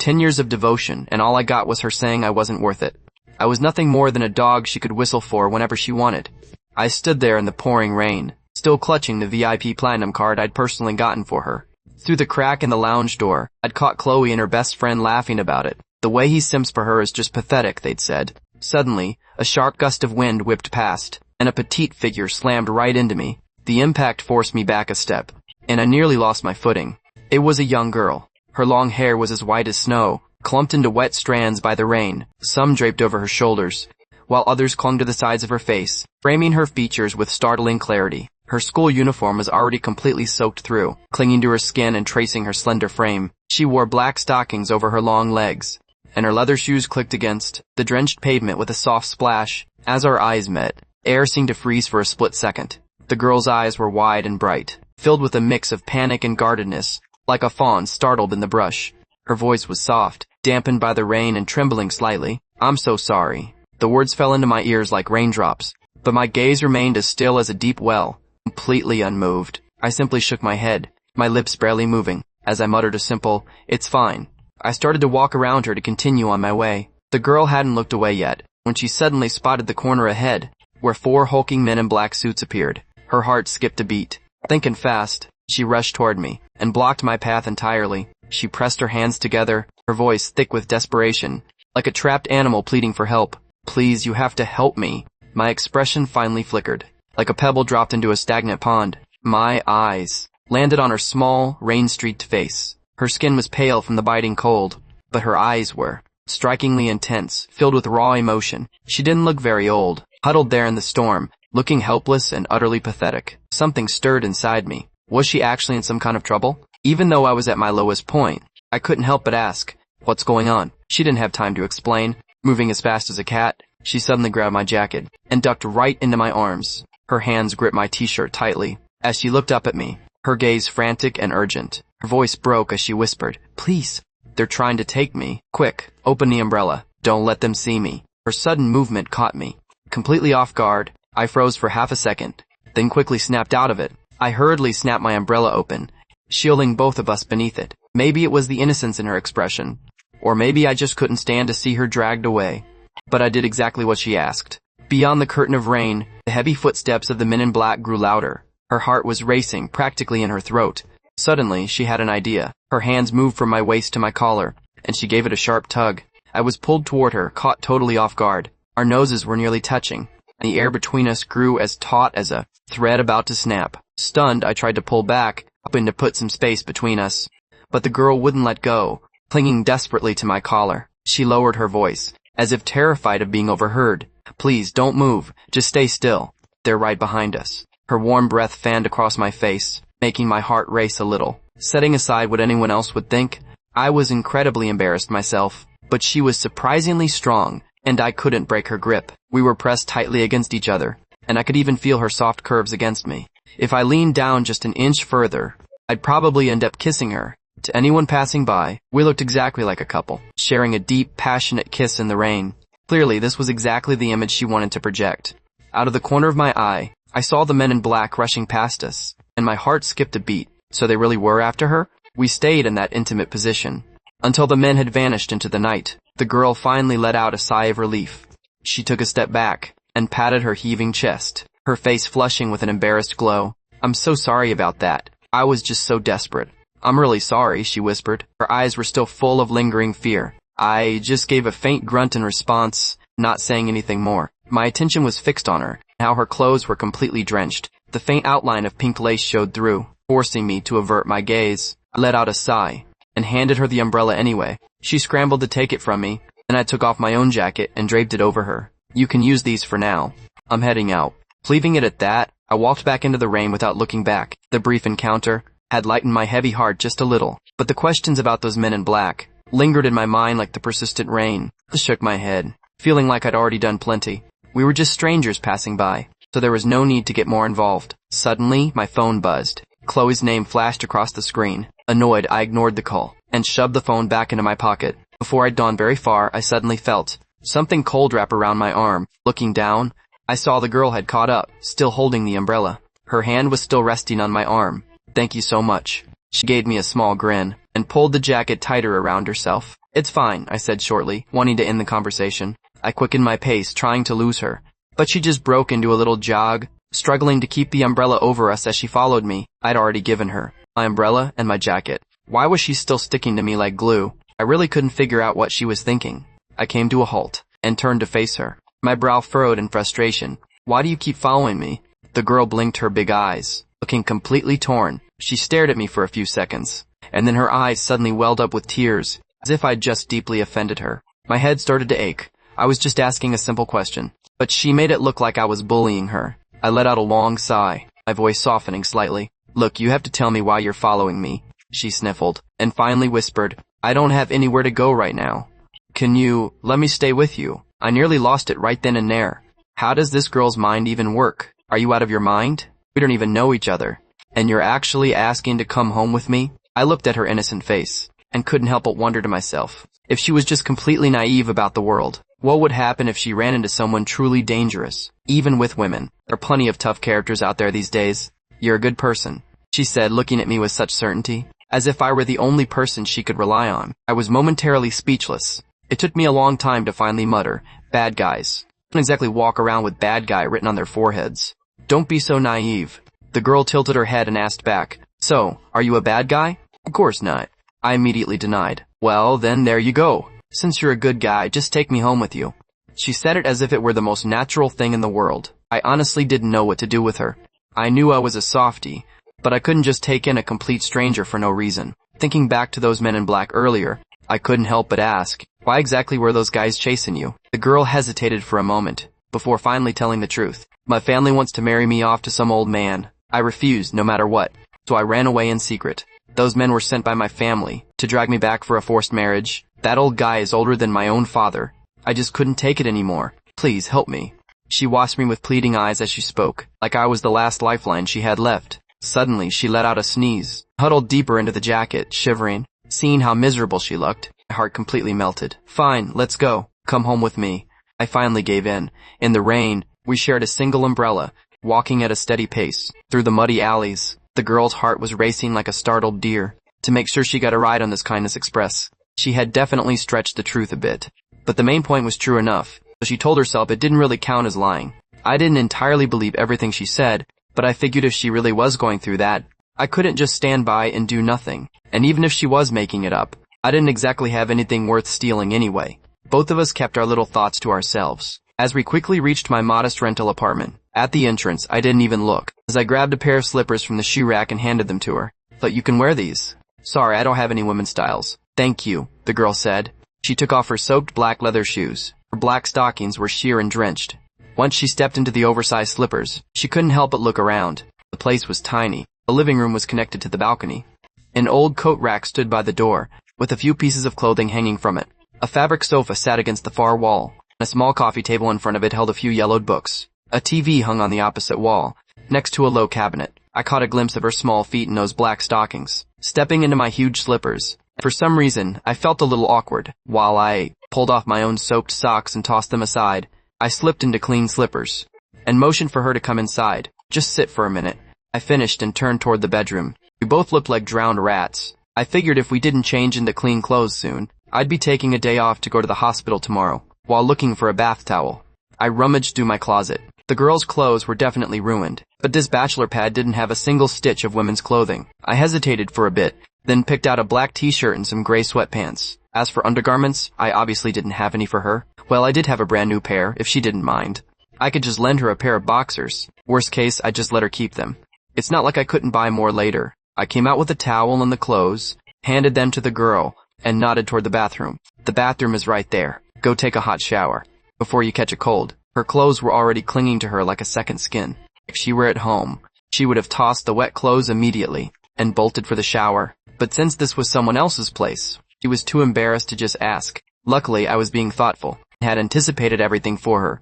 10 years of devotion, and all I got was her saying I wasn't worth it. I was nothing more than a dog she could whistle for whenever she wanted. I stood there in the pouring rain, still clutching the VIP Platinum card I'd personally gotten for her. Through the crack in the lounge door, I'd caught Chloe and her best friend laughing about it. The way he simps for her is just pathetic, they'd said. Suddenly, a sharp gust of wind whipped past, and a petite figure slammed right into me. The impact forced me back a step, and I nearly lost my footing. It was a young girl. Her long hair was as white as snow, clumped into wet strands by the rain, some draped over her shoulders, while others clung to the sides of her face, framing her features with startling clarity. Her school uniform was already completely soaked through, clinging to her skin and tracing her slender frame. She wore black stockings over her long legs, and her leather shoes clicked against the drenched pavement with a soft splash. As our eyes met, air seemed to freeze for a split second. The girl's eyes were wide and bright, filled with a mix of panic and guardedness, like a fawn startled in the brush. Her voice was soft, dampened by the rain and trembling slightly. "I'm so sorry." The words fell into my ears like raindrops, but my gaze remained as still as a deep well, completely unmoved. I simply shook my head, my lips barely moving, as I muttered a simple, "It's fine." I started to walk around her to continue on my way. The girl hadn't looked away yet, when she suddenly spotted the corner ahead, where 4 hulking men in black suits appeared. Her heart skipped a beat. Thinking fast, she rushed toward me, and blocked my path entirely. She pressed her hands together, her voice thick with desperation, like a trapped animal pleading for help. "Please, you have to help me." My expression finally flickered, like a pebble dropped into a stagnant pond. My eyes landed on her small, rain-streaked face. Her skin was pale from the biting cold, but her eyes were strikingly intense, filled with raw emotion. She didn't look very old, huddled there in the storm, looking helpless and utterly pathetic. Something stirred inside me. Was she actually in some kind of trouble? Even though I was at my lowest point, I couldn't help but ask, "What's going on?" She didn't have time to explain. Moving as fast as a cat, she suddenly grabbed my jacket and ducked right into my arms. Her hands gripped my t-shirt tightly. As she looked up at me, her gaze frantic and urgent, her voice broke as she whispered, "Please, they're trying to take me. Quick, open the umbrella. Don't let them see me." Her sudden movement caught me. Completely off guard, I froze for half a second, then quickly snapped out of it. I hurriedly snapped my umbrella open, shielding both of us beneath it. Maybe it was the innocence in her expression, or maybe I just couldn't stand to see her dragged away. But I did exactly what she asked. Beyond the curtain of rain, the heavy footsteps of the men in black grew louder. Her heart was racing, practically in her throat. Suddenly, she had an idea. Her hands moved from my waist to my collar, and she gave it a sharp tug. I was pulled toward her, caught totally off guard. Our noses were nearly touching, and the air between us grew as taut as a thread about to snap. Stunned, I tried to pull back, hoping to put some space between us. But the girl wouldn't let go, clinging desperately to my collar. She lowered her voice, as if terrified of being overheard. "Please, don't move. Just stay still. They're right behind us." Her warm breath fanned across my face, making my heart race a little. Setting aside what anyone else would think, I was incredibly embarrassed myself. But she was surprisingly strong, and I couldn't break her grip. We were pressed tightly against each other, and I could even feel her soft curves against me. If I leaned down just an inch further, I'd probably end up kissing her. To anyone passing by, we looked exactly like a couple, sharing a deep, passionate kiss in the rain. Clearly, this was exactly the image she wanted to project. Out of the corner of my eye, I saw the men in black rushing past us, and my heart skipped a beat. So they really were after her? We stayed in that intimate position, until the men had vanished into the night. The girl finally let out a sigh of relief. She took a step back, and patted her heaving chest, her face flushing with an embarrassed glow. "I'm so sorry about that. I was just so desperate." "I'm really sorry," she whispered. Her eyes were still full of lingering fear. I just gave a faint grunt in response, not saying anything more. My attention was fixed on her, how her clothes were completely drenched. The faint outline of pink lace showed through, forcing me to avert my gaze. I let out a sigh, and handed her the umbrella anyway. She scrambled to take it from me, and I took off my own jacket and draped it over her. "You can use these for now. I'm heading out." Leaving it at that, I walked back into the rain without looking back. The brief encounter had lightened my heavy heart just a little, but the questions about those men in black lingered in my mind like the persistent rain. I shook my head, feeling like I'd already done plenty. We were just strangers passing by, so there was no need to get more involved. Suddenly, my phone buzzed. Chloe's name flashed across the screen. Annoyed, I ignored the call, and shoved the phone back into my pocket. Before I'd gone very far, I suddenly felt something cold wrap around my arm. Looking down, I saw the girl had caught up, still holding the umbrella. Her hand was still resting on my arm. "Thank you so much." She gave me a small grin. and pulled the jacket tighter around herself. "It's fine," I said shortly, wanting to end the conversation. I quickened my pace, trying to lose her. But she just broke into a little jog, struggling to keep the umbrella over us as she followed me. I'd already given her my umbrella and my jacket. Why was she still sticking to me like glue? I really couldn't figure out what she was thinking. I came to a halt and turned to face her, my brow furrowed in frustration. "Why do you keep following me?" The girl blinked her big eyes, looking completely torn. She stared at me for a few seconds, and then her eyes suddenly welled up with tears, as if I'd just deeply offended her. My head started to ache. I was just asking a simple question, but she made it look like I was bullying her. I let out a long sigh, my voice softening slightly. "Look, you have to tell me why you're following me," she sniffled, and finally whispered, "I don't have anywhere to go right now. Can you let me stay with you?" I nearly lost it right then and there. How does this girl's mind even work? Are you out of your mind? We don't even know each other. And you're actually asking to come home with me? I looked at her innocent face, and couldn't help but wonder to myself, if she was just completely naive about the world, what would happen if she ran into someone truly dangerous? Even with women, there are plenty of tough characters out there these days. "You're a good person," she said, looking at me with such certainty, as if I were the only person she could rely on. I was momentarily speechless. It took me a long time to finally mutter, "Bad guys don't exactly walk around with bad guy written on their foreheads." "Don't be so naive." The girl tilted her head and asked back, "So, are you a bad guy?" "Of course not," I immediately denied. "Well, then there you go. Since you're a good guy, just take me home with you." She said it as if it were the most natural thing in the world. I honestly didn't know what to do with her. I knew I was a softie, but I couldn't just take in a complete stranger for no reason. Thinking back to those men in black earlier, I couldn't help but ask, why exactly were those guys chasing you? The girl hesitated for a moment, before finally telling the truth. "My family wants to marry me off to some old man. I refused, no matter what, so I ran away in secret. Those men were sent by my family to drag me back for a forced marriage. That old guy is older than my own father. I just couldn't take it anymore. Please help me." She watched me with pleading eyes as she spoke, like I was the last lifeline she had left. Suddenly, she let out a sneeze, huddled deeper into the jacket, shivering. Seeing how miserable she looked, my heart completely melted. "Fine, let's go. Come home with me." I finally gave in. In the rain, we shared a single umbrella, walking at a steady pace through the muddy alleys. The girl's heart was racing like a startled deer to make sure she got a ride on this kindness express. She had definitely stretched the truth a bit, but the main point was true enough, so she told herself it didn't really count as lying. I didn't entirely believe everything she said, but I figured if she really was going through that, I couldn't just stand by and do nothing. And even if she was making it up, I didn't exactly have anything worth stealing anyway. Both of us kept our little thoughts to ourselves. As we quickly reached my modest rental apartment, at the entrance, I didn't even look, as I grabbed a pair of slippers from the shoe rack and handed them to her. "But you can wear these." "Sorry, I don't have any women's styles." "Thank you," the girl said. She took off her soaked black leather shoes. Her black stockings were sheer and drenched. Once she stepped into the oversized slippers, she couldn't help but look around. The place was tiny. The living room was connected to the balcony. An old coat rack stood by the door, with a few pieces of clothing hanging from it. A fabric sofa sat against the far wall. A small coffee table in front of it held a few yellowed books. A TV hung on the opposite wall, next to a low cabinet. I caught a glimpse of her small feet in those black stockings, stepping into my huge slippers. For some reason, I felt a little awkward. While I pulled off my own soaked socks and tossed them aside, I slipped into clean slippers, and motioned for her to come inside. "Just sit for a minute." I finished and turned toward the bedroom. We both looked like drowned rats. I figured if we didn't change into clean clothes soon, I'd be taking a day off to go to the hospital tomorrow, while looking for a bath towel. I rummaged through my closet. The girls' clothes were definitely ruined, but this bachelor pad didn't have a single stitch of women's clothing. I hesitated for a bit, then picked out a black t-shirt and some gray sweatpants. As for undergarments, I obviously didn't have any for her. Well, I did have a brand new pair, if she didn't mind. I could just lend her a pair of boxers. Worst case, I'd just let her keep them. It's not like I couldn't buy more later. I came out with a towel and the clothes, handed them to the girl, and nodded toward the bathroom. "The bathroom is right there. Go take a hot shower before you catch a cold." Her clothes were already clinging to her like a second skin. If she were at home, she would have tossed the wet clothes immediately and bolted for the shower. But since this was someone else's place, she was too embarrassed to just ask. Luckily, I was being thoughtful and had anticipated everything for her.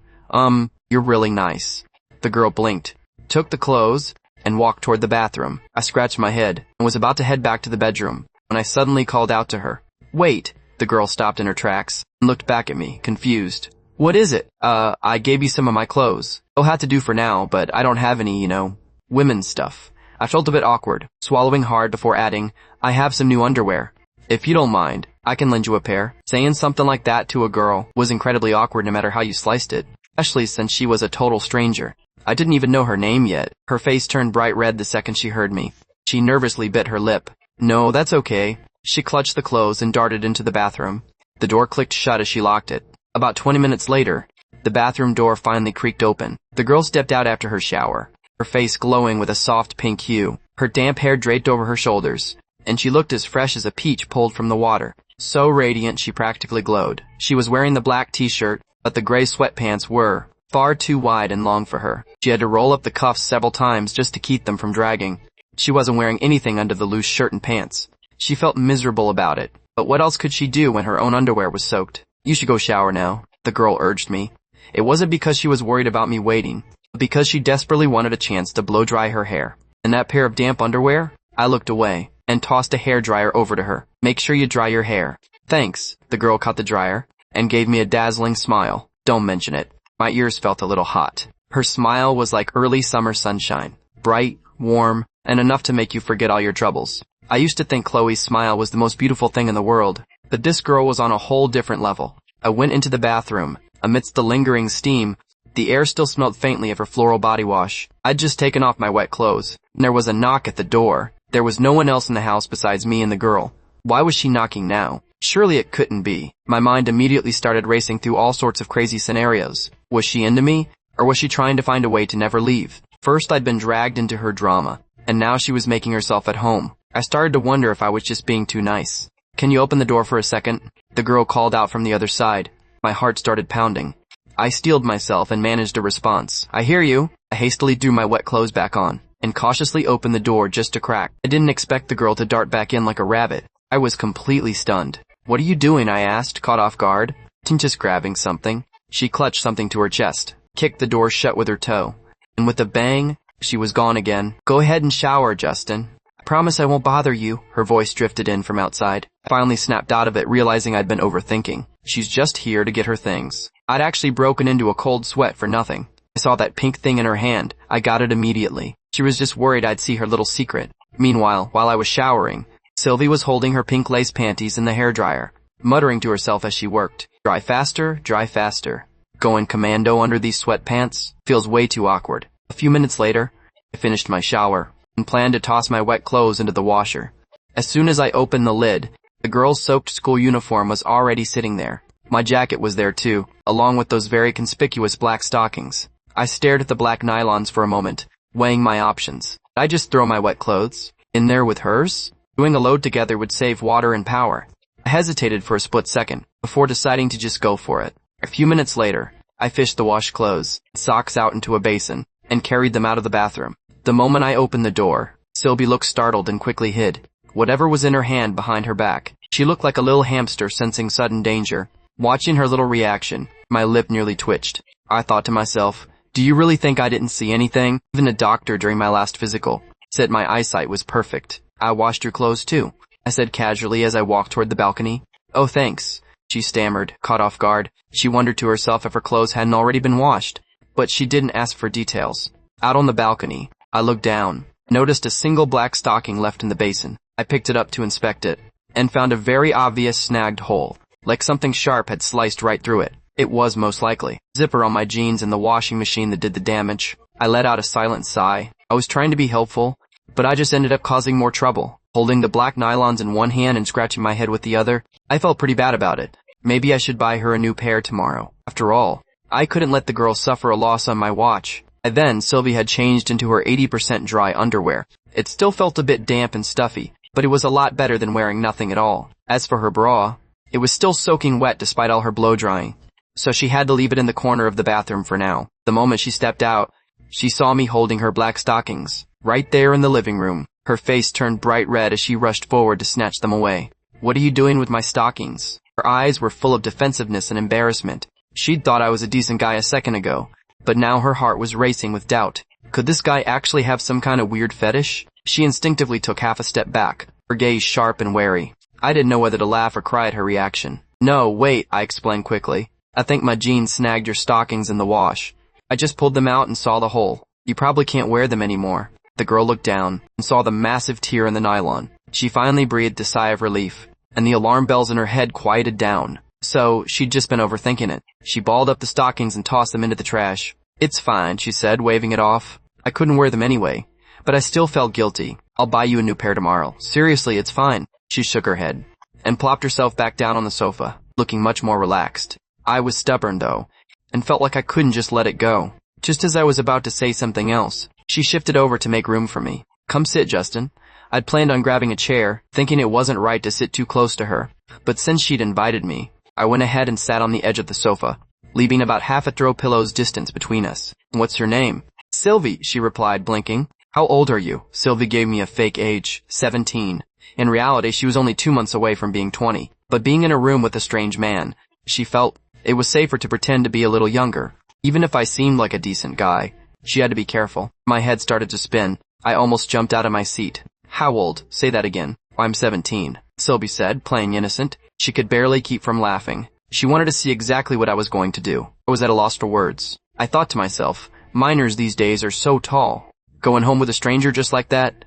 You're really nice." The girl blinked, took the clothes, and walked toward the bathroom. I scratched my head and was about to head back to the bedroom when I suddenly called out to her. "Wait." The girl stopped in her tracks and looked back at me, confused. "What is it?" I gave you some of my clothes. It'll have to do for now, but I don't have any, women's stuff." I felt a bit awkward, swallowing hard before adding, "I have some new underwear." If you don't mind, I can lend you a pair. Saying something like that to a girl was incredibly awkward no matter how you sliced it, especially since she was a total stranger. I didn't even know her name yet. Her face turned bright red the second she heard me. She nervously bit her lip. No, that's okay. She clutched the clothes and darted into the bathroom. The door clicked shut as she locked it. About 20 minutes later, the bathroom door finally creaked open. The girl stepped out after her shower, her face glowing with a soft pink hue, her damp hair draped over her shoulders, and she looked as fresh as a peach pulled from the water. So radiant she practically glowed. She was wearing the black t-shirt, but the gray sweatpants were far too wide and long for her. She had to roll up the cuffs several times just to keep them from dragging. She wasn't wearing anything under the loose shirt and pants. She felt miserable about it, but what else could she do when her own underwear was soaked? You should go shower now, the girl urged me. It wasn't because she was worried about me waiting, but because she desperately wanted a chance to blow dry her hair. And that pair of damp underwear? I looked away and tossed a hairdryer over to her. Make sure you dry your hair. Thanks. The girl caught the dryer and gave me a dazzling smile. Don't mention it. My ears felt a little hot. Her smile was like early summer sunshine, bright, warm, and enough to make you forget all your troubles. I used to think Chloe's smile was the most beautiful thing in the world, but this girl was on a whole different level. I went into the bathroom. Amidst the lingering steam, the air still smelled faintly of her floral body wash. I'd just taken off my wet clothes, and there was a knock at the door. There was no one else in the house besides me and the girl. Why was she knocking now? Surely it couldn't be. My mind immediately started racing through all sorts of crazy scenarios. Was she into me, or was she trying to find a way to never leave? First I'd been dragged into her drama, and now she was making herself at home. I started to wonder if I was just being too nice. Can you open the door for a second? The girl called out from the other side. My heart started pounding. I steeled myself and managed a response. I hear you. I hastily threw my wet clothes back on and cautiously opened the door just a crack. I didn't expect the girl to dart back in like a rabbit. I was completely stunned. What are you doing? I asked, caught off guard. Just grabbing something. She clutched something to her chest, kicked the door shut with her toe, and with a bang, she was gone again. Go ahead and shower, Justin. I promise I won't bother you. Her voice drifted in from outside. I finally snapped out of it, realizing I'd been overthinking. She's just here to get her things. I'd actually broken into a cold sweat for nothing. I saw that pink thing in her hand. I got it immediately. She was just worried I'd see her little secret. Meanwhile, while I was showering, Sylvie was holding her pink lace panties in the hairdryer, muttering to herself as she worked. Dry faster, dry faster. Going commando under these sweatpants feels way too awkward. A few minutes later, I finished my shower and planned to toss my wet clothes into the washer. As soon as I opened the lid, the girl's soaked school uniform was already sitting there. My jacket was there too, along with those very conspicuous black stockings. I stared at the black nylons for a moment, weighing my options. Did I just throw my wet clothes in there with hers? Doing a load together would save water and power. I hesitated for a split second before deciding to just go for it. A few minutes later, I fished the washed clothes, socks out into a basin, and carried them out of the bathroom. The moment I opened the door, Sylvie looked startled and quickly hid whatever was in her hand behind her back. She looked like a little hamster sensing sudden danger. Watching her little reaction, my lip nearly twitched. I thought to myself, do you really think I didn't see anything? Even a doctor during my last physical said my eyesight was perfect. I washed your clothes too, I said casually as I walked toward the balcony. Oh, thanks, she stammered, caught off guard. She wondered to herself if her clothes hadn't already been washed, but she didn't ask for details. Out on the balcony, I looked down, noticed a single black stocking left in the basin. I picked it up to inspect it, and found a very obvious snagged hole, like something sharp had sliced right through it. It was most likely zipper on my jeans and the washing machine that did the damage. I let out a silent sigh. I was trying to be helpful, but I just ended up causing more trouble. Holding the black nylons in one hand and scratching my head with the other, I felt pretty bad about it. Maybe I should buy her a new pair tomorrow. After all, I couldn't let the girl suffer a loss on my watch. And then Sylvie had changed into her 80% dry underwear. It still felt a bit damp and stuffy, but it was a lot better than wearing nothing at all. As for her bra, it was still soaking wet despite all her blow drying, so she had to leave it in the corner of the bathroom for now. The moment she stepped out, she saw me holding her black stockings, right there in the living room. Her face turned bright red as she rushed forward to snatch them away. What are you doing with my stockings? Her eyes were full of defensiveness and embarrassment. She'd thought I was a decent guy a second ago, but now her heart was racing with doubt. Could this guy actually have some kind of weird fetish? She instinctively took half a step back, her gaze sharp and wary. I didn't know whether to laugh or cry at her reaction. No, wait, I explained quickly. I think my jeans snagged your stockings in the wash. I just pulled them out and saw the hole. You probably can't wear them anymore. The girl looked down and saw the massive tear in the nylon. She finally breathed a sigh of relief. and the alarm bells in her head quieted down. So, she'd just been overthinking it. She balled up the stockings and tossed them into the trash. "It's fine," she said, waving it off. I couldn't wear them anyway, but I still felt guilty. "I'll buy you a new pair tomorrow. Seriously, it's fine." She shook her head and plopped herself back down on the sofa, looking much more relaxed. I was stubborn, though, and felt like I couldn't just let it go. Just as I was about to say something else, she shifted over to make room for me. "Come sit, Justin." I'd planned on grabbing a chair, thinking it wasn't right to sit too close to her, but since she'd invited me, I went ahead and sat on the edge of the sofa, leaving about half a throw pillow's distance between us. "What's your name?" "Sylvie," she replied, blinking. "How old are you?" Sylvie gave me a fake age, 17. In reality, she was only 2 months away from being 20, but being in a room with a strange man, she felt it was safer to pretend to be a little younger. Even if I seemed like a decent guy, she had to be careful. My head started to spin. I almost jumped out of my seat. "How old? Say that again." "I'm 17, Sylvie said, playing innocent. She could barely keep from laughing. She wanted to see exactly what I was going to do. I was at a loss for words. I thought to myself, minors these days are so tall. Going home with a stranger just like that?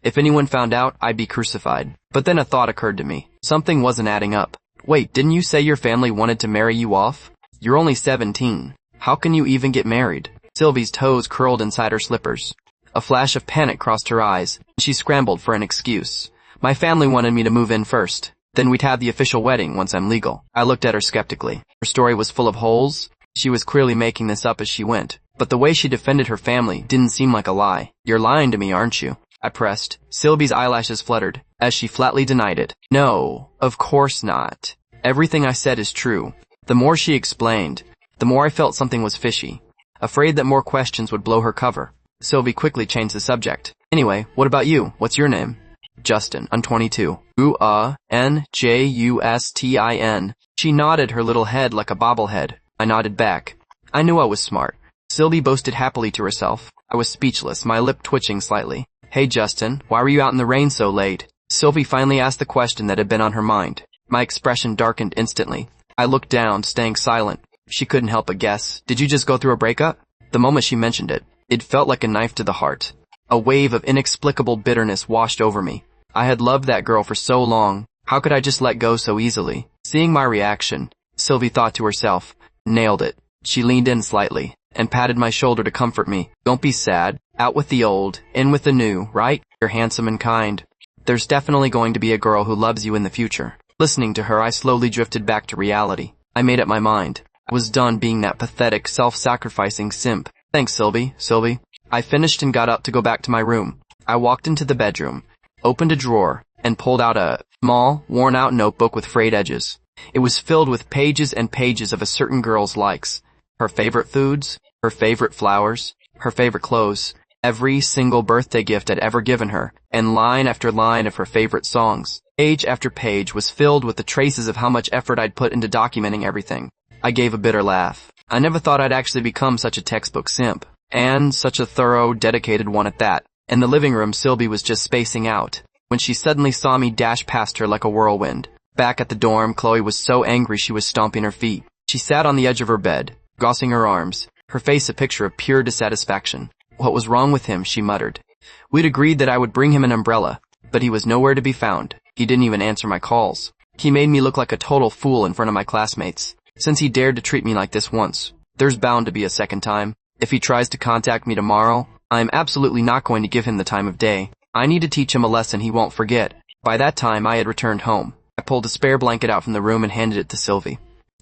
If anyone found out, I'd be crucified. But then a thought occurred to me. Something wasn't adding up. "Wait, didn't you say your family wanted to marry you off? You're only 17. How can you even get married?" Sylvie's toes curled inside her slippers. A flash of panic crossed her eyes. She scrambled for an excuse. "My family wanted me to move in first. Then we'd have the official wedding once I'm legal." I looked at her skeptically. Her story was full of holes. She was clearly making this up as she went. But the way she defended her family didn't seem like a lie. "You're lying to me, aren't you?" I pressed. Sylvie's eyelashes fluttered, as she flatly denied it. "No, of course not. Everything I said is true." The more she explained, the more I felt something was fishy. Afraid that more questions would blow her cover, Sylvie quickly changed the subject. "Anyway, what about you? What's your name?" "Justin. I'm 22. N-Justin. She nodded her little head like a bobblehead. I nodded back. I knew I was smart. Sylvie boasted happily to herself. I was speechless, my lip twitching slightly. "Hey Justin, why were you out in the rain so late?" Sylvie finally asked the question that had been on her mind. My expression darkened instantly. I looked down, staying silent. She couldn't help but guess. "Did you just go through a breakup?" The moment she mentioned it, it felt like a knife to the heart. A wave of inexplicable bitterness washed over me. I had loved that girl for so long. How could I just let go so easily? Seeing my reaction, Sylvie thought to herself, "Nailed it." She leaned in slightly and patted my shoulder to comfort me. "Don't be sad. Out with the old, in with the new, right? You're handsome and kind. There's definitely going to be a girl who loves you in the future." Listening to her, I slowly drifted back to reality. I made up my mind. I was done being that pathetic, self-sacrificing simp. "Thanks, Sylvie. I finished and got up to go back to my room. I walked into the bedroom, opened a drawer, and pulled out a small, worn-out notebook with frayed edges. It was filled with pages and pages of a certain girl's likes. Her favorite foods, her favorite flowers, her favorite clothes, every single birthday gift I'd ever given her, and line after line of her favorite songs. Page after page was filled with the traces of how much effort I'd put into documenting everything. I gave a bitter laugh. I never thought I'd actually become such a textbook simp. And such a thorough, dedicated one at that. In the living room, Sylvie was just spacing out, when she suddenly saw me dash past her like a whirlwind. Back at the dorm, Chloe was so angry she was stomping her feet. She sat on the edge of her bed, crossing her arms, her face a picture of pure dissatisfaction. "What was wrong with him?" she muttered. We'd agreed that I would bring him an umbrella, but he was nowhere to be found. He didn't even answer my calls. He made me look like a total fool in front of my classmates. Since he dared to treat me like this once, there's bound to be a second time. If he tries to contact me tomorrow, I'm absolutely not going to give him the time of day. I need to teach him a lesson he won't forget. By that time, I had returned home. I pulled a spare blanket out from the room and handed it to Sylvie.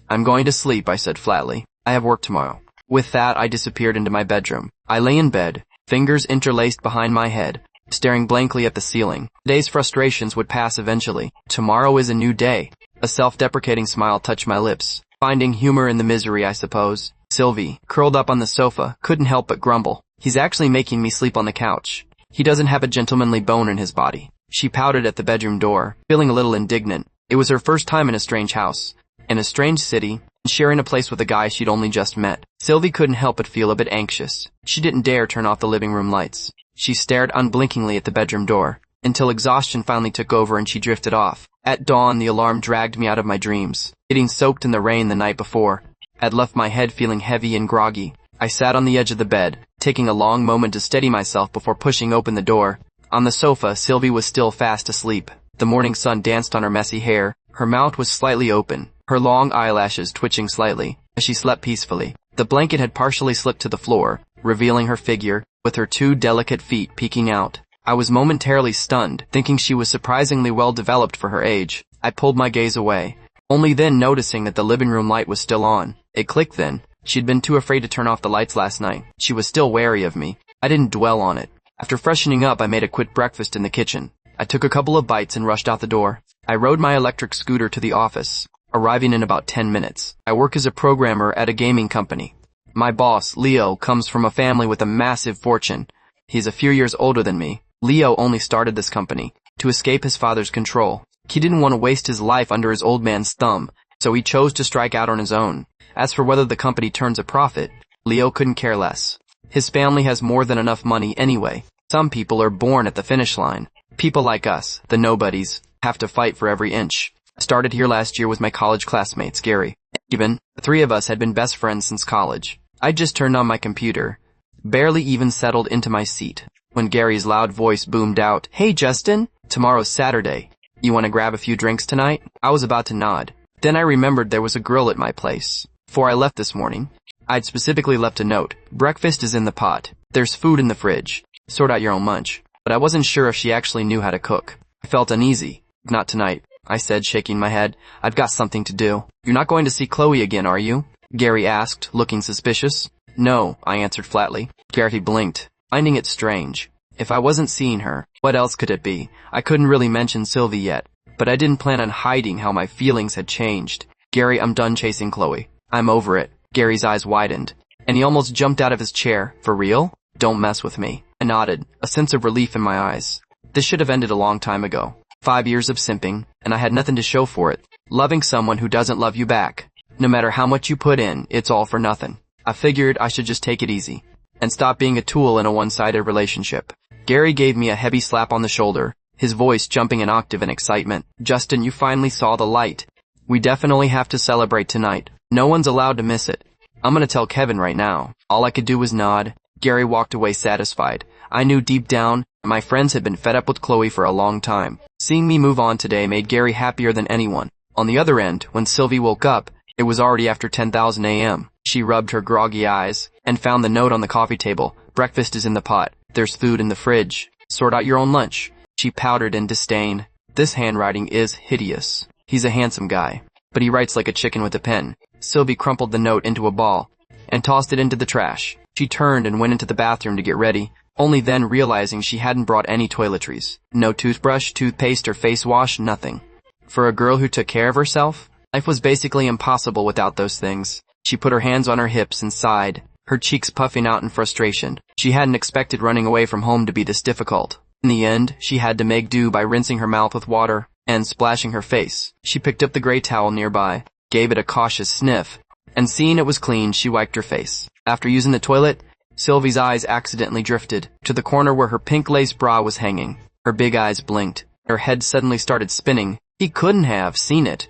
"I'm going to sleep," I said flatly. "I have work tomorrow." With that, I disappeared into my bedroom. I lay in bed, fingers interlaced behind my head, staring blankly at the ceiling. Today's frustrations would pass eventually. Tomorrow is a new day. A self-deprecating smile touched my lips. Finding humor in the misery, I suppose. Sylvie, curled up on the sofa, couldn't help but grumble. "He's actually making me sleep on the couch. He doesn't have a gentlemanly bone in his body." She pouted at the bedroom door, feeling a little indignant. It was her first time in a strange house, in a strange city, and sharing a place with a guy she'd only just met. Sylvie couldn't help but feel a bit anxious. She didn't dare turn off the living room lights. She stared unblinkingly at the bedroom door, until exhaustion finally took over and she drifted off. At dawn, the alarm dragged me out of my dreams. Getting soaked in the rain the night before had left my head feeling heavy and groggy. I sat on the edge of the bed, taking a long moment to steady myself before pushing open the door. On the sofa, Sylvie was still fast asleep. The morning sun danced on her messy hair. Her mouth was slightly open, her long eyelashes twitching slightly, as she slept peacefully. The blanket had partially slipped to the floor, revealing her figure, with her 2 delicate feet peeking out. I was momentarily stunned, thinking she was surprisingly well developed for her age. I pulled my gaze away, only then noticing that the living room light was still on. It clicked then. She'd been too afraid to turn off the lights last night. She was still wary of me. I didn't dwell on it. After freshening up, I made a quick breakfast in the kitchen. I took a couple of bites and rushed out the door. I rode my electric scooter to the office, arriving in about 10 minutes. I work as a programmer at a gaming company. My boss, Leo, comes from a family with a massive fortune. He's a few years older than me. Leo only started this company to escape his father's control. He didn't want to waste his life under his old man's thumb, so he chose to strike out on his own. As for whether the company turns a profit, Leo couldn't care less. His family has more than enough money anyway. Some people are born at the finish line. People like us, the nobodies, have to fight for every inch. I started here last year with my college classmates, Gary. Even, the 3 of us had been best friends since college. I just turned on my computer, barely even settled into my seat, when Gary's loud voice boomed out, "Hey Justin, tomorrow's Saturday. You want to grab a few drinks tonight?" I was about to nod. Then I remembered there was a grill at my place. Before I left this morning, I'd specifically left a note. "Breakfast is in the pot. There's food in the fridge. Sort out your own lunch." But I wasn't sure if she actually knew how to cook. I felt uneasy. "Not tonight," I said, shaking my head. "I've got something to do." "You're not going to see Chloe again, are you?" Gary asked, looking suspicious. "No," I answered flatly. Gary blinked, finding it strange. If I wasn't seeing her, what else could it be? I couldn't really mention Sylvie yet, but I didn't plan on hiding how my feelings had changed. "Gary, I'm done chasing Chloe. I'm over it." Gary's eyes widened, and he almost jumped out of his chair. "For real? Don't mess with me." I nodded, a sense of relief in my eyes. This should have ended a long time ago. 5 years of simping, and I had nothing to show for it. Loving someone who doesn't love you back. No matter how much you put in, it's all for nothing. I figured I should just take it easy, and stop being a tool in a one-sided relationship. Gary gave me a heavy slap on the shoulder, his voice jumping an octave in excitement. "Justin, you finally saw the light. We definitely have to celebrate tonight. No one's allowed to miss it. I'm gonna tell Kevin right now." All I could do was nod. Gary walked away satisfied. I knew deep down, my friends had been fed up with Chloe for a long time. Seeing me move on today made Gary happier than anyone. On the other end, when Sylvie woke up, it was already after 10,000 a.m. She rubbed her groggy eyes, and found the note on the coffee table. "Breakfast is in the pot. There's food in the fridge. Sort out your own lunch." She powdered in disdain. "This handwriting is hideous. He's a handsome guy, but he writes like a chicken with a pen." Sylvie crumpled the note into a ball, and tossed it into the trash. She turned and went into the bathroom to get ready, only then realizing she hadn't brought any toiletries. No toothbrush, toothpaste, or face wash, nothing. For a girl who took care of herself, life was basically impossible without those things. She put her hands on her hips and sighed, her cheeks puffing out in frustration. She hadn't expected running away from home to be this difficult. In the end, she had to make do by rinsing her mouth with water and splashing her face. She picked up the gray towel nearby, gave it a cautious sniff, and seeing it was clean, she wiped her face. After using the toilet, Sylvie's eyes accidentally drifted to the corner where her pink lace bra was hanging. Her big eyes blinked. Her head suddenly started spinning. He couldn't have seen it.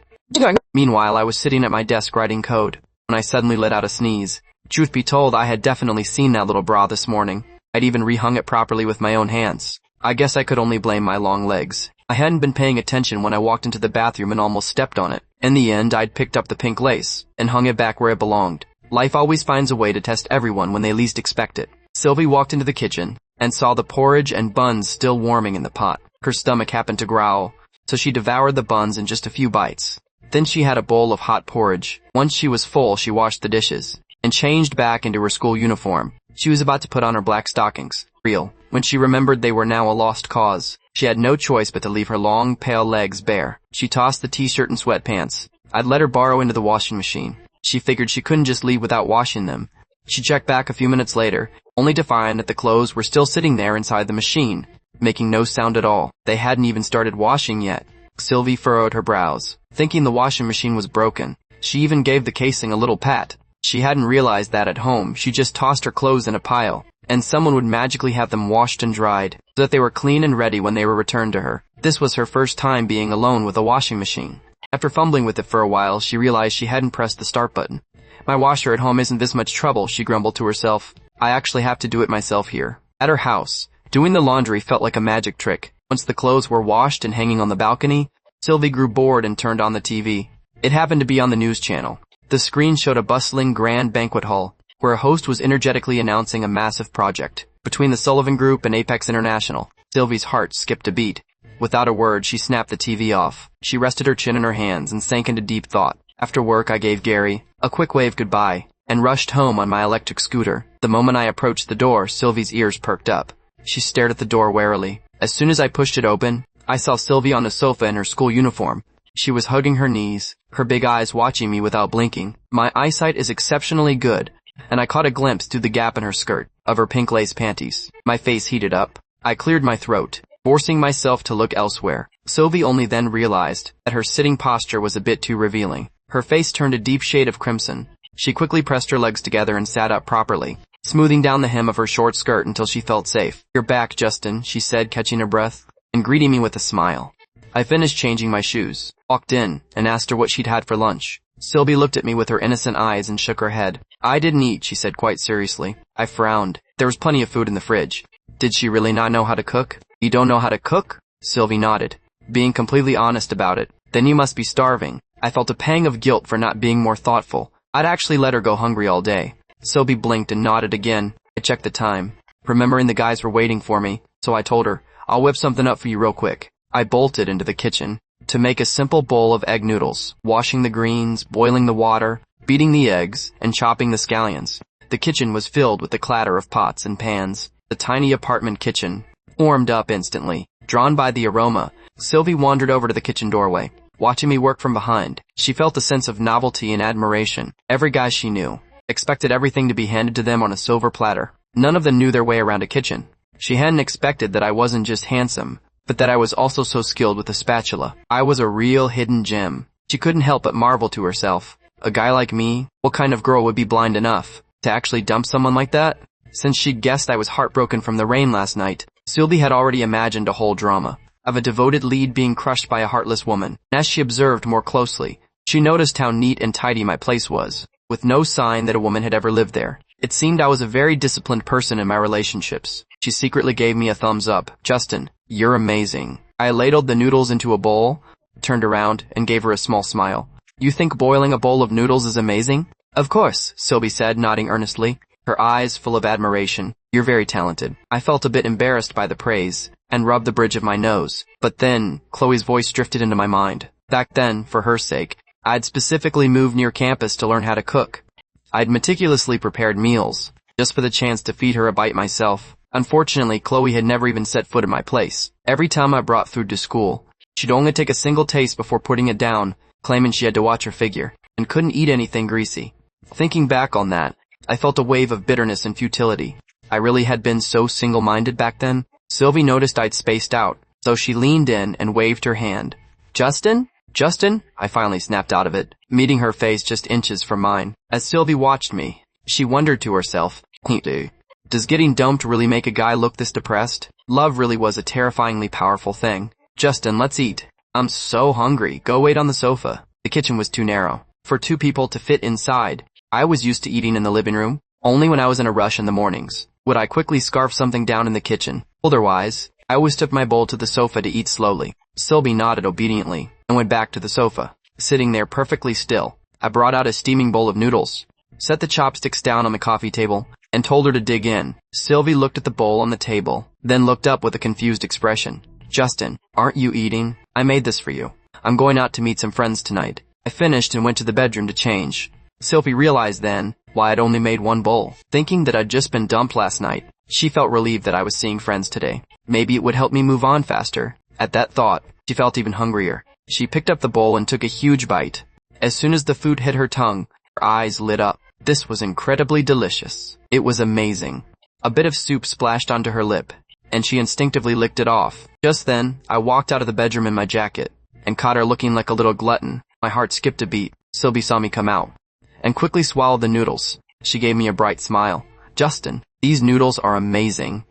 Meanwhile, I was sitting at my desk writing code, when I suddenly let out a sneeze. Truth be told, I had definitely seen that little bra this morning. I'd even rehung it properly with my own hands. I guess I could only blame my long legs. I hadn't been paying attention when I walked into the bathroom and almost stepped on it. In the end, I'd picked up the pink lace and hung it back where it belonged. Life always finds a way to test everyone when they least expect it. Sylvie walked into the kitchen and saw the porridge and buns still warming in the pot. Her stomach happened to growl, so she devoured the buns in just a few bites. Then she had a bowl of hot porridge. Once she was full, she washed the dishes and changed back into her school uniform. She was about to put on her black stockings. When she remembered they were now a lost cause, she had no choice but to leave her long, pale legs bare. She tossed the t-shirt and sweatpants. I'd let her borrow into the washing machine. She figured she couldn't just leave without washing them. She checked back a few minutes later, only to find that the clothes were still sitting there inside the machine, making no sound at all. They hadn't even started washing yet. Sylvie furrowed her brows, thinking the washing machine was broken. She even gave the casing a little pat. She hadn't realized that at home she just tossed her clothes in a pile, and someone would magically have them washed and dried, so that they were clean and ready when they were returned to her. This was her first time being alone with a washing machine. After fumbling with it for a while, she realized she hadn't pressed the start button. "My washer at home isn't this much trouble," she grumbled to herself. "I actually have to do it myself here." At her house, doing the laundry felt like a magic trick. Once the clothes were washed and hanging on the balcony, Sylvie grew bored and turned on the TV. It happened to be on the news channel. The screen showed a bustling grand banquet hall, where a host was energetically announcing a massive project. Between the Sullivan Group and Apex International, Sylvie's heart skipped a beat. Without a word, she snapped the TV off. She rested her chin in her hands and sank into deep thought. After work, I gave Gary a quick wave goodbye and rushed home on my electric scooter. The moment I approached the door, Sylvie's ears perked up. She stared at the door warily. As soon as I pushed it open, I saw Sylvie on the sofa in her school uniform. She was hugging her knees, her big eyes watching me without blinking. My eyesight is exceptionally good, and I caught a glimpse through the gap in her skirt of her pink lace panties. My face heated up. I cleared my throat, forcing myself to look elsewhere. Sylvie only then realized that her sitting posture was a bit too revealing. Her face turned a deep shade of crimson. She quickly pressed her legs together and sat up properly, smoothing down the hem of her short skirt until she felt safe. "You're back, Justin," she said, catching her breath, and greeting me with a smile. I finished changing my shoes, walked in, and asked her what she'd had for lunch. Sylvie looked at me with her innocent eyes and shook her head. "I didn't eat," she said quite seriously. I frowned. There was plenty of food in the fridge. Did she really not know how to cook? "You don't know how to cook?" Sylvie nodded, being completely honest about it. "Then you must be starving." I felt a pang of guilt for not being more thoughtful. I'd actually let her go hungry all day. Sylvie blinked and nodded again. I checked the time, remembering the guys were waiting for me, so I told her, "I'll whip something up for you real quick." I bolted into the kitchen to make a simple bowl of egg noodles, washing the greens, boiling the water, beating the eggs, and chopping the scallions. The kitchen was filled with the clatter of pots and pans. The tiny apartment kitchen warmed up instantly. Drawn by the aroma, Sylvie wandered over to the kitchen doorway, watching me work from behind. She felt a sense of novelty and admiration. Every guy she knew expected everything to be handed to them on a silver platter. None of them knew their way around a kitchen. She hadn't expected that I wasn't just handsome, but that I was also so skilled with a spatula. I was a real hidden gem. She couldn't help but marvel to herself. A guy like me, what kind of girl would be blind enough to actually dump someone like that? Since she'd guessed I was heartbroken from the rain last night, Sylvie had already imagined a whole drama of a devoted lead being crushed by a heartless woman. As she observed more closely, she noticed how neat and tidy my place was, with no sign that a woman had ever lived there. It seemed I was a very disciplined person in my relationships. She secretly gave me a thumbs up. "Justin, you're amazing." I ladled the noodles into a bowl, turned around, and gave her a small smile. "You think boiling a bowl of noodles is amazing?" "Of course," Sylvie said, nodding earnestly, her eyes full of admiration. "You're very talented." I felt a bit embarrassed by the praise, and rubbed the bridge of my nose. But then, Chloe's voice drifted into my mind. Back then, for her sake, I'd specifically moved near campus to learn how to cook. I'd meticulously prepared meals, just for the chance to feed her a bite myself. Unfortunately, Chloe had never even set foot at my place. Every time I brought food to school, she'd only take a single taste before putting it down, claiming she had to watch her figure, and couldn't eat anything greasy. Thinking back on that, I felt a wave of bitterness and futility. I really had been so single-minded back then. Sylvie noticed I'd spaced out, so she leaned in and waved her hand. "Justin? Justin?" I finally snapped out of it, meeting her face just inches from mine. As Sylvie watched me, she wondered to herself, does getting dumped really make a guy look this depressed? Love really was a terrifyingly powerful thing. "Justin, let's eat. I'm so hungry. Go wait on the sofa." The kitchen was too narrow for two people to fit inside. I was used to eating in the living room. Only when I was in a rush in the mornings would I quickly scarf something down in the kitchen. Otherwise, I always took my bowl to the sofa to eat slowly. Sylvie nodded obediently and went back to the sofa, sitting there perfectly still. I brought out a steaming bowl of noodles, set the chopsticks down on the coffee table, and told her to dig in. Sylvie looked at the bowl on the table, then looked up with a confused expression. "Justin, aren't you eating? I made this for you. I'm going out to meet some friends tonight." I finished and went to the bedroom to change. Sylvie realized then why I'd only made one bowl. Thinking that I'd just been dumped last night, she felt relieved that I was seeing friends today. Maybe it would help me move on faster. At that thought, she felt even hungrier. She picked up the bowl and took a huge bite. As soon as the food hit her tongue, her eyes lit up. This was incredibly delicious. It was amazing. A bit of soup splashed onto her lip, and she instinctively licked it off. Just then, I walked out of the bedroom in my jacket, and caught her looking like a little glutton. My heart skipped a beat. Sylvie saw me come out, and quickly swallowed the noodles. She gave me a bright smile. "Justin, these noodles are amazing.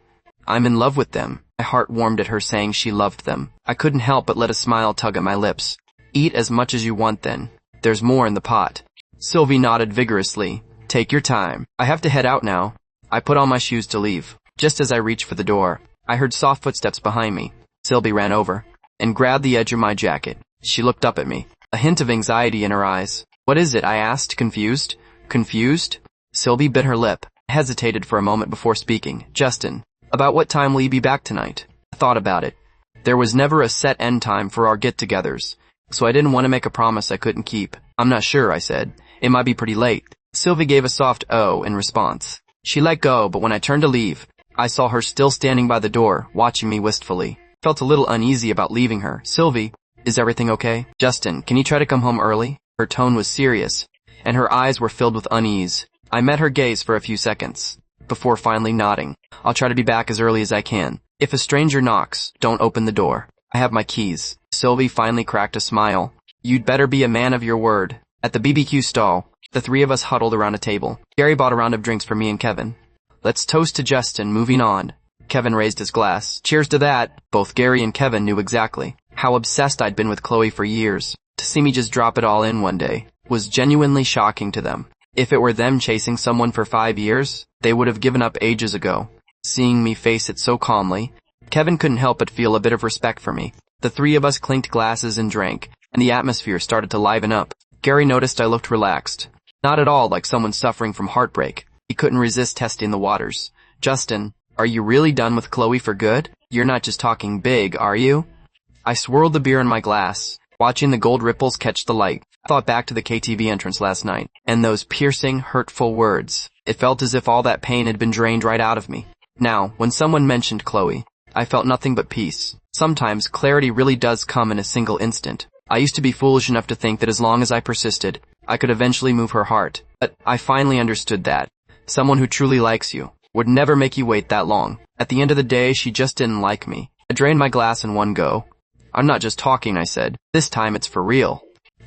I'm in love with them." My heart warmed at her saying she loved them. I couldn't help but let a smile tug at my lips. "Eat as much as you want then. There's more in the pot." Sylvie nodded vigorously. "Take your time. I have to head out now." I put on my shoes to leave. Just as I reached for the door, I heard soft footsteps behind me. Sylvie ran over and grabbed the edge of my jacket. She looked up at me, a hint of anxiety in her eyes. What is it? I asked, confused. Confused? Sylvie bit her lip, hesitated for a moment before speaking. Justin, about what time will you be back tonight? I thought about it. There was never a set end time for our get-togethers, so I didn't want to make a promise I couldn't keep. I'm not sure, I said. It might be pretty late. Sylvie gave a soft "oh" in response. She let go, but when I turned to leave, I saw her still standing by the door, watching me wistfully. Felt a little uneasy about leaving her. Sylvie, is everything okay? Justin, can you try to come home early? Her tone was serious, and her eyes were filled with unease. I met her gaze for a few seconds, before finally nodding. I'll try to be back as early as I can. If a stranger knocks, don't open the door. I have my keys. Sylvie finally cracked a smile. You'd better be a man of your word. At the BBQ stall, the three of us huddled around a table. Gary bought a round of drinks for me and Kevin. Let's toast to Justin, moving on. Kevin raised his glass. Cheers to that. Both Gary and Kevin knew exactly how obsessed I'd been with Chloe for years. To see me just drop it all in one day was genuinely shocking to them. If it were them chasing someone for 5 years, they would have given up ages ago. Seeing me face it so calmly, Kevin couldn't help but feel a bit of respect for me. The three of us clinked glasses and drank, and the atmosphere started to liven up. Gary noticed I looked relaxed. Not at all like someone suffering from heartbreak. He couldn't resist testing the waters. Justin, are you really done with Chloe for good? You're not just talking big, are you? I swirled the beer in my glass, watching the gold ripples catch the light. I thought back to the KTV entrance last night, and those piercing, hurtful words. It felt as if all that pain had been drained right out of me. Now, when someone mentioned Chloe, I felt nothing but peace. Sometimes clarity really does come in a single instant. I used to be foolish enough to think that as long as I persisted, I could eventually move her heart. But I finally understood that someone who truly likes you would never make you wait that long. At the end of the day, she just didn't like me. I drained my glass in one go. I'm not just talking, I said. This time it's for real.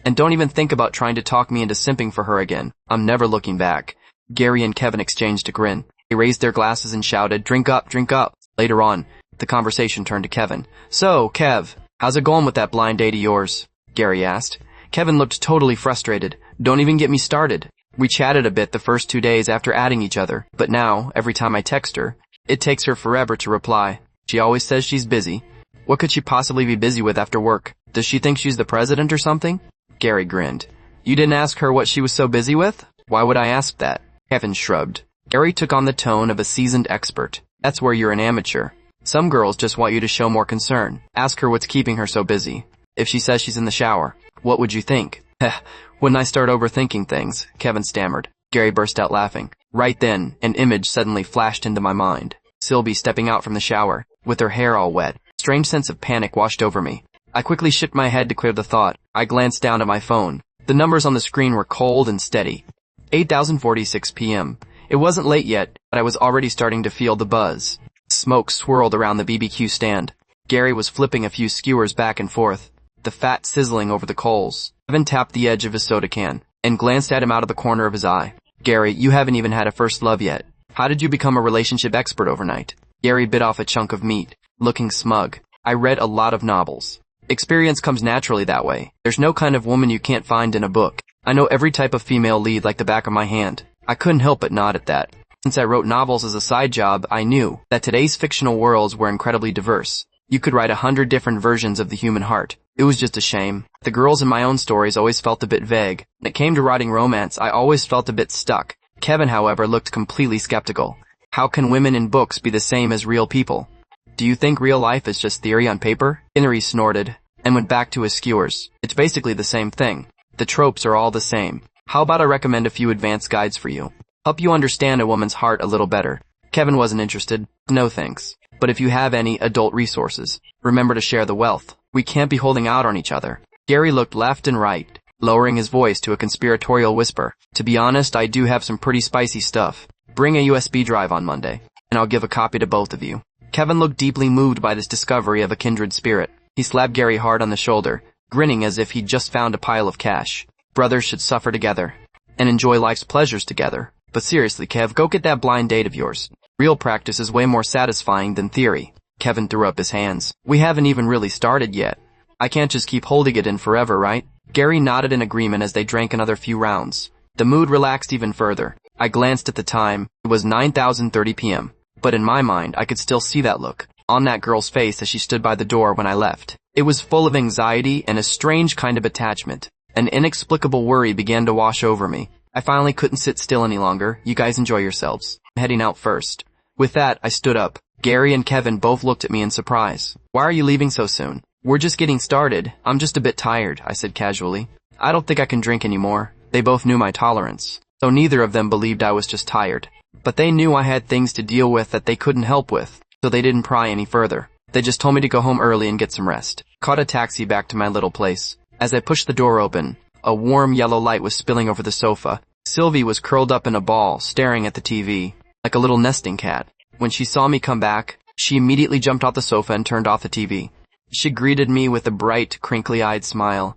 And don't even think about trying to talk me into simping for her again. I'm never looking back. Gary and Kevin exchanged a grin. They raised their glasses and shouted, drink up, drink up. Later on, the conversation turned to Kevin. So, Kev, how's it going with that blind date of yours? Gary asked. Kevin looked totally frustrated. Don't even get me started. We chatted a bit the first 2 days after adding each other, but now, every time I text her, it takes her forever to reply. She always says she's busy. What could she possibly be busy with after work? Does she think she's the president or something? Gary grinned. You didn't ask her what she was so busy with? Why would I ask that? Kevin shrugged. Gary took on the tone of a seasoned expert. That's where you're an amateur. Some girls just want you to show more concern. Ask her what's keeping her so busy. If she says she's in the shower, what would you think? Heh, wouldn't I start overthinking things? Kevin stammered. Gary burst out laughing. Right then, an image suddenly flashed into my mind. Sylvie stepping out from the shower, with her hair all wet. A strange sense of panic washed over me. I quickly shook my head to clear the thought. I glanced down at my phone. The numbers on the screen were cold and steady. 8:46 p.m. It wasn't late yet, but I was already starting to feel the buzz. Smoke swirled around the BBQ stand. Gary was flipping a few skewers back and forth, the fat sizzling over the coals. Kevin tapped the edge of his soda can and glanced at him out of the corner of his eye. Gary, you haven't even had a first love yet. How did you become a relationship expert overnight? Gary bit off a chunk of meat, looking smug. I read a lot of novels. Experience comes naturally that way. There's no kind of woman you can't find in a book. I know every type of female lead like the back of my hand. I couldn't help but nod at that. Since I wrote novels as a side job, I knew that today's fictional worlds were incredibly diverse. You could write 100 different versions of the human heart. It was just a shame. The girls in my own stories always felt a bit vague. When it came to writing romance, I always felt a bit stuck. Kevin, however, looked completely skeptical. How can women in books be the same as real people? Do you think real life is just theory on paper? Henry snorted and went back to his skewers. It's basically the same thing. The tropes are all the same. How about I recommend a few advanced guides for you? Help you understand a woman's heart a little better. Kevin wasn't interested. No thanks. But if you have any adult resources, remember to share the wealth. We can't be holding out on each other. Gary looked left and right, lowering his voice to a conspiratorial whisper. To be honest, I do have some pretty spicy stuff. Bring a USB drive on Monday, and I'll give a copy to both of you. Kevin looked deeply moved by this discovery of a kindred spirit. He slapped Gary hard on the shoulder, grinning as if he'd just found a pile of cash. Brothers should suffer together and enjoy life's pleasures together. But seriously, Kev, go get that blind date of yours. Real practice is way more satisfying than theory. Kevin threw up his hands. We haven't even really started yet. I can't just keep holding it in forever, right? Gary nodded in agreement as they drank another few rounds. The mood relaxed even further. I glanced at the time. It was 9:30 p.m. But in my mind, I could still see that look. on that girl's face as she stood by the door when I left. It was full of anxiety and a strange kind of attachment. An inexplicable worry began to wash over me. I finally couldn't sit still any longer. You guys enjoy yourselves. I'm heading out first. With that, I stood up. Gary and Kevin both looked at me in surprise. Why are you leaving so soon? We're just getting started. I'm just a bit tired, I said casually. I don't think I can drink anymore. They both knew my tolerance, so neither of them believed I was just tired. But they knew I had things to deal with that they couldn't help with, so they didn't pry any further. They just told me to go home early and get some rest. Caught a taxi back to my little place. As I pushed the door open, a warm yellow light was spilling over the sofa. Sylvie was curled up in a ball, staring at the TV, like a little nesting cat. When she saw me come back, she immediately jumped off the sofa and turned off the TV. She greeted me with a bright, crinkly-eyed smile.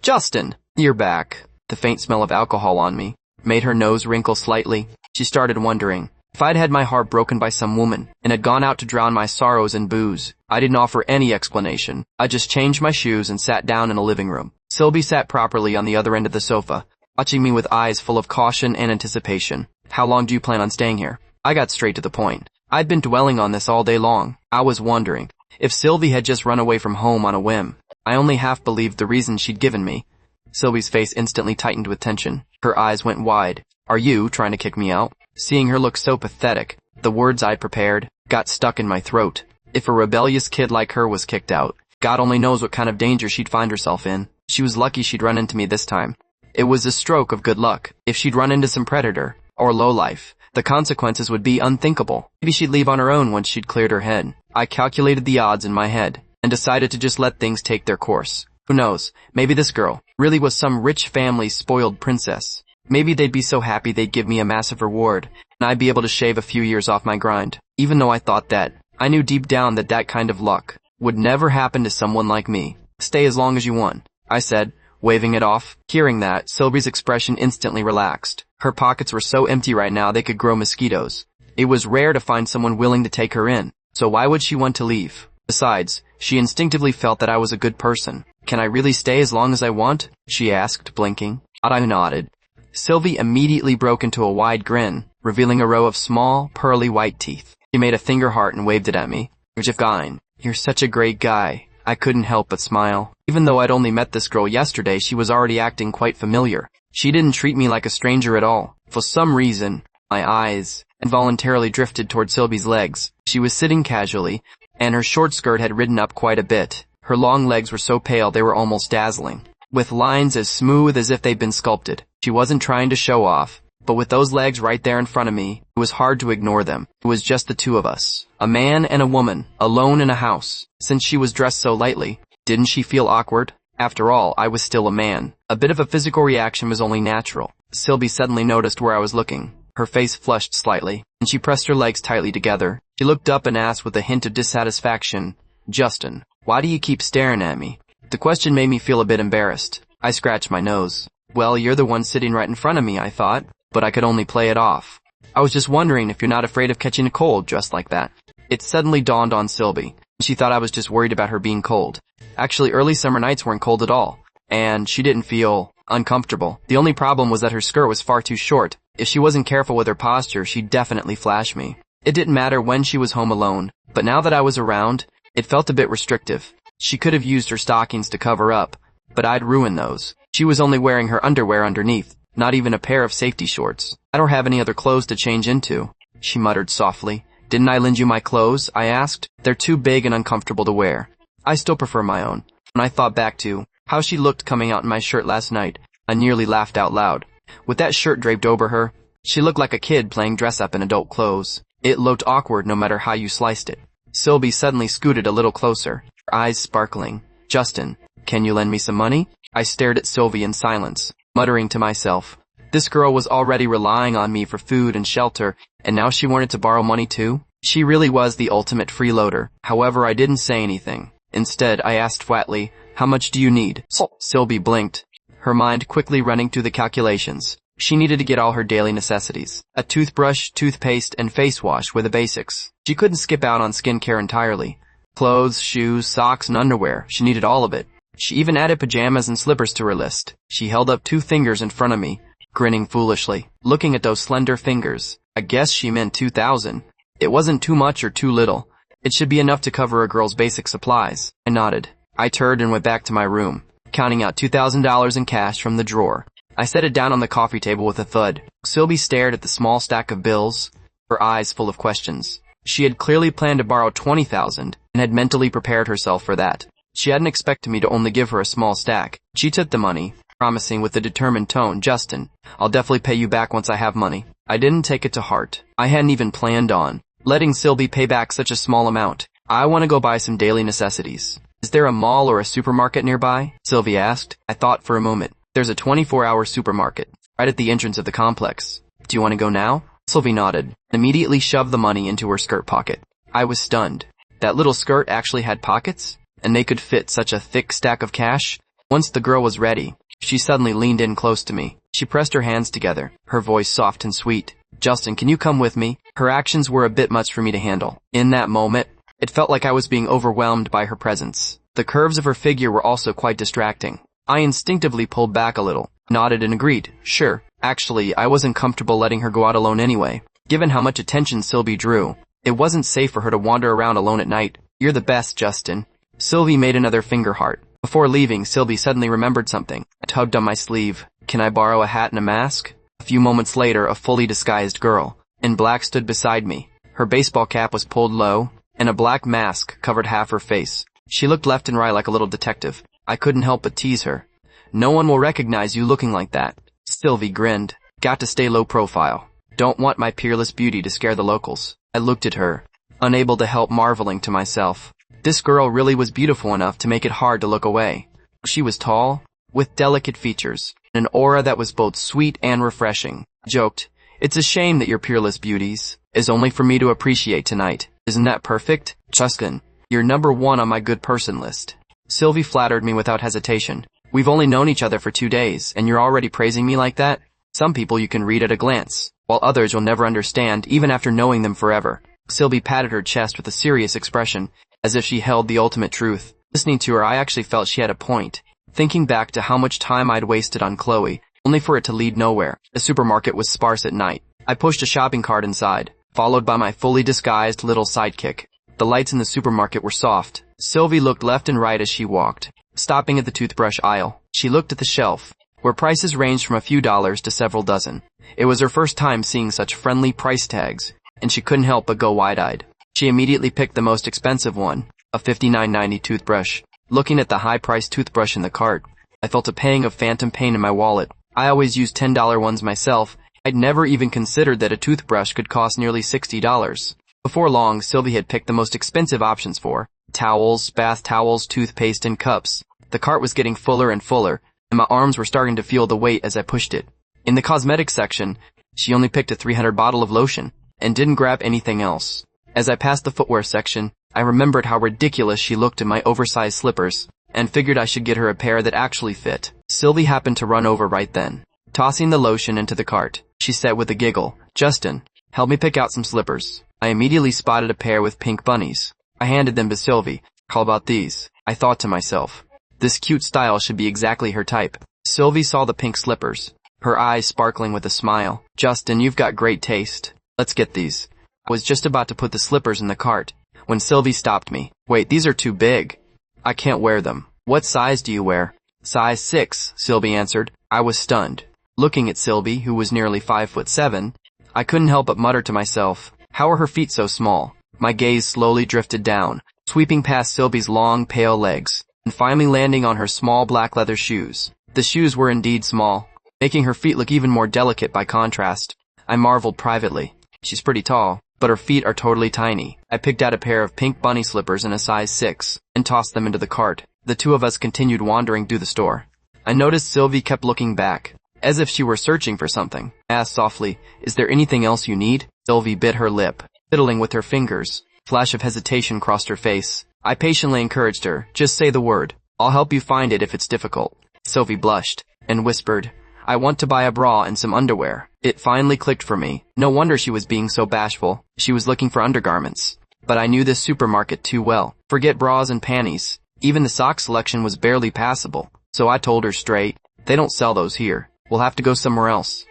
Justin, you're back. The faint smell of alcohol on me made her nose wrinkle slightly. She started wondering if I'd had my heart broken by some woman and had gone out to drown my sorrows in booze. I didn't offer any explanation. I just changed my shoes and sat down in a living room. Sylvie sat properly on the other end of the sofa, watching me with eyes full of caution and anticipation. How long do you plan on staying here? I got straight to the point. I'd been dwelling on this all day long. I was wondering if Sylvie had just run away from home on a whim. I only half believed the reason she'd given me. Sylvie's face instantly tightened with tension. Her eyes went wide. Are you trying to kick me out? Seeing her look so pathetic, the words I'd prepared got stuck in my throat. If a rebellious kid like her was kicked out, God only knows what kind of danger she'd find herself in. She was lucky she'd run into me this time. It was a stroke of good luck. If she'd run into some predator or lowlife, the consequences would be unthinkable. Maybe she'd leave on her own once she'd cleared her head. I calculated the odds in my head and decided to just let things take their course. Who knows, maybe this girl really was some rich family's spoiled princess. Maybe they'd be so happy they'd give me a massive reward, and I'd be able to shave a few years off my grind. Even though I thought that, I knew deep down that that kind of luck would never happen to someone like me. Stay as long as you want, I said, waving it off. Hearing that, Sylvie's expression instantly relaxed. Her pockets were so empty right now they could grow mosquitoes. It was rare to find someone willing to take her in, so why would she want to leave? Besides, she instinctively felt that I was a good person. Can I really stay as long as I want? She asked, blinking. I nodded. Sylvie immediately broke into a wide grin, revealing a row of small, pearly white teeth. She made a finger heart and waved it at me. Fine. You're such a great guy. I couldn't help but smile. Even though I'd only met this girl yesterday, she was already acting quite familiar. She didn't treat me like a stranger at all. For some reason, my eyes involuntarily drifted toward Sylvie's legs. She was sitting casually, and her short skirt had ridden up quite a bit. Her long legs were so pale they were almost dazzling, with lines as smooth as if they'd been sculpted. She wasn't trying to show off, but with those legs right there in front of me, it was hard to ignore them. It was just the two of us, a man and a woman, alone in a house. Since she was dressed so lightly, didn't she feel awkward? After all, I was still a man. A bit of a physical reaction was only natural. Sylvie suddenly noticed where I was looking. Her face flushed slightly, and she pressed her legs tightly together. She looked up and asked with a hint of dissatisfaction, Justin, why do you keep staring at me? The question made me feel a bit embarrassed. I scratched my nose. Well, you're the one sitting right in front of me, I thought, but I could only play it off. I was just wondering if you're not afraid of catching a cold dressed like that. It suddenly dawned on Sylvie. She thought I was just worried about her being cold. Actually, early summer nights weren't cold at all, and she didn't feel uncomfortable. The only problem was that her skirt was far too short. If she wasn't careful with her posture, she'd definitely flash me. It didn't matter when she was home alone, but now that I was around, it felt a bit restrictive. She could have used her stockings to cover up, but I'd ruin those. She was only wearing her underwear underneath, not even a pair of safety shorts. I don't have any other clothes to change into, she muttered softly. Didn't I lend you my clothes? I asked. They're too big and uncomfortable to wear. I still prefer my own. When I thought back to how she looked coming out in my shirt last night, I nearly laughed out loud. With that shirt draped over her, she looked like a kid playing dress-up in adult clothes. It looked awkward no matter how you sliced it. Sylvie suddenly scooted a little closer, her eyes sparkling. Justin, can you lend me some money? I stared at Sylvie in silence, muttering to myself. This girl was already relying on me for food and shelter, and now she wanted to borrow money too? She really was the ultimate freeloader. However, I didn't say anything. Instead, I asked flatly, how much do you need? Sylvie blinked, her mind quickly running through the calculations. She needed to get all her daily necessities. A toothbrush, toothpaste, and face wash were the basics. She couldn't skip out on skincare entirely. Clothes, shoes, socks, and underwear. She needed all of it. She even added pajamas and slippers to her list. She held up 2 fingers in front of me, grinning foolishly. Looking at those slender fingers, I guess she meant 2,000. It wasn't too much or too little. It should be enough to cover a girl's basic supplies. I nodded. I turned and went back to my room, counting out $2,000 in cash from the drawer. I set it down on the coffee table with a thud. Sylvie stared at the small stack of bills, her eyes full of questions. She had clearly planned to borrow $20,000 and had mentally prepared herself for that. She hadn't expected me to only give her a small stack. She took the money, promising with a determined tone, "Justin, I'll definitely pay you back once I have money." I didn't take it to heart. I hadn't even planned on letting Sylvie pay back such a small amount. "I want to go buy some daily necessities. Is there a mall or a supermarket nearby?" Sylvie asked. I thought for a moment. "There's a 24-hour supermarket right at the entrance of the complex. Do you want to go now?" Sylvie nodded and immediately shoved the money into her skirt pocket. I was stunned. That little skirt actually had pockets, and they could fit such a thick stack of cash. Once the girl was ready, she suddenly leaned in close to me. She pressed her hands together, her voice soft and sweet. "Justin, can you come with me?" Her actions were a bit much for me to handle. In that moment, it felt like I was being overwhelmed by her presence. The curves of her figure were also quite distracting. I instinctively pulled back a little, nodded and agreed. Sure. Actually, I wasn't comfortable letting her go out alone anyway. Given how much attention Sylvie drew, it wasn't safe for her to wander around alone at night. "You're the best, Justin." Sylvie made another finger heart. Before leaving, Sylvie suddenly remembered something. I tugged on my sleeve. "Can I borrow a hat and a mask?" A few moments later, a fully disguised girl in black stood beside me. Her baseball cap was pulled low, and a black mask covered half her face. She looked left and right like a little detective. I couldn't help but tease her. "No one will recognize you looking like that." Sylvie grinned. "Got to stay low profile. Don't want my peerless beauty to scare the locals." I looked at her, unable to help marveling to myself. This girl really was beautiful enough to make it hard to look away. She was tall, with delicate features, and an aura that was both sweet and refreshing. I joked, "It's a shame that your peerless beauties is only for me to appreciate tonight. Isn't that perfect? Justin, you're number one on my good person list." Sylvie flattered me without hesitation. "We've only known each other for 2 days, and you're already praising me like that? Some people you can read at a glance, while others you'll never understand even after knowing them forever." Sylvie patted her chest with a serious expression, as if she held the ultimate truth. Listening to her, I actually felt she had a point. Thinking back to how much time I'd wasted on Chloe, only for it to lead nowhere. The supermarket was sparse at night. I pushed a shopping cart inside, followed by my fully disguised little sidekick. The lights in the supermarket were soft. Sylvie looked left and right as she walked. Stopping at the toothbrush aisle, she looked at the shelf, where prices ranged from a few dollars to several dozen. It was her first time seeing such friendly price tags, and she couldn't help but go wide-eyed. She immediately picked the most expensive one, a $59.90 toothbrush. Looking at the high-priced toothbrush in the cart, I felt a pang of phantom pain in my wallet. I always used $10 ones myself. I'd never even considered that a toothbrush could cost nearly $60. Before long, Sylvie had picked the most expensive options for towels, bath towels, toothpaste, and cups. The cart was getting fuller and fuller, and my arms were starting to feel the weight as I pushed it. In the cosmetics section, she only picked a 300 bottle of lotion, and didn't grab anything else. As I passed the footwear section, I remembered how ridiculous she looked in my oversized slippers, and figured I should get her a pair that actually fit. Sylvie happened to run over right then. Tossing the lotion into the cart, she said with a giggle, "Justin, help me pick out some slippers." I immediately spotted a pair with pink bunnies. I handed them to Sylvie. "How about these?" I thought to myself. This cute style should be exactly her type. Sylvie saw the pink slippers, her eyes sparkling with a smile. "Justin, you've got great taste. Let's get these." I was just about to put the slippers in the cart, when Sylvie stopped me. "Wait, these are too big. I can't wear them." "What size do you wear?" "Size 6, Sylvie answered. I was stunned. Looking at Sylvie, who was nearly 5'7", I couldn't help but mutter to myself, how are her feet so small? My gaze slowly drifted down, sweeping past Sylvie's long, pale legs, and finally landing on her small black leather shoes. The shoes were indeed small, making her feet look even more delicate by contrast. I marveled privately. She's pretty tall, but her feet are totally tiny. I picked out a pair of pink bunny slippers in a size 6, and tossed them into the cart. The two of us continued wandering through the store. I noticed Sylvie kept looking back, as if she were searching for something. I asked softly, "Is there anything else you need?" Sylvie bit her lip, fiddling with her fingers. Flash of hesitation crossed her face. I patiently encouraged her, "Just say the word. I'll help you find it if it's difficult." Sylvie blushed, and whispered, "I want to buy a bra and some underwear." It finally clicked for me. No wonder she was being so bashful. She was looking for undergarments. But I knew this supermarket too well. Forget bras and panties. Even the sock selection was barely passable. So I told her straight, "They don't sell those here. We'll have to go somewhere else."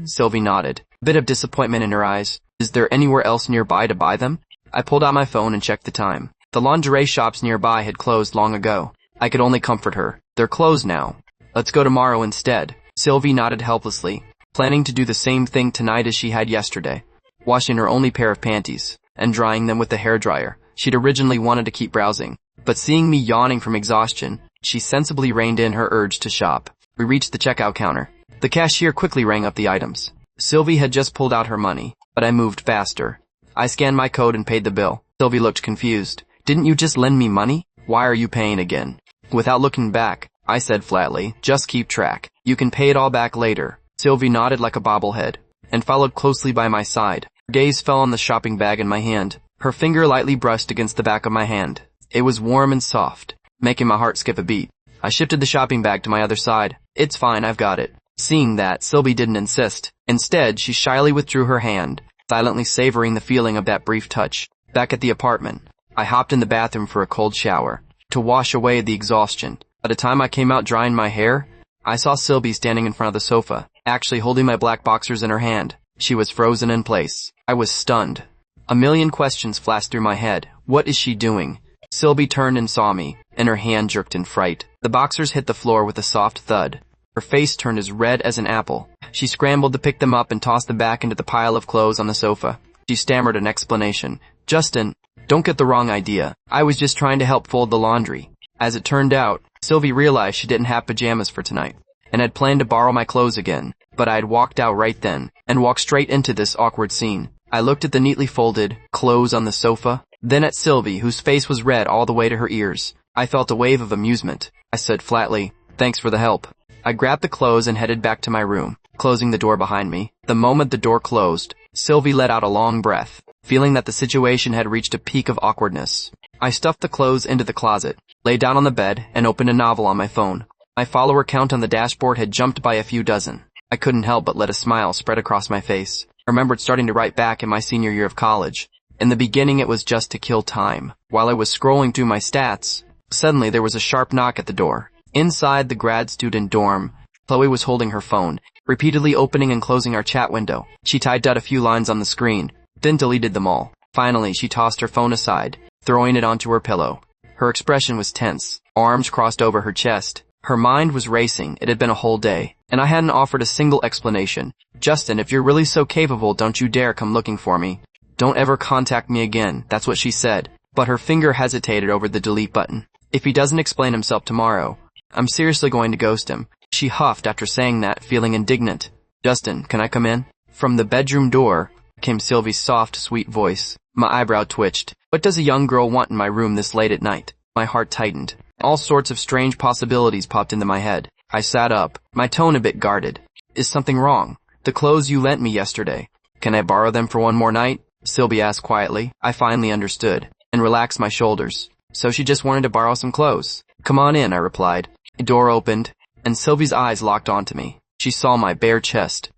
Sylvie nodded, a bit of disappointment in her eyes. "Is there anywhere else nearby to buy them?" I pulled out my phone and checked the time. The lingerie shops nearby had closed long ago. I could only comfort her. They're closed now. Let's go tomorrow instead. Sylvie nodded helplessly, planning to do the same thing tonight as she had yesterday, washing her only pair of panties and drying them with the hairdryer. She'd originally wanted to keep browsing, but seeing me yawning from exhaustion, she sensibly reined in her urge to shop. We reached the checkout counter. The cashier quickly rang up the items. Sylvie had just pulled out her money, but I moved faster. I scanned my code and paid the bill. Sylvie looked confused. Didn't you just lend me money? Why are you paying again? Without looking back, I said flatly, just keep track. You can pay it all back later. Sylvie nodded like a bobblehead and followed closely by my side. Her gaze fell on the shopping bag in my hand. Her finger lightly brushed against the back of my hand. It was warm and soft, making my heart skip a beat. I shifted the shopping bag to my other side. It's fine, I've got it. Seeing that, Sylvie didn't insist. Instead, she shyly withdrew her hand, silently savoring the feeling of that brief touch. Back at the apartment, I hopped in the bathroom for a cold shower to wash away the exhaustion. By the time I came out drying my hair, I saw Sylvie standing in front of the sofa, actually holding my black boxers in her hand. She was frozen in place. I was stunned. A million questions flashed through my head. What is she doing? Sylvie turned and saw me, and her hand jerked in fright. The boxers hit the floor with a soft thud. Her face turned as red as an apple. She scrambled to pick them up and tossed them back into the pile of clothes on the sofa. She stammered an explanation. Justin, don't get the wrong idea. I was just trying to help fold the laundry. As it turned out, Sylvie realized she didn't have pajamas for tonight, and had planned to borrow my clothes again, but I had walked out right then, and walked straight into this awkward scene. I looked at the neatly folded clothes on the sofa, then at Sylvie, whose face was red all the way to her ears. I felt a wave of amusement. I said flatly, thanks for the help. I grabbed the clothes and headed back to my room, closing the door behind me. The moment the door closed, Sylvie let out a long breath, feeling that the situation had reached a peak of awkwardness. I stuffed the clothes into the closet, lay down on the bed, and opened a novel on my phone. My follower count on the dashboard had jumped by a few dozen. I couldn't help but let a smile spread across my face. I remembered starting to write back in my senior year of college. In the beginning, it was just to kill time. While I was scrolling through my stats, suddenly there was a sharp knock at the door. Inside the grad student dorm, Chloe was holding her phone, repeatedly opening and closing our chat window. She typed out a few lines on the screen, then deleted them all. Finally, she tossed her phone aside, throwing it onto her pillow. Her expression was tense, arms crossed over her chest. Her mind was racing. It had been a whole day, and I hadn't offered a single explanation. Justin, if you're really so capable, don't you dare come looking for me. Don't ever contact me again, that's what she said. But her finger hesitated over the delete button. If he doesn't explain himself tomorrow, I'm seriously going to ghost him. She huffed after saying that, feeling indignant. Justin, can I come in? From the bedroom door came Sylvie's soft, sweet voice. My eyebrow twitched. What does a young girl want in my room this late at night? My heart tightened. All sorts of strange possibilities popped into my head. I sat up, my tone a bit guarded. Is something wrong? The clothes you lent me yesterday. Can I borrow them for one more night? Sylvie asked quietly. I finally understood, and relaxed my shoulders. So she just wanted to borrow some clothes. Come on in, I replied. The door opened, and Sylvie's eyes locked onto me. She saw my bare chest,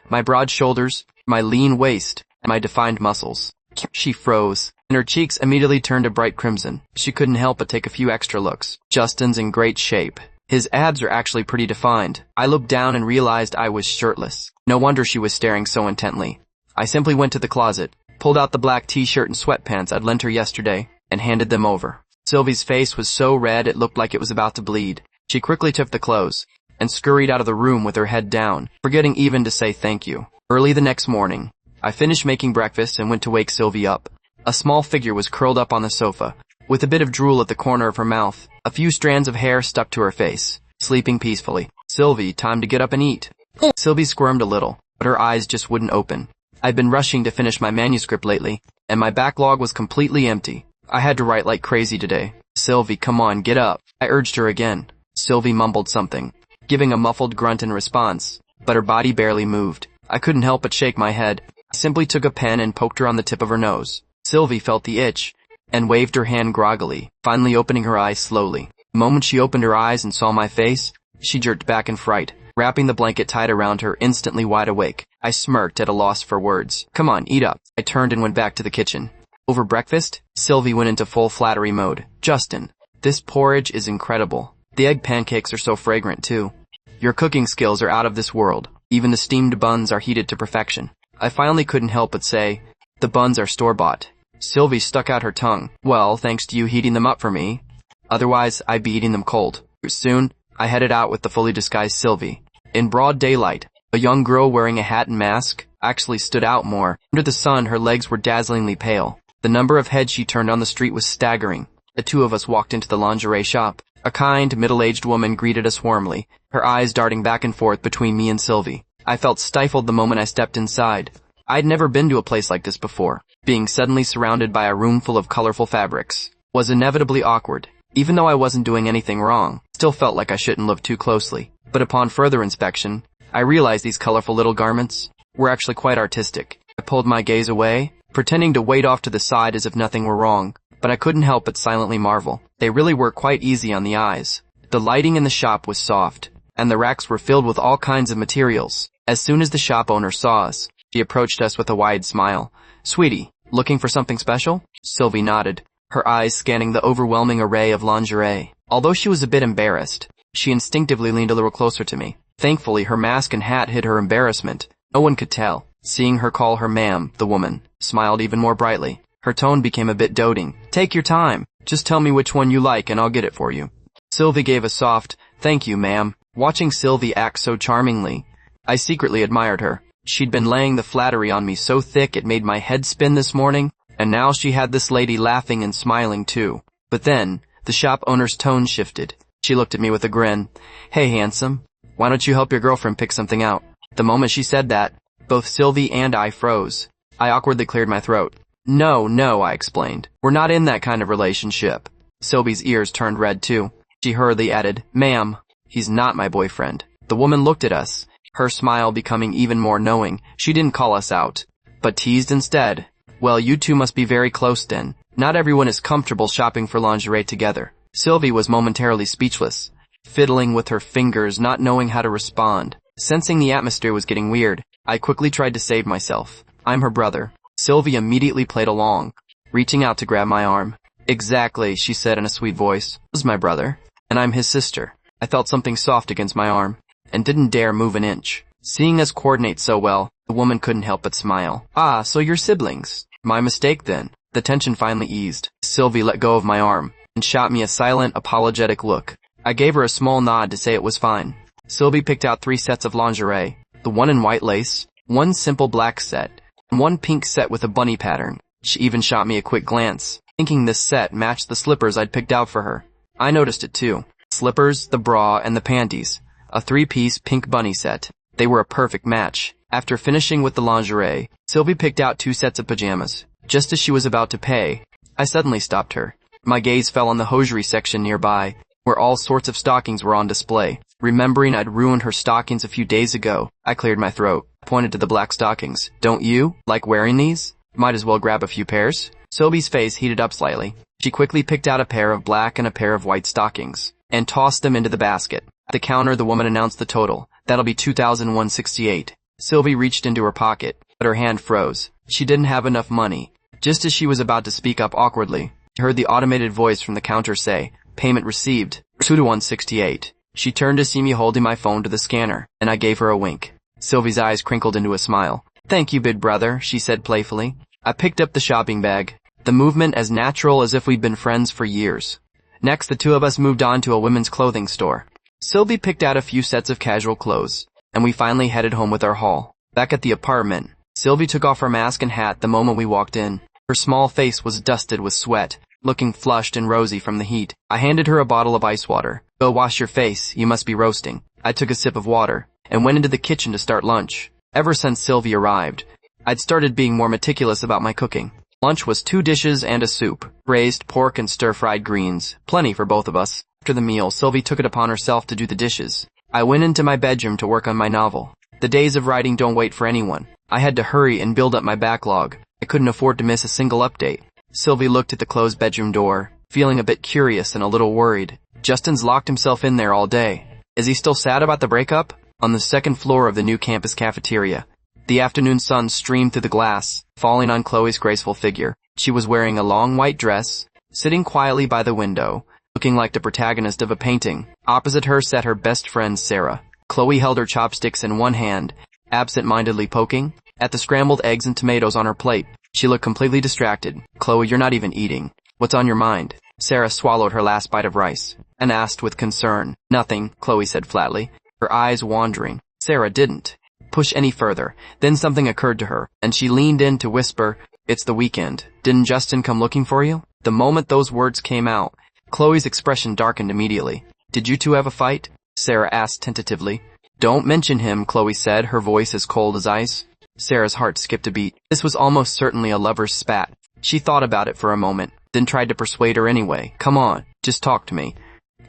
my broad shoulders, my lean waist, and my defined muscles. She froze, and her cheeks immediately turned a bright crimson. She couldn't help but take a few extra looks. Justin's in great shape. His abs are actually pretty defined. I looked down and realized I was shirtless. No wonder she was staring so intently. I simply went to the closet, pulled out the black t-shirt and sweatpants I'd lent her yesterday, and handed them over. Sylvie's face was so red it looked like it was about to bleed. She quickly took the clothes and scurried out of the room with her head down, forgetting even to say thank you. Early the next morning, I finished making breakfast and went to wake Sylvie up. A small figure was curled up on the sofa, with a bit of drool at the corner of her mouth. A few strands of hair stuck to her face, sleeping peacefully. Sylvie, time to get up and eat. Sylvie squirmed a little, but her eyes just wouldn't open. I'd been rushing to finish my manuscript lately, and my backlog was completely empty. I had to write like crazy today. Sylvie, come on, get up. I urged her again. Sylvie mumbled something, giving a muffled grunt in response, but her body barely moved. I couldn't help but shake my head. I simply took a pen and poked her on the tip of her nose. Sylvie felt the itch, and waved her hand groggily, finally opening her eyes slowly. The moment she opened her eyes and saw my face, she jerked back in fright, wrapping the blanket tight around her, instantly wide awake. I smirked at a loss for words. Come on, eat up. I turned and went back to the kitchen. Over breakfast, Sylvie went into full flattery mode. Justin, this porridge is incredible. The egg pancakes are so fragrant too. Your cooking skills are out of this world. Even the steamed buns are heated to perfection. I finally couldn't help but say, the buns are store-bought. Sylvie stuck out her tongue. Well, thanks to you heating them up for me. Otherwise, I'd be eating them cold. Soon, I headed out with the fully disguised Sylvie. In broad daylight, a young girl wearing a hat and mask actually stood out more. Under the sun, her legs were dazzlingly pale. The number of heads she turned on the street was staggering. The two of us walked into the lingerie shop. A kind, middle-aged woman greeted us warmly, her eyes darting back and forth between me and Sylvie. I felt stifled the moment I stepped inside. I'd never been to a place like this before. Being suddenly surrounded by a room full of colorful fabrics was inevitably awkward. Even though I wasn't doing anything wrong, still felt like I shouldn't look too closely. But upon further inspection, I realized these colorful little garments were actually quite artistic. I pulled my gaze away, pretending to wade off to the side as if nothing were wrong, but I couldn't help but silently marvel. They really were quite easy on the eyes. The lighting in the shop was soft, and the racks were filled with all kinds of materials. As soon as the shop owner saw us, she approached us with a wide smile. Sweetie, looking for something special? Sylvie nodded, her eyes scanning the overwhelming array of lingerie. Although she was a bit embarrassed, she instinctively leaned a little closer to me. Thankfully, her mask and hat hid her embarrassment. No one could tell. Seeing her call her ma'am, the woman smiled even more brightly. Her tone became a bit doting. Take your time. Just tell me which one you like and I'll get it for you. Sylvie gave a soft, thank you, ma'am. Watching Sylvie act so charmingly, I secretly admired her. She'd been laying the flattery on me so thick it made my head spin this morning, and now she had this lady laughing and smiling too. But then, the shop owner's tone shifted. She looked at me with a grin. Hey, handsome, why don't you help your girlfriend pick something out? The moment she said that, both Sylvie and I froze. I awkwardly cleared my throat. No, I explained. We're not in that kind of relationship. Sylvie's ears turned red too. She hurriedly added, Ma'am, he's not my boyfriend. The woman looked at us, her smile becoming even more knowing. She didn't call us out, but teased instead. Well, you two must be very close then. Not everyone is comfortable shopping for lingerie together. Sylvie was momentarily speechless, fiddling with her fingers, not knowing how to respond. Sensing the atmosphere was getting weird, I quickly tried to save myself. I'm her brother. Sylvie immediately played along, reaching out to grab my arm. Exactly, she said in a sweet voice. This is my brother, and I'm his sister. I felt something soft against my arm, and didn't dare move an inch. Seeing us coordinate so well, the woman couldn't help but smile. Ah, so you're siblings. My mistake then. The tension finally eased. Sylvie let go of my arm, and shot me a silent, apologetic look. I gave her a small nod to say it was fine. Sylvie picked out 3 sets of lingerie, the one in white lace, one simple black set, and one pink set with a bunny pattern. She even shot me a quick glance, thinking this set matched the slippers I'd picked out for her. I noticed it too. Slippers, the bra, and the panties. A 3-piece pink bunny set. They were a perfect match. After finishing with the lingerie, Sylvie picked out 2 sets of pajamas. Just as she was about to pay, I suddenly stopped her. My gaze fell on the hosiery section nearby, where all sorts of stockings were on display. Remembering I'd ruined her stockings a few days ago, I cleared my throat, pointed to the black stockings. Don't you like wearing these? Might as well grab a few pairs. Sylvie's face heated up slightly. She quickly picked out a pair of black and a pair of white stockings, and tossed them into the basket. At the counter, the woman announced the total. That'll be $2,168. Sylvie reached into her pocket, but her hand froze. She didn't have enough money. Just as she was about to speak up awkwardly, she heard the automated voice from the counter say, Payment received, $2,168. She turned to see me holding my phone to the scanner, and I gave her a wink. Sylvie's eyes crinkled into a smile. Thank you, big brother, she said playfully. I picked up the shopping bag, the movement as natural as if we'd been friends for years. Next, the two of us moved on to a women's clothing store. Sylvie picked out a few sets of casual clothes, and we finally headed home with our haul. Back at the apartment, Sylvie took off her mask and hat the moment we walked in. Her small face was dusted with sweat, looking flushed and rosy from the heat. I handed her a bottle of ice water. Go wash your face, you must be roasting. I took a sip of water, and went into the kitchen to start lunch. Ever since Sylvie arrived, I'd started being more meticulous about my cooking. Lunch was 2 dishes and a soup, braised pork and stir-fried greens, plenty for both of us. After the meal, Sylvie took it upon herself to do the dishes. I went into my bedroom to work on my novel. The days of writing don't wait for anyone. I had to hurry and build up my backlog. I couldn't afford to miss a single update. Sylvie looked at the closed bedroom door, feeling a bit curious and a little worried. Justin's locked himself in there all day. Is he still sad about the breakup? On the 2nd floor of the new campus cafeteria, the afternoon sun streamed through the glass, falling on Chloe's graceful figure. She was wearing a long white dress, sitting quietly by the window, looking like the protagonist of a painting. Opposite her sat her best friend Sarah. Chloe held her chopsticks in one hand, absent-mindedly poking at the scrambled eggs and tomatoes on her plate. She looked completely distracted. Chloe, you're not even eating. What's on your mind? Sarah swallowed her last bite of rice and asked with concern. Nothing, Chloe said flatly, her eyes wandering. Sarah didn't push any further. Then something occurred to her, and she leaned in to whisper, "It's the weekend. Didn't Justin come looking for you?" The moment those words came out, Chloe's expression darkened immediately. "Did you two have a fight?" Sarah asked tentatively. "Don't mention him," Chloe said, her voice as cold as ice. Sarah's heart skipped a beat. This was almost certainly a lover's spat. She thought about it for a moment, then tried to persuade her anyway. "Come on, just talk to me.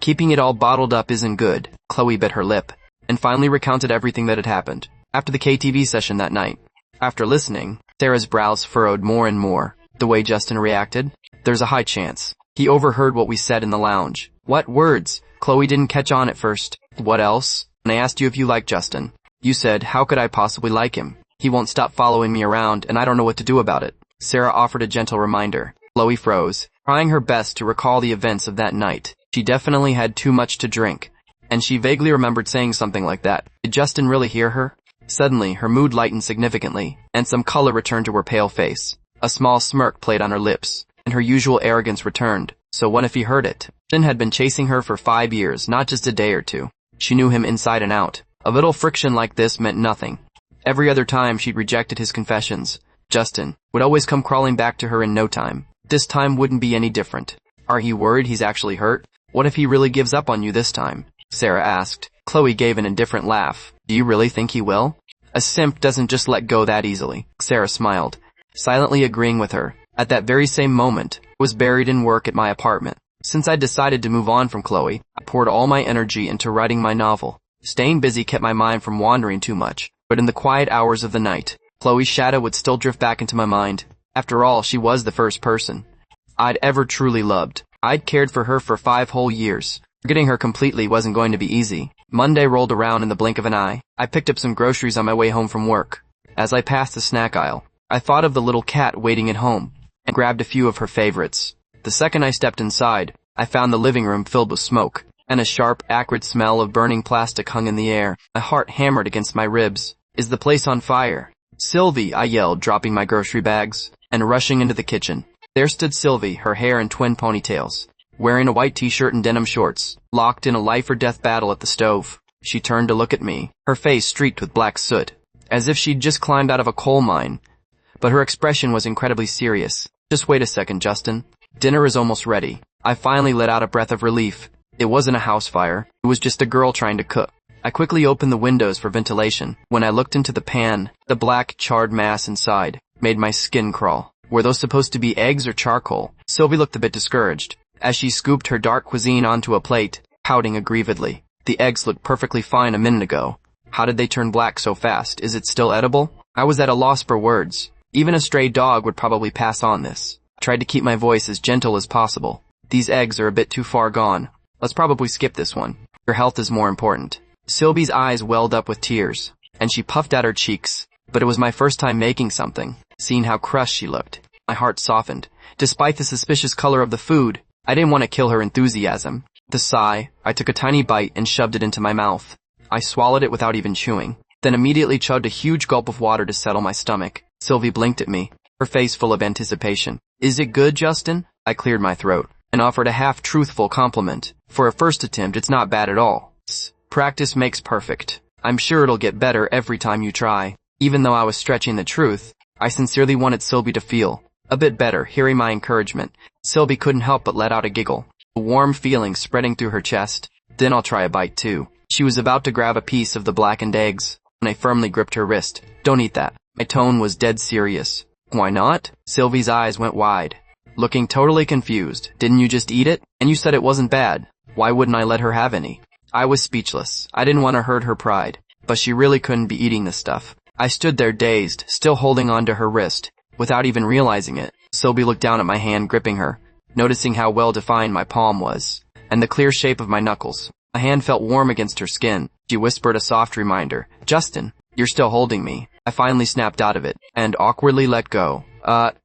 Keeping it all bottled up isn't good." Chloe bit her lip, and finally recounted everything that had happened after the KTV session that night. After listening, Sarah's brows furrowed more and more. The way Justin reacted? There's a high chance he overheard what we said in the lounge. What words? Chloe didn't catch on at first. What else? And I asked you if you liked Justin. You said, how could I possibly like him? He won't stop following me around, and I don't know what to do about it. Sarah offered a gentle reminder. Chloe froze, trying her best to recall the events of that night. She definitely had too much to drink, and she vaguely remembered saying something like that. Did Justin really hear her? Suddenly, her mood lightened significantly, and some color returned to her pale face. A small smirk played on her lips, and her usual arrogance returned. So what if he heard it? Justin had been chasing her for 5 years, not just a day or two. She knew him inside and out. A little friction like this meant nothing. Every other time she'd rejected his confessions, Justin would always come crawling back to her in no time. This time wouldn't be any different. Are you worried he's actually hurt? What if he really gives up on you this time? Sarah asked. Chloe gave an indifferent laugh. Do you really think he will? A simp doesn't just let go that easily. Sarah smiled, silently agreeing with her. At that very same moment, I was buried in work at my apartment. Since I decided to move on from Chloe, I poured all my energy into writing my novel. Staying busy kept my mind from wandering too much, but in the quiet hours of the night, Chloe's shadow would still drift back into my mind. After all, she was the first person I'd ever truly loved. I'd cared for her for 5 whole years. Forgetting her completely wasn't going to be easy. Monday rolled around in the blink of an eye. I picked up some groceries on my way home from work. As I passed the snack aisle, I thought of the little cat waiting at home, and grabbed a few of her favorites. The second I stepped inside, I found the living room filled with smoke, and a sharp, acrid smell of burning plastic hung in the air. My heart hammered against my ribs. Is the place on fire? Sylvie, I yelled, dropping my grocery bags, and rushing into the kitchen. There stood Sylvie, her hair in twin ponytails, wearing a white t-shirt and denim shorts, locked in a life-or-death battle at the stove. She turned to look at me, her face streaked with black soot, as if she'd just climbed out of a coal mine. But her expression was incredibly serious. Just wait a second, Justin. Dinner is almost ready. I finally let out a breath of relief. It wasn't a house fire. It was just a girl trying to cook. I quickly opened the windows for ventilation. When I looked into the pan, the black, charred mass inside made my skin crawl. Were those supposed to be eggs or charcoal? Sylvie looked a bit discouraged as she scooped her dark cuisine onto a plate, pouting aggrievedly. The eggs looked perfectly fine a minute ago. How did they turn black so fast? Is it still edible? I was at a loss for words. Even a stray dog would probably pass on this. I tried to keep my voice as gentle as possible. These eggs are a bit too far gone. Let's probably skip this one. Your health is more important. Sylvie's eyes welled up with tears, and she puffed out her cheeks. But it was my first time making something. Seeing how crushed she looked, my heart softened. Despite the suspicious color of the food, I didn't want to kill her enthusiasm. With a sigh, I took a tiny bite and shoved it into my mouth. I swallowed it without even chewing, then immediately chugged a huge gulp of water to settle my stomach. Sylvie blinked at me, her face full of anticipation. Is it good, Justin? I cleared my throat and offered a half-truthful compliment. For a first attempt, it's not bad at all. Practice makes perfect. I'm sure it'll get better every time you try. Even though I was stretching the truth, I sincerely wanted Sylvie to feel a bit better hearing my encouragement. Sylvie couldn't help but let out a giggle, a warm feeling spreading through her chest. Then I'll try a bite too. She was about to grab a piece of the blackened eggs when I firmly gripped her wrist. Don't eat that. My tone was dead serious. Why not? Sylvie's eyes went wide, looking totally confused. Didn't you just eat it? And you said it wasn't bad. Why wouldn't I let her have any? I was speechless. I didn't want to hurt her pride, but she really couldn't be eating this stuff. I stood there dazed, still holding onto her wrist, without even realizing it. Sylvie looked down at my hand gripping her, noticing how well-defined my palm was, and the clear shape of my knuckles. My hand felt warm against her skin. She whispered a soft reminder. Justin, you're still holding me. I finally snapped out of it, and awkwardly let go.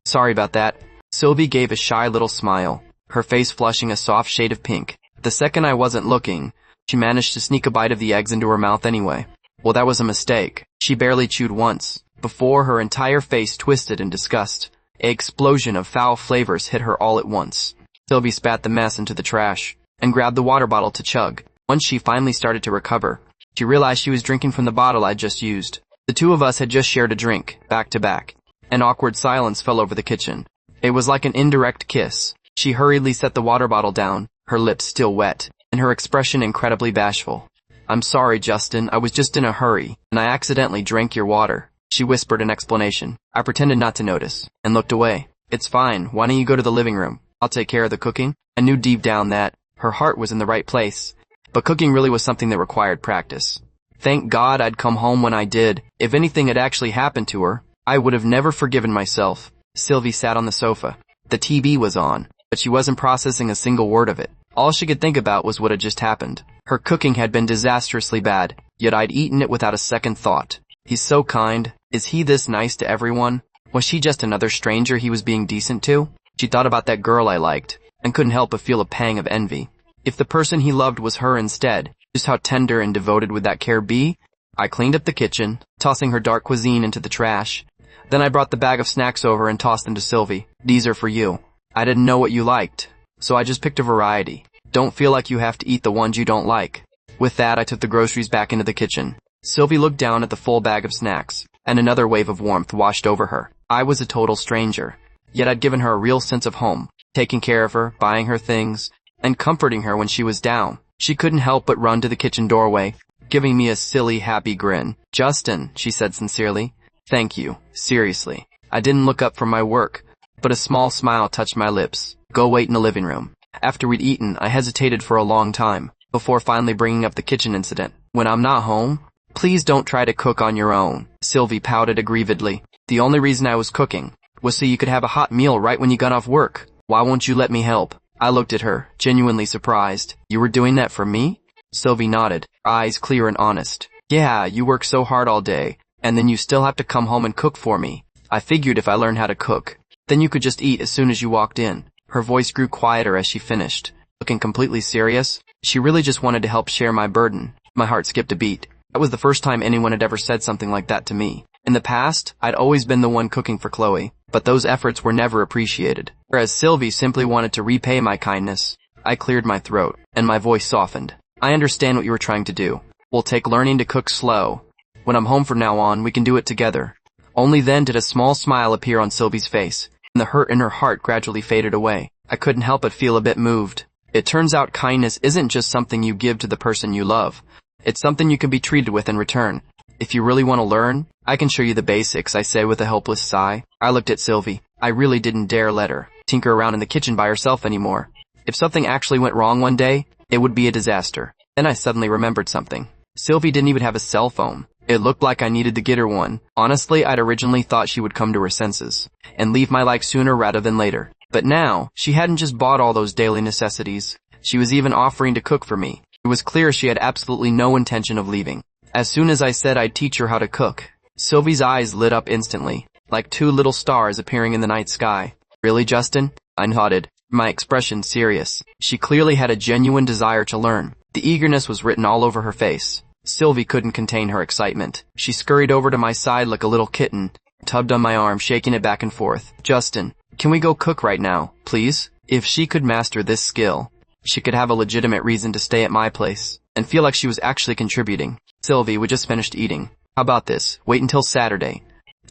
Sorry about that. Sylvie gave a shy little smile, her face flushing a soft shade of pink. The second I wasn't looking, she managed to sneak a bite of the eggs into her mouth anyway. Well, that was a mistake. She barely chewed once, before her entire face twisted in disgust. An explosion of foul flavors hit her all at once. Sylvie spat the mess into the trash and grabbed the water bottle to chug. Once she finally started to recover, she realized she was drinking from the bottle I'd just used. The two of us had just shared a drink, back to back. An awkward silence fell over the kitchen. It was like an indirect kiss. She hurriedly set the water bottle down, her lips still wet, and her expression incredibly bashful. "I'm sorry, Justin, I was just in a hurry, and I accidentally drank your water," she whispered in explanation. I pretended not to notice, and looked away. "It's fine, why don't you go to the living room? I'll take care of the cooking." I knew deep down that her heart was in the right place, but cooking really was something that required practice. Thank God I'd come home when I did. If anything had actually happened to her, I would have never forgiven myself. Sylvie sat on the sofa. The TV was on, but she wasn't processing a single word of it. All she could think about was what had just happened. Her cooking had been disastrously bad, yet I'd eaten it without a second thought. He's so kind. Is he this nice to everyone? Was she just another stranger he was being decent to? She thought about that girl I liked, and couldn't help but feel a pang of envy. If the person he loved was her instead, just how tender and devoted would that care be? I cleaned up the kitchen, tossing her dark cuisine into the trash. Then I brought the bag of snacks over and tossed them to Sylvie. "These are for you. I didn't know what you liked, so I just picked a variety. Don't feel like you have to eat the ones you don't like." With that, I took the groceries back into the kitchen. Sylvie looked down at the full bag of snacks, and another wave of warmth washed over her. I was a total stranger, yet I'd given her a real sense of home, taking care of her, buying her things, and comforting her when she was down. She couldn't help but run to the kitchen doorway, giving me a silly, happy grin. "Justin," she said sincerely. "Thank you. Seriously." I didn't look up from my work, but a small smile touched my lips. "Go wait in the living room." After we'd eaten, I hesitated for a long time, before finally bringing up the kitchen incident. "When I'm not home, please don't try to cook on your own." Sylvie pouted aggrievedly. "The only reason I was cooking was so you could have a hot meal right when you got off work. Why won't you let me help?" I looked at her, genuinely surprised. "You were doing that for me?" Sylvie nodded, her eyes clear and honest. "Yeah, you work so hard all day, and then you still have to come home and cook for me. I figured if I learned how to cook, then you could just eat as soon as you walked in." Her voice grew quieter as she finished. Looking completely serious, she really just wanted to help share my burden. My heart skipped a beat. That was the first time anyone had ever said something like that to me. In the past, I'd always been the one cooking for Chloe, but those efforts were never appreciated. Whereas Sylvie simply wanted to repay my kindness. I cleared my throat, and my voice softened. "I understand what you were trying to do. We'll take learning to cook slow. When I'm home from now on, we can do it together." Only then did a small smile appear on Sylvie's face, and the hurt in her heart gradually faded away. I couldn't help but feel a bit moved. It turns out kindness isn't just something you give to the person you love. It's something you can be treated with in return. "If you really want to learn, I can show you the basics," I say with a helpless sigh. I looked at Sylvie. I really didn't dare let her tinker around in the kitchen by herself anymore. If something actually went wrong one day, it would be a disaster. Then I suddenly remembered something. Sylvie didn't even have a cell phone. It looked like I needed to get her one. Honestly, I'd originally thought she would come to her senses and leave my life sooner rather than later. But now, she hadn't just bought all those daily necessities. She was even offering to cook for me. It was clear she had absolutely no intention of leaving. As soon as I said I'd teach her how to cook, Sylvie's eyes lit up instantly, like two little stars appearing in the night sky. "Really, Justin?" I nodded, my expression serious. She clearly had a genuine desire to learn. The eagerness was written all over her face. Sylvie couldn't contain her excitement. She scurried over to my side like a little kitten, tugged on my arm, shaking it back and forth. "Justin, can we go cook right now, please?" If she could master this skill, she could have a legitimate reason to stay at my place and feel like she was actually contributing. Sylvie, we just finished eating. How about this? Wait until Saturday.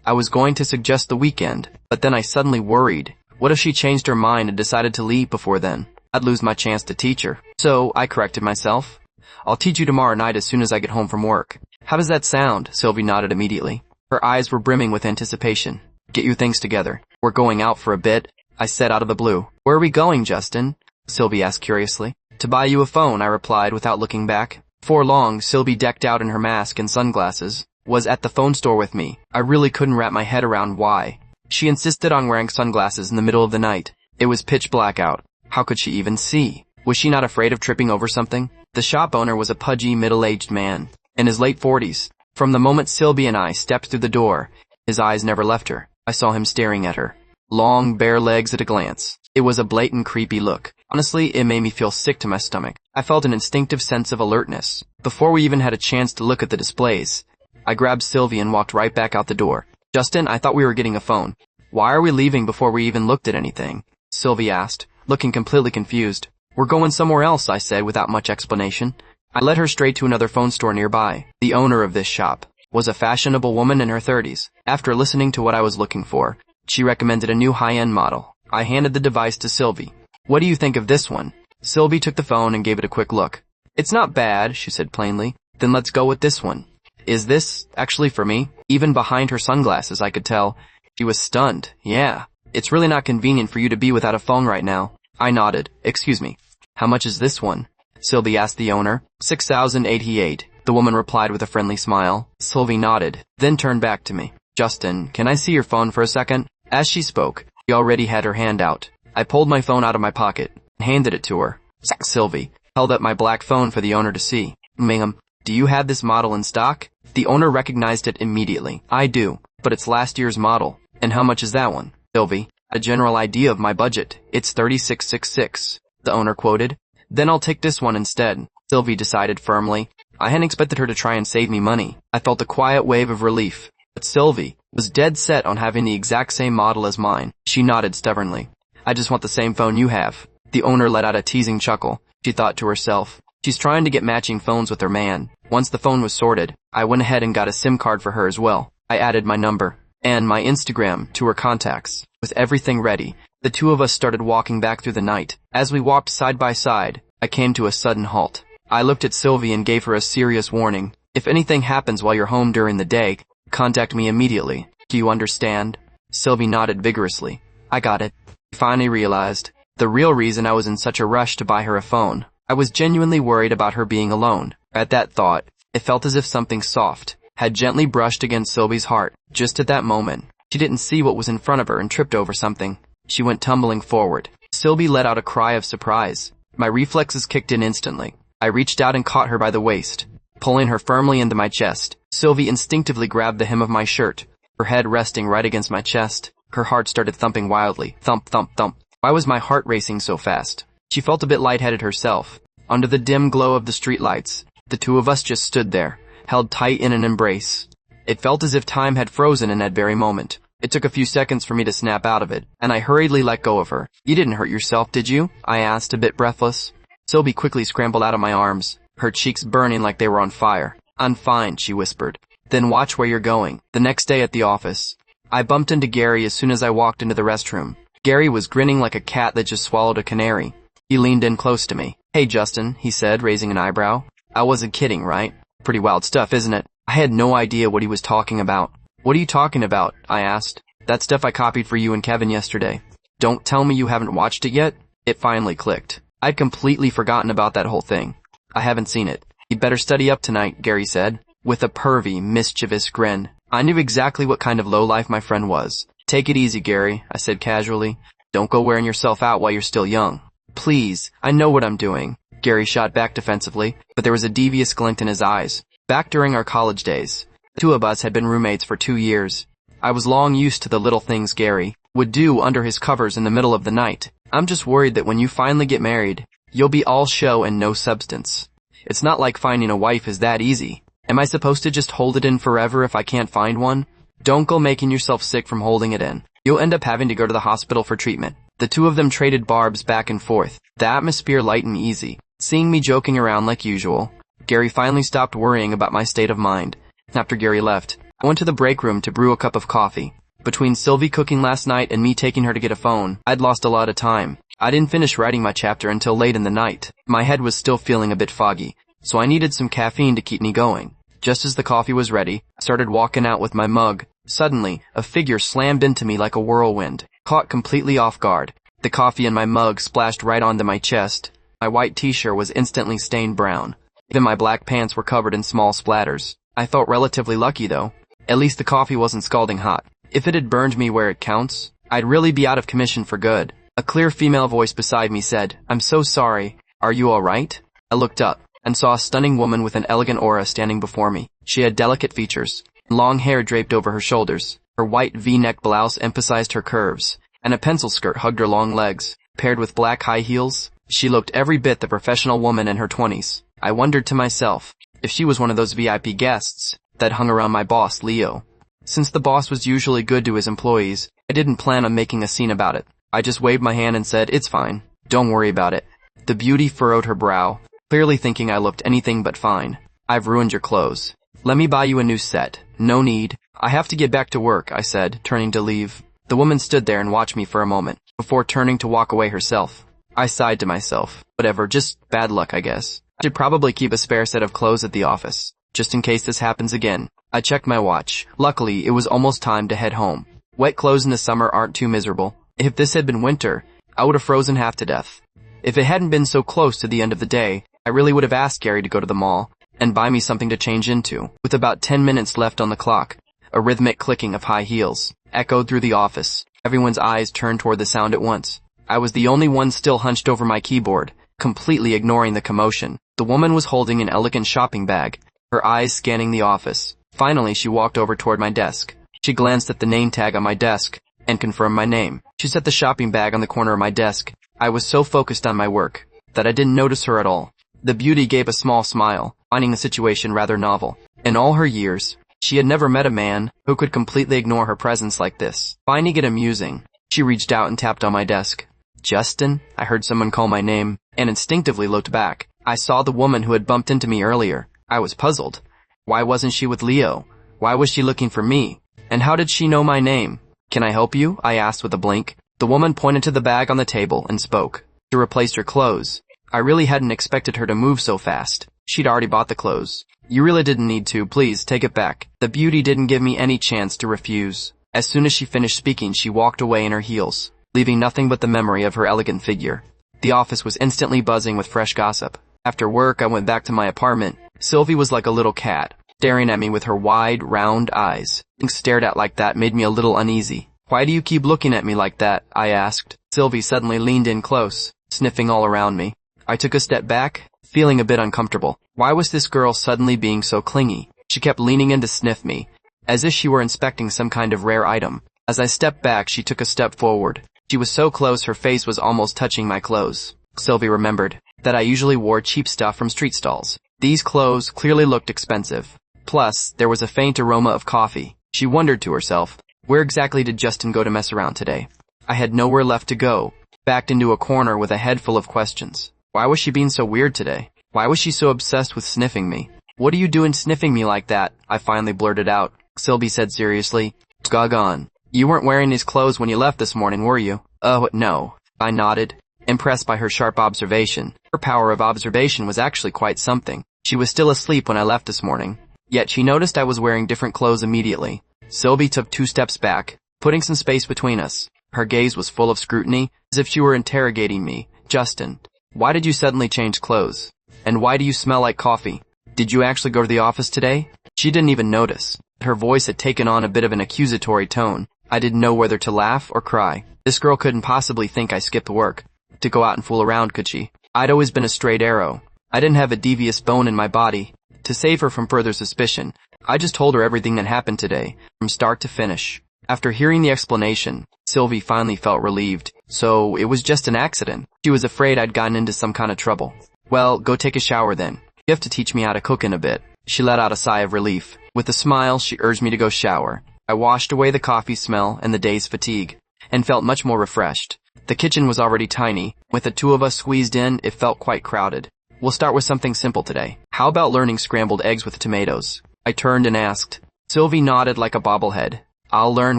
I was going to suggest the weekend, but then I suddenly worried. What if she changed her mind and decided to leave before then? I'd lose my chance to teach her. So I corrected myself. "I'll teach you tomorrow night as soon as I get home from work." "How does that sound?" Sylvie nodded immediately. Her eyes were brimming with anticipation. "Get your things together. We're going out for a bit," I said out of the blue. "Where are we going, Justin?" Sylvie asked curiously. "To buy you a phone," I replied without looking back. Before long, Sylvie, decked out in her mask and sunglasses, was at the phone store with me. I really couldn't wrap my head around why. She insisted on wearing sunglasses in the middle of the night. It was pitch black out. How could she even see? Was she not afraid of tripping over something? The shop owner was a pudgy, middle-aged man, in his late 40s. From the moment Sylvie and I stepped through the door, his eyes never left her. I saw him staring at her. Long, bare legs at a glance. It was a blatant, creepy look. Honestly, it made me feel sick to my stomach. I felt an instinctive sense of alertness. Before we even had a chance to look at the displays, I grabbed Sylvie and walked right back out the door. "Justin, I thought we were getting a phone." Why are we leaving before we even looked at anything? Sylvie asked, looking completely confused. We're going somewhere else, I said without much explanation. I led her straight to another phone store nearby. The owner of this shop was a fashionable woman in her 30s. After listening to what I was looking for, she recommended a new high-end model. I handed the device to Sylvie. What do you think of this one? Sylvie took the phone and gave it a quick look. It's not bad, she said plainly. Then let's go with this one. Is this actually for me? Even behind her sunglasses, I could tell. She was stunned. Yeah. It's really not convenient for you to be without a phone right now. I nodded. Excuse me. How much is this one? Sylvie asked the owner. $6,088. The woman replied with a friendly smile. Sylvie nodded, then turned back to me. Justin, can I see your phone for a second? As she spoke, she already had her hand out. I pulled my phone out of my pocket and handed it to her. Sylvie held up my black phone for the owner to see. Ma'am, do you have this model in stock? The owner recognized it immediately. I do, but it's last year's model. And how much is that one? Sylvie, a general idea of my budget. It's $36.66. The owner quoted. Then I'll take this one instead. Sylvie decided firmly. I hadn't expected her to try and save me money. I felt a quiet wave of relief. But Sylvie was dead set on having the exact same model as mine. She nodded stubbornly. I just want the same phone you have. The owner let out a teasing chuckle. She thought to herself. She's trying to get matching phones with her man. Once the phone was sorted, I went ahead and got a SIM card for her as well. I added my number and my Instagram to her contacts. With everything ready, the two of us started walking back through the night. As we walked side by side, I came to a sudden halt. I looked at Sylvie and gave her a serious warning. If anything happens while you're home during the day, contact me immediately. Do you understand? Sylvie nodded vigorously. I got it. I finally realized the real reason I was in such a rush to buy her a phone. I was genuinely worried about her being alone. At that thought, it felt as if something soft had gently brushed against Sylvie's heart. Just at that moment, she didn't see what was in front of her and tripped over something. She went tumbling forward. Sylvie let out a cry of surprise. My reflexes kicked in instantly. I reached out and caught her by the waist, pulling her firmly into my chest. Sylvie instinctively grabbed the hem of my shirt, her head resting right against my chest. Her heart started thumping wildly. Thump, thump, thump. Why was my heart racing so fast? She felt a bit lightheaded herself. Under the dim glow of the streetlights, the two of us just stood there, held tight in an embrace. It felt as if time had frozen in that very moment. It took a few seconds for me to snap out of it, and I hurriedly let go of her. You didn't hurt yourself, did you? I asked, a bit breathless. Sylvie quickly scrambled out of my arms, her cheeks burning like they were on fire. I'm fine, she whispered. Then watch where you're going. The next day at the office, I bumped into Gary as soon as I walked into the restroom. Gary was grinning like a cat that just swallowed a canary. He leaned in close to me. Hey Justin, he said, raising an eyebrow. I wasn't kidding, right? Pretty wild stuff, isn't it? I had no idea what he was talking about. What are you talking about? I asked. That stuff I copied for you and Kevin yesterday. Don't tell me you haven't watched it yet? It finally clicked. I'd completely forgotten about that whole thing. I haven't seen it. You'd better study up tonight, Gary said, with a pervy, mischievous grin. I knew exactly what kind of lowlife my friend was. Take it easy, Gary, I said casually. Don't go wearing yourself out while you're still young. Please, I know what I'm doing. Gary shot back defensively, but there was a devious glint in his eyes. Back during our college days, the two of us had been roommates for 2 years. I was long used to the little things Gary would do under his covers in the middle of the night. I'm just worried that when you finally get married, you'll be all show and no substance. It's not like finding a wife is that easy. Am I supposed to just hold it in forever if I can't find one? Don't go making yourself sick from holding it in. You'll end up having to go to the hospital for treatment. The two of them traded barbs back and forth, the atmosphere light and easy. Seeing me joking around like usual, Gary finally stopped worrying about my state of mind. After Gary left, I went to the break room to brew a cup of coffee. Between Sylvie cooking last night and me taking her to get a phone, I'd lost a lot of time. I didn't finish writing my chapter until late in the night. My head was still feeling a bit foggy, so I needed some caffeine to keep me going. Just as the coffee was ready, I started walking out with my mug. Suddenly, a figure slammed into me like a whirlwind. Caught completely off guard, the coffee in my mug splashed right onto my chest. My white t-shirt was instantly stained brown. Even my black pants were covered in small splatters. I felt relatively lucky though. At least the coffee wasn't scalding hot. If it had burned me where it counts, I'd really be out of commission for good. A clear female voice beside me said, I'm so sorry. Are you alright? I looked up and saw a stunning woman with an elegant aura standing before me. She had delicate features, long hair draped over her shoulders. Her white V-neck blouse emphasized her curves, and a pencil skirt hugged her long legs. Paired with black high heels, she looked every bit the professional woman in her 20s. I wondered to myself if she was one of those VIP guests that hung around my boss, Leo. Since the boss was usually good to his employees, I didn't plan on making a scene about it. I just waved my hand and said, "It's fine. Don't worry about it." The beauty furrowed her brow, clearly thinking I looked anything but fine. "I've ruined your clothes. Let me buy you a new set." "No need. I have to get back to work," I said, turning to leave. The woman stood there and watched me for a moment, before turning to walk away herself. I sighed to myself. Whatever, just bad luck, I guess. I should probably keep a spare set of clothes at the office, just in case this happens again. I checked my watch. Luckily, it was almost time to head home. Wet clothes in the summer aren't too miserable. If this had been winter, I would have frozen half to death. If it hadn't been so close to the end of the day, I really would have asked Gary to go to the mall and buy me something to change into. With about 10 minutes left on the clock, a rhythmic clicking of high heels echoed through the office. Everyone's eyes turned toward the sound at once. I was the only one still hunched over my keyboard, completely ignoring the commotion. The woman was holding an elegant shopping bag, her eyes scanning the office. Finally, she walked over toward my desk. She glanced at the name tag on my desk and confirmed my name. She set the shopping bag on the corner of my desk. I was so focused on my work that I didn't notice her at all. The beauty gave a small smile, finding the situation rather novel. In all her years, she had never met a man who could completely ignore her presence like this. Finding it amusing, she reached out and tapped on my desk. "Justin?" I heard someone call my name, and instinctively looked back. I saw the woman who had bumped into me earlier. I was puzzled. Why wasn't she with Leo? Why was she looking for me? And how did she know my name? "Can I help you?" I asked with a blink. The woman pointed to the bag on the table and spoke. "To replace your clothes." I really hadn't expected her to move so fast. She'd already bought the clothes. "You really didn't need to. Please, take it back." The beauty didn't give me any chance to refuse. As soon as she finished speaking, she walked away in her heels, leaving nothing but the memory of her elegant figure. The office was instantly buzzing with fresh gossip. After work, I went back to my apartment. Sylvie was like a little cat, staring at me with her wide, round eyes. Being stared at like that made me a little uneasy. "Why do you keep looking at me like that?" I asked. Sylvie suddenly leaned in close, sniffing all around me. I took a step back, feeling a bit uncomfortable. Why was this girl suddenly being so clingy? She kept leaning in to sniff me, as if she were inspecting some kind of rare item. As I stepped back, she took a step forward. She was so close her face was almost touching my clothes. Sylvie remembered that I usually wore cheap stuff from street stalls. These clothes clearly looked expensive. Plus, there was a faint aroma of coffee. She wondered to herself, where exactly did Justin go to mess around today? I had nowhere left to go, backed into a corner with a head full of questions. Why was she being so weird today? Why was she so obsessed with sniffing me? "What are you doing sniffing me like that?" I finally blurted out. Sylvie said seriously, "Doggone. You weren't wearing these clothes when you left this morning, were you?" "Oh, no." I nodded, impressed by her sharp observation. Her power of observation was actually quite something. She was still asleep when I left this morning, yet she noticed I was wearing different clothes immediately. Sylvie took 2 steps back, putting some space between us. Her gaze was full of scrutiny, as if she were interrogating me. "Justin, why did you suddenly change clothes? And why do you smell like coffee? Did you actually go to the office today?" She didn't even notice. Her voice had taken on a bit of an accusatory tone. I didn't know whether to laugh or cry. This girl couldn't possibly think I skipped work to go out and fool around, could she? I'd always been a straight arrow. I didn't have a devious bone in my body. To save her from further suspicion, I just told her everything that happened today, from start to finish. After hearing the explanation, Sylvie finally felt relieved. So it was just an accident. She was afraid I'd gotten into some kind of trouble. "Well, go take a shower then. You have to teach me how to cook in a bit." She let out a sigh of relief. With a smile, she urged me to go shower. I washed away the coffee smell and the day's fatigue, and felt much more refreshed. The kitchen was already tiny. With the 2 of us squeezed in, it felt quite crowded. "We'll start with something simple today. How about learning scrambled eggs with tomatoes?" I turned and asked. Sylvie nodded like a bobblehead. "I'll learn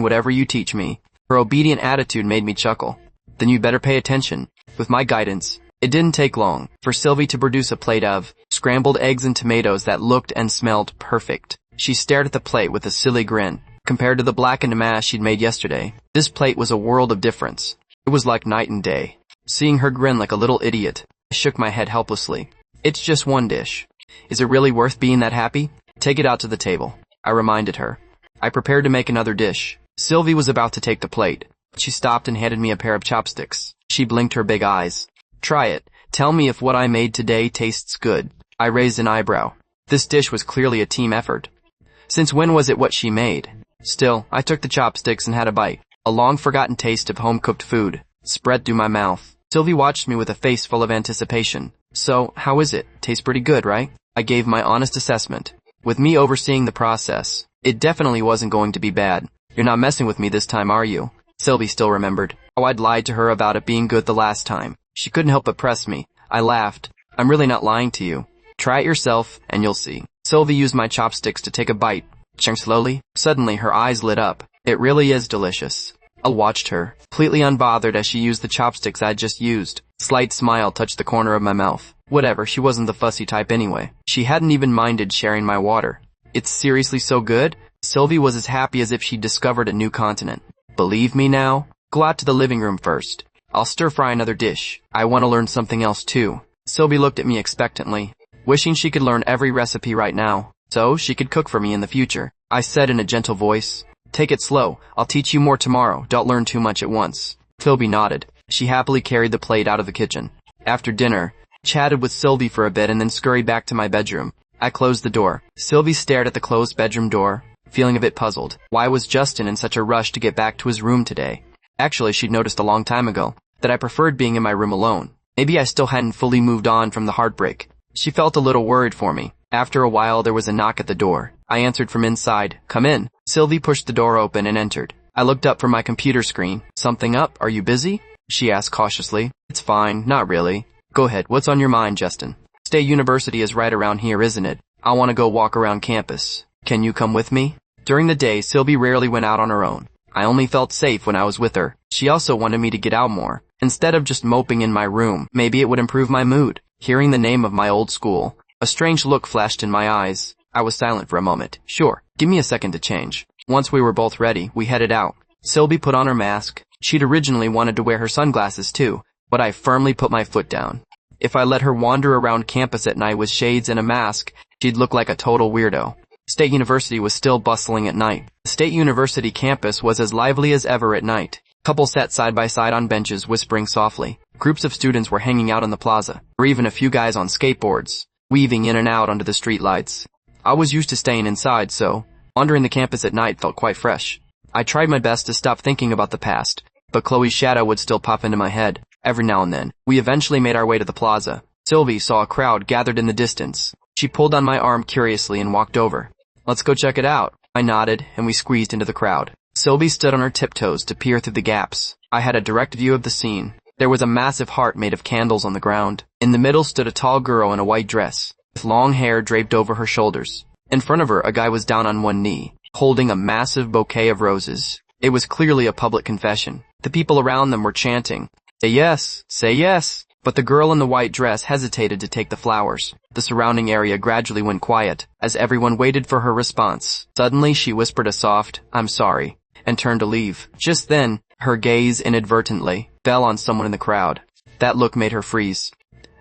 whatever you teach me." Her obedient attitude made me chuckle. "Then you better pay attention." With my guidance, it didn't take long for Sylvie to produce a plate of scrambled eggs and tomatoes that looked and smelled perfect. She stared at the plate with a silly grin. Compared to the blackened mass she'd made yesterday, this plate was a world of difference. It was like night and day. Seeing her grin like a little idiot, I shook my head helplessly. "It's just one dish. Is it really worth being that happy? Take it out to the table," I reminded her. I prepared to make another dish. Sylvie was about to take the plate, but she stopped and handed me a pair of chopsticks. She blinked her big eyes. "Try it. Tell me if what I made today tastes good." I raised an eyebrow. This dish was clearly a team effort. Since when was it what she made? Still, I took the chopsticks and had a bite. A long-forgotten taste of home-cooked food spread through my mouth. Sylvie watched me with a face full of anticipation. "So, how is it? Tastes pretty good, right?" I gave my honest assessment. With me overseeing the process, it definitely wasn't going to be bad. You're not messing with me this time, are you? Sylvie still remembered how I'd lied to her about it being good the last time. She couldn't help but press me. I laughed. I'm really not lying to you. Try it yourself, and you'll see. Sylvie used my chopsticks to take a bite. Chewing slowly. Suddenly, her eyes lit up. It really is delicious. I watched her, completely unbothered as she used the chopsticks I'd just used. Slight smile touched the corner of my mouth. Whatever, she wasn't the fussy type anyway. She hadn't even minded sharing my water. It's seriously so good? Sylvie was as happy as if she'd discovered a new continent. Believe me now? Go out to the living room first. I'll stir-fry another dish. I want to learn something else too. Sylvie looked at me expectantly, wishing she could learn every recipe right now, so she could cook for me in the future. I said in a gentle voice, "Take it slow. I'll teach you more tomorrow. Don't learn too much at once." Sylvie nodded. She happily carried the plate out of the kitchen. After dinner, chatted with Sylvie for a bit and then scurried back to my bedroom. I closed the door. Sylvie stared at the closed bedroom door, feeling a bit puzzled. Why was Justin in such a rush to get back to his room today? Actually, she'd noticed a long time ago that I preferred being in my room alone. Maybe I still hadn't fully moved on from the heartbreak. She felt a little worried for me. After a while, there was a knock at the door. I answered from inside. "Come in." Sylvie pushed the door open and entered. I looked up from my computer screen. "Something up? Are you busy?" she asked cautiously. "It's fine, not really." "Go ahead, what's on your mind, Justin?" "State University is right around here, isn't it? I want to go walk around campus. Can you come with me?" During the day, Sylvie rarely went out on her own. I only felt safe when I was with her. She also wanted me to get out more. Instead of just moping in my room, maybe it would improve my mood. Hearing the name of my old school, a strange look flashed in my eyes. I was silent for a moment. "Sure, give me a second to change." Once we were both ready, we headed out. Sylvie put on her mask. She'd originally wanted to wear her sunglasses too, but I firmly put my foot down. If I let her wander around campus at night with shades and a mask, she'd look like a total weirdo. State University was still bustling at night. The State University campus was as lively as ever at night. Couples sat side by side on benches, whispering softly. Groups of students were hanging out in the plaza, or even a few guys on skateboards, weaving in and out under the street lights. I was used to staying inside, so wandering the campus at night felt quite fresh. I tried my best to stop thinking about the past, but Chloe's shadow would still pop into my head. Every now and then, we eventually made our way to the plaza. Sylvie saw a crowd gathered in the distance. She pulled on my arm curiously and walked over. "Let's go check it out." I nodded, and we squeezed into the crowd. Sylvie stood on her tiptoes to peer through the gaps. I had a direct view of the scene. There was a massive heart made of candles on the ground. In the middle stood a tall girl in a white dress, with long hair draped over her shoulders. In front of her, a guy was down on one knee, holding a massive bouquet of roses. It was clearly a public confession. The people around them were chanting, "Say yes, say yes." But the girl in the white dress hesitated to take the flowers. The surrounding area gradually went quiet, as everyone waited for her response. Suddenly, she whispered a soft, "I'm sorry," and turned to leave. Just then, her gaze inadvertently fell on someone in the crowd. That look made her freeze.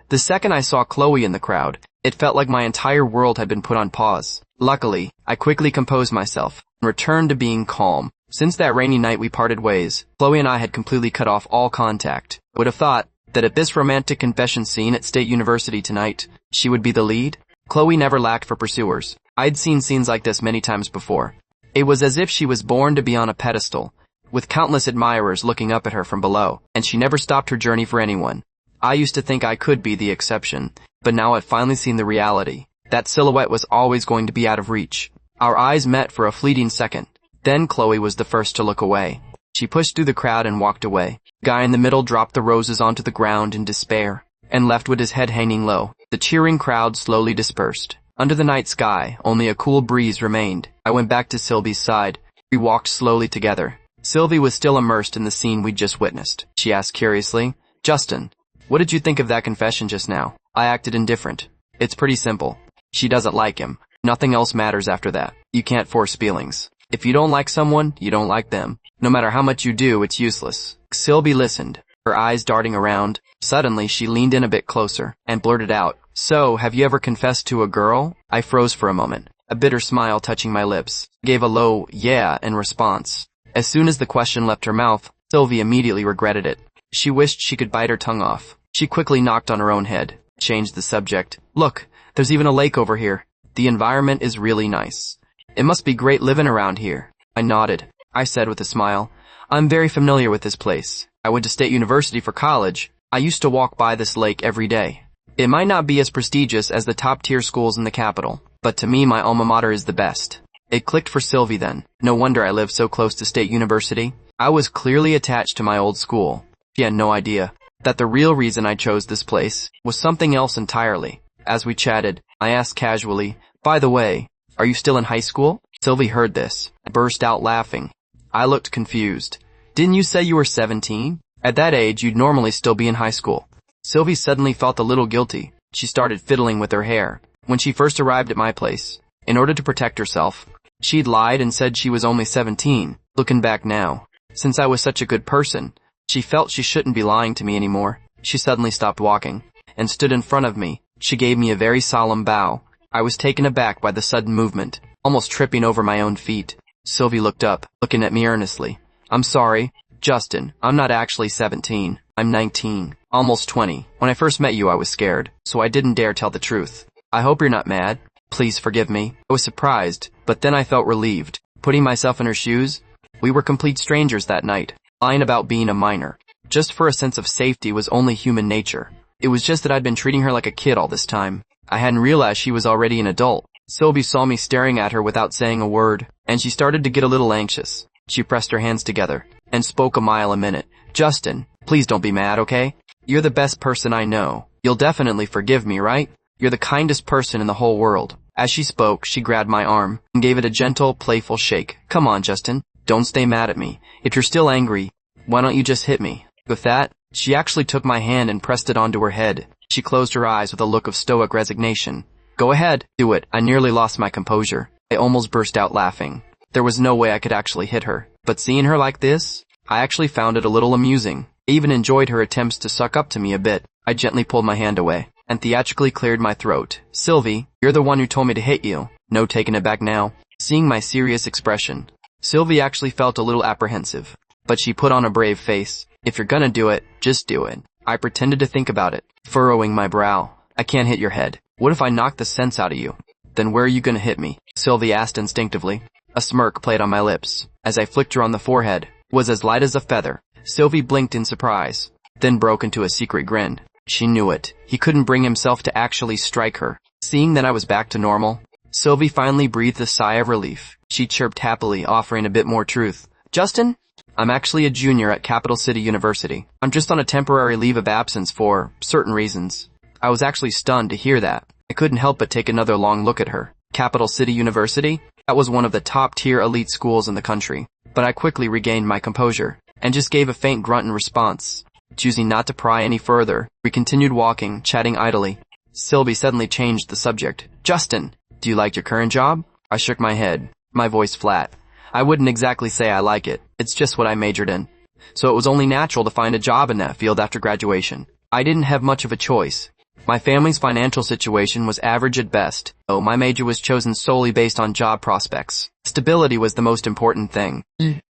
The second I saw Chloe in the crowd, it felt like my entire world had been put on pause. Luckily, I quickly composed myself and returned to being calm. Since that rainy night we parted ways, Chloe and I had completely cut off all contact. I would have thought that at this romantic confession scene at State University tonight, she would be the lead. Chloe never lacked for pursuers. I'd seen scenes like this many times before. It was as if she was born to be on a pedestal, with countless admirers looking up at her from below, and she never stopped her journey for anyone. I used to think I could be the exception, but now I've finally seen the reality. That silhouette was always going to be out of reach. Our eyes met for a fleeting second. Then Chloe was the first to look away. She pushed through the crowd and walked away. The guy in the middle dropped the roses onto the ground in despair, and left with his head hanging low. The cheering crowd slowly dispersed. Under the night sky, only a cool breeze remained. I went back to Sylvie's side. We walked slowly together. Sylvie was still immersed in the scene we'd just witnessed. She asked curiously, "Justin, what did you think of that confession just now?" I acted indifferent. "It's pretty simple. She doesn't like him. Nothing else matters after that. You can't force feelings. If you don't like someone, you don't like them. No matter how much you do, it's useless." Sylvie listened, her eyes darting around. Suddenly, she leaned in a bit closer and blurted out, "So, have you ever confessed to a girl?" I froze for a moment, a bitter smile touching my lips. Gave a low, "yeah," in response. As soon as the question left her mouth, Sylvie immediately regretted it. She wished she could bite her tongue off. She quickly knocked on her own head, changed the subject. "Look, there's even a lake over here. The environment is really nice. It must be great living around here." I nodded. I said with a smile, "I'm very familiar with this place. I went to State University for college. I used to walk by this lake every day. It might not be as prestigious as the top-tier schools in the capital, but to me my alma mater is the best. It clicked for Sylvie then. No wonder I lived so close to State University. I was clearly attached to my old school. She had no idea that the real reason I chose this place was something else entirely. As we chatted, I asked casually, "By the way, are you still in high school?" Sylvie heard this, burst out laughing. I looked confused. "Didn't you say you were 17? At that age, you'd normally still be in high school." Sylvie suddenly felt a little guilty. She started fiddling with her hair. When she first arrived at my place, in order to protect herself, she'd lied and said she was only 17. Looking back now, since I was such a good person, she felt she shouldn't be lying to me anymore. She suddenly stopped walking and stood in front of me. She gave me a very solemn bow. I was taken aback by the sudden movement, almost tripping over my own feet. Sylvie looked up, looking at me earnestly. "I'm sorry, Justin, I'm not actually 17. I'm 19, almost 20. When I first met you I was scared, so I didn't dare tell the truth. I hope you're not mad. Please forgive me." I was surprised, but then I felt relieved. Putting myself in her shoes, we were complete strangers that night. Lying about being a minor, just for a sense of safety, was only human nature. It was just that I'd been treating her like a kid all this time. I hadn't realized she was already an adult. Sylvie saw me staring at her without saying a word, and she started to get a little anxious. She pressed her hands together and spoke a mile a minute. "Justin, please don't be mad, okay? You're the best person I know. You'll definitely forgive me, right? You're the kindest person in the whole world." As she spoke, she grabbed my arm and gave it a gentle, playful shake. "Come on, Justin. Don't stay mad at me. If you're still angry, why don't you just hit me?" With that, she actually took my hand and pressed it onto her head. She closed her eyes with a look of stoic resignation. "Go ahead, do it." I nearly lost my composure. I almost burst out laughing. There was no way I could actually hit her, but seeing her like this, I actually found it a little amusing. I even enjoyed her attempts to suck up to me a bit. I gently pulled my hand away and theatrically cleared my throat. "Sylvie, you're the one who told me to hit you. No taking it back now." Seeing my serious expression, Sylvie actually felt a little apprehensive, but she put on a brave face. "If you're gonna do it, just do it." I pretended to think about it, furrowing my brow. "I can't hit your head. What if I knock the sense out of you?" "Then where are you gonna hit me?" Sylvie asked instinctively. A smirk played on my lips as I flicked her on the forehead. It was as light as a feather. Sylvie blinked in surprise, then broke into a secret grin. She knew it. He couldn't bring himself to actually strike her. Seeing that I was back to normal, Sylvie finally breathed a sigh of relief. She chirped happily, offering a bit more truth. "Justin, I'm actually a junior at Capital City University. I'm just on a temporary leave of absence for certain reasons." I was actually stunned to hear that. I couldn't help but take another long look at her. Capital City University? That was one of the top-tier elite schools in the country. But I quickly regained my composure and just gave a faint grunt in response. Choosing not to pry any further, we continued walking, chatting idly. Sylvie suddenly changed the subject. "Justin, do you like your current job?" I shook my head, my voice flat. "I wouldn't exactly say I like it. It's just what I majored in. So it was only natural to find a job in that field after graduation. I didn't have much of a choice. My family's financial situation was average at best, so my major was chosen solely based on job prospects. Stability was the most important thing."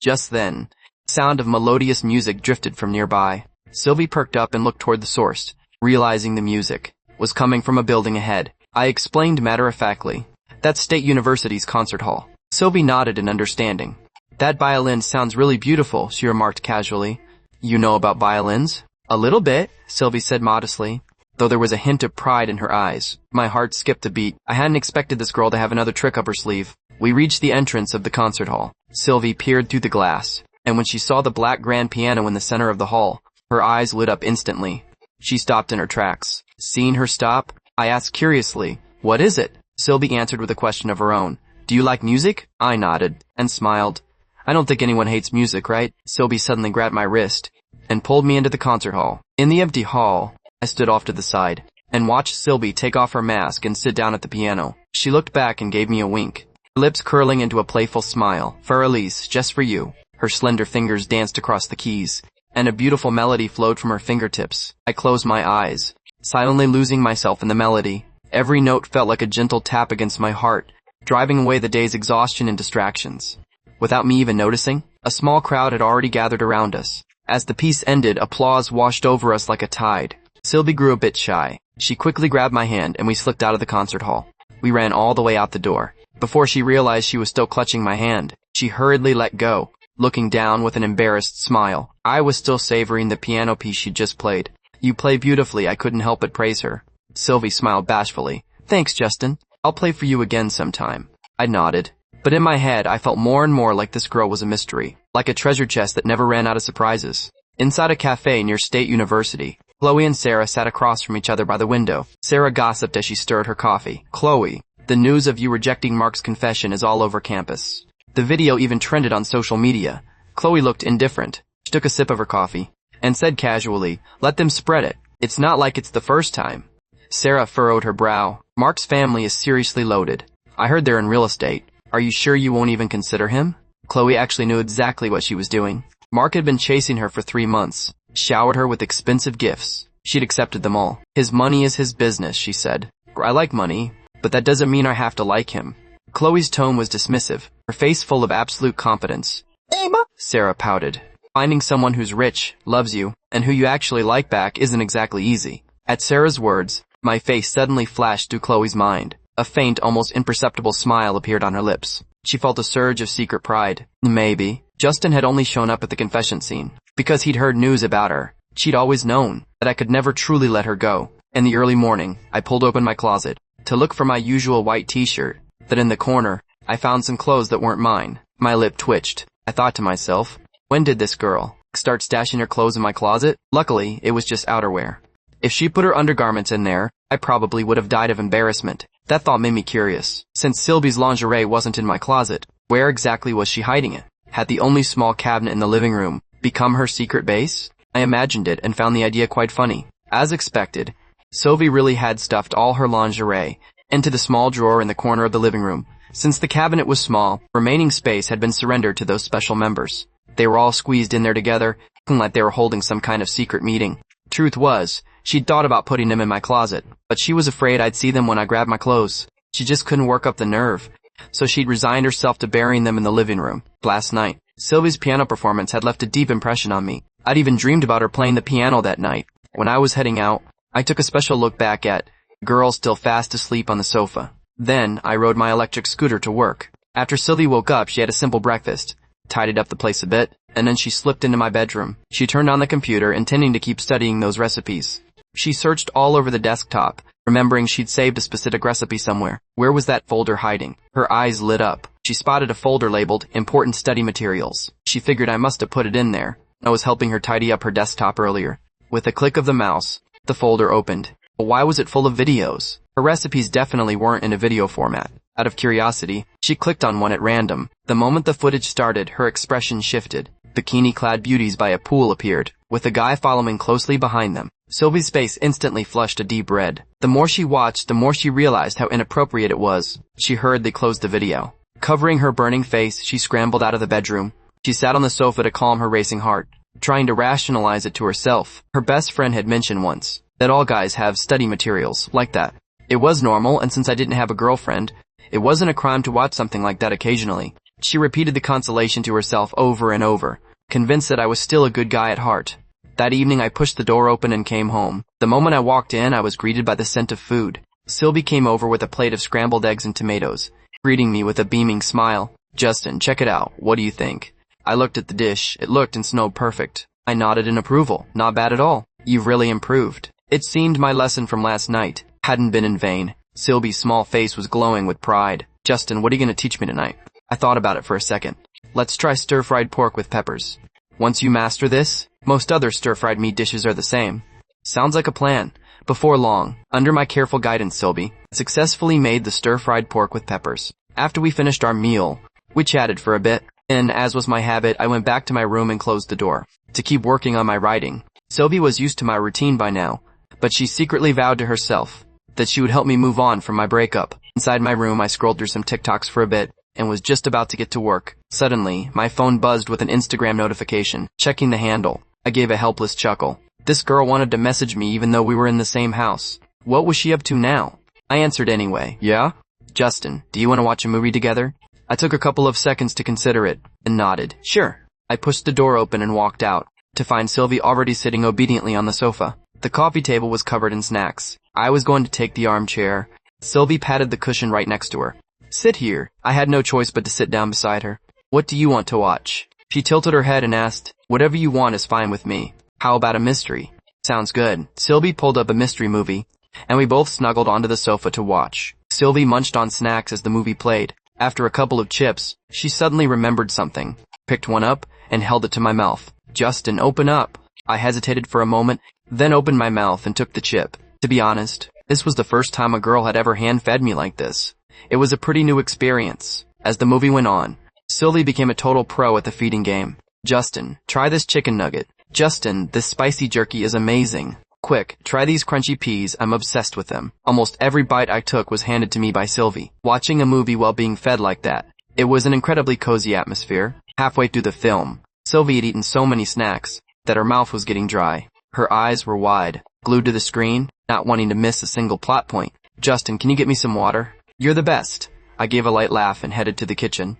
Just then, the sound of melodious music drifted from nearby. Sylvie perked up and looked toward the source, realizing the music was coming from a building ahead. I explained matter-of-factly, "That's State University's concert hall." Sylvie nodded in understanding. "That violin sounds really beautiful," she remarked casually. "You know about violins?" "A little bit," Sylvie said modestly, though there was a hint of pride in her eyes. My heart skipped a beat. I hadn't expected this girl to have another trick up her sleeve. We reached the entrance of the concert hall. Sylvie peered through the glass, and when she saw the black grand piano in the center of the hall, her eyes lit up instantly. She stopped in her tracks. Seeing her stop, I asked curiously, "What is it?" Sylvie answered with a question of her own. "Do you like music?" I nodded and smiled. "I don't think anyone hates music, right?" Sylvie suddenly grabbed my wrist and pulled me into the concert hall. In the empty hall, I stood off to the side and watched Sylvie take off her mask and sit down at the piano. She looked back and gave me a wink, her lips curling into a playful smile. "For Elise, just for you." Her slender fingers danced across the keys, and a beautiful melody flowed from her fingertips. I closed my eyes, silently losing myself in the melody. Every note felt like a gentle tap against my heart, driving away the day's exhaustion and distractions. Without me even noticing, a small crowd had already gathered around us. As the piece ended, applause washed over us like a tide. Sylvie grew a bit shy. She quickly grabbed my hand and we slipped out of the concert hall. We ran all the way out the door. Before she realized she was still clutching my hand, she hurriedly let go, looking down with an embarrassed smile. I was still savoring the piano piece she'd just played. "You play beautifully," I couldn't help but praise her. Sylvie smiled bashfully. "Thanks, Justin. I'll play for you again sometime. I nodded. But in my head, I felt more and more like this girl was a mystery, like a treasure chest that never ran out of surprises. Inside a cafe near State University, Chloe and Sarah sat across from each other by the window. Sarah gossiped as she stirred her coffee. Chloe, the news of you rejecting Mark's confession is all over campus. The video even trended on social media. Chloe looked indifferent. She took a sip of her coffee and said casually, let them spread it. It's not like it's the first time. Sarah furrowed her brow. Mark's family is seriously loaded. I heard they're in real estate. Are you sure you won't even consider him? Chloe actually knew exactly what she was doing. Mark had been chasing her for 3 months, showered her with expensive gifts. She'd accepted them all. His money is his business, she said. I like money, but that doesn't mean I have to like him. Chloe's tone was dismissive, her face full of absolute confidence. Emma, Sarah pouted. Finding someone who's rich, loves you, and who you actually like back isn't exactly easy. At Sarah's words, my face suddenly flashed through Chloe's mind. A faint, almost imperceptible smile appeared on her lips. She felt a surge of secret pride. Maybe. Justin had only shown up at the confession scene because he'd heard news about her. She'd always known that I could never truly let her go. In the early morning, I pulled open my closet to look for my usual white t-shirt. Then in the corner, I found some clothes that weren't mine. My lip twitched. I thought to myself, when did this girl start stashing her clothes in my closet? Luckily, it was just outerwear. If she put her undergarments in there, I probably would have died of embarrassment. That thought made me curious. Since Sylvie's lingerie wasn't in my closet, where exactly was she hiding it? Had the only small cabinet in the living room become her secret base? I imagined it and found the idea quite funny. As expected, Sylvie really had stuffed all her lingerie into the small drawer in the corner of the living room. Since the cabinet was small, remaining space had been surrendered to those special members. They were all squeezed in there together, looking like they were holding some kind of secret meeting. Truth was, she'd thought about putting them in my closet, but she was afraid I'd see them when I grabbed my clothes. She just couldn't work up the nerve, so she'd resigned herself to burying them in the living room. Last night, Sylvie's piano performance had left a deep impression on me. I'd even dreamed about her playing the piano that night. When I was heading out, I took a special look back at girl still fast asleep on the sofa. Then, I rode my electric scooter to work. After Sylvie woke up, she had a simple breakfast, tidied up the place a bit, and then she slipped into my bedroom. She turned on the computer, intending to keep studying those recipes. She searched all over the desktop, remembering she'd saved a specific recipe somewhere. Where was that folder hiding? Her eyes lit up. She spotted a folder labeled Important Study Materials. She figured I must have put it in there. I was helping her tidy up her desktop earlier. With a click of the mouse, the folder opened. But why was it full of videos? Her recipes definitely weren't in a video format. Out of curiosity, she clicked on one at random. The moment the footage started, her expression shifted. Bikini-clad beauties by a pool appeared, with a guy following closely behind them. Sylvie's face instantly flushed a deep red. The more she watched, the more she realized how inappropriate it was. She hurriedly closed the video. Covering her burning face, she scrambled out of the bedroom. She sat on the sofa to calm her racing heart, trying to rationalize it to herself. Her best friend had mentioned once that all guys have study materials like that. It was normal, and since I didn't have a girlfriend, it wasn't a crime to watch something like that occasionally. She repeated the consolation to herself over and over, convinced that I was still a good guy at heart. That evening I pushed the door open and came home. The moment I walked in, I was greeted by the scent of food. Sylvie came over with a plate of scrambled eggs and tomatoes, greeting me with a beaming smile. Justin, check it out. What do you think? I looked at the dish. It looked and smelled perfect. I nodded in approval. Not bad at all. You've really improved. It seemed my lesson from last night hadn't been in vain. Sylvie's small face was glowing with pride. Justin, what are you going to teach me tonight? I thought about it for a second. Let's try stir-fried pork with peppers. Once you master this, most other stir-fried meat dishes are the same. Sounds like a plan. Before long, under my careful guidance, Sylvie successfully made the stir-fried pork with peppers. After we finished our meal, we chatted for a bit, and as was my habit, I went back to my room and closed the door to keep working on my writing. Sylvie was used to my routine by now, but she secretly vowed to herself that she would help me move on from my breakup. Inside my room, I scrolled through some TikToks for a bit and was just about to get to work. Suddenly, my phone buzzed with an Instagram notification. Checking the handle, I gave a helpless chuckle. This girl wanted to message me even though we were in the same house. What was she up to now? I answered anyway. Yeah? Justin, do you want to watch a movie together? I took a couple of seconds to consider it and nodded. Sure. I pushed the door open and walked out to find Sylvie already sitting obediently on the sofa. The coffee table was covered in snacks. I was going to take the armchair. Sylvie patted the cushion right next to her. Sit here. I had no choice but to sit down beside her. What do you want to watch? She tilted her head and asked, whatever you want is fine with me. How about a mystery? Sounds good. Sylvie pulled up a mystery movie, and we both snuggled onto the sofa to watch. Sylvie munched on snacks as the movie played. After a couple of chips, she suddenly remembered something, picked one up, and held it to my mouth. "Justin, open up." I hesitated for a moment, then opened my mouth and took the chip. To be honest, this was the first time a girl had ever hand-fed me like this. It was a pretty new experience. As the movie went on, Sylvie became a total pro at the feeding game. "Justin, try this chicken nugget. Justin, this spicy jerky is amazing. Quick, try these crunchy peas, I'm obsessed with them." Almost every bite I took was handed to me by Sylvie. Watching a movie while being fed like that, it was an incredibly cozy atmosphere. Halfway through the film, Sylvie had eaten so many snacks that her mouth was getting dry. Her eyes were wide, glued to the screen, not wanting to miss a single plot point. "Justin, can you get me some water?" "You're the best." I gave a light laugh and headed to the kitchen.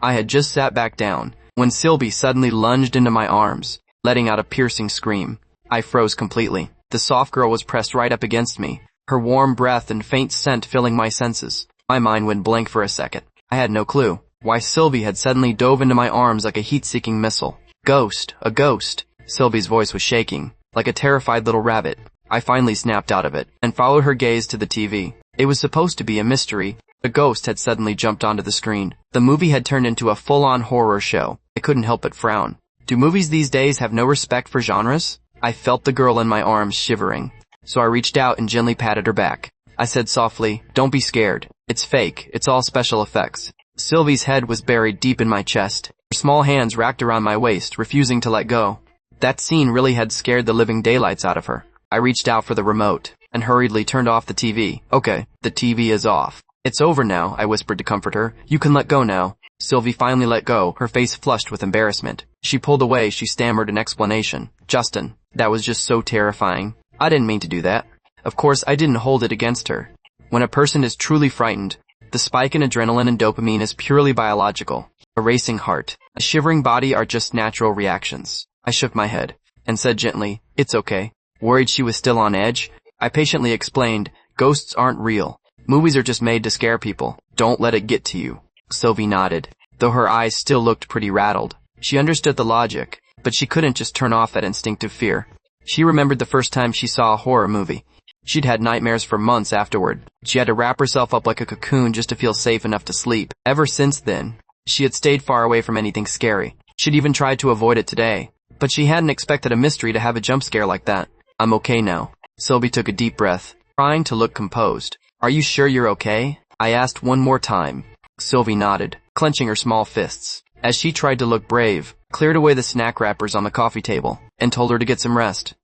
I had just sat back down when Sylvie suddenly lunged into my arms, letting out a piercing scream. I froze completely. The soft girl was pressed right up against me, her warm breath and faint scent filling my senses. My mind went blank for a second. I had no clue why Sylvie had suddenly dove into my arms like a heat-seeking missile. "Ghost, a ghost." Sylvie's voice was shaking, like a terrified little rabbit. I finally snapped out of it, and followed her gaze to the TV. It was supposed to be a mystery. A ghost had suddenly jumped onto the screen. The movie had turned into a full-on horror show. I couldn't help but frown. Do movies these days have no respect for genres? I felt the girl in my arms shivering, so I reached out and gently patted her back. I said softly, "Don't be scared. It's fake. It's all special effects." Sylvie's head was buried deep in my chest. Her small hands wrapped around my waist, refusing to let go. That scene really had scared the living daylights out of her. I reached out for the remote and hurriedly turned off the TV. "Okay, the TV is off. It's over now," I whispered to comfort her. "You can let go now." Sylvie finally let go, her face flushed with embarrassment. She pulled away, she stammered an explanation. "Justin, that was just so terrifying. I didn't mean to do that." Of course, I didn't hold it against her. When a person is truly frightened, the spike in adrenaline and dopamine is purely biological. A racing heart, a shivering body are just natural reactions. I shook my head and said gently, "It's okay." Worried she was still on edge, I patiently explained, "Ghosts aren't real. Movies are just made to scare people. Don't let it get to you." Sylvie nodded, though her eyes still looked pretty rattled. She understood the logic, but she couldn't just turn off that instinctive fear. She remembered the first time she saw a horror movie. She'd had nightmares for months afterward. She had to wrap herself up like a cocoon just to feel safe enough to sleep. Ever since then, she had stayed far away from anything scary. She'd even tried to avoid it today, but she hadn't expected a mystery to have a jump scare like that. "I'm okay now." Sylvie took a deep breath, trying to look composed. "Are you sure you're okay?" I asked one more time. Sylvie nodded, clenching her small fists. As she tried to look brave, cleared away the snack wrappers on the coffee table, and told her to get some rest.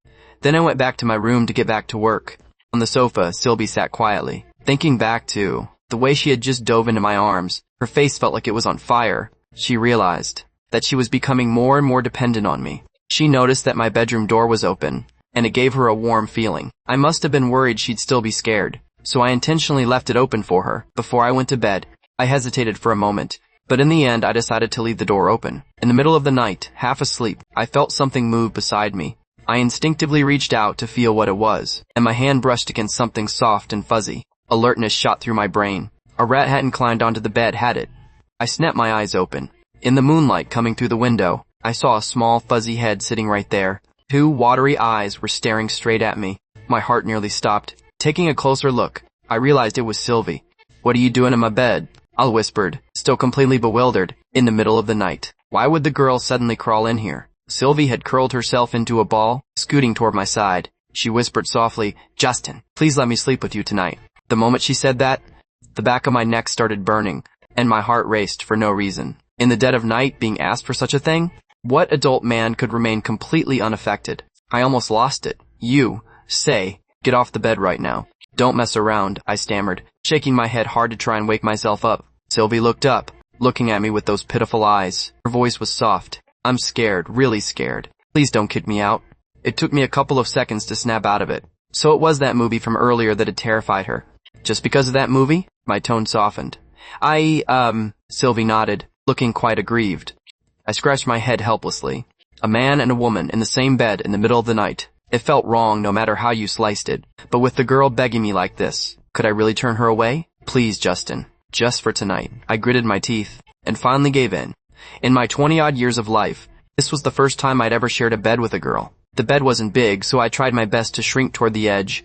Then I went back to my room to get back to work. On the sofa, Sylvie sat quietly, thinking back to the way she had just dove into my arms. Her face felt like it was on fire. She realized that she was becoming more and more dependent on me. She noticed that my bedroom door was open, and it gave her a warm feeling. I must have been worried she'd still be scared, so I intentionally left it open for her. Before I went to bed, I hesitated for a moment, but in the end I decided to leave the door open. In the middle of the night, half asleep, I felt something move beside me. I instinctively reached out to feel what it was, and my hand brushed against something soft and fuzzy. Alertness shot through my brain. A rat hadn't climbed onto the bed, had it? I snapped my eyes open. In the moonlight coming through the window, I saw a small fuzzy head sitting right there. Two watery eyes were staring straight at me. My heart nearly stopped. Taking a closer look, I realized it was Sylvie. "What are you doing in my bed?" I whispered, still completely bewildered, in the middle of the night. Why would the girl suddenly crawl in here? Sylvie had curled herself into a ball, scooting toward my side. She whispered softly, "Justin, please let me sleep with you tonight." The moment she said that, the back of my neck started burning, and my heart raced for no reason. In the dead of night, being asked for such a thing? What adult man could remain completely unaffected? I almost lost it. "You, say, get off the bed right now." "Don't mess around," I stammered, shaking my head hard to try and wake myself up. Sylvie looked up, looking at me with those pitiful eyes. Her voice was soft. "I'm scared, really scared. Please don't kick me out." It took me a couple of seconds to snap out of it. So it was that movie from earlier that had terrified her. Just because of that movie? My tone softened. Sylvie nodded, looking quite aggrieved. I scratched my head helplessly. A man and a woman in the same bed in the middle of the night. It felt wrong no matter how you sliced it. But with the girl begging me like this, could I really turn her away? "Please, Justin. Just for tonight." I gritted my teeth, and finally gave in. In my 20-odd years of life, this was the first time I'd ever shared a bed with a girl. The bed wasn't big, so I tried my best to shrink toward the edge,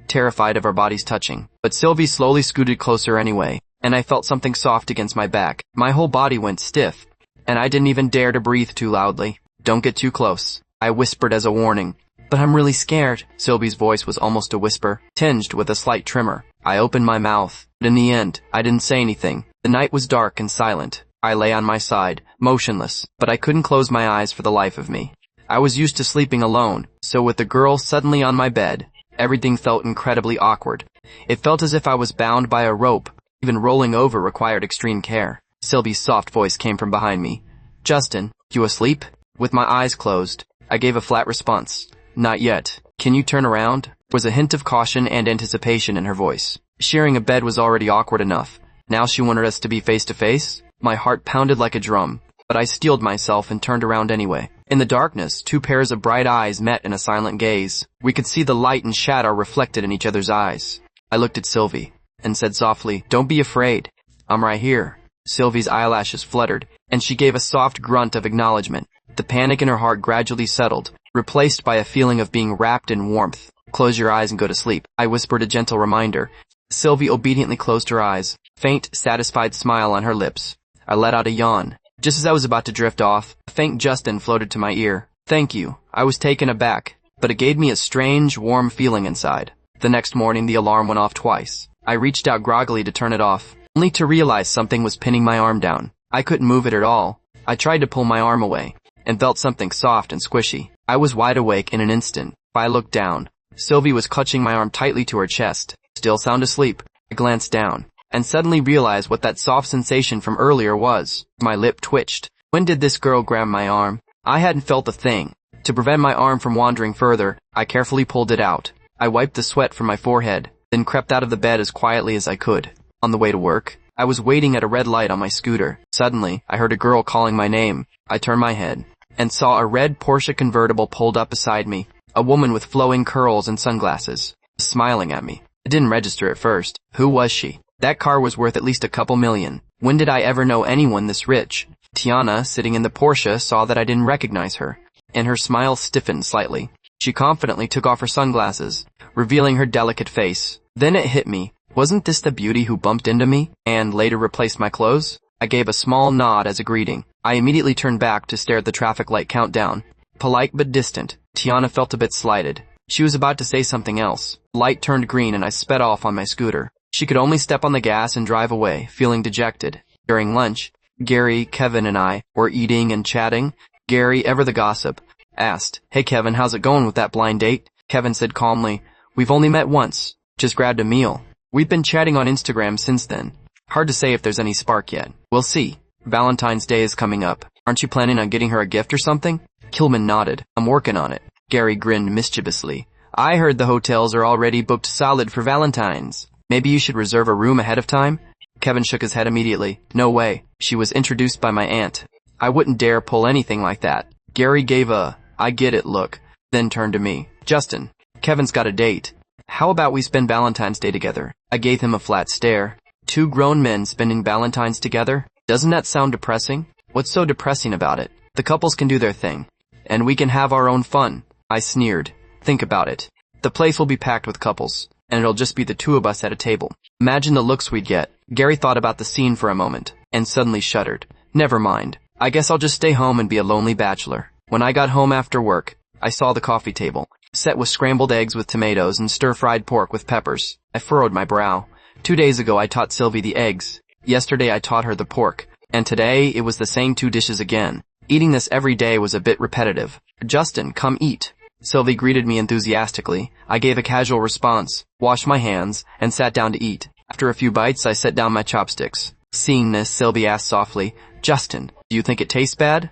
terrified of our bodies touching. But Sylvie slowly scooted closer anyway, and I felt something soft against my back. My whole body went stiff, and I didn't even dare to breathe too loudly. "Don't get too close," I whispered as a warning. "But I'm really scared." Sylvie's voice was almost a whisper, tinged with a slight tremor. I opened my mouth, but in the end, I didn't say anything. The night was dark and silent. I lay on my side, motionless, but I couldn't close my eyes for the life of me. I was used to sleeping alone, so with the girl suddenly on my bed, everything felt incredibly awkward. It felt as if I was bound by a rope. Even rolling over required extreme care. Sylvie's soft voice came from behind me. "Justin, you asleep?" With my eyes closed, I gave a flat response. "Not yet. Can you turn around?" There was a hint of caution and anticipation in her voice. Sharing a bed was already awkward enough. Now she wanted us to be face to face? My heart pounded like a drum, but I steeled myself and turned around anyway. In the darkness, two pairs of bright eyes met in a silent gaze. We could see the light and shadow reflected in each other's eyes. I looked at Sylvie and said softly, "Don't be afraid. I'm right here." Sylvie's eyelashes fluttered, and she gave a soft grunt of acknowledgement. The panic in her heart gradually settled, replaced by a feeling of being wrapped in warmth. "Close your eyes and go to sleep," I whispered a gentle reminder. Sylvie obediently closed her eyes, faint, satisfied smile on her lips. I let out a yawn. Just as I was about to drift off, a faint Justin floated to my ear. "Thank you." I was taken aback, but it gave me a strange, warm feeling inside. The next morning, the alarm went off twice. I reached out groggily to turn it off, only to realize something was pinning my arm down. I couldn't move it at all. I tried to pull my arm away, and felt something soft and squishy. I was wide awake in an instant. I looked down. Sylvie was clutching my arm tightly to her chest, still sound asleep. I glanced down, and suddenly realized what that soft sensation from earlier was. My lip twitched. When did this girl grab my arm? I hadn't felt a thing. To prevent my arm from wandering further, I carefully pulled it out. I wiped the sweat from my forehead, then crept out of the bed as quietly as I could. On the way to work, I was waiting at a red light on my scooter. Suddenly, I heard a girl calling my name. I turned my head, and saw a red Porsche convertible pulled up beside me. A woman with flowing curls and sunglasses, smiling at me. It didn't register at first. Who was she? That car was worth at least a couple million. When did I ever know anyone this rich? Tiana, sitting in the Porsche, saw that I didn't recognize her, and her smile stiffened slightly. She confidently took off her sunglasses, revealing her delicate face. Then it hit me. Wasn't this the beauty who bumped into me, and later replaced my clothes? I gave a small nod as a greeting. I immediately turned back to stare at the traffic light countdown. Polite but distant, Tiana felt a bit slighted. She was about to say something else. Light turned green and I sped off on my scooter. She could only step on the gas and drive away, feeling dejected. During lunch, Gary, Kevin, and I were eating and chatting. Gary, ever the gossip, asked, "Hey Kevin, how's it going with that blind date?" Kevin said calmly, "We've only met once. Just grabbed a meal. We've been chatting on Instagram since then. Hard to say if there's any spark yet. We'll see. Valentine's Day is coming up. Aren't you planning on getting her a gift or something?" Kilman nodded. "I'm working on it." Gary grinned mischievously. "I heard the hotels are already booked solid for Valentine's. Maybe you should reserve a room ahead of time?" Kevin shook his head immediately. "No way. She was introduced by my aunt. I wouldn't dare pull anything like that." Gary gave a, "I get it" look, then turned to me. "Justin, Kevin's got a date. How about we spend Valentine's Day together?" I gave him a flat stare. Two grown men spending Valentine's together? Doesn't that sound depressing? What's so depressing about it? The couples can do their thing, and we can have our own fun. I sneered. Think about it. The place will be packed with couples, and it'll just be the two of us at a table. Imagine the looks we'd get. Gary thought about the scene for a moment, and suddenly shuddered. Never mind. I guess I'll just stay home and be a lonely bachelor. When I got home after work, I saw the coffee table, set with scrambled eggs with tomatoes and stir-fried pork with peppers. I furrowed my brow. 2 days ago I taught Sylvie the eggs. Yesterday I taught her the pork. And today it was the same 2 dishes again. Eating this every day was a bit repetitive. "Justin, come eat." Sylvie greeted me enthusiastically. I gave a casual response, washed my hands, and sat down to eat. After a few bites, I set down my chopsticks. Seeing this, Sylvie asked softly, "Justin, do you think it tastes bad?"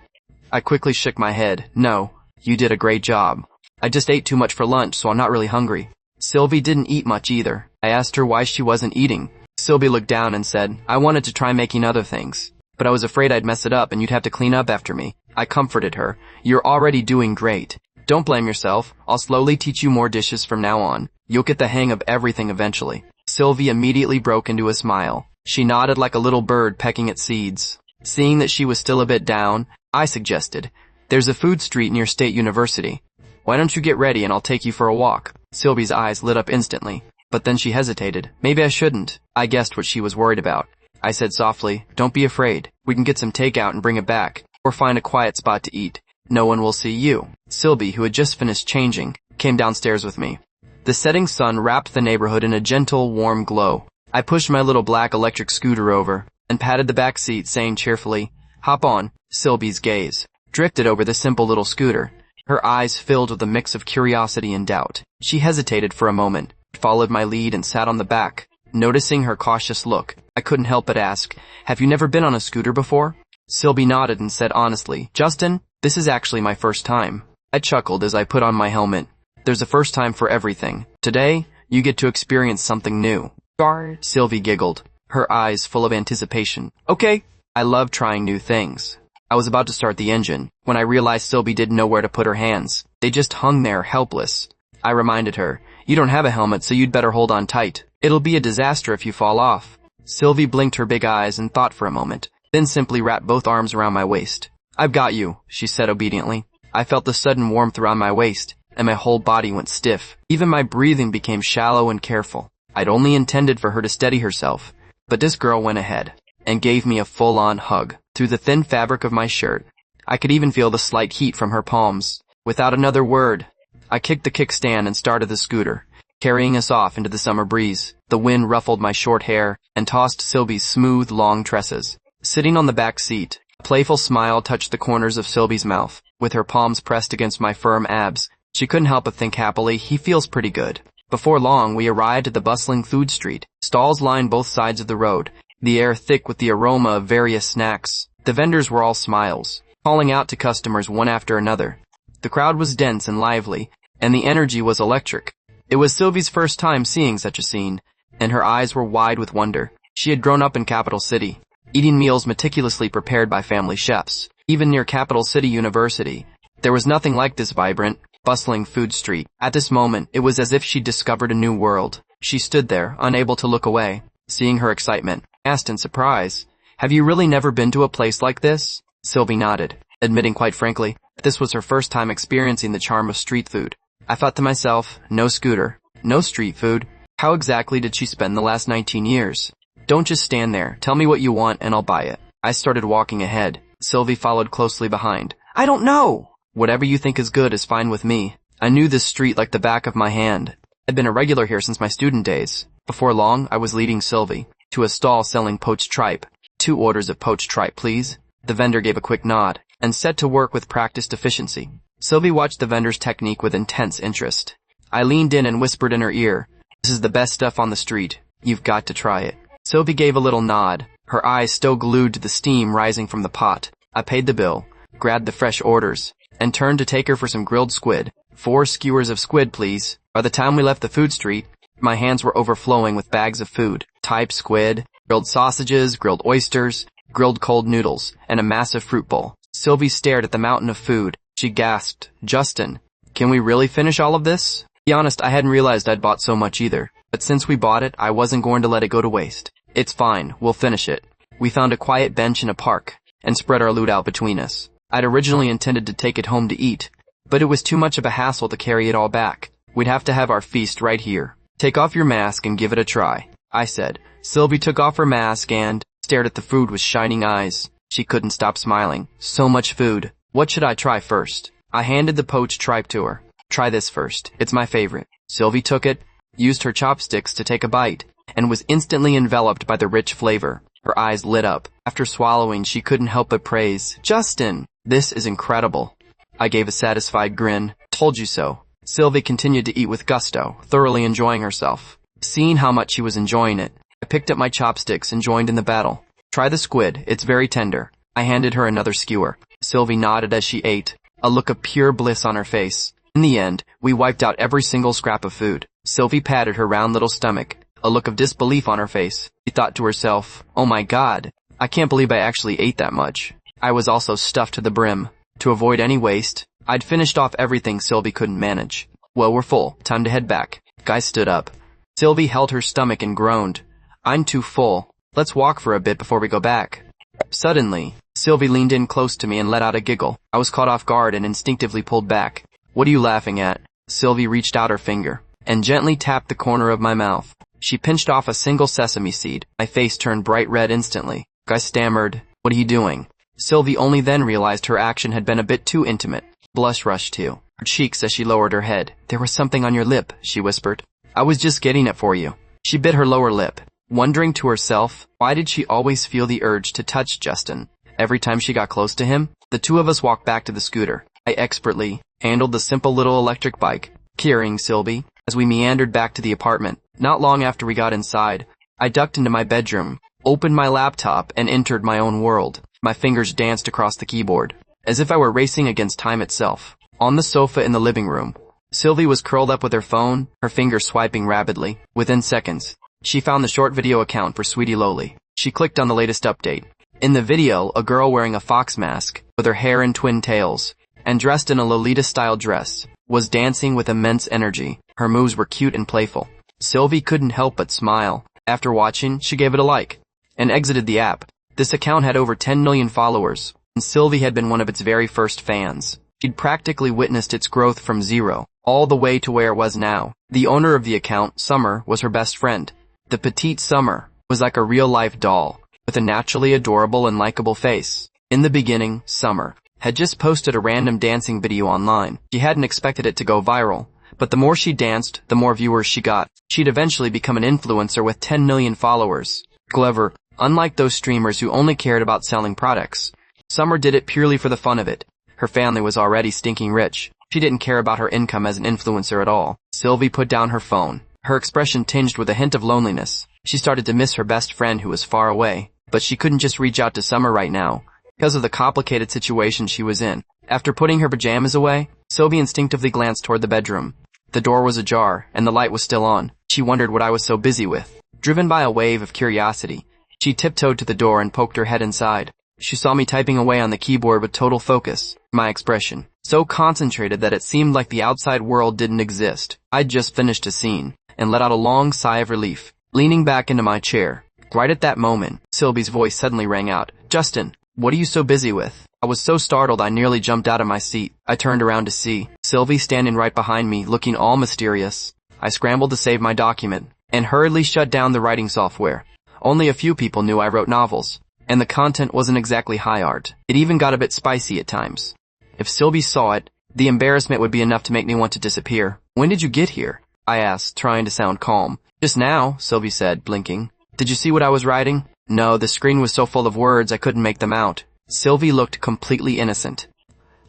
I quickly shook my head. "No, you did a great job. I just ate too much for lunch, so I'm not really hungry." Sylvie didn't eat much either. I asked her why she wasn't eating. Sylvie looked down and said, "I wanted to try making other things, but I was afraid I'd mess it up and you'd have to clean up after me." I comforted her. "You're already doing great. Don't blame yourself. I'll slowly teach you more dishes from now on. You'll get the hang of everything eventually." Sylvie immediately broke into a smile. She nodded like a little bird pecking at seeds. Seeing that she was still a bit down, I suggested, "There's a food street near State University. Why don't you get ready and I'll take you for a walk?" Sylvie's eyes lit up instantly, but then she hesitated. Maybe I shouldn't. I guessed what she was worried about. I said softly, don't be afraid. We can get some takeout and bring it back, or find a quiet spot to eat. No one will see you. Sylvie, who had just finished changing, came downstairs with me. The setting sun wrapped the neighborhood in a gentle, warm glow. I pushed my little black electric scooter over and patted the back seat, saying cheerfully, hop on. Sylvie's gaze drifted over the simple little scooter, her eyes filled with a mix of curiosity and doubt. She hesitated for a moment, followed my lead and sat on the back. Noticing her cautious look, I couldn't help but ask, have you never been on a scooter before? Sylvie nodded and said honestly, Justin, this is actually my first time. I chuckled as I put on my helmet. There's a first time for everything. Today, you get to experience something new. Guard. Sylvie giggled, her eyes full of anticipation. Okay. I love trying new things. I was about to start the engine when I realized Sylvie didn't know where to put her hands. They just hung there, helpless. I reminded her, you don't have a helmet, so you'd better hold on tight. It'll be a disaster if you fall off. Sylvie blinked her big eyes and thought for a moment, then simply wrapped both arms around my waist. I've got you, she said obediently. I felt the sudden warmth around my waist, and my whole body went stiff. Even my breathing became shallow and careful. I'd only intended for her to steady herself, but this girl went ahead and gave me a full-on hug through the thin fabric of my shirt. I could even feel the slight heat from her palms. Without another word, I kicked the kickstand and started the scooter, carrying us off into the summer breeze. The wind ruffled my short hair and tossed Sylvie's smooth, long tresses. Sitting on the back seat, a playful smile touched the corners of Sylvie's mouth. With her palms pressed against my firm abs, she couldn't help but think happily, he feels pretty good. Before long, we arrived at the bustling food street. Stalls lined both sides of the road, the air thick with the aroma of various snacks. The vendors were all smiles, calling out to customers one after another. The crowd was dense and lively, and the energy was electric. It was Sylvie's first time seeing such a scene, and her eyes were wide with wonder. She had grown up in Capital City, eating meals meticulously prepared by family chefs. Even near Capital City University, there was nothing like this vibrant, bustling food street. At this moment, it was as if she discovered a new world. She stood there, unable to look away. Seeing her excitement, asked in surprise, have you really never been to a place like this? Sylvie nodded, admitting quite frankly, this was her first time experiencing the charm of street food. I thought to myself, no scooter, no street food. How exactly did she spend the last 19 years? Don't just stand there, tell me what you want and I'll buy it. I started walking ahead. Sylvie followed closely behind. I don't know! Whatever you think is good is fine with me. I knew this street like the back of my hand. I'd been a regular here since my student days. Before long, I was leading Sylvie to a stall selling poached tripe. 2 orders of poached tripe, please. The vendor gave a quick nod and set to work with practiced efficiency. Sylvie watched the vendor's technique with intense interest. I leaned in and whispered in her ear, this is the best stuff on the street. You've got to try it. Sylvie gave a little nod, her eyes still glued to the steam rising from the pot. I paid the bill, grabbed the fresh orders, and turned to take her for some grilled squid. 4 skewers of squid, please. By the time we left the food street, my hands were overflowing with bags of food. Type squid, grilled sausages, grilled oysters, grilled cold noodles, and a massive fruit bowl. Sylvie stared at the mountain of food. She gasped, Justin, can we really finish all of this? To be honest, I hadn't realized I'd bought so much either. But since we bought it, I wasn't going to let it go to waste. It's fine, we'll finish it. We found a quiet bench in a park and spread our loot out between us. I'd originally intended to take it home to eat, but it was too much of a hassle to carry it all back. We'd have to have our feast right here. Take off your mask and give it a try, I said. Sylvie took off her mask and stared at the food with shining eyes. She couldn't stop smiling. So much food. What should I try first? I handed the poached tripe to her. Try this first. It's my favorite. Sylvie took it, used her chopsticks to take a bite, and was instantly enveloped by the rich flavor. Her eyes lit up. After swallowing, she couldn't help but praise, Justin, this is incredible. I gave a satisfied grin. Told you so. Sylvie continued to eat with gusto, thoroughly enjoying herself. Seeing how much she was enjoying it, I picked up my chopsticks and joined in the battle. Try the squid, it's very tender. I handed her another skewer. Sylvie nodded as she ate, a look of pure bliss on her face. In the end, we wiped out every single scrap of food. Sylvie patted her round little stomach, a look of disbelief on her face. She thought to herself, oh my god, I can't believe I actually ate that much. I was also stuffed to the brim. To avoid any waste, I'd finished off everything Sylvie couldn't manage. Well, we're full. Time to head back. Guy stood up. Sylvie held her stomach and groaned. I'm too full. Let's walk for a bit before we go back. Suddenly, Sylvie leaned in close to me and let out a giggle. I was caught off guard and instinctively pulled back. What are you laughing at? Sylvie reached out her finger. and gently tapped the corner of my mouth. She pinched off a single sesame seed. My face turned bright red instantly. I stammered, "What are you doing?" Sylvie only then realized her action had been a bit too intimate. Blush rushed to her cheeks as she lowered her head. "There was something on your lip," she whispered. "I was just getting it for you." She bit her lower lip, wondering to herself, why did she always feel the urge to touch Justin every time she got close to him? The two of us walked back to the scooter. I expertly handled the simple little electric bike, carrying Sylvie, as we meandered back to the apartment. Not long after we got inside, I ducked into my bedroom, opened my laptop, and entered my own world. My fingers danced across the keyboard, as if I were racing against time itself. On the sofa in the living room, Sylvie was curled up with her phone, her fingers swiping rapidly. Within seconds, she found the short video account for Sweetie Loli. She clicked on the latest update. In the video, a girl wearing a fox mask, with her hair in twin tails, and dressed in a Lolita-style dress, was dancing with immense energy. Her moves were cute and playful. Sylvie couldn't help but smile. After watching, she gave it a like, and exited the app. This account had over 10 million followers, and Sylvie had been one of its very first fans. She'd practically witnessed its growth from zero, all the way to where it was now. The owner of the account, Summer, was her best friend. The petite Summer was like a real-life doll, with a naturally adorable and likable face. In the beginning, Summer had just posted a random dancing video online. She hadn't expected it to go viral, but the more she danced, the more viewers she got. She'd eventually become an influencer with 10 million followers. However, unlike those streamers who only cared about selling products, Summer did it purely for the fun of it. Her family was already stinking rich. She didn't care about her income as an influencer at all. Sylvie put down her phone, her expression tinged with a hint of loneliness. She started to miss her best friend who was far away, but she couldn't just reach out to Summer right now, because of the complicated situation she was in. After putting her pajamas away, Sylvie instinctively glanced toward the bedroom. The door was ajar, and the light was still on. She wondered what I was so busy with. Driven by a wave of curiosity, she tiptoed to the door and poked her head inside. She saw me typing away on the keyboard with total focus, my expression so concentrated that it seemed like the outside world didn't exist. I'd just finished a scene, and let out a long sigh of relief, leaning back into my chair. Right at that moment, Sylvie's voice suddenly rang out. "Justin, what are you so busy with?" I was so startled I nearly jumped out of my seat. I turned around to see Sylvie standing right behind me, looking all mysterious. I scrambled to save my document, and hurriedly shut down the writing software. Only a few people knew I wrote novels, and the content wasn't exactly high art. It even got a bit spicy at times. If Sylvie saw it, the embarrassment would be enough to make me want to disappear. "When did you get here?" I asked, trying to sound calm. "Just now," Sylvie said, blinking. "Did you see what I was writing?" "No, the screen was so full of words I couldn't make them out." Sylvie looked completely innocent.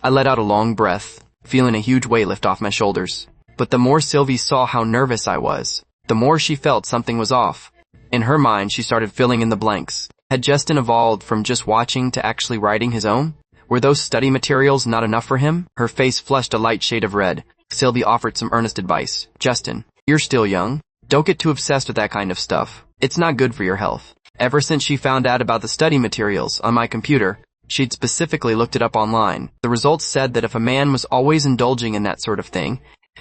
I let out a long breath, feeling a huge weight lift off my shoulders. But the more Sylvie saw how nervous I was, the more she felt something was off. In her mind, she started filling in the blanks. Had Justin evolved from just watching to actually writing his own? Were those study materials not enough for him? Her face flushed a light shade of red. Sylvie offered some earnest advice. "Justin, you're still young. Don't get too obsessed with that kind of stuff. It's not good for your health." Ever since she found out about the study materials on my computer, she'd specifically looked it up online. The results said that if a man was always indulging in that sort of thing,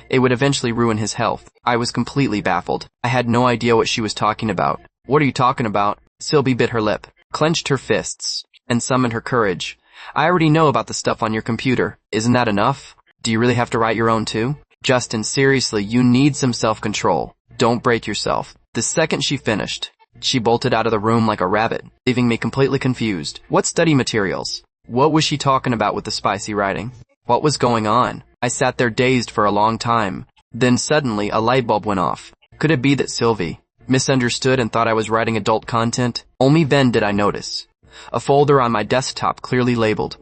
it would eventually ruin his health. I was completely baffled. I had no idea what she was talking about. "What are you talking about?" Sylvie bit her lip, clenched her fists, and summoned her courage. "I already know about the stuff on your computer. Isn't that enough? Do you really have to write your own too?" "Justin, seriously, you need some self-control. Don't break yourself." The second she finished, she bolted out of the room like a rabbit, leaving me completely confused. What study materials? What was she talking about with the spicy writing? What was going on? I sat there dazed for a long time. Then suddenly a light bulb went off. Could it be that Sylvie misunderstood and thought I was writing adult content? Only then did I notice a folder on my desktop clearly labeled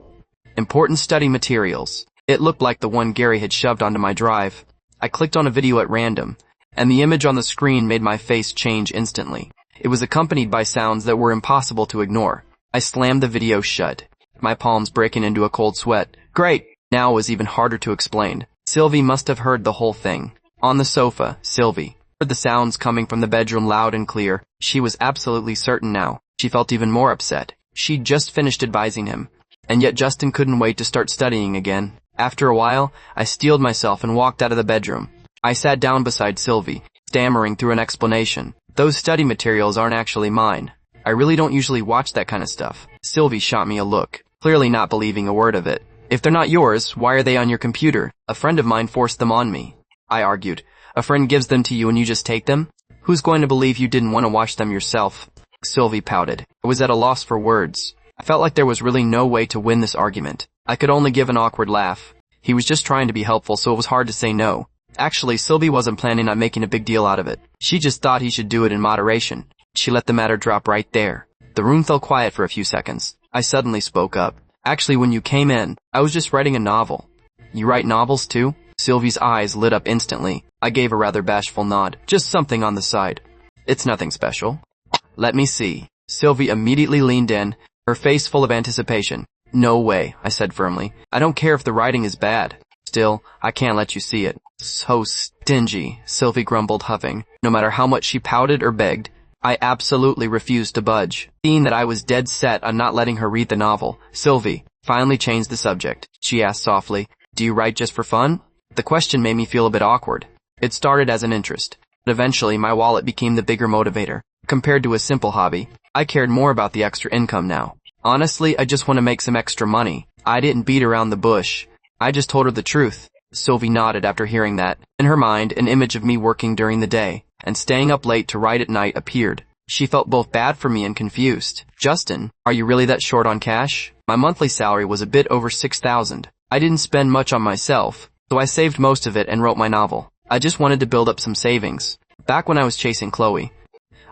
Important Study Materials. It looked like the one Gary had shoved onto my drive. I clicked on a video at random, and the image on the screen made my face change instantly. It was accompanied by sounds that were impossible to ignore. I slammed the video shut, my palms breaking into a cold sweat. Great! Now it was even harder to explain. Sylvie must have heard the whole thing. On the sofa, Sylvie heard the sounds coming from the bedroom loud and clear. She was absolutely certain now. She felt even more upset. She'd just finished advising him, and yet Justin couldn't wait to start studying again. After a while, I steeled myself and walked out of the bedroom. I sat down beside Sylvie, stammering through an explanation. "Those study materials aren't actually mine. I really don't usually watch that kind of stuff." Sylvie shot me a look, clearly not believing a word of it. "If they're not yours, why are they on your computer?" "A friend of mine forced them on me," I argued. A friend gives them to you and you just take them? Who's going to believe you didn't want to wash them yourself? Sylvie pouted. I was at a loss for words. I felt like there was really no way to win this argument. I could only give an awkward laugh. He was just trying to be helpful, so it was hard to say no. Actually, Sylvie wasn't planning on making a big deal out of it. She just thought he should do it in moderation. She let the matter drop right there. The room fell quiet for a few seconds. I suddenly spoke up. Actually, when you came in, I was just writing a novel. You write novels too? Sylvie's eyes lit up instantly. I gave a rather bashful nod. Just something on the side. It's nothing special. Let me see. Sylvie immediately leaned in, her face full of anticipation. No way, I said firmly. I don't care if the writing is bad. Still, I can't let you see it. So stingy, Sylvie grumbled, huffing. No matter how much she pouted or begged, I absolutely refused to budge. Seeing that I was dead set on not letting her read the novel, Sylvie finally changed the subject. She asked softly, do you write just for fun? The question made me feel a bit awkward. It started as an interest, but eventually my wallet became the bigger motivator. Compared to a simple hobby, I cared more about the extra income now. Honestly, I just want to make some extra money. I didn't beat around the bush. I just told her the truth. Sylvie nodded after hearing that. In her mind, an image of me working during the day and staying up late to write at night appeared. She felt both bad for me and confused. Justin, are you really that short on cash? My monthly salary was a bit over $6,000. I didn't spend much on myself, so I saved most of it and wrote my novel. I just wanted to build up some savings. Back when I was chasing Chloe,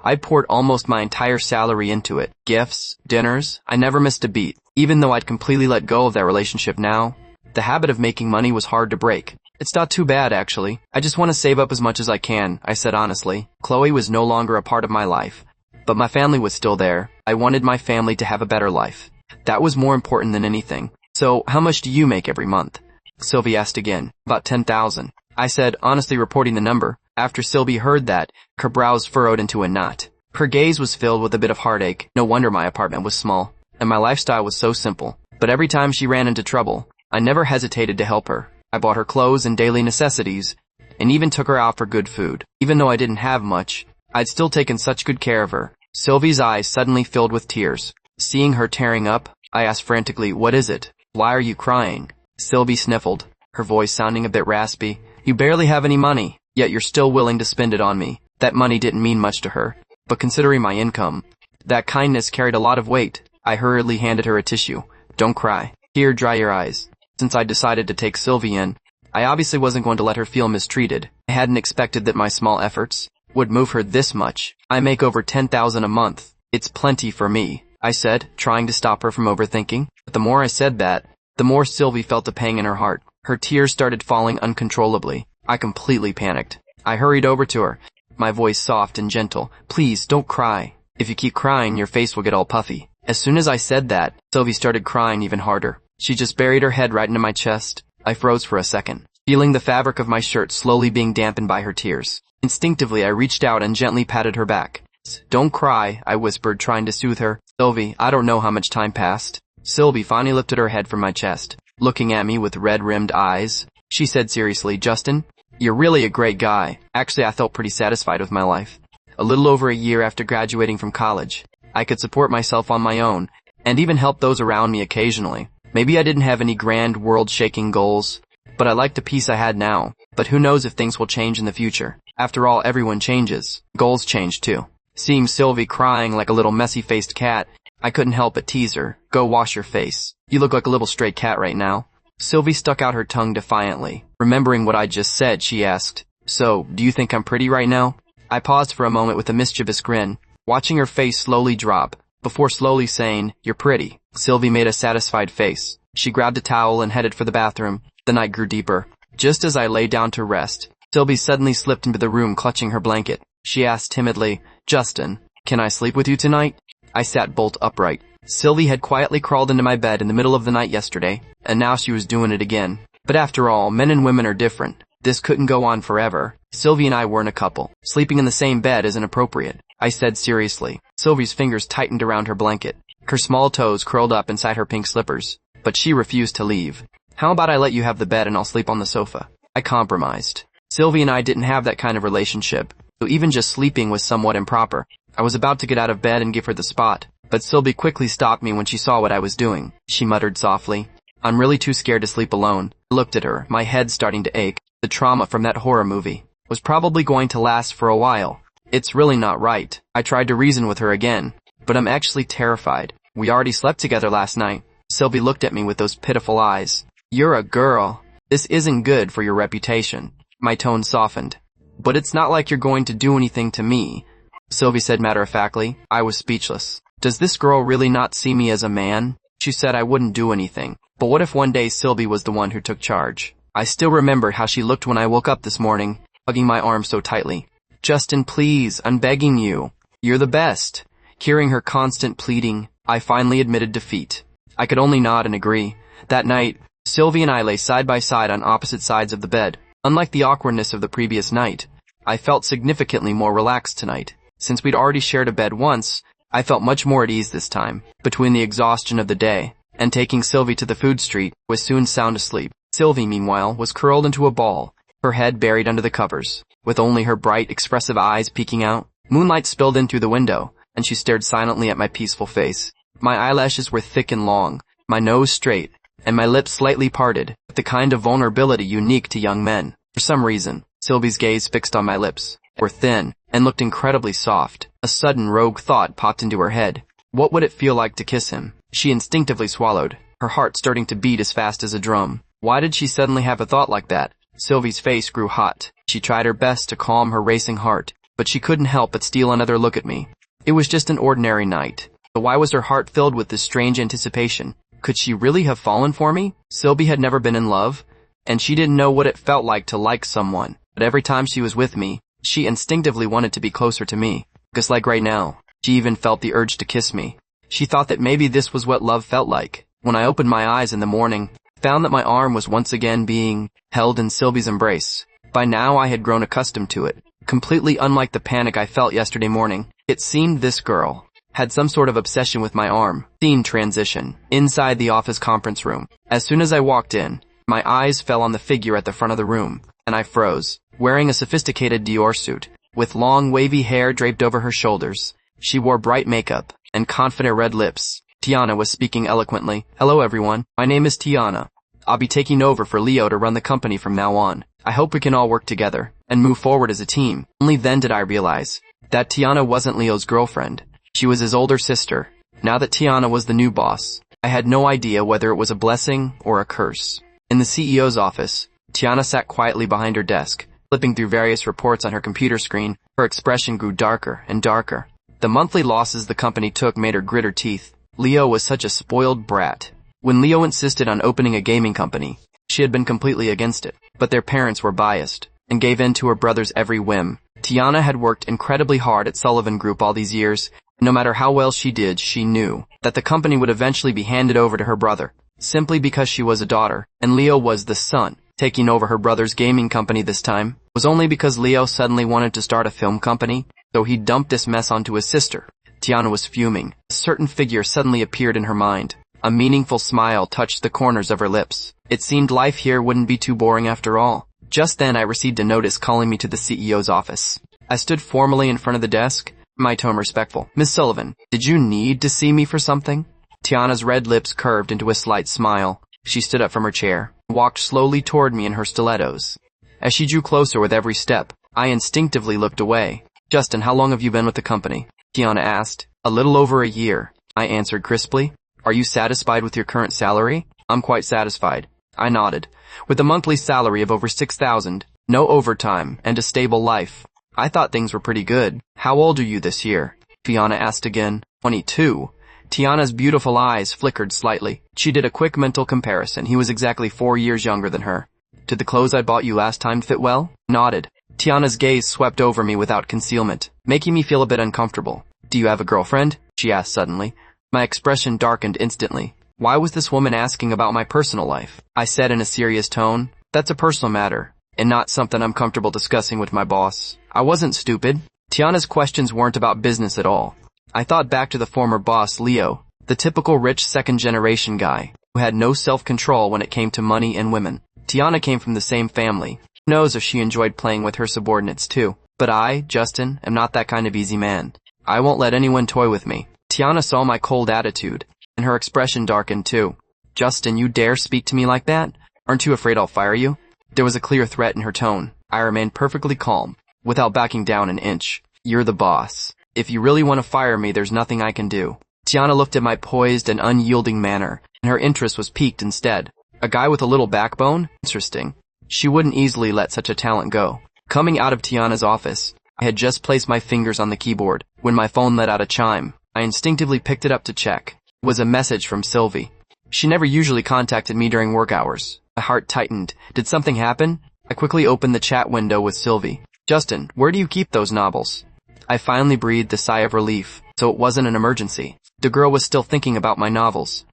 I poured almost my entire salary into it. Gifts, dinners, I never missed a beat. Even though I'd completely let go of that relationship now, the habit of making money was hard to break. It's not too bad, actually. I just want to save up as much as I can, I said honestly. Chloe was no longer a part of my life, but my family was still there. I wanted my family to have a better life. That was more important than anything. So, how much do you make every month? Sylvie asked again. About $10,000. I said, honestly reporting the number. After Sylvie heard that, her brows furrowed into a knot. Her gaze was filled with a bit of heartache. No wonder my apartment was small, and my lifestyle was so simple. But every time she ran into trouble, I never hesitated to help her. I bought her clothes and daily necessities, and even took her out for good food. Even though I didn't have much, I'd still taken such good care of her. Sylvie's eyes suddenly filled with tears. Seeing her tearing up, I asked frantically, what is it? Why are you crying? Sylvie sniffled, her voice sounding a bit raspy. You barely have any money, yet you're still willing to spend it on me. That money didn't mean much to her, but considering my income, that kindness carried a lot of weight. I hurriedly handed her a tissue. Don't cry. Here, dry your eyes. Since I decided to take Sylvie in, I obviously wasn't going to let her feel mistreated. I hadn't expected that my small efforts would move her this much. I make over $10,000 a month. It's plenty for me, I said, trying to stop her from overthinking. But the more I said that, the more Sylvie felt a pang in her heart. Her tears started falling uncontrollably. I completely panicked. I hurried over to her, my voice soft and gentle. Please, don't cry. If you keep crying, your face will get all puffy. As soon as I said that, Sylvie started crying even harder. She just buried her head right into my chest. I froze for a second, feeling the fabric of my shirt slowly being dampened by her tears. Instinctively, I reached out and gently patted her back. Don't cry, I whispered, trying to soothe her. Sylvie, I don't know how much time passed. Sylvie finally lifted her head from my chest, looking at me with red-rimmed eyes. She said seriously, Justin, you're really a great guy. Actually, I felt pretty satisfied with my life. A little over a year after graduating from college, I could support myself on my own, and even help those around me occasionally. Maybe I didn't have any grand world-shaking goals, but I liked the peace I had now. But who knows if things will change in the future. After all, everyone changes. Goals change too. Seeing Sylvie crying like a little messy-faced cat, I couldn't help but tease her. Go wash your face. You look like a little stray cat right now. Sylvie stuck out her tongue defiantly. Remembering what I just said, she asked, so, do you think I'm pretty right now? I paused for a moment with a mischievous grin, watching her face slowly drop, before slowly saying, you're pretty. Sylvie made a satisfied face. She grabbed a towel and headed for the bathroom. The night grew deeper. Just as I lay down to rest, Sylvie suddenly slipped into the room clutching her blanket. She asked timidly, Justin, can I sleep with you tonight? I sat bolt upright. Sylvie had quietly crawled into my bed in the middle of the night yesterday, and now she was doing it again. But after all, men and women are different. This couldn't go on forever. Sylvie and I weren't a couple. Sleeping in the same bed isn't appropriate, I said seriously. Sylvie's fingers tightened around her blanket. Her small toes curled up inside her pink slippers, but she refused to leave. How about I let you have the bed and I'll sleep on the sofa? I compromised. Sylvie and I didn't have that kind of relationship, so even just sleeping was somewhat improper. I was about to get out of bed and give her the spot, but Sylvie quickly stopped me when she saw what I was doing. She muttered softly, I'm really too scared to sleep alone. I looked at her, my head starting to ache. The trauma from that horror movie. was probably going to last for a while. It's really not right. I tried to reason with her again, but I'm actually terrified. We already slept together last night. Sylvie looked at me with those pitiful eyes. You're a girl. This isn't good for your reputation. My tone softened. But it's not like you're going to do anything to me, Sylvie said matter-of-factly. I was speechless. Does this girl really not see me as a man? She said I wouldn't do anything. But what if one day Sylvie was the one who took charge? I still remember how she looked when I woke up this morning, hugging my arm so tightly. Justin, please, I'm begging you. You're the best. Hearing her constant pleading, I finally admitted defeat. I could only nod and agree. That night, Sylvie and I lay side by side on opposite sides of the bed. Unlike the awkwardness of the previous night, I felt significantly more relaxed tonight. Since we'd already shared a bed once, I felt much more at ease this time. Between the exhaustion of the day and taking Sylvie to the food street, I was soon sound asleep. Sylvie, meanwhile, was curled into a ball, her head buried under the covers, with only her bright, expressive eyes peeking out. Moonlight spilled in through the window, and she stared silently at my peaceful face. My eyelashes were thick and long, my nose straight, and my lips slightly parted, with the kind of vulnerability unique to young men. For some reason, Sylvie's gaze fixed on my lips. They were thin, and looked incredibly soft. A sudden rogue thought popped into her head. What would it feel like to kiss him? She instinctively swallowed, her heart starting to beat as fast as a drum. Why did she suddenly have a thought like that? Sylvie's face grew hot. She tried her best to calm her racing heart, but she couldn't help but steal another look at me. It was just an ordinary night. But why was her heart filled with this strange anticipation? Could she really have fallen for me? Sylvie had never been in love, and she didn't know what it felt like to like someone. But every time she was with me, she instinctively wanted to be closer to me. Just like right now, she even felt the urge to kiss me. She thought that maybe this was what love felt like. When I opened my eyes in the morning, I found that my arm was once again being held in Sylvie's embrace. By now I had grown accustomed to it. Completely unlike the panic I felt yesterday morning, it seemed this girl had some sort of obsession with my arm. Scene transition. Inside the office conference room. As soon as I walked in, my eyes fell on the figure at the front of the room, and I froze. Wearing a sophisticated Dior suit, with long wavy hair draped over her shoulders, she wore bright makeup and confident red lips. Tiana was speaking eloquently. Hello everyone, my name is Tiana. I'll be taking over for Leo to run the company from now on. I hope we can all work together and move forward as a team. Only then did I realize that Tiana wasn't Leo's girlfriend. She was his older sister. Now that Tiana was the new boss, I had no idea whether it was a blessing or a curse. In the CEO's office, Tiana sat quietly behind her desk, flipping through various reports on her computer screen. Her expression grew darker and darker. The monthly losses the company took made her grit her teeth. Leo was such a spoiled brat. When Leo insisted on opening a gaming company, she had been completely against it. But their parents were biased, and gave in to her brother's every whim. Tiana had worked incredibly hard at Sullivan Group all these years, and no matter how well she did, she knew that the company would eventually be handed over to her brother, simply because she was a daughter, and Leo was the son. Taking over her brother's gaming company this time was only because Leo suddenly wanted to start a film company, so he dumped this mess onto his sister. Tiana was fuming. A certain figure suddenly appeared in her mind. A meaningful smile touched the corners of her lips. It seemed life here wouldn't be too boring after all. Just then I received a notice calling me to the CEO's office. I stood formally in front of the desk, my tone respectful. Miss Sullivan, did you need to see me for something? Tiana's red lips curved into a slight smile. She stood up from her chair, and walked slowly toward me in her stilettos. As she drew closer with every step, I instinctively looked away. Justin, how long have you been with the company? Tiana asked. A little over a year, I answered crisply. Are you satisfied with your current salary? I'm quite satisfied. I nodded. With a monthly salary of over 6,000, no overtime, and a stable life, I thought things were pretty good. How old are you this year? Tiana asked again. 22. Tiana's beautiful eyes flickered slightly. She did a quick mental comparison. He was exactly 4 years younger than her. Did the clothes I bought you last time fit well? Nodded. Tiana's gaze swept over me without concealment, making me feel a bit uncomfortable. Do you have a girlfriend? She asked suddenly. My expression darkened instantly. Why was this woman asking about my personal life? I said in a serious tone. That's a personal matter, and not something I'm comfortable discussing with my boss. I wasn't stupid. Tiana's questions weren't about business at all. I thought back to the former boss, Leo, the typical rich second-generation guy, who had no self-control when it came to money and women. Tiana came from the same family. Who knows if she enjoyed playing with her subordinates too. But I, Justin, am not that kind of easy man. I won't let anyone toy with me. Tiana saw my cold attitude, and her expression darkened too. Justin, you dare speak to me like that? Aren't you afraid I'll fire you? There was a clear threat in her tone. I remained perfectly calm, without backing down an inch. You're the boss. If you really want to fire me, there's nothing I can do. Tiana looked at my poised and unyielding manner, and her interest was piqued instead. A guy with a little backbone? Interesting. She wouldn't easily let such a talent go. Coming out of Tiana's office, I had just placed my fingers on the keyboard when my phone let out a chime. I instinctively picked it up to check. It was a message from Sylvie. She never usually contacted me during work hours. My heart tightened. Did something happen? I quickly opened the chat window with Sylvie. Justin, where do you keep those novels? I finally breathed a sigh of relief, so it wasn't an emergency. The girl was still thinking about my novels.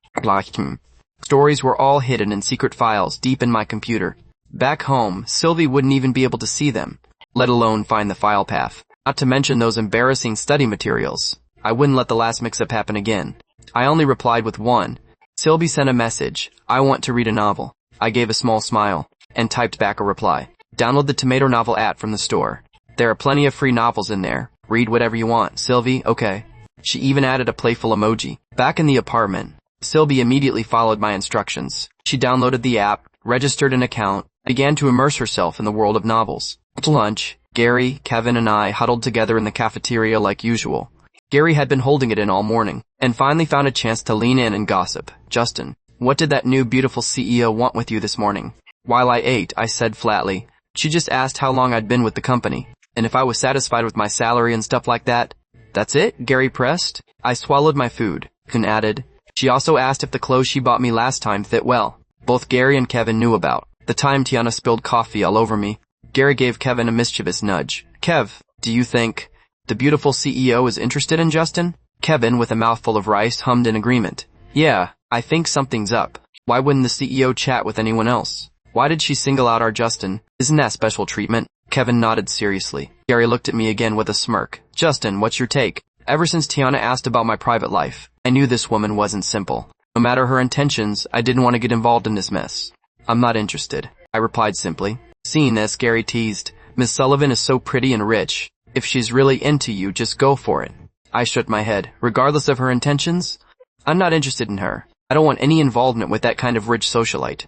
Stories were all hidden in secret files deep in my computer. Back home, Sylvie wouldn't even be able to see them, let alone find the file path. Not to mention those embarrassing study materials. I wouldn't let the last mix-up happen again. I only replied with one. Sylvie sent a message. I want to read a novel. I gave a small smile, and typed back a reply. Download the Tomato Novel app from the store. There are plenty of free novels in there. Read whatever you want. Sylvie, okay. She even added a playful emoji. Back in the apartment, Sylvie immediately followed my instructions. She downloaded the app, registered an account, and began to immerse herself in the world of novels. At lunch, Gary, Kevin, and I huddled together in the cafeteria like usual. Gary had been holding it in all morning, and finally found a chance to lean in and gossip. Justin, what did that new beautiful CEO want with you this morning? While I ate, I said flatly, she just asked how long I'd been with the company, and if I was satisfied with my salary and stuff like that. That's it? Gary pressed. I swallowed my food, and added, she also asked if the clothes she bought me last time fit well. Both Gary and Kevin knew about the time Tiana spilled coffee all over me. Gary gave Kevin a mischievous nudge. Kev, do you think the beautiful CEO is interested in Justin? Kevin, with a mouthful of rice, hummed in agreement. Yeah, I think something's up. Why wouldn't the CEO chat with anyone else? Why did she single out our Justin? Isn't that special treatment? Kevin nodded seriously. Gary looked at me again with a smirk. Justin, what's your take? Ever since Tiana asked about my private life, I knew this woman wasn't simple. No matter her intentions, I didn't want to get involved in this mess. I'm not interested, I replied simply. Seeing this, Gary teased. Miss Sullivan is so pretty and rich. If she's really into you, just go for it. I shook my head. Regardless of her intentions, I'm not interested in her. I don't want any involvement with that kind of rich socialite.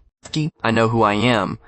I know who I am,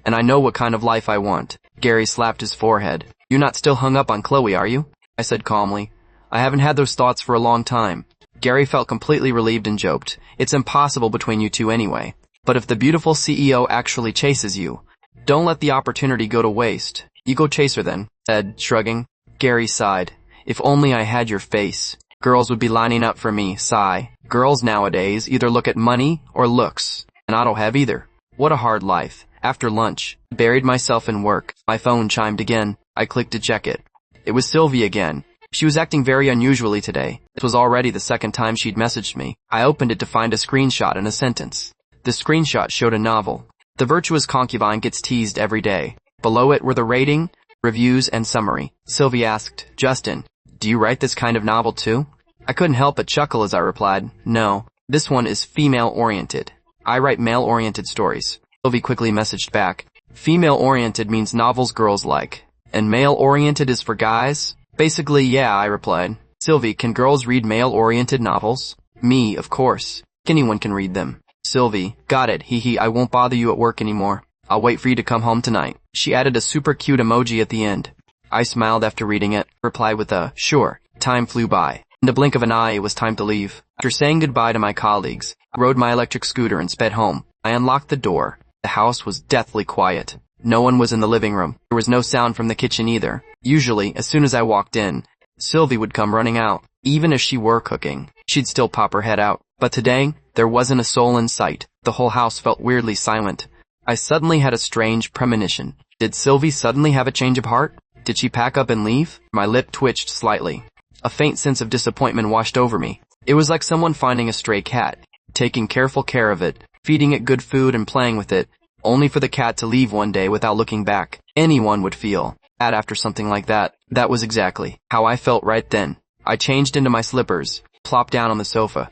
and I know what kind of life I want. Gary slapped his forehead. You're not still hung up on Chloe, are you? I said calmly. I haven't had those thoughts for a long time. Gary felt completely relieved and joked. It's impossible between you two anyway. But if the beautiful CEO actually chases you, don't let the opportunity go to waste. You go chase her then, said, shrugging. Gary sighed. If only I had your face. Girls would be lining up for me, sigh. Girls nowadays either look at money or looks, and I don't have either. What a hard life. After lunch, I buried myself in work. My phone chimed again. I clicked to check it. It was Sylvie again. She was acting very unusually today. This was already the second time she'd messaged me. I opened it to find a screenshot and a sentence. The screenshot showed a novel. The virtuous concubine gets teased every day. Below it were the rating, reviews, and summary. Sylvie asked, Justin, do you write this kind of novel too? I couldn't help but chuckle as I replied, no, this one is female-oriented. I write male-oriented stories. Sylvie quickly messaged back. Female-oriented means novels girls like, and male-oriented is for guys? Basically, yeah, I replied. Sylvie, can girls read male-oriented novels? Me, of course. Anyone can read them. Sylvie, got it, hee, I won't bother you at work anymore. I'll wait for you to come home tonight. She added a super cute emoji at the end. I smiled after reading it, replied with a, sure. Time flew by. In the blink of an eye, it was time to leave. After saying goodbye to my colleagues, I rode my electric scooter and sped home. I unlocked the door. The house was deathly quiet. No one was in the living room. There was no sound from the kitchen either. Usually, as soon as I walked in, Sylvie would come running out. Even if she were cooking, she'd still pop her head out. But today, there wasn't a soul in sight. The whole house felt weirdly silent. I suddenly had a strange premonition. Did Sylvie suddenly have a change of heart? Did she pack up and leave? My lip twitched slightly. A faint sense of disappointment washed over me. It was like someone finding a stray cat, taking careful care of it, feeding it good food and playing with it, only for the cat to leave one day without looking back. Anyone would feel bad after something like that. That was exactly how I felt right then. I changed into my slippers, plopped down on the sofa,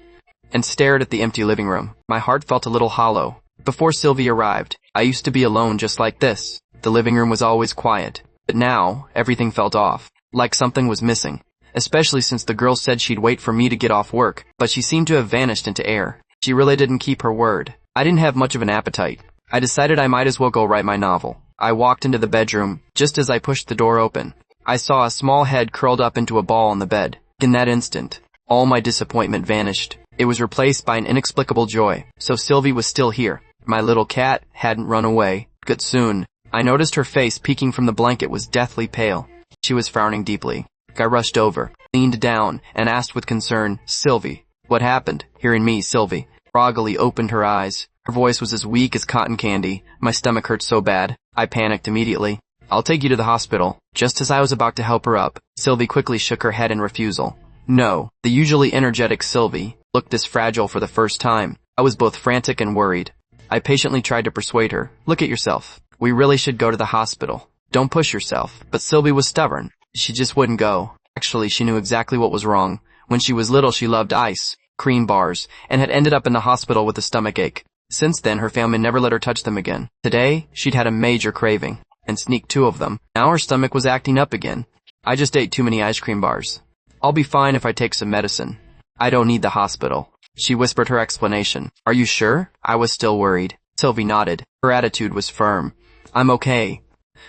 and stared at the empty living room. My heart felt a little hollow. Before Sylvie arrived, I used to be alone just like this. The living room was always quiet. But now, everything felt off, like something was missing. Especially since the girl said she'd wait for me to get off work, but she seemed to have vanished into air. She really didn't keep her word. I didn't have much of an appetite. I decided I might as well go write my novel. I walked into the bedroom. Just as I pushed the door open, I saw a small head curled up into a ball on the bed. In that instant, all my disappointment vanished. It was replaced by an inexplicable joy. So Sylvie was still here. My little cat hadn't run away. Good soon. I noticed her face peeking from the blanket was deathly pale. She was frowning deeply. I rushed over, leaned down, and asked with concern, "Sylvie, what happened?" Hearing me, Sylvie groggily opened her eyes. Her voice was as weak as cotton candy. My stomach hurt so bad, I panicked immediately. "I'll take you to the hospital." Just as I was about to help her up, Sylvie quickly shook her head in refusal. No, the usually energetic Sylvie looked this fragile for the first time. I was both frantic and worried. I patiently tried to persuade her. "Look at yourself. We really should go to the hospital. Don't push yourself." But Sylvie was stubborn. She just wouldn't go. Actually, she knew exactly what was wrong. When she was little, she loved ice cream bars and had ended up in the hospital with a stomachache. Since then, her family never let her touch them again. Today, she'd had a major craving and sneaked 2 of them. Now her stomach was acting up again. "I just ate too many ice cream bars. I'll be fine if I take some medicine. I don't need the hospital." She whispered her explanation. "Are you sure?" I was still worried. Sylvie nodded. Her attitude was firm. "I'm okay."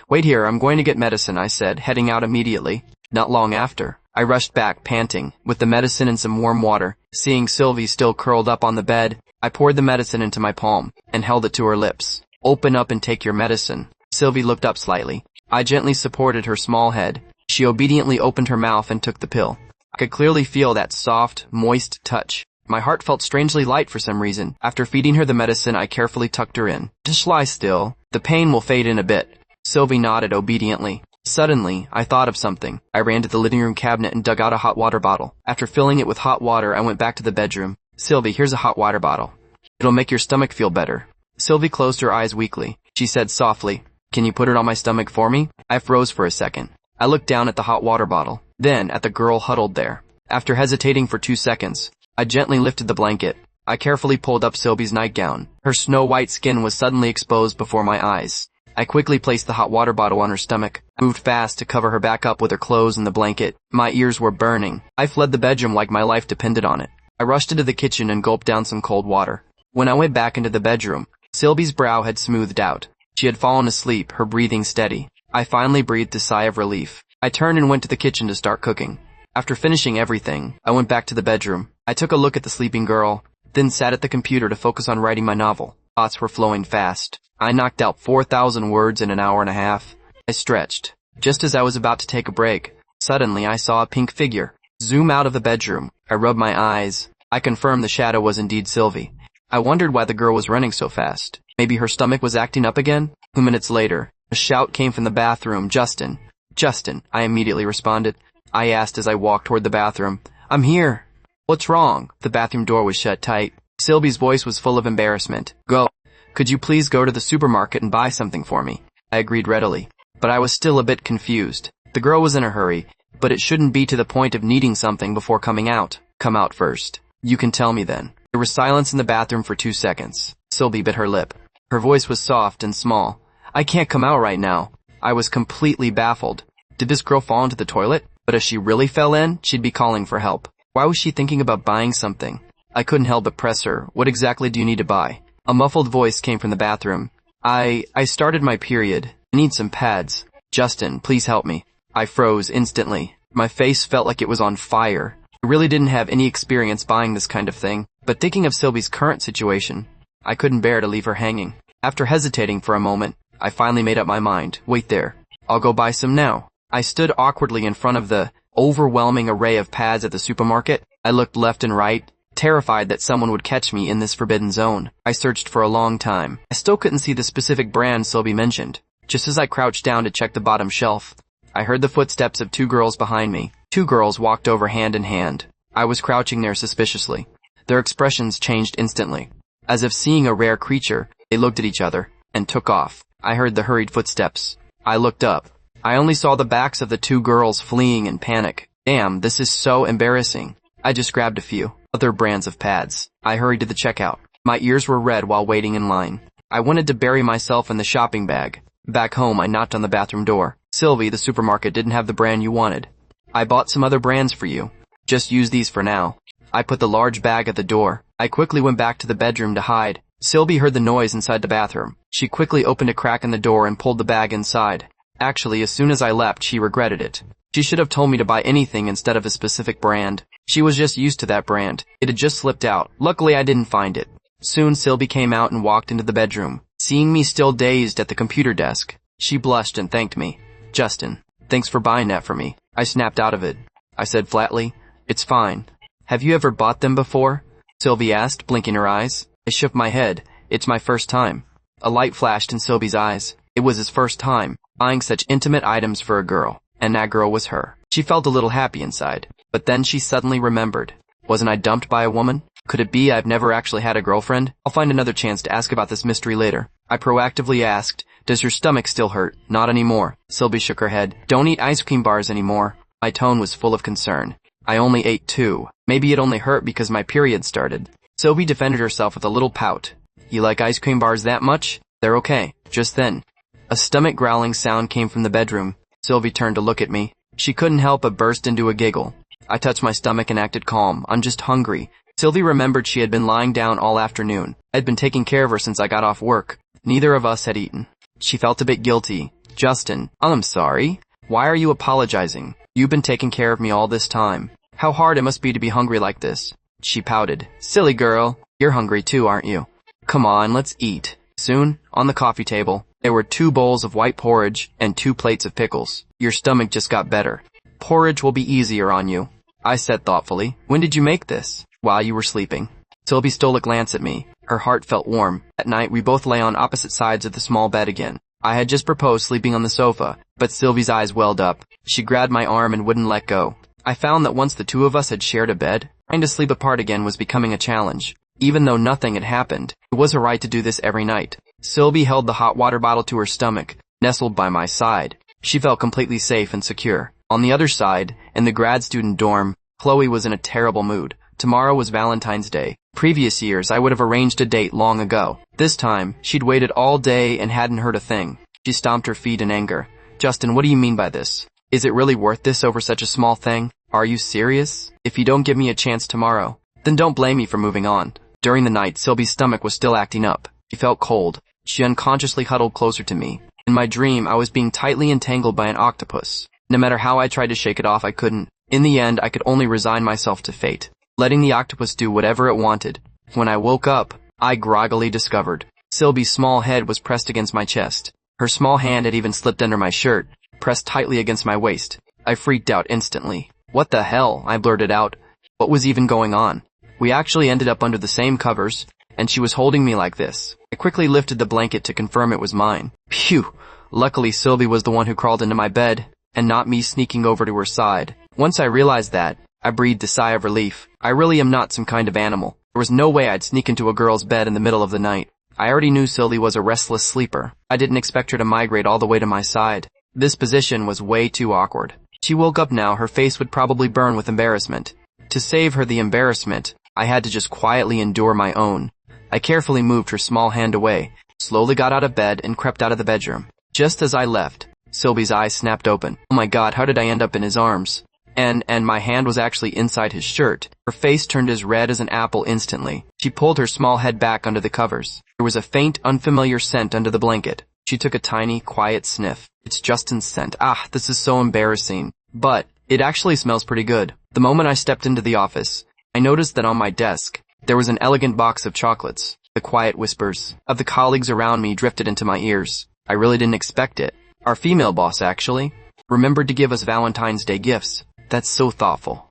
"Wait here, I'm going to get medicine," I said, heading out immediately. Not long after, I rushed back, panting, with the medicine and some warm water. Seeing Sylvie still curled up on the bed, I poured the medicine into my palm and held it to her lips. "Open up and take your medicine." Sylvie looked up slightly. I gently supported her small head. She obediently opened her mouth and took the pill. I could clearly feel that soft, moist touch. My heart felt strangely light for some reason. After feeding her the medicine, I carefully tucked her in. "Just lie still. The pain will fade in a bit." Sylvie nodded obediently. Suddenly, I thought of something. I ran to the living room cabinet and dug out a hot water bottle. After filling it with hot water, I went back to the bedroom. "Sylvie, here's a hot water bottle. It'll make your stomach feel better." Sylvie closed her eyes weakly. She said softly, "Can you put it on my stomach for me?" I froze for a second. I looked down at the hot water bottle, then at the girl huddled there. After hesitating for 2 seconds, I gently lifted the blanket. I carefully pulled up Sylvie's nightgown. Her snow-white skin was suddenly exposed before my eyes. I quickly placed the hot water bottle on her stomach. I moved fast to cover her back up with her clothes and the blanket. My ears were burning. I fled the bedroom like my life depended on it. I rushed into the kitchen and gulped down some cold water. When I went back into the bedroom, Sylvie's brow had smoothed out. She had fallen asleep, her breathing steady. I finally breathed a sigh of relief. I turned and went to the kitchen to start cooking. After finishing everything, I went back to the bedroom. I took a look at the sleeping girl, then sat at the computer to focus on writing my novel. Thoughts were flowing fast. I knocked out 4,000 words in an hour and a half. I stretched. Just as I was about to take a break, suddenly I saw a pink figure zoom out of the bedroom. I rubbed my eyes. I confirmed the shadow was indeed Sylvie. I wondered why the girl was running so fast. Maybe her stomach was acting up again? 2 minutes later, a shout came from the bathroom. "Justin." "Justin," I immediately responded. I asked as I walked toward the bathroom. "I'm here." "What's wrong?" The bathroom door was shut tight. Sylvie's voice was full of embarrassment. "Go. Could you please go to the supermarket and buy something for me?" I agreed readily, but I was still a bit confused. The girl was in a hurry, but it shouldn't be to the point of needing something before coming out. "Come out first. You can tell me then." There was silence in the bathroom for 2 seconds. Sylvie bit her lip. Her voice was soft and small. "I can't come out right now." I was completely baffled. Did this girl fall into the toilet? But if she really fell in, she'd be calling for help. Why was she thinking about buying something? I couldn't help but press her. "What exactly do you need to buy?" A muffled voice came from the bathroom. I started my period. I need some pads. "Justin, please help me." I froze instantly. My face felt like it was on fire. I really didn't have any experience buying this kind of thing, but thinking of Sylvie's current situation, I couldn't bear to leave her hanging. After hesitating for a moment, I finally made up my mind. "Wait there. I'll go buy some now." I stood awkwardly in front of the overwhelming array of pads at the supermarket. I looked left and right, terrified that someone would catch me in this forbidden zone. I searched for a long time. I still couldn't see the specific brand Sylvie mentioned. Just as I crouched down to check the bottom shelf, I heard the footsteps of 2 girls behind me. 2 girls walked over hand in hand. I was crouching there suspiciously. Their expressions changed instantly. As if seeing a rare creature, they looked at each other and took off. I heard the hurried footsteps. I looked up. I only saw the backs of the 2 girls fleeing in panic. Damn, this is so embarrassing. I just grabbed a few other brands of pads. I hurried to the checkout. My ears were red while waiting in line. I wanted to bury myself in the shopping bag. Back home, I knocked on the bathroom door. "Sylvie, the supermarket didn't have the brand you wanted. I bought some other brands for you. Just use these for now." I put the large bag at the door. I quickly went back to the bedroom to hide. Sylvie heard the noise inside the bathroom. She quickly opened a crack in the door and pulled the bag inside. Actually, as soon as I left, she regretted it. She should have told me to buy anything instead of a specific brand. She was just used to that brand. It had just slipped out. Luckily, I didn't find it. Soon, Sylvie came out and walked into the bedroom. Seeing me still dazed at the computer desk, she blushed and thanked me. "Justin, thanks for buying that for me." I snapped out of it. I said flatly, "It's fine." "Have you ever bought them before?" Sylvie asked, blinking her eyes. I shook my head. "It's my first time." A light flashed in Sylvie's eyes. It was his first time buying such intimate items for a girl, and that girl was her. She felt a little happy inside, but then she suddenly remembered. Wasn't I dumped by a woman? Could it be I've never actually had a girlfriend? I'll find another chance to ask about this mystery later. I proactively asked, "Does your stomach still hurt?" "Not anymore." Sylvie shook her head. "Don't eat ice cream bars anymore." My tone was full of concern. "I only ate 2. Maybe it only hurt because my period started." Sylvie defended herself with a little pout. "You like ice cream bars that much? They're okay." Just then, a stomach growling sound came from the bedroom. Sylvie turned to look at me. She couldn't help but burst into a giggle. I touched my stomach and acted calm. "I'm just hungry." Sylvie remembered she had been lying down all afternoon. I'd been taking care of her since I got off work. Neither of us had eaten. She felt a bit guilty. "Justin, I'm sorry. Why are you apologizing? You've been taking care of me all this time. How hard it must be to be hungry like this." She pouted. "Silly girl, you're hungry too, aren't you? Come on, let's eat." Soon, on the coffee table, there were 2 bowls of white porridge and 2 plates of pickles. "Your stomach just got better. Porridge will be easier on you," I said thoughtfully. "When did you make this?" "While you were sleeping." Sylvie stole a glance at me. Her heart felt warm. At night, we both lay on opposite sides of the small bed again. I had just proposed sleeping on the sofa, but Sylvie's eyes welled up. She grabbed my arm and wouldn't let go. I found that once the 2 of us had shared a bed, trying to sleep apart again was becoming a challenge. Even though nothing had happened, it was her right to do this every night. Sylvie held the hot water bottle to her stomach, nestled by my side. She felt completely safe and secure. On the other side, in the grad student dorm, Chloe was in a terrible mood. Tomorrow was Valentine's Day. Previous years, I would have arranged a date long ago. This time, she'd waited all day and hadn't heard a thing. She stomped her feet in anger. "Justin, what do you mean by this? Is it really worth this over such a small thing? Are you serious? If you don't give me a chance tomorrow, then don't blame me for moving on." During the night, Sylvie's stomach was still acting up. She felt cold. She unconsciously huddled closer to me. In my dream, I was being tightly entangled by an octopus. No matter how I tried to shake it off, I couldn't. In the end, I could only resign myself to fate, letting the octopus do whatever it wanted. When I woke up, I groggily discovered Sylvie's small head was pressed against my chest. Her small hand had even slipped under my shirt, pressed tightly against my waist. I freaked out instantly. "What the hell?" I blurted out. What was even going on? We actually ended up under the same covers, and she was holding me like this. I quickly lifted the blanket to confirm it was mine. Phew! Luckily, Sylvie was the one who crawled into my bed, and not me sneaking over to her side. Once I realized that, I breathed a sigh of relief. I really am not some kind of animal. There was no way I'd sneak into a girl's bed in the middle of the night. I already knew Sylvie was a restless sleeper. I didn't expect her to migrate all the way to my side. This position was way too awkward. She woke up now, her face would probably burn with embarrassment. To save her the embarrassment, I had to just quietly endure my own. I carefully moved her small hand away, slowly got out of bed, and crept out of the bedroom. Just as I left, Sylvie's eyes snapped open. Oh my god, how did I end up in his arms? And my hand was actually inside his shirt. Her face turned as red as an apple instantly. She pulled her small head back under the covers. There was a faint, unfamiliar scent under the blanket. She took a tiny, quiet sniff. "It's Justin's scent. Ah, this is so embarrassing. But it actually smells pretty good." The moment I stepped into the office, I noticed that on my desk, there was an elegant box of chocolates. The quiet whispers of the colleagues around me drifted into my ears. I really didn't expect it. Our female boss, actually, remembered to give us Valentine's Day gifts. That's so thoughtful.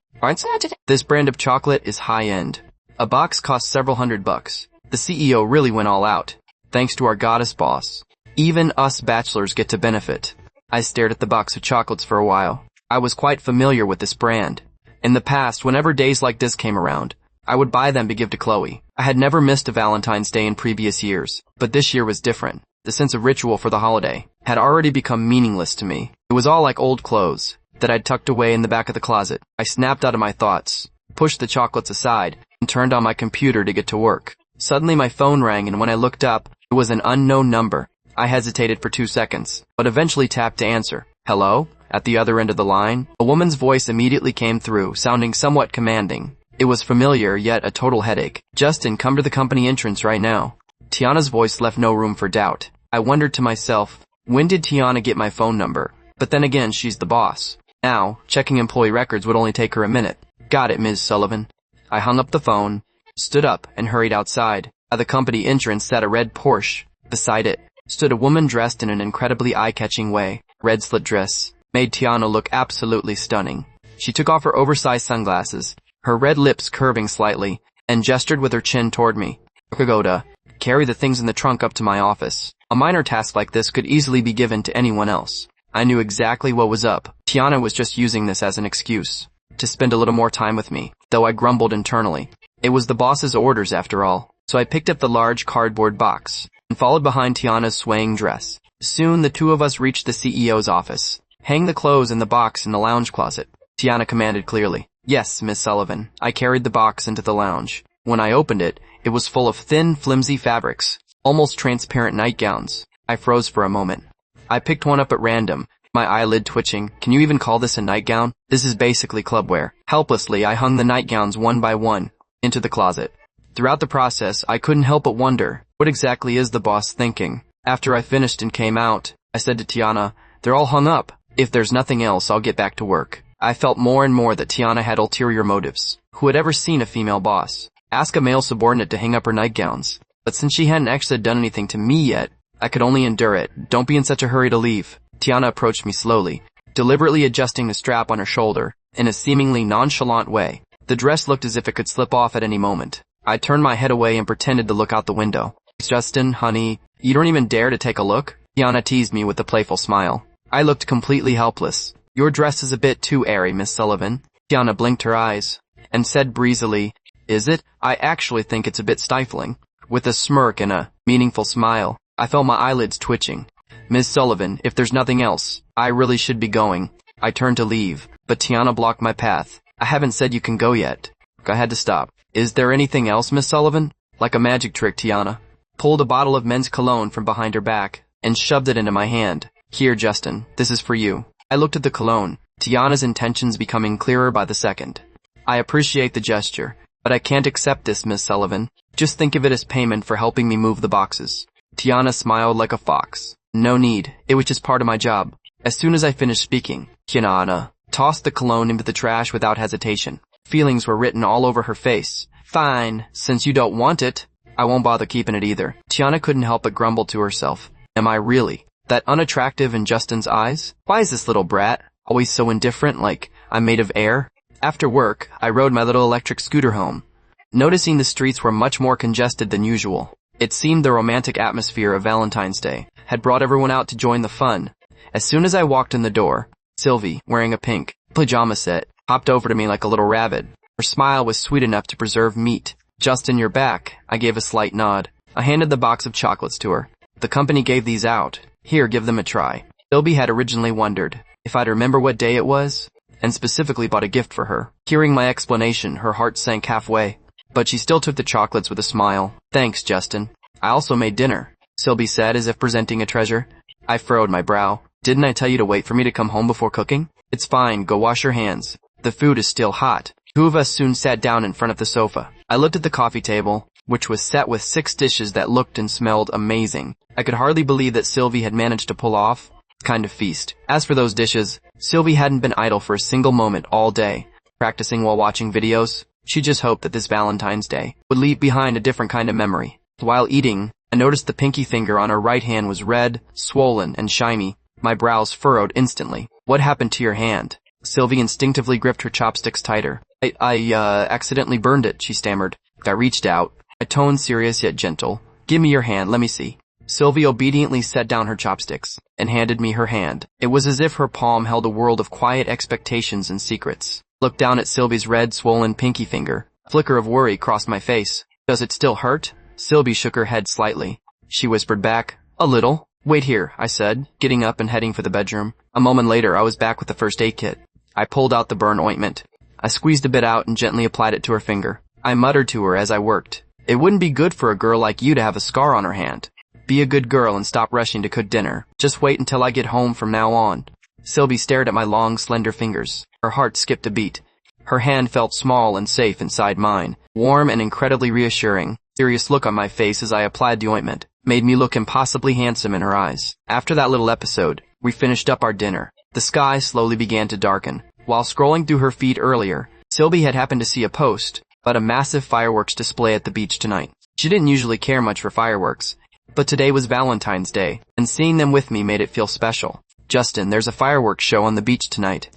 This brand of chocolate is high-end. A box costs several $100. The CEO really went all out. Thanks to our goddess boss. Even us bachelors get to benefit. I stared at the box of chocolates for a while. I was quite familiar with this brand. In the past, whenever days like this came around, I would buy them to give to Chloe. I had never missed a Valentine's Day in previous years, but this year was different. The sense of ritual for the holiday had already become meaningless to me. It was all like old clothes that I'd tucked away in the back of the closet. I snapped out of my thoughts, pushed the chocolates aside, and turned on my computer to get to work. Suddenly my phone rang, and when I looked up, it was an unknown number. I hesitated for 2 seconds, but eventually tapped to answer. "Hello?" At the other end of the line, a woman's voice immediately came through, sounding somewhat commanding. It was familiar, yet a total headache. "Justin, come to the company entrance right now." Tiana's voice left no room for doubt. I wondered to myself, when did Tiana get my phone number? But then again, she's the boss. Now, checking employee records would only take her a minute. Got it, Ms. Sullivan. I hung up the phone, stood up, and hurried outside. At the company entrance sat a red Porsche. Beside it stood a woman dressed in an incredibly eye-catching way. Red slit dress made Tiana look absolutely stunning. She took off her oversized sunglasses, her red lips curving slightly, and gestured with her chin toward me. Kagoda, carry the things in the trunk up to my office. A minor task like this could easily be given to anyone else. I knew exactly what was up. Tiana was just using this as an excuse to spend a little more time with me, though I grumbled internally. It was the boss's orders after all. So I picked up the large cardboard box and followed behind Tiana's swaying dress. Soon the two of us reached the CEO's office. Hang the clothes in the box in the lounge closet, Tiana commanded clearly. Yes, Miss Sullivan. I carried the box into the lounge. When I opened it, it was full of thin, flimsy fabrics, almost transparent nightgowns. I froze for a moment. I picked one up at random, my eyelid twitching. Can you even call this a nightgown? This is basically clubwear. Helplessly, I hung the nightgowns one by one into the closet. Throughout the process, I couldn't help but wonder, what exactly is the boss thinking? After I finished and came out, I said to Tiana, they're all hung up. If there's nothing else, I'll get back to work. I felt more and more that Tiana had ulterior motives. Who had ever seen a female boss ask a male subordinate to hang up her nightgowns? But since she hadn't actually done anything to me yet, I could only endure it. Don't be in such a hurry to leave. Tiana approached me slowly, deliberately adjusting the strap on her shoulder in a seemingly nonchalant way. The dress looked as if it could slip off at any moment. I turned my head away and pretended to look out the window. Justin, honey, you don't even dare to take a look? Tiana teased me with a playful smile. I looked completely helpless. Your dress is a bit too airy, Miss Sullivan. Tiana blinked her eyes and said breezily, is it? I actually think it's a bit stifling. With a smirk and a meaningful smile, I felt my eyelids twitching. Miss Sullivan, if there's nothing else, I really should be going. I turned to leave, but Tiana blocked my path. I haven't said you can go yet. I had to stop. Is there anything else, Miss Sullivan? Like a magic trick, Tiana pulled a bottle of men's cologne from behind her back and shoved it into my hand. Here, Justin, this is for you. I looked at the cologne, Tiana's intentions becoming clearer by the second. I appreciate the gesture, but I can't accept this, Miss Sullivan. Just think of it as payment for helping me move the boxes. Tiana smiled like a fox. No need, it was just part of my job. As soon as I finished speaking, Tiana tossed the cologne into the trash without hesitation. Feelings were written all over her face. Fine, since you don't want it, I won't bother keeping it either. Tiana couldn't help but grumble to herself. Am I really that unattractive in Justin's eyes? Why is this little brat always so indifferent, like I'm made of air? After work, I rode my little electric scooter home, noticing the streets were much more congested than usual. It seemed the romantic atmosphere of Valentine's Day had brought everyone out to join the fun. As soon as I walked in the door, Sylvie, wearing a pink pajama set, hopped over to me like a little rabbit. Her smile was sweet enough to preserve meat. Justin, you're back. I gave a slight nod. I handed the box of chocolates to her. The company gave these out. Here, give them a try. Sylvie had originally wondered if I'd remember what day it was, and specifically bought a gift for her. Hearing my explanation, her heart sank halfway, but she still took the chocolates with a smile. Thanks, Justin. I also made dinner, Sylvie said as if presenting a treasure. I furrowed my brow. Didn't I tell you to wait for me to come home before cooking? It's fine, go wash your hands. The food is still hot. Two of us soon sat down in front of the sofa. I looked at the coffee table, which was set with 6 dishes that looked and smelled amazing. I could hardly believe that Sylvie had managed to pull off kind of feast. As for those dishes, Sylvie hadn't been idle for a single moment all day, practicing while watching videos. She just hoped that this Valentine's Day would leave behind a different kind of memory. While eating, I noticed the pinky finger on her right hand was red, swollen, and shiny. My brows furrowed instantly. What happened to your hand? Sylvie instinctively gripped her chopsticks tighter. I accidentally burned it, she stammered. I reached out, a tone serious yet gentle. Give me your hand, let me see. Sylvie obediently set down her chopsticks and handed me her hand. It was as if her palm held a world of quiet expectations and secrets. Looked down at Sylvie's red, swollen pinky finger. A flicker of worry crossed my face. Does it still hurt? Sylvie shook her head slightly. She whispered back, a little. Wait here, I said, getting up and heading for the bedroom. A moment later, I was back with the first aid kit. I pulled out the burn ointment. I squeezed a bit out and gently applied it to her finger. I muttered to her as I worked. It wouldn't be good for a girl like you to have a scar on her hand. Be a good girl and stop rushing to cook dinner. Just wait until I get home from now on. Sylvie stared at my long, slender fingers. Her heart skipped a beat. Her hand felt small and safe inside mine, warm and incredibly reassuring. Serious look on my face as I applied the ointment made me look impossibly handsome in her eyes. After that little episode, we finished up our dinner. The sky slowly began to darken. While scrolling through her feed earlier, Sylvie had happened to see a post about a massive fireworks display at the beach tonight. She didn't usually care much for fireworks, but today was Valentine's Day, and seeing them with me made it feel special. Justin, there's a fireworks show on the beach tonight.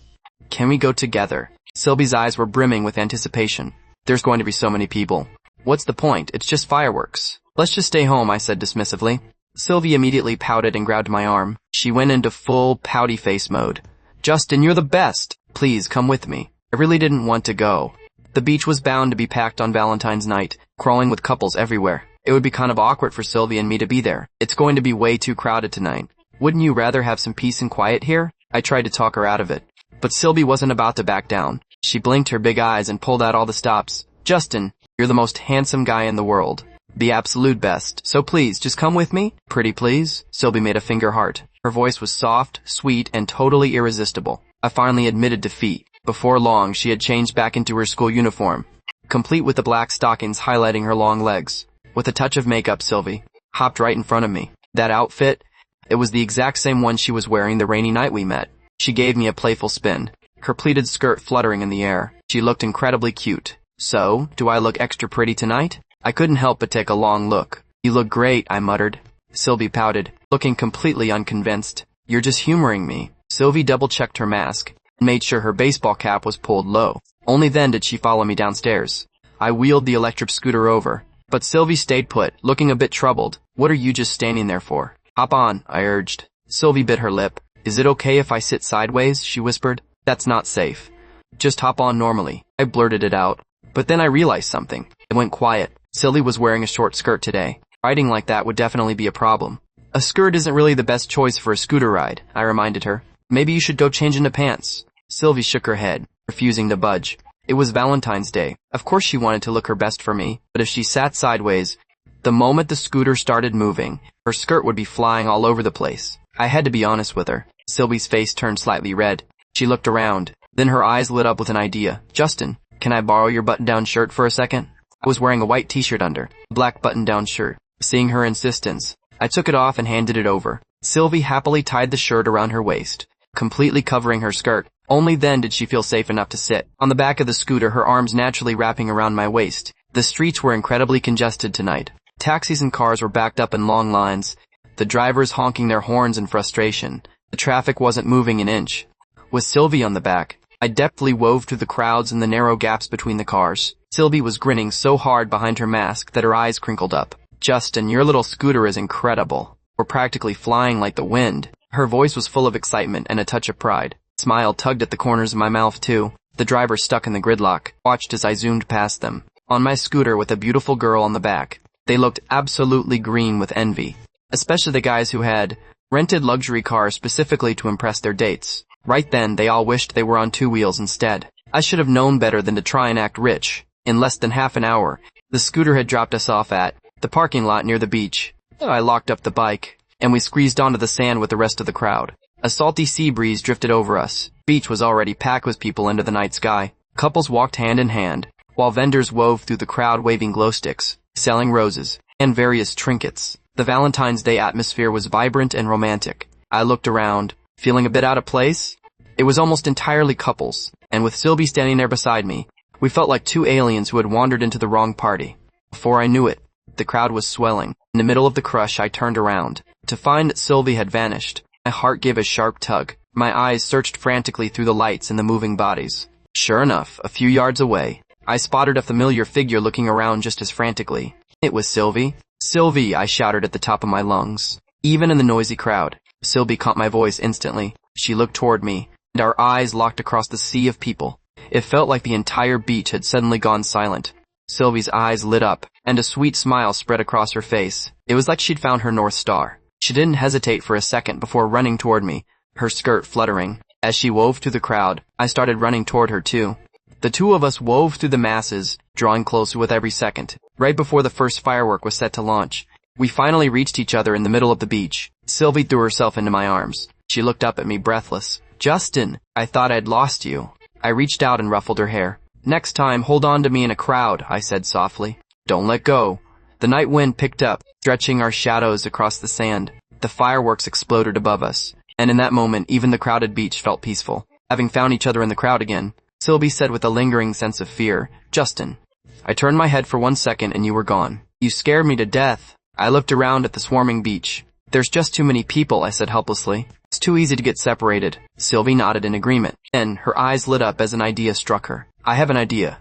Can we go together? Sylvie's eyes were brimming with anticipation. There's going to be so many people. What's the point? It's just fireworks. Let's just stay home, I said dismissively. Sylvie immediately pouted and grabbed my arm. She went into full pouty face mode. Justin, you're the best. Please, come with me. I really didn't want to go. The beach was bound to be packed on Valentine's night, crawling with couples everywhere. It would be kind of awkward for Sylvie and me to be there. It's going to be way too crowded tonight. Wouldn't you rather have some peace and quiet here? I tried to talk her out of it. But Sylvie wasn't about to back down. She blinked her big eyes and pulled out all the stops. Justin, you're the most handsome guy in the world. The absolute best. So please, just come with me? Pretty please? Sylvie made a finger heart. Her voice was soft, sweet, and totally irresistible. I finally admitted defeat. Before long, she had changed back into her school uniform, complete with the black stockings highlighting her long legs. With a touch of makeup, Sylvie hopped right in front of me. That outfit, it was the exact same one she was wearing the rainy night we met. She gave me a playful spin, her pleated skirt fluttering in the air. She looked incredibly cute. So, do I look extra pretty tonight? I couldn't help but take a long look. You look great, I muttered. Sylvie pouted, looking completely unconvinced. You're just humoring me. Sylvie double-checked her mask and made sure her baseball cap was pulled low. Only then did she follow me downstairs. I wheeled the electric scooter over, but Sylvie stayed put, looking a bit troubled. What are you just standing there for? Hop on, I urged. Sylvie bit her lip. Is it okay if I sit sideways? She whispered. That's not safe. Just hop on normally. I blurted it out. But then I realized something. It went quiet. Sylvie was wearing a short skirt today. Riding like that would definitely be a problem. A skirt isn't really the best choice for a scooter ride, I reminded her. Maybe you should go change into pants. Sylvie shook her head, refusing to budge. It was Valentine's Day. Of course she wanted to look her best for me, but if she sat sideways, the moment the scooter started moving, her skirt would be flying all over the place. I had to be honest with her. Sylvie's face turned slightly red. She looked around. Then her eyes lit up with an idea. Justin, can I borrow your button-down shirt for a second? I was wearing a white t-shirt under, a black button-down shirt. Seeing her insistence, I took it off and handed it over. Sylvie happily tied the shirt around her waist, completely covering her skirt. Only then did she feel safe enough to sit on the back of the scooter, her arms naturally wrapping around my waist. The streets were incredibly congested tonight. Taxis and cars were backed up in long lines, the drivers honking their horns in frustration. The traffic wasn't moving an inch. With Sylvie on the back, I deftly wove through the crowds and the narrow gaps between the cars. Sylvie was grinning so hard behind her mask that her eyes crinkled up. Justin, your little scooter is incredible. We're practically flying like the wind. Her voice was full of excitement and a touch of pride. Smile tugged at the corners of my mouth too. The driver stuck in the gridlock watched as I zoomed past them. On my scooter with a beautiful girl on the back. They looked absolutely green with envy. Especially the guys who had rented luxury cars specifically to impress their dates. Right then, they all wished they were on two wheels instead. I should have known better than to try and act rich. In less than half an hour, the scooter had dropped us off at the parking lot near the beach. I locked up the bike, and we squeezed onto the sand with the rest of the crowd. A salty sea breeze drifted over us. Beach was already packed with people under the night sky. Couples walked hand in hand, while vendors wove through the crowd waving glow sticks, selling roses, and various trinkets. The Valentine's Day atmosphere was vibrant and romantic. I looked around, feeling a bit out of place. It was almost entirely couples, and with Sylvie standing there beside me, we felt like two aliens who had wandered into the wrong party. Before I knew it, the crowd was swelling. In the middle of the crush, I turned around to find that Sylvie had vanished. My heart gave a sharp tug. My eyes searched frantically through the lights and the moving bodies. Sure enough, a few yards away, I spotted a familiar figure looking around just as frantically. It was Sylvie. Sylvie, I shouted at the top of my lungs. Even in the noisy crowd, Sylvie caught my voice instantly. She looked toward me, and our eyes locked across the sea of people. It felt like the entire beach had suddenly gone silent. Sylvie's eyes lit up, and a sweet smile spread across her face. It was like she'd found her North Star. She didn't hesitate for a second before running toward me, her skirt fluttering. As she wove through the crowd, I started running toward her too. The two of us wove through the masses, drawing closer with every second. Right before the first firework was set to launch, we finally reached each other in the middle of the beach. Sylvie threw herself into my arms. She looked up at me breathless. Justin, I thought I'd lost you. I reached out and ruffled her hair. Next time, hold on to me in a crowd, I said softly. Don't let go. The night wind picked up, stretching our shadows across the sand. The fireworks exploded above us, and in that moment even the crowded beach felt peaceful. Having found each other in the crowd again, Sylvie said with a lingering sense of fear, "Justin." I turned my head for 1 second and you were gone. You scared me to death. I looked around at the swarming beach. There's just too many people, I said helplessly. It's too easy to get separated. Sylvie nodded in agreement. Then her eyes lit up as an idea struck her. I have an idea.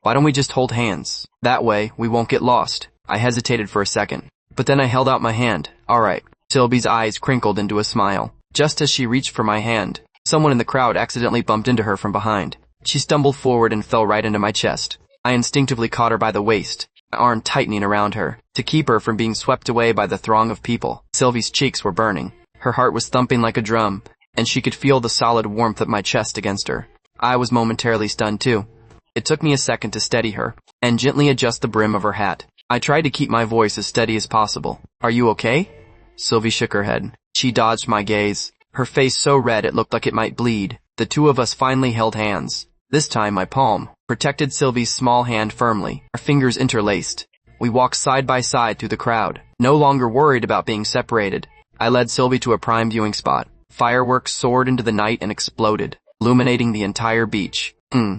Why don't we just hold hands? That way, we won't get lost. I hesitated for a second, but then I held out my hand. Alright. Sylvie's eyes crinkled into a smile. Just as she reached for my hand, someone in the crowd accidentally bumped into her from behind. She stumbled forward and fell right into my chest. I instinctively caught her by the waist, my arm tightening around her, to keep her from being swept away by the throng of people. Sylvie's cheeks were burning. Her heart was thumping like a drum, and she could feel the solid warmth of my chest against her. I was momentarily stunned too. It took me a second to steady her, and gently adjust the brim of her hat. I tried to keep my voice as steady as possible. Are you okay? Sylvie shook her head. She dodged my gaze, her face so red it looked like it might bleed. The two of us finally held hands. This time my palm protected Sylvie's small hand firmly, our fingers interlaced. We walked side by side through the crowd, no longer worried about being separated. I led Sylvie to a prime viewing spot. Fireworks soared into the night and exploded, illuminating the entire beach.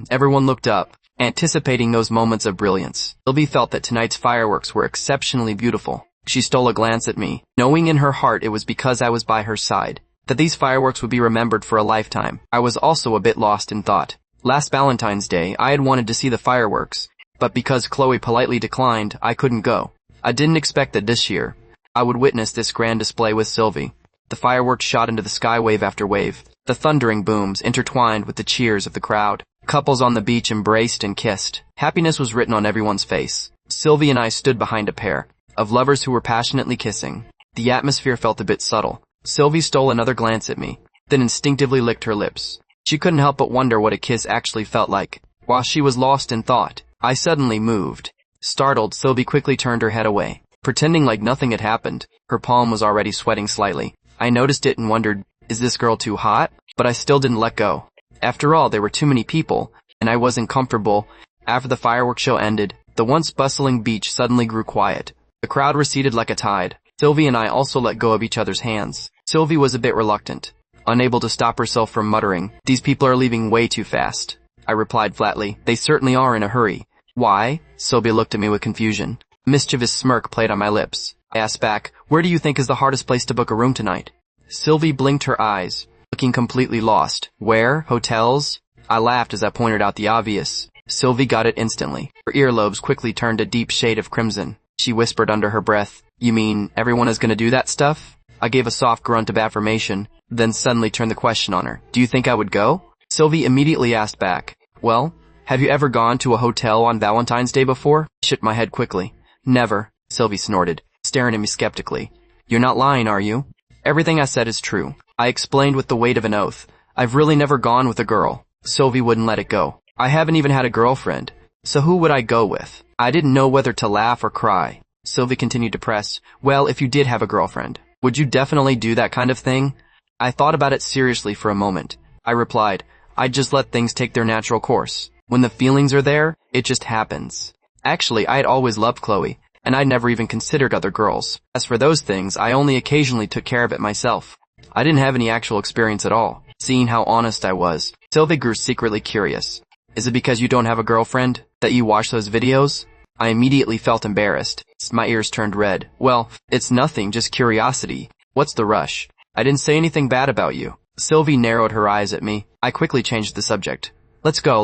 Everyone looked up, anticipating those moments of brilliance. Sylvie felt that tonight's fireworks were exceptionally beautiful. She stole a glance at me, knowing in her heart it was because I was by her side, that these fireworks would be remembered for a lifetime. I was also a bit lost in thought. Last Valentine's Day, I had wanted to see the fireworks, but because Chloe politely declined, I couldn't go. I didn't expect that this year I would witness this grand display with Sylvie. The fireworks shot into the sky wave after wave, the thundering booms intertwined with the cheers of the crowd. Couples on the beach embraced and kissed. Happiness was written on everyone's face. Sylvie and I stood behind a pair of lovers who were passionately kissing. The atmosphere felt a bit subtle. Sylvie stole another glance at me, then instinctively licked her lips. She couldn't help but wonder what a kiss actually felt like. While she was lost in thought, I suddenly moved. Startled, Sylvie quickly turned her head away, pretending like nothing had happened. Her palm was already sweating slightly. I noticed it and wondered, is this girl too hot? But I still didn't let go. After all, there were too many people, and I wasn't comfortable. After the fireworks show ended, the once bustling beach suddenly grew quiet. The crowd receded like a tide. Sylvie and I also let go of each other's hands. Sylvie was a bit reluctant, unable to stop herself from muttering, "These people are leaving way too fast." I replied flatly, "They certainly are in a hurry." "Why?" Sylvie looked at me with confusion. A mischievous smirk played on my lips. I asked back, "Where do you think is the hardest place to book a room tonight?" Sylvie blinked her eyes, looking completely lost. "Where? Hotels?" I laughed as I pointed out the obvious. Sylvie got it instantly. Her earlobes quickly turned a deep shade of crimson. She whispered under her breath, "You mean everyone is gonna do that stuff?" I gave a soft grunt of affirmation, then suddenly turned the question on her. "Do you think I would go?" Sylvie immediately asked back, "Well, have you ever gone to a hotel on Valentine's Day before?" I shook my head quickly. "Never," Sylvie snorted, staring at me skeptically. "You're not lying, are you?" "Everything I said is true," I explained with the weight of an oath. "I've really never gone with a girl." Sylvie wouldn't let it go. "I haven't even had a girlfriend, so who would I go with?" I didn't know whether to laugh or cry. Sylvie continued to press, "Well, if you did have a girlfriend, would you definitely do that kind of thing?" I thought about it seriously for a moment. I replied, "I'd just let things take their natural course. When the feelings are there, it just happens." Actually, I had always loved Chloe, and I'd never even considered other girls. As for those things, I only occasionally took care of it myself. I didn't have any actual experience at all. Seeing how honest I was, Sylvie grew secretly curious. "Is it because you don't have a girlfriend that you watch those videos?" I immediately felt embarrassed. My ears turned red. "Well, it's nothing, just curiosity. What's the rush? I didn't say anything bad about you." Sylvie narrowed her eyes at me. I quickly changed the subject. Let's go.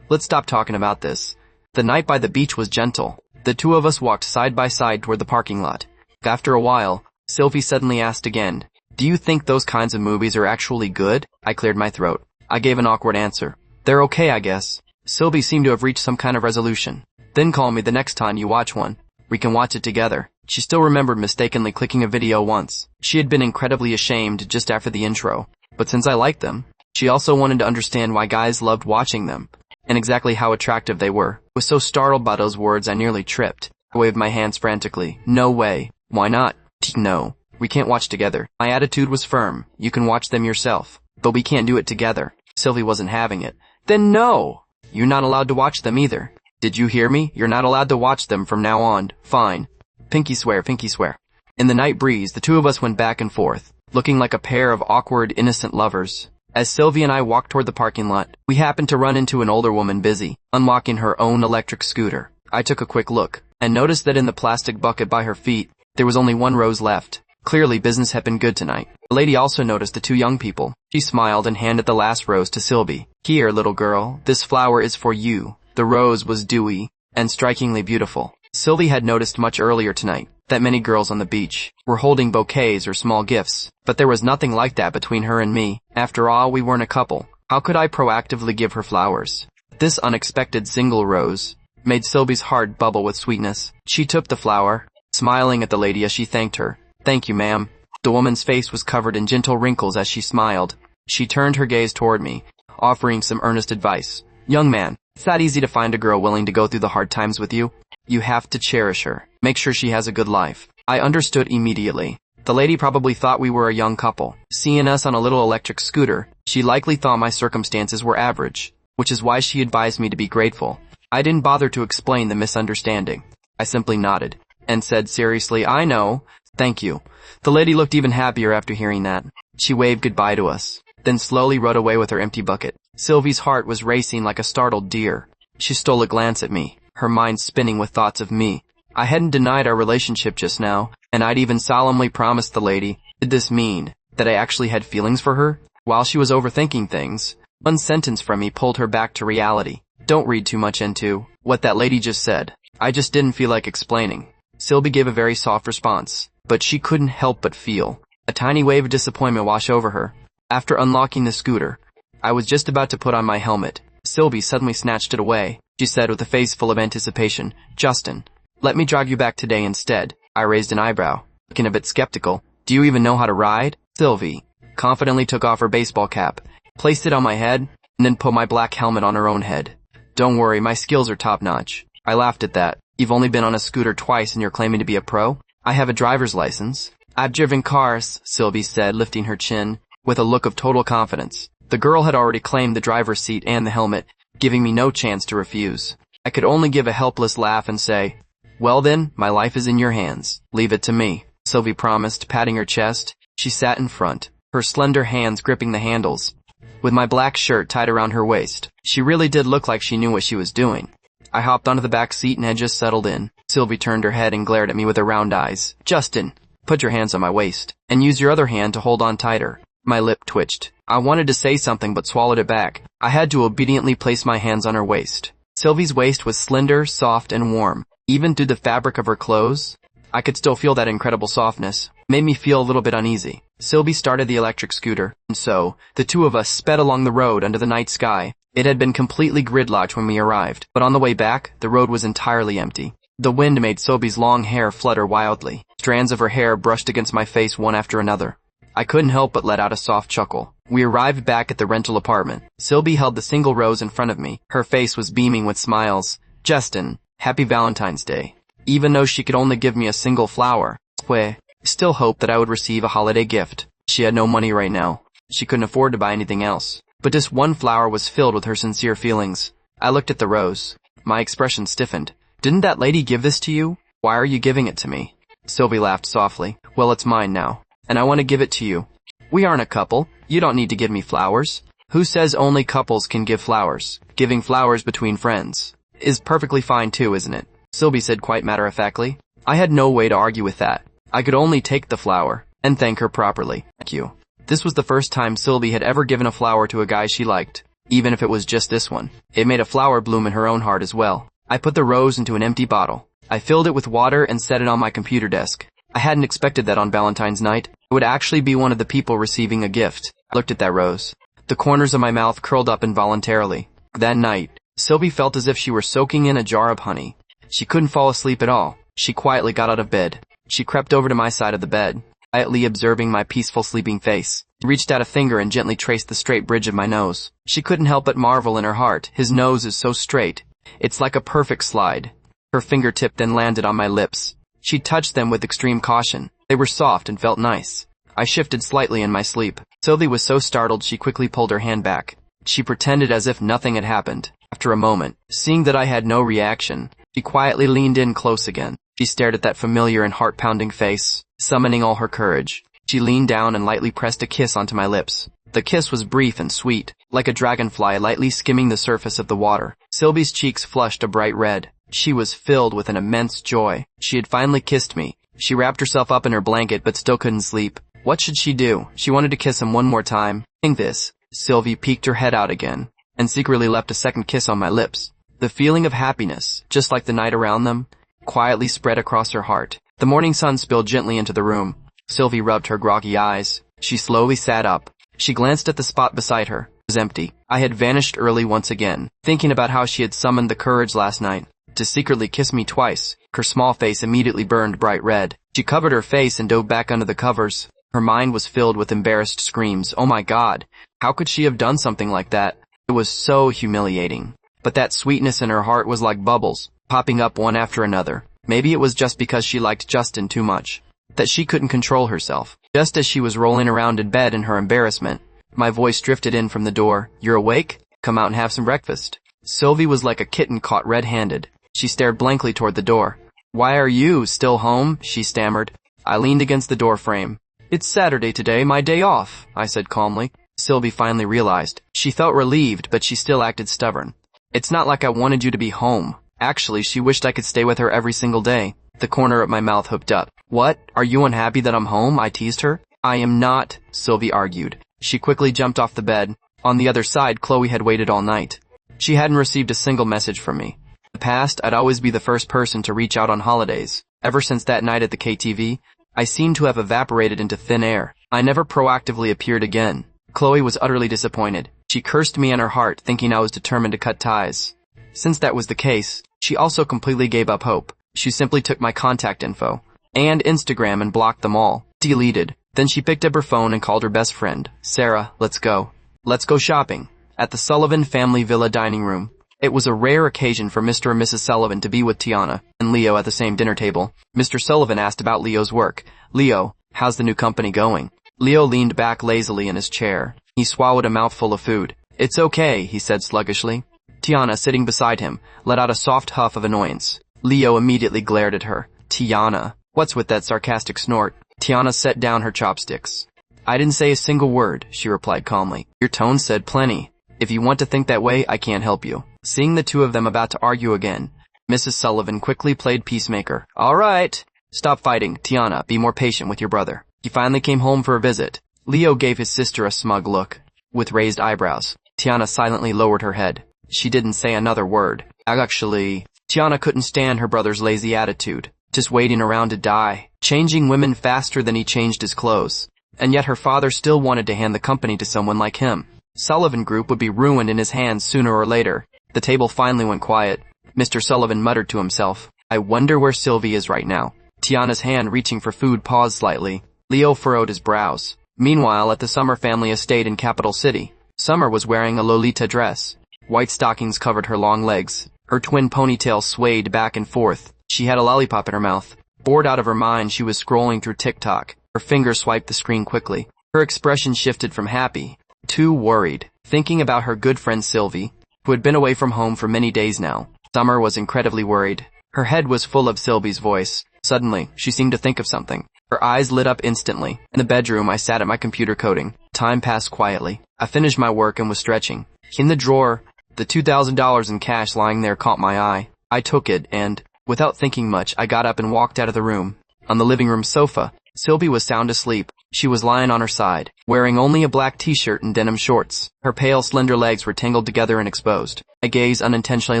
Let's stop talking about this." The night by the beach was gentle. The two of us walked side by side toward the parking lot. After a while, Sylvie suddenly asked again, "Do you think those kinds of movies are actually good?" I cleared my throat. I gave an awkward answer. "They're okay, I guess." Sylvie seemed to have reached some kind of resolution. "Then call me the next time you watch one. We can watch it together." She still remembered mistakenly clicking a video once. She had been incredibly ashamed just after the intro. But since I liked them, she also wanted to understand why guys loved watching them, and exactly how attractive they were. I was so startled by those words I nearly tripped. I waved my hands frantically. "No way." "Why not?" "No. We can't watch together." My attitude was firm. "You can watch them yourself, but we can't do it together." Sylvie wasn't having it. "Then no! You're not allowed to watch them either." Did you hear me? You're not allowed to watch them from now on. Fine. Pinky swear, pinky swear. In the night breeze, the two of us went back and forth, looking like a pair of awkward, innocent lovers. As Sylvie and I walked toward the parking lot, we happened to run into an older woman busy, unlocking her own electric scooter. I took a quick look, and noticed that in the plastic bucket by her feet, there was only one rose left. Clearly, business had been good tonight. The lady also noticed the two young people. She smiled and handed the last rose to Sylvie. Here, little girl, this flower is for you. The rose was dewy and strikingly beautiful. Sylvie had noticed much earlier tonight that many girls on the beach were holding bouquets or small gifts, but there was nothing like that between her and me. After all, we weren't a couple. How could I proactively give her flowers? This unexpected single rose made Sylvie's heart bubble with sweetness. She took the flower, smiling at the lady as she thanked her. Thank you, ma'am. The woman's face was covered in gentle wrinkles as she smiled. She turned her gaze toward me, offering some earnest advice. Young man, it's not easy to find a girl willing to go through the hard times with you. You have to cherish her. Make sure she has a good life. I understood immediately. The lady probably thought we were a young couple. Seeing us on a little electric scooter, she likely thought my circumstances were average, which is why she advised me to be grateful. I didn't bother to explain the misunderstanding. I simply nodded and said seriously, I know. Thank you. The lady looked even happier after hearing that. She waved goodbye to us, then slowly rode away with her empty bucket. Sylvie's heart was racing like a startled deer. She stole a glance at me, her mind spinning with thoughts of me. I hadn't denied our relationship just now, and I'd even solemnly promised the lady. Did this mean that I actually had feelings for her? While she was overthinking things, one sentence from me pulled her back to reality. Don't read too much into what that lady just said. I just didn't feel like explaining. Sylvie gave a very soft response, but she couldn't help but feel a tiny wave of disappointment wash over her. After unlocking the scooter, I was just about to put on my helmet. Sylvie suddenly snatched it away. She said with a face full of anticipation, Justin, let me drive you back today instead. I raised an eyebrow, looking a bit skeptical. Do you even know how to ride? Sylvie confidently took off her baseball cap, placed it on my head, and then put my black helmet on her own head. Don't worry, my skills are top-notch. I laughed at that. You've only been on a scooter twice and you're claiming to be a pro? I have a driver's license. I've driven cars, Sylvie said, lifting her chin with a look of total confidence. The girl had already claimed the driver's seat and the helmet, giving me no chance to refuse. I could only give a helpless laugh and say, well then, my life is in your hands. Leave it to me, Sylvie promised, patting her chest. She sat in front, her slender hands gripping the handles, with my black shirt tied around her waist. She really did look like she knew what she was doing. I hopped onto the back seat and had just settled in. Sylvie turned her head and glared at me with her round eyes. Justin, put your hands on my waist, and use your other hand to hold on tighter. My lip twitched. I wanted to say something but swallowed it back. I had to obediently place my hands on her waist. Sylvie's waist was slender, soft, and warm. Even through the fabric of her clothes, I could still feel that incredible softness. It made me feel a little bit uneasy. Sylvie started the electric scooter, and so, the two of us sped along the road under the night sky. It had been completely gridlocked when we arrived, but on the way back, the road was entirely empty. The wind made Sylvie's long hair flutter wildly. Strands of her hair brushed against my face one after another. I couldn't help but let out a soft chuckle. We arrived back at the rental apartment. Sylvie held the single rose in front of me. Her face was beaming with smiles. Justin, happy Valentine's Day. Even though she could only give me a single flower, I still hoped that I would receive a holiday gift. She had no money right now. She couldn't afford to buy anything else. But this one flower was filled with her sincere feelings. I looked at the rose. My expression stiffened. Didn't that lady give this to you? Why are you giving it to me? Sylvie laughed softly. Well, it's mine now, and I want to give it to you. We aren't a couple. You don't need to give me flowers. Who says only couples can give flowers? Giving flowers between friends is perfectly fine too, isn't it? Sylvie said quite matter-of-factly. I had no way to argue with that. I could only take the flower and thank her properly. Thank you. This was the first time Sylvie had ever given a flower to a guy she liked, even if it was just this one. It made a flower bloom in her own heart as well. I put the rose into an empty bottle. I filled it with water and set it on my computer desk. I hadn't expected that on Valentine's night. I would actually be one of the people receiving a gift. I looked at that rose. The corners of my mouth curled up involuntarily. That night, Sylvie felt as if she were soaking in a jar of honey. She couldn't fall asleep at all. She quietly got out of bed. She crept over to my side of the bed, quietly observing my peaceful sleeping face. She reached out a finger and gently traced the straight bridge of my nose. She couldn't help but marvel in her heart. His nose is so straight. It's like a perfect slide. Her fingertip then landed on my lips. She touched them with extreme caution. They were soft and felt nice. I shifted slightly in my sleep. Sylvie was so startled she quickly pulled her hand back. She pretended as if nothing had happened. After a moment, seeing that I had no reaction, she quietly leaned in close again. She stared at that familiar and heart-pounding face, summoning all her courage. She leaned down and lightly pressed a kiss onto my lips. The kiss was brief and sweet, like a dragonfly lightly skimming the surface of the water. Sylvie's cheeks flushed a bright red. She was filled with an immense joy. She had finally kissed me. She wrapped herself up in her blanket but still couldn't sleep. What should she do? She wanted to kiss him one more time. Think this. Sylvie peeked her head out again, and secretly left a second kiss on my lips. The feeling of happiness, just like the night around them, quietly spread across her heart. The morning sun spilled gently into the room. Sylvie rubbed her groggy eyes. She slowly sat up. She glanced at the spot beside her. It was empty. I had vanished early once again, thinking about how she had summoned the courage last night to secretly kiss me twice. Her small face immediately burned bright red. She covered her face and dove back under the covers. Her mind was filled with embarrassed screams. Oh my God, how could she have done something like that? It was so humiliating. But that sweetness in her heart was like bubbles, popping up one after another. Maybe it was just because she liked Justin too much, that she couldn't control herself. Just as she was rolling around in bed in her embarrassment, my voice drifted in from the door. You're awake? Come out and have some breakfast. Sylvie was like a kitten caught red-handed. She stared blankly toward the door. Why are you still home? She stammered. I leaned against the door frame. It's Saturday today, my day off, I said calmly. Sylvie finally realized. She felt relieved, but she still acted stubborn. It's not like I wanted you to be home. Actually, she wished I could stay with her every single day. The corner of my mouth hooked up. What? Are you unhappy that I'm home? I teased her. I am not, Sylvie argued. She quickly jumped off the bed. On the other side, Chloe had waited all night. She hadn't received a single message from me. In the past, I'd always be the first person to reach out on holidays. Ever since that night at the KTV, I seemed to have evaporated into thin air. I never proactively appeared again. Chloe was utterly disappointed. She cursed me in her heart, thinking I was determined to cut ties. Since that was the case, she also completely gave up hope. She simply took my contact info and Instagram and blocked them all. Deleted. Then she picked up her phone and called her best friend. Sarah, let's go. Let's go shopping. At the Sullivan family villa dining room. It was a rare occasion for Mr. and Mrs. Sullivan to be with Tiana and Leo at the same dinner table. Mr. Sullivan asked about Leo's work. Leo, how's the new company going? Leo leaned back lazily in his chair. He swallowed a mouthful of food. It's okay, he said sluggishly. Tiana, sitting beside him, let out a soft huff of annoyance. Leo immediately glared at her. Tiana, what's with that sarcastic snort? Tiana set down her chopsticks. I didn't say a single word, she replied calmly. Your tone said plenty. If you want to think that way, I can't help you. Seeing the two of them about to argue again, Mrs. Sullivan quickly played peacemaker. All right. Stop fighting. Tiana, be more patient with your brother. He finally came home for a visit. Leo gave his sister a smug look, with raised eyebrows. Tiana silently lowered her head. She didn't say another word. Actually, Tiana couldn't stand her brother's lazy attitude, just waiting around to die, changing women faster than he changed his clothes. And yet her father still wanted to hand the company to someone like him. Sullivan Group would be ruined in his hands sooner or later. The table finally went quiet. Mr. Sullivan muttered to himself, I wonder where Sylvie is right now. Tiana's hand reaching for food paused slightly. Leo furrowed his brows. Meanwhile, at the Summer family estate in Capital City, Summer was wearing a Lolita dress. White stockings covered her long legs. Her twin ponytail swayed back and forth. She had a lollipop in her mouth. Bored out of her mind, she was scrolling through TikTok. Her fingers swiped the screen quickly. Her expression shifted from happy to worried, thinking about her good friend Sylvie, who had been away from home for many days now. Summer was incredibly worried. Her head was full of Sylvie's voice. Suddenly, she seemed to think of something. Her eyes lit up instantly. In the bedroom, I sat at my computer coding. Time passed quietly. I finished my work and was stretching. In the drawer, the $2,000 in cash lying there caught my eye. I took it and, without thinking much, I got up and walked out of the room. On the living room sofa, Sylvie was sound asleep. She was lying on her side, wearing only a black t-shirt and denim shorts. Her pale, slender legs were tangled together and exposed. My gaze unintentionally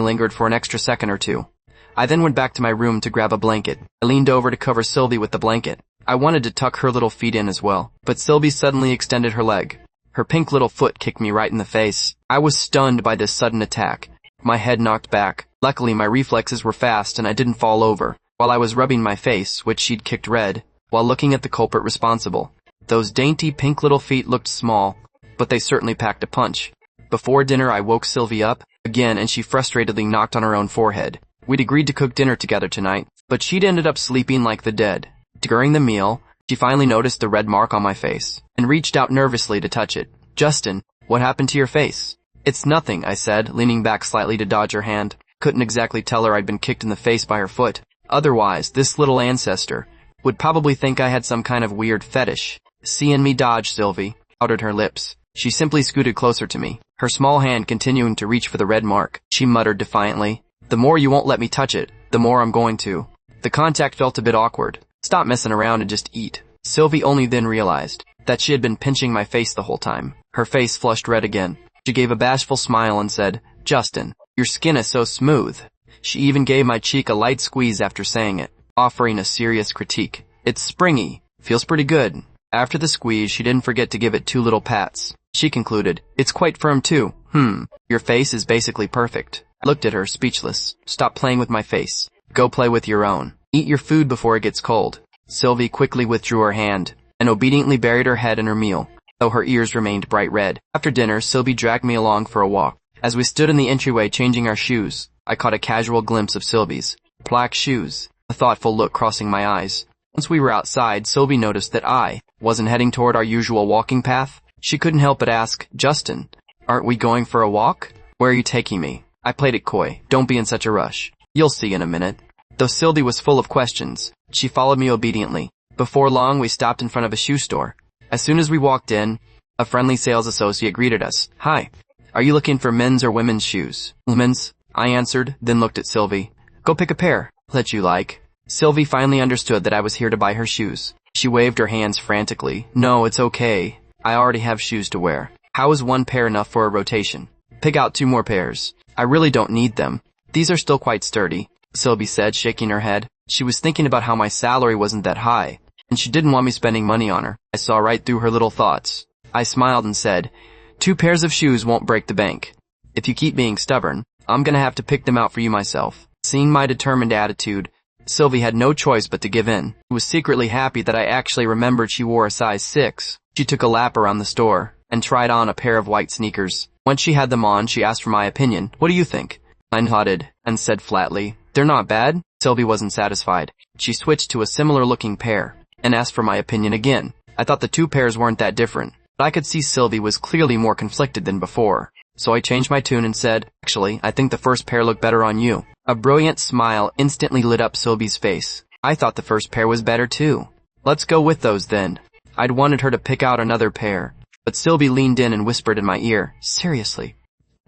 lingered for an extra second or two. I then went back to my room to grab a blanket. I leaned over to cover Sylvie with the blanket. I wanted to tuck her little feet in as well, but Sylvie suddenly extended her leg. Her pink little foot kicked me right in the face. I was stunned by this sudden attack. My head knocked back. Luckily, my reflexes were fast and I didn't fall over, while I was rubbing my face, which she'd kicked red, while looking at the culprit responsible. Those dainty pink little feet looked small, but they certainly packed a punch. Before dinner, I woke Sylvie up again and she frustratedly knocked on her own forehead. We'd agreed to cook dinner together tonight, but she'd ended up sleeping like the dead. During the meal, she finally noticed the red mark on my face and reached out nervously to touch it. Justin, what happened to your face? It's nothing, I said, leaning back slightly to dodge her hand. Couldn't exactly tell her I'd been kicked in the face by her foot. Otherwise, this little ancestor would probably think I had some kind of weird fetish. Seeing me dodge, Sylvie pouted her lips. She simply scooted closer to me, her small hand continuing to reach for the red mark. She muttered defiantly, "The more you won't let me touch it, the more I'm going to." The contact felt a bit awkward. "Stop messing around and just eat." Sylvie only then realized that she had been pinching my face the whole time. Her face flushed red again. She gave a bashful smile and said, "Justin, your skin is so smooth." She even gave my cheek a light squeeze after saying it, offering a serious critique. "It's springy. Feels pretty good." After the squeeze, she didn't forget to give it 2 little pats. She concluded, "It's quite firm too. Your face is basically perfect." I looked at her, speechless. "Stop playing with my face. Go play with your own. Eat your food before it gets cold." Sylvie quickly withdrew her hand and obediently buried her head in her meal, though her ears remained bright red. After dinner, Sylvie dragged me along for a walk. As we stood in the entryway changing our shoes, I caught a casual glimpse of Sylvie's black shoes, a thoughtful look crossing my eyes. Once we were outside, Sylvie noticed that I wasn't heading toward our usual walking path. She couldn't help but ask, "Justin, aren't we going for a walk? Where are you taking me?" I played it coy. "Don't be in such a rush. You'll see in a minute." Though Sylvie was full of questions, she followed me obediently. Before long, we stopped in front of a shoe store. As soon as we walked in, a friendly sales associate greeted us. "Hi, are you looking for men's or women's shoes?" "Men's," I answered, then looked at Sylvie. "Go pick a pair that you like." Sylvie finally understood that I was here to buy her shoes. She waved her hands frantically. "No, it's okay. I already have shoes to wear. How is 1 pair enough for a rotation?" "Pick out 2 more pairs. I really don't need them. These are still quite sturdy," Sylvie said, shaking her head. She was thinking about how my salary wasn't that high, and she didn't want me spending money on her. I saw right through her little thoughts. I smiled and said, "2 pairs of shoes won't break the bank. If you keep being stubborn, I'm gonna have to pick them out for you myself." Seeing my determined attitude, Sylvie had no choice but to give in. She was secretly happy that I actually remembered she wore a size 6. She took a lap around the store and tried on a pair of white sneakers. Once she had them on, she asked for my opinion. "What do you think?" I nodded and said flatly, "They're not bad." Sylvie wasn't satisfied. She switched to a similar-looking pair and asked for my opinion again. I thought the 2 pairs weren't that different, but I could see Sylvie was clearly more conflicted than before. So I changed my tune and said, "Actually, I think the first pair look better on you." A brilliant smile instantly lit up Sylvie's face. I thought the first pair was better too. "Let's go with those then." I'd wanted her to pick out another pair, but Sylvie leaned in and whispered in my ear, "Seriously,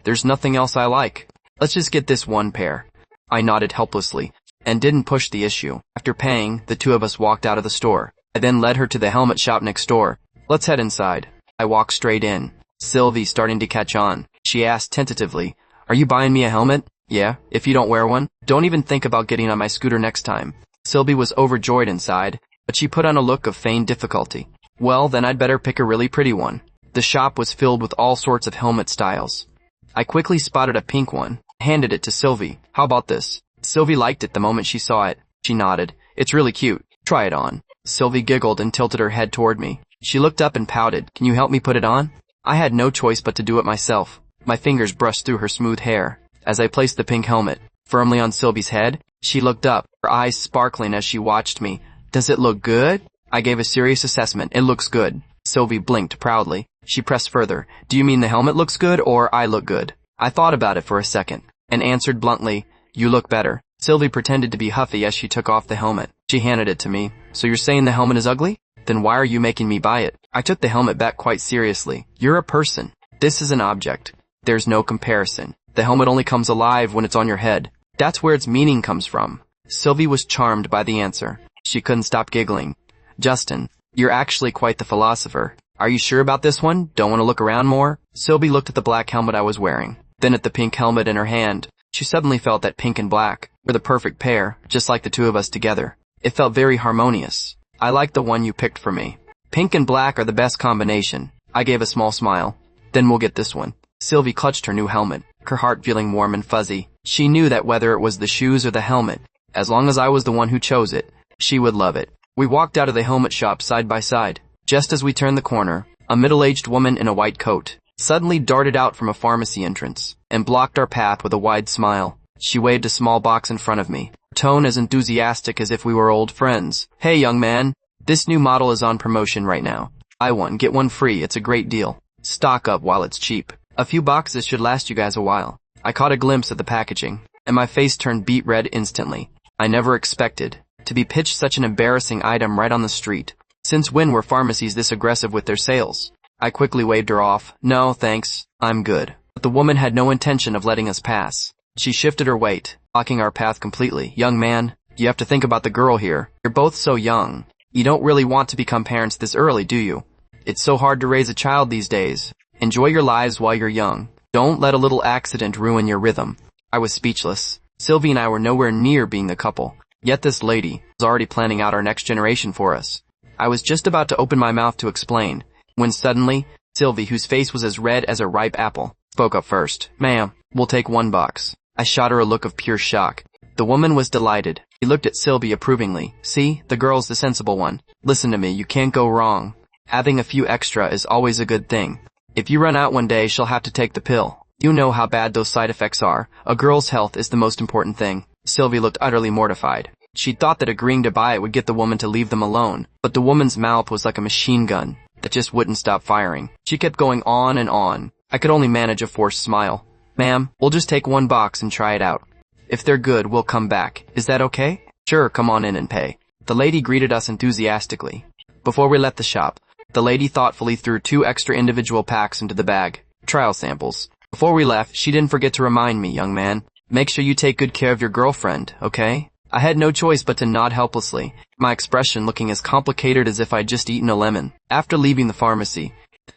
there's nothing else I like. Let's just get this 1 pair." I nodded helplessly and didn't push the issue. After paying, the 2 of us walked out of the store. I then led her to the helmet shop next door. "Let's head inside." I walked straight in. Sylvie starting to catch on. She asked tentatively, "Are you buying me a helmet?" "Yeah, if you don't wear one. Don't even think about getting on my scooter next time." Sylvie was overjoyed inside, but she put on a look of feigned difficulty. "Well, then I'd better pick a really pretty one." The shop was filled with all sorts of helmet styles. I quickly spotted a pink one, handed it to Sylvie. "How about this?" Sylvie liked it the moment she saw it. She nodded. "It's really cute. Try it on." Sylvie giggled and tilted her head toward me. She looked up and pouted. "Can you help me put it on?" I had no choice but to do it myself. My fingers brushed through her smooth hair as I placed the pink helmet firmly on Sylvie's head. She looked up, her eyes sparkling as she watched me. "Does it look good?" I gave a serious assessment. "It looks good." Sylvie blinked proudly. She pressed further. "Do you mean the helmet looks good or I look good?" I thought about it for a second and answered bluntly, "You look better." Sylvie pretended to be huffy as she took off the helmet. She handed it to me. "So you're saying the helmet is ugly? Then why are you making me buy it?" I took the helmet back quite seriously. "You're a person. This is an object. There's no comparison. The helmet only comes alive when it's on your head. That's where its meaning comes from." Sylvie was charmed by the answer. She couldn't stop giggling. "Justin, you're actually quite the philosopher. Are you sure about this one? Don't want to look around more?" Sylvie looked at the black helmet I was wearing, then at the pink helmet in her hand. She suddenly felt that pink and black were the perfect pair, just like the 2 of us together. It felt very harmonious. "I like the one you picked for me. Pink and black are the best combination." I gave a small smile. "Then we'll get this one." Sylvie clutched her new helmet, her heart feeling warm and fuzzy. She knew that whether it was the shoes or the helmet, as long as I was the one who chose it, she would love it. We walked out of the helmet shop side by side. Just as we turned the corner, a middle-aged woman in a white coat suddenly darted out from a pharmacy entrance and blocked our path with a wide smile. She waved a small box in front of me, her tone as enthusiastic as if we were old friends. "Hey, young man, this new model is on promotion right now. Buy one, get one free. It's a great deal. Stock up while it's cheap." A few boxes should last you guys a while. I caught a glimpse of the packaging, and my face turned beet red instantly. I never expected to be pitched such an embarrassing item right on the street. Since when were pharmacies this aggressive with their sales? I quickly waved her off. No, thanks. I'm good. But the woman had no intention of letting us pass. She shifted her weight, blocking our path completely. Young man, you have to think about the girl here. You're both so young. You don't really want to become parents this early, do you? It's so hard to raise a child these days. Enjoy your lives while you're young. Don't let a little accident ruin your rhythm. I was speechless. Sylvie and I were nowhere near being the couple. Yet this lady was already planning out our next generation for us. I was just about to open my mouth to explain, when suddenly, Sylvie, whose face was as red as a ripe apple, spoke up first. Ma'am, we'll take 1 box. I shot her a look of pure shock. The woman was delighted. She looked at Sylvie approvingly. See, the girl's the sensible one. Listen to me, you can't go wrong. Having a few extra is always a good thing. If you run out one day, she'll have to take the pill. You know how bad those side effects are. A girl's health is the most important thing. Sylvie looked utterly mortified. She thought that agreeing to buy it would get the woman to leave them alone, but the woman's mouth was like a machine gun that just wouldn't stop firing. She kept going on and on. I could only manage a forced smile. Ma'am, we'll just take 1 box and try it out. If they're good, we'll come back. Is that okay? Sure, come on in and pay. The lady greeted us enthusiastically. Before we left the shop, the lady thoughtfully threw 2 extra individual packs into the bag. Trial samples. Before we left, she didn't forget to remind me, young man, make sure you take good care of your girlfriend, okay? I had no choice but to nod helplessly, my expression looking as complicated as if I'd just eaten a lemon. After leaving the pharmacy,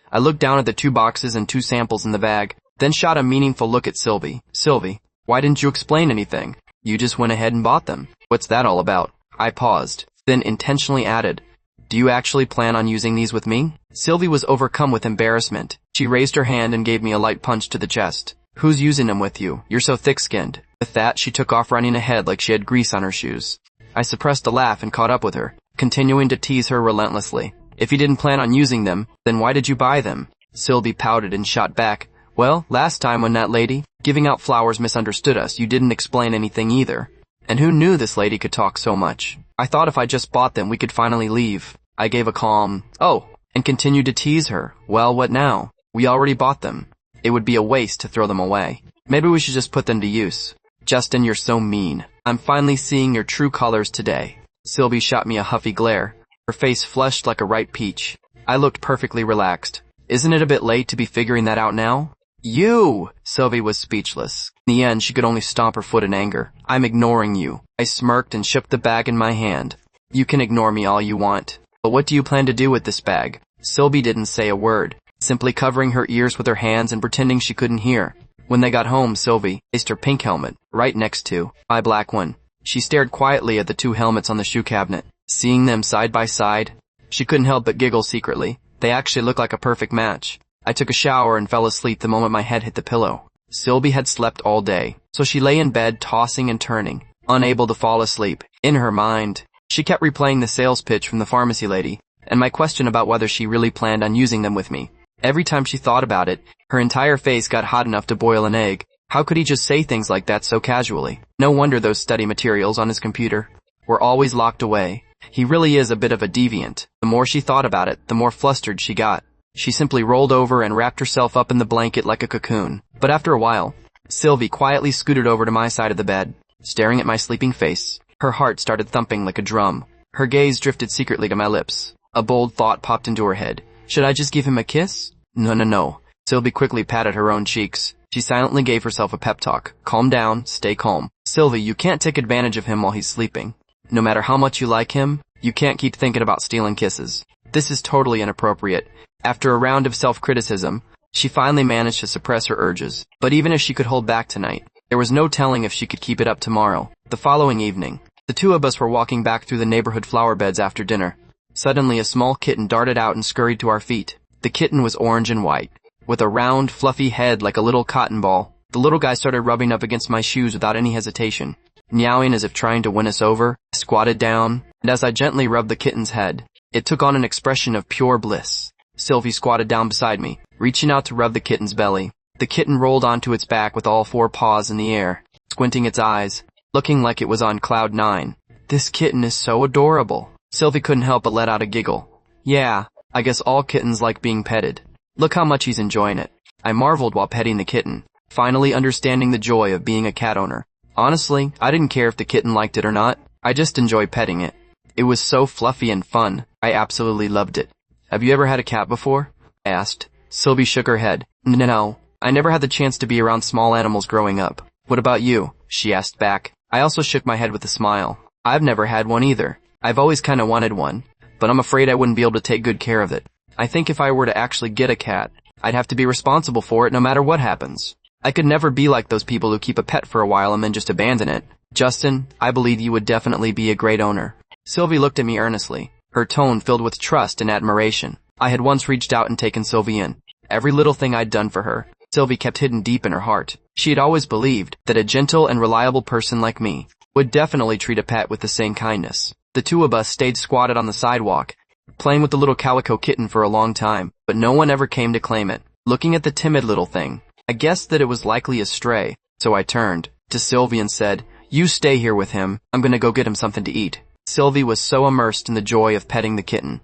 I looked down at the 2 boxes and 2 samples in the bag, then shot a meaningful look at Sylvie. Sylvie, why didn't you explain anything? You just went ahead and bought them. What's that all about? I paused, then intentionally added, do you actually plan on using these with me? Sylvie was overcome with embarrassment. She raised her hand and gave me a light punch to the chest. Who's using them with you? You're so thick-skinned. With that, she took off running ahead like she had grease on her shoes. I suppressed a laugh and caught up with her, continuing to tease her relentlessly. If you didn't plan on using them, then why did you buy them? Sylvie pouted and shot back. Well, last time when that lady, giving out flowers, misunderstood us, you didn't explain anything either. And who knew this lady could talk so much? I thought if I just bought them, we could finally leave. I gave a calm, oh, and continued to tease her. Well, what now? We already bought them. It would be a waste to throw them away. Maybe we should just put them to use. Justin, you're so mean. I'm finally seeing your true colors today. Sylvie shot me a huffy glare. Her face flushed like a ripe peach. I looked perfectly relaxed. Isn't it a bit late to be figuring that out now? You! Sylvie was speechless. In the end, she could only stomp her foot in anger. I'm ignoring you. I smirked and shook the bag in my hand. You can ignore me all you want. But what do you plan to do with this bag? Sylvie didn't say a word, simply covering her ears with her hands and pretending she couldn't hear. When they got home, Sylvie placed her pink helmet right next to my black one. She stared quietly at the 2 helmets on the shoe cabinet. Seeing them side by side, she couldn't help but giggle secretly. They actually looked like a perfect match. I took a shower and fell asleep the moment my head hit the pillow. Sylvie had slept all day, so she lay in bed tossing and turning, unable to fall asleep. In her mind, she kept replaying the sales pitch from the pharmacy lady, and my question about whether she really planned on using them with me. Every time she thought about it, her entire face got hot enough to boil an egg. How could he just say things like that so casually? No wonder those study materials on his computer were always locked away. He really is a bit of a deviant. The more she thought about it, the more flustered she got. She simply rolled over and wrapped herself up in the blanket like a cocoon. But after a while, Sylvie quietly scooted over to my side of the bed, staring at my sleeping face. Her heart started thumping like a drum. Her gaze drifted secretly to my lips. A bold thought popped into her head. Should I just give him a kiss? No. Sylvie quickly patted her own cheeks. She silently gave herself a pep talk. Calm down, stay calm. Sylvie, you can't take advantage of him while he's sleeping. No matter how much you like him, you can't keep thinking about stealing kisses. This is totally inappropriate. After a round of self-criticism, she finally managed to suppress her urges. But even if she could hold back tonight, there was no telling if she could keep it up tomorrow. The following evening, the 2 of us were walking back through the neighborhood flower beds after dinner. Suddenly, a small kitten darted out and scurried to our feet. The kitten was orange and white, with a round, fluffy head like a little cotton ball. The little guy started rubbing up against my shoes without any hesitation. Meowing as if trying to win us over, I squatted down, and as I gently rubbed the kitten's head, it took on an expression of pure bliss. Sylvie squatted down beside me, reaching out to rub the kitten's belly. The kitten rolled onto its back with all 4 paws in the air, squinting its eyes, looking like it was on cloud 9. This kitten is so adorable. Sylvie couldn't help but let out a giggle. Yeah, I guess all kittens like being petted. Look how much he's enjoying it. I marveled while petting the kitten, finally understanding the joy of being a cat owner. Honestly, I didn't care if the kitten liked it or not. I just enjoyed petting it. It was so fluffy and fun. I absolutely loved it. Have you ever had a cat before? I asked. Sylvie shook her head. No, I never had the chance to be around small animals growing up. What about you? She asked back. I also shook my head with a smile. I've never had one either. I've always kinda wanted one, but I'm afraid I wouldn't be able to take good care of it. I think if I were to actually get a cat, I'd have to be responsible for it no matter what happens. I could never be like those people who keep a pet for a while and then just abandon it. Justin, I believe you would definitely be a great owner. Sylvie looked at me earnestly, her tone filled with trust and admiration. I had once reached out and taken Sylvie in. Every little thing I'd done for her, Sylvie kept hidden deep in her heart. She had always believed that a gentle and reliable person like me would definitely treat a pet with the same kindness. The two of us stayed squatted on the sidewalk, playing with the little calico kitten for a long time, but no one ever came to claim it. Looking at the timid little thing, I guessed that it was likely a stray, so I turned to Sylvie and said, "You stay here with him, I'm gonna go get him something to eat." Sylvie was so immersed in the joy of petting the kitten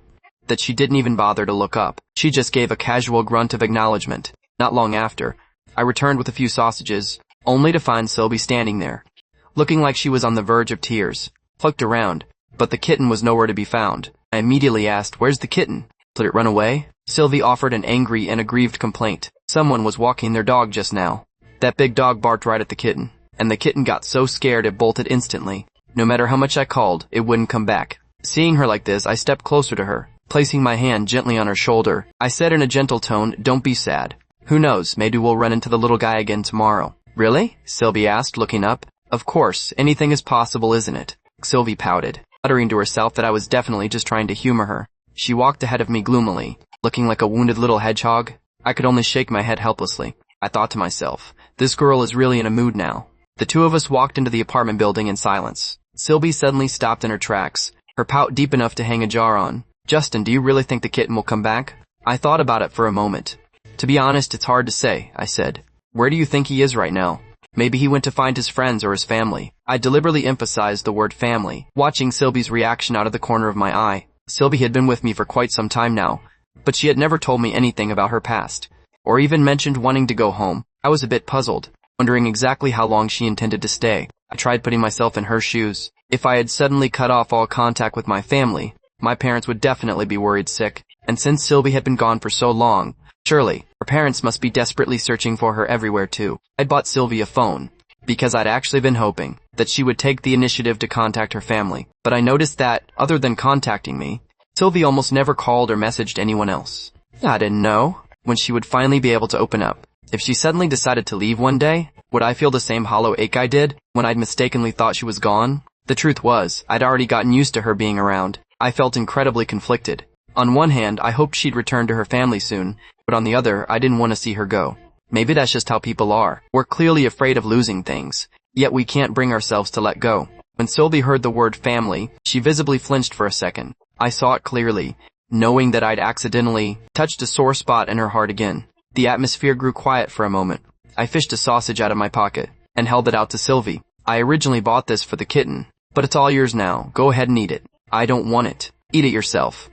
that she didn't even bother to look up. She just gave a casual grunt of acknowledgement. Not long after, I returned with a few sausages, only to find Sylvie standing there, looking like she was on the verge of tears. Looked around, but the kitten was nowhere to be found. I immediately asked, "Where's the kitten? Did it run away?" Sylvie offered an angry and aggrieved complaint. Someone was walking their dog just now. That big dog barked right at the kitten, and the kitten got so scared it bolted instantly. No matter how much I called, it wouldn't come back. Seeing her like this, I stepped closer to her, placing my hand gently on her shoulder. I said in a gentle tone, "Don't be sad. Who knows, maybe we'll run into the little guy again tomorrow." "Really?" Sylvie asked, looking up. "Of course, anything is possible, isn't it?" Sylvie pouted, muttering to herself that I was definitely just trying to humor her. She walked ahead of me gloomily, looking like a wounded little hedgehog. I could only shake my head helplessly. I thought to myself, this girl is really in a mood now. The two of us walked into the apartment building in silence. Sylvie suddenly stopped in her tracks, her pout deep enough to hang a jar on. "Justin, do you really think the kitten will come back?" I thought about it for a moment. "To be honest, it's hard to say," I said. "Where do you think he is right now? Maybe he went to find his friends or his family." I deliberately emphasized the word family, watching Sylvie's reaction out of the corner of my eye. Sylvie had been with me for quite some time now, but she had never told me anything about her past, or even mentioned wanting to go home. I was a bit puzzled, wondering exactly how long she intended to stay. I tried putting myself in her shoes. If I had suddenly cut off all contact with my family, my parents would definitely be worried sick. And since Sylvie had been gone for so long, surely her parents must be desperately searching for her everywhere too. I'd bought Sylvie a phone, because I'd actually been hoping that she would take the initiative to contact her family. But I noticed that, other than contacting me, Sylvie almost never called or messaged anyone else. I didn't know when she would finally be able to open up. If she suddenly decided to leave one day, would I feel the same hollow ache I did when I'd mistakenly thought she was gone? The truth was, I'd already gotten used to her being around. I felt incredibly conflicted. On one hand, I hoped she'd return to her family soon, but on the other, I didn't want to see her go. Maybe that's just how people are. We're clearly afraid of losing things, yet we can't bring ourselves to let go. When Sylvie heard the word family, she visibly flinched for a second. I saw it clearly, knowing that I'd accidentally touched a sore spot in her heart again. The atmosphere grew quiet for a moment. I fished a sausage out of my pocket and held it out to Sylvie. "I originally bought this for the kitten, but it's all yours now. Go ahead and eat it." "I don't want it. Eat it yourself."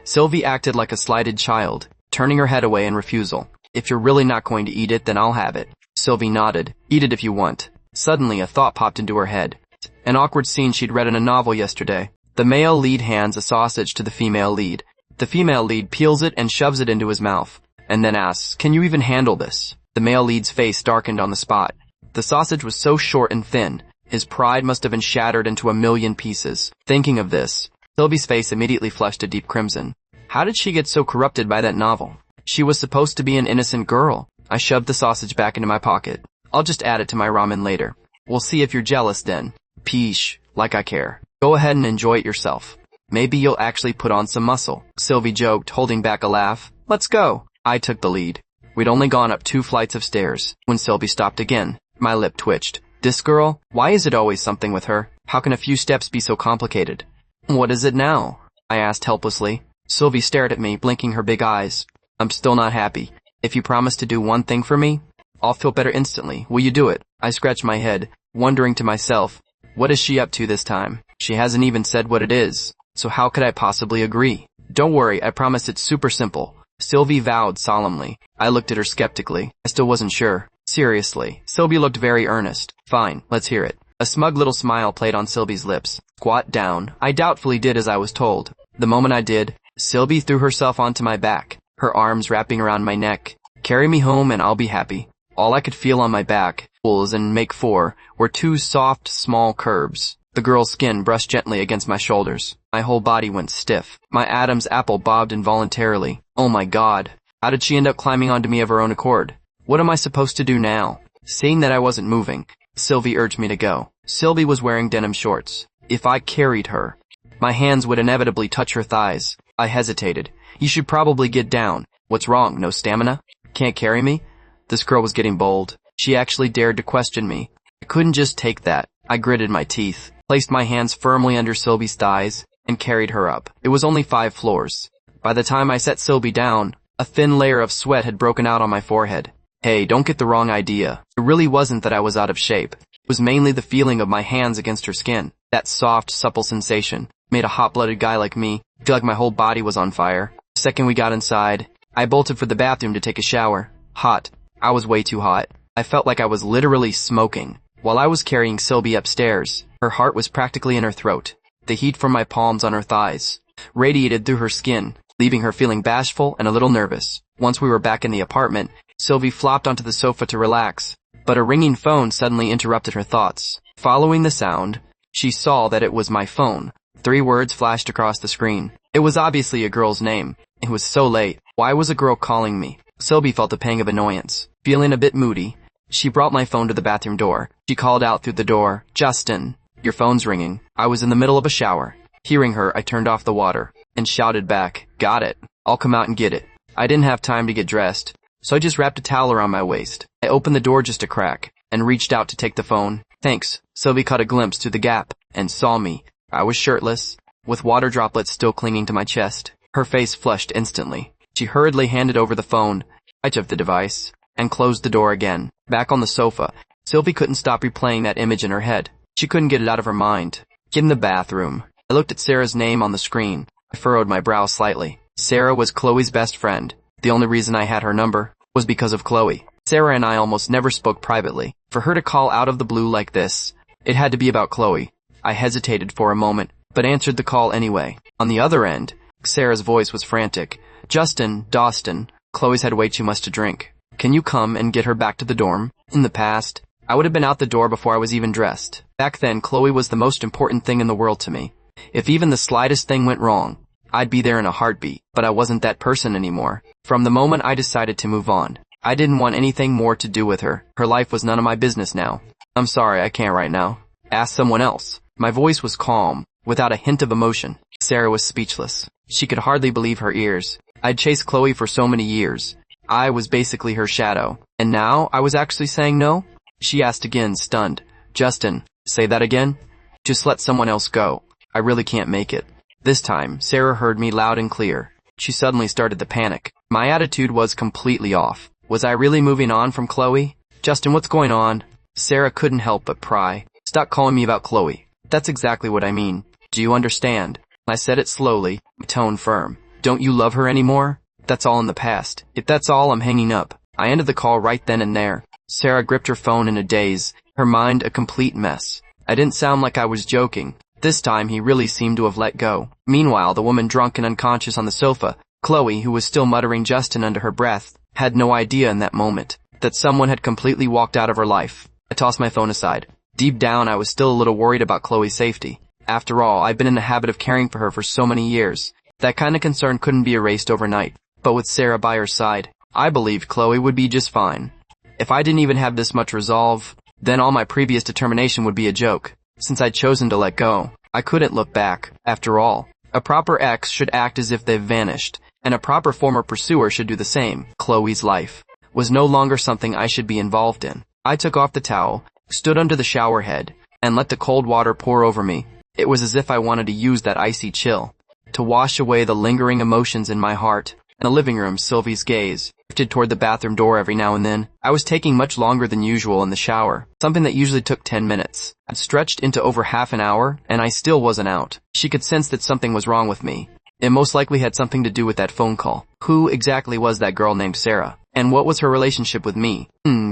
Sylvie acted like a slighted child, turning her head away in refusal. "If you're really not going to eat it, then I'll have it." Sylvie nodded. "Eat it if you want." Suddenly, a thought popped into her head. An awkward scene she'd read in a novel yesterday. The male lead hands a sausage to the female lead. The female lead peels it and shoves it into his mouth, and then asks, "Can you even handle this?" The male lead's face darkened on the spot. The sausage was so short and thin, his pride must have been shattered into a million pieces. Thinking of this, Sylvie's face immediately flushed a deep crimson. How did she get so corrupted by that novel? She was supposed to be an innocent girl. I shoved the sausage back into my pocket. "I'll just add it to my ramen later. We'll see if you're jealous then." "Peesh, like I care. Go ahead and enjoy it yourself. Maybe you'll actually put on some muscle," Sylvie joked, holding back a laugh. "Let's go." I took the lead. We'd only gone up 2 flights of stairs when Sylvie stopped again. My lip twitched. This girl? Why is it always something with her? How can a few steps be so complicated? "What is it now?" I asked helplessly. Sylvie stared at me, blinking her big eyes. "I'm still not happy. If you promise to do one thing for me, I'll feel better instantly. Will you do it?" I scratched my head, wondering to myself, what is she up to this time? She hasn't even said what it is, so how could I possibly agree? "Don't worry, I promise it's super simple. Sylvie vowed solemnly. I looked at her skeptically. I still wasn't sure. Seriously. Sylvie looked very earnest. Fine, let's hear it. A smug little smile played on Sylvie's lips. Squat down. I doubtfully did as I was told. The moment I did, Sylvie threw herself onto my back, her arms wrapping around my neck. Carry me home and I'll be happy. All I could feel on my back, and make 4, were 2 soft, small curves. The girl's skin brushed gently against my shoulders. My whole body went stiff. My Adam's apple bobbed involuntarily. Oh my God. How did she end up climbing onto me of her own accord? What am I supposed to do now? Seeing that I wasn't moving, Sylvie urged me to go. Sylvie was wearing denim shorts. If I carried her, my hands would inevitably touch her thighs. I hesitated. You should probably get down. What's wrong? No stamina? Can't carry me? This girl was getting bold. She actually dared to question me. I couldn't just take that. I gritted my teeth, placed my hands firmly under Sylvie's thighs, and carried her up. It was only 5 floors. By the time I set Sylvie down, a thin layer of sweat had broken out on my forehead. Hey, don't get the wrong idea. It really wasn't that I was out of shape. It was mainly the feeling of my hands against her skin. That soft, supple sensation made a hot-blooded guy like me feel like my whole body was on fire. The second we got inside, I bolted for the bathroom to take a shower. Hot. I was way too hot. I felt like I was literally smoking. While I was carrying Sylvie upstairs, her heart was practically in her throat. The heat from my palms on her thighs radiated through her skin, leaving her feeling bashful and a little nervous. Once we were back in the apartment, Sylvie flopped onto the sofa to relax, but a ringing phone suddenly interrupted her thoughts. Following the sound, she saw that it was my phone. 3 words flashed across the screen. It was obviously a girl's name. It was so late. Why was a girl calling me? Sylvie felt a pang of annoyance. Feeling a bit moody, she brought my phone to the bathroom door. She called out through the door, "Justin, your phone's ringing." I was in the middle of a shower. Hearing her, I turned off the water and shouted back, "Got it. I'll come out and get it." I didn't have time to get dressed, so I just wrapped a towel around my waist. I opened the door just a crack and reached out to take the phone. "Thanks." Sylvie caught a glimpse through the gap and saw me. I was shirtless, with water droplets still clinging to my chest. Her face flushed instantly. She hurriedly handed over the phone. I took the device and closed the door again. Back on the sofa, Sylvie couldn't stop replaying that image in her head. She couldn't get it out of her mind. Get in the bathroom. I looked at Sarah's name on the screen. I furrowed my brow slightly. Sarah was Chloe's best friend. The only reason I had her number was because of Chloe. Sarah and I almost never spoke privately. For her to call out of the blue like this, it had to be about Chloe. I hesitated for a moment, but answered the call anyway. On the other end, Sarah's voice was frantic. "Justin, Dawston, Chloe's had way too much to drink. Can you come and get her back to the dorm?" In the past, I would have been out the door before I was even dressed. Back then, Chloe was the most important thing in the world to me. If even the slightest thing went wrong, I'd be there in a heartbeat. But I wasn't that person anymore. From the moment I decided to move on, I didn't want anything more to do with her. Her life was none of my business now. "I'm sorry, I can't right now. Ask someone else." My voice was calm, without a hint of emotion. Sarah was speechless. She could hardly believe her ears. I'd chased Chloe for so many years. I was basically her shadow. And now I was actually saying no? She asked again, stunned. "Justin, say that again?" "Just let someone else go. I really can't make it." This time, Sarah heard me loud and clear. She suddenly started to panic. My attitude was completely off. Was I really moving on from Chloe? "Justin, what's going on?" Sarah couldn't help but pry. "Stop calling me about Chloe. That's exactly what I mean. Do you understand?" I said it slowly, my tone firm. "Don't you love her anymore? That's all in the past. If that's all, I'm hanging up." I ended the call right then and there. Sarah gripped her phone in a daze, her mind a complete mess. I didn't sound like I was joking. This time he really seemed to have let go. Meanwhile, the woman drunk and unconscious on the sofa, Chloe, who was still muttering Justin under her breath, had no idea in that moment that someone had completely walked out of her life. I tossed my phone aside. Deep down, I was still a little worried about Chloe's safety. After all, I'd been in the habit of caring for her for so many years. That kind of concern couldn't be erased overnight. But with Sarah by her side, I believed Chloe would be just fine. If I didn't even have this much resolve, then all my previous determination would be a joke. Since I'd chosen to let go, I couldn't look back. After all, a proper ex should act as if they've vanished, and a proper former pursuer should do the same. Chloe's life was no longer something I should be involved in. I took off the towel, stood under the shower head, and let the cold water pour over me. It was as if I wanted to use that icy chill to wash away the lingering emotions in my heart. In the living room, Sylvie's gaze drifted toward the bathroom door every now and then. I was taking much longer than usual in the shower, something that usually took 10 minutes. I'd stretched into over half an hour, and I still wasn't out. She could sense that something was wrong with me. It most likely had something to do with that phone call. Who exactly was that girl named Sarah? And what was her relationship with me?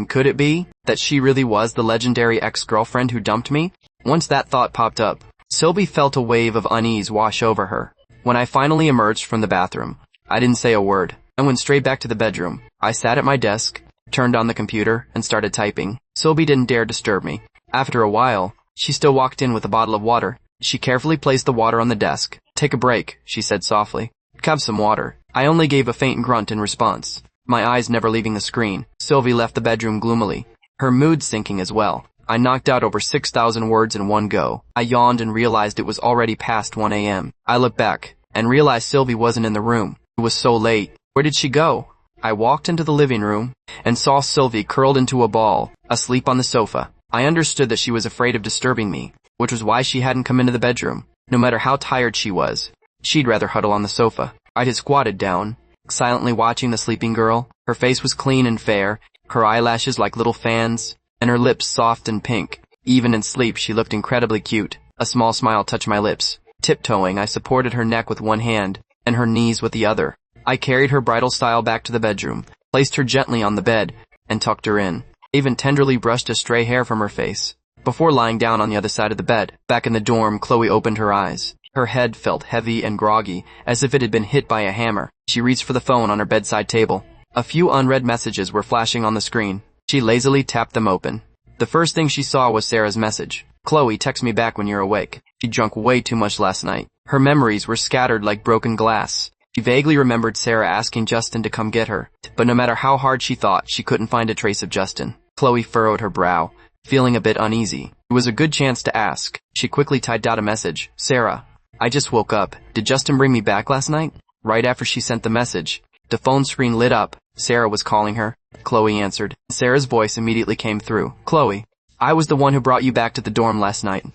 Could it be that she really was the legendary ex-girlfriend who dumped me? Once that thought popped up, Sylvie felt a wave of unease wash over her. When I finally emerged from the bathroom, I didn't say a word. I went straight back to the bedroom. I sat at my desk, turned on the computer, and started typing. Sylvie didn't dare disturb me. After a while, she still walked in with a bottle of water. She carefully placed the water on the desk. "Take a break," she said softly. "Have some water." I only gave a faint grunt in response, my eyes never leaving the screen. Sylvie left the bedroom gloomily, her mood sinking as well. I knocked out over 6,000 words in one go. I yawned and realized it was already past 1 a.m. I looked back and realized Sylvie wasn't in the room. It was so late. Where did she go? I walked into the living room and saw Sylvie curled into a ball, asleep on the sofa. I understood that she was afraid of disturbing me, which was why she hadn't come into the bedroom. No matter how tired she was, she'd rather huddle on the sofa. I had squatted down, silently watching the sleeping girl. Her face was clean and fair, her eyelashes like little fans, and her lips soft and pink. Even in sleep, she looked incredibly cute. A small smile touched my lips. Tiptoeing, I supported her neck with one hand and her knees with the other. I carried her bridal style back to the bedroom, placed her gently on the bed, and tucked her in. Even tenderly brushed a stray hair from her face. Before lying down on the other side of the bed, back in the dorm, Chloe opened her eyes. Her head felt heavy and groggy, as if it had been hit by a hammer. She reached for the phone on her bedside table. A few unread messages were flashing on the screen. She lazily tapped them open. The first thing she saw was Sarah's message. "Chloe, text me back when you're awake. She drank way too much last night." Her memories were scattered like broken glass. She vaguely remembered Sarah asking Justin to come get her, but no matter how hard she thought, she couldn't find a trace of Justin. Chloe furrowed her brow, feeling a bit uneasy. It was a good chance to ask. She quickly typed out a message. "Sarah, I just woke up. Did Justin bring me back last night?" Right after she sent the message, the phone screen lit up. Sarah was calling her. Chloe answered. Sarah's voice immediately came through. "Chloe, I was the one who brought you back to the dorm last night.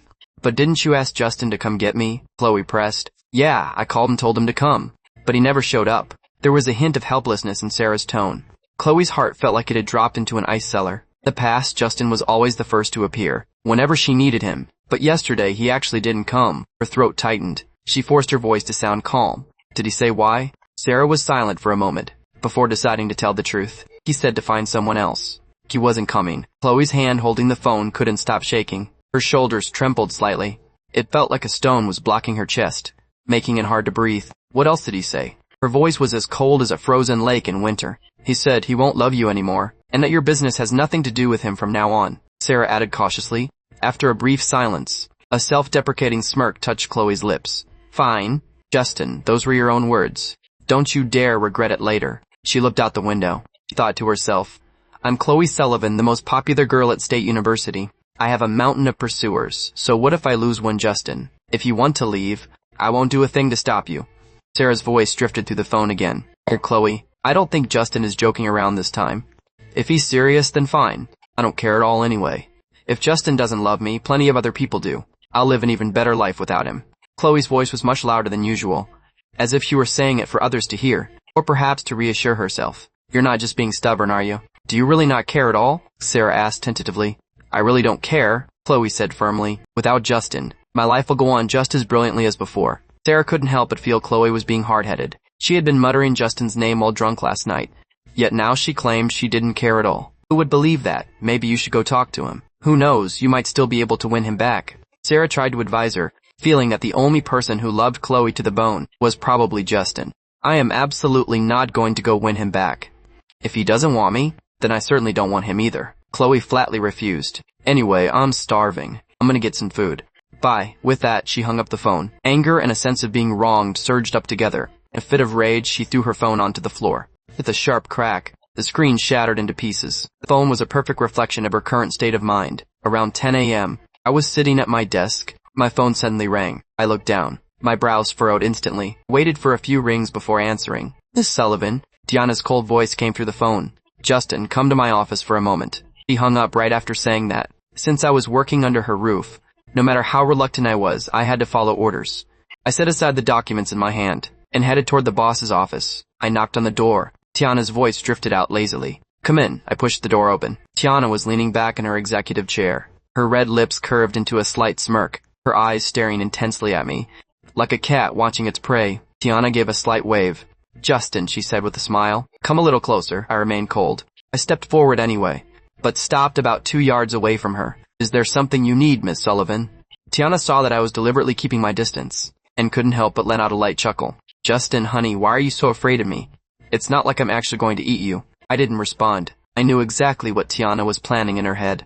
But didn't you ask Justin to come get me?" Chloe pressed. "Yeah, I called and told him to come, but he never showed up." There was a hint of helplessness in Sarah's tone. Chloe's heart felt like it had dropped into an ice cellar. In the past, Justin was always the first to appear, whenever she needed him. But yesterday, he actually didn't come. Her throat tightened. She forced her voice to sound calm. "Did he say why?" Sarah was silent for a moment, before deciding to tell the truth. "He said to find someone else. He wasn't coming." Chloe's hand holding the phone couldn't stop shaking. Her shoulders trembled slightly. It felt like a stone was blocking her chest, making it hard to breathe. "What else did he say?" Her voice was as cold as a frozen lake in winter. "He said he won't love you anymore, and that your business has nothing to do with him from now on," Sarah added cautiously. After a brief silence, a self-deprecating smirk touched Chloe's lips. "Fine, Justin, those were your own words. Don't you dare regret it later." She looked out the window. She thought to herself, "I'm Chloe Sullivan, the most popular girl at State University. I have a mountain of pursuers, so what if I lose one Justin? If you want to leave, I won't do a thing to stop you." Sarah's voice drifted through the phone again. "Here, Chloe, I don't think Justin is joking around this time. If he's serious, then fine. I don't care at all anyway. If Justin doesn't love me, plenty of other people do. I'll live an even better life without him." Chloe's voice was much louder than usual, as if she were saying it for others to hear, or perhaps to reassure herself. "You're not just being stubborn, are you? Do you really not care at all?" Sarah asked tentatively. "I really don't care," Chloe said firmly. "Without Justin, my life will go on just as brilliantly as before." Sarah couldn't help but feel Chloe was being hard-headed. She had been muttering Justin's name while drunk last night, yet now she claimed she didn't care at all. Who would believe that? Maybe you should go talk to him. Who knows, you might still be able to win him back. Sarah tried to advise her, feeling that the only person who loved Chloe to the bone was probably Justin. "I am absolutely not going to go win him back. If he doesn't want me, then I certainly don't want him either." Chloe flatly refused. "Anyway, I'm starving. I'm gonna get some food. Bye." With that, she hung up the phone. Anger and a sense of being wronged surged up together. In a fit of rage, she threw her phone onto the floor. With a sharp crack, the screen shattered into pieces. The phone was a perfect reflection of her current state of mind. Around 10 a.m., I was sitting at my desk. My phone suddenly rang. I looked down. My brows furrowed instantly. Waited for a few rings before answering. "Miss Sullivan." Tiana's cold voice came through the phone. "Justin, come to my office for a moment." She hung up right after saying that. Since I was working under her roof, no matter how reluctant I was, I had to follow orders. I set aside the documents in my hand and headed toward the boss's office. I knocked on the door. Tiana's voice drifted out lazily. "Come in." I pushed the door open. Tiana was leaning back in her executive chair. Her red lips curved into a slight smirk, her eyes staring intensely at me, like a cat watching its prey. Tiana gave a slight wave. Justin, she said with a smile. Come a little closer. I remained cold. I stepped forward anyway, but stopped about 2 yards away from her. Is there something you need, Miss Sullivan? Tiana saw that I was deliberately keeping my distance, and couldn't help but let out a light chuckle. Justin, honey, why are you so afraid of me? It's not like I'm actually going to eat you. I didn't respond. I knew exactly what Tiana was planning in her head.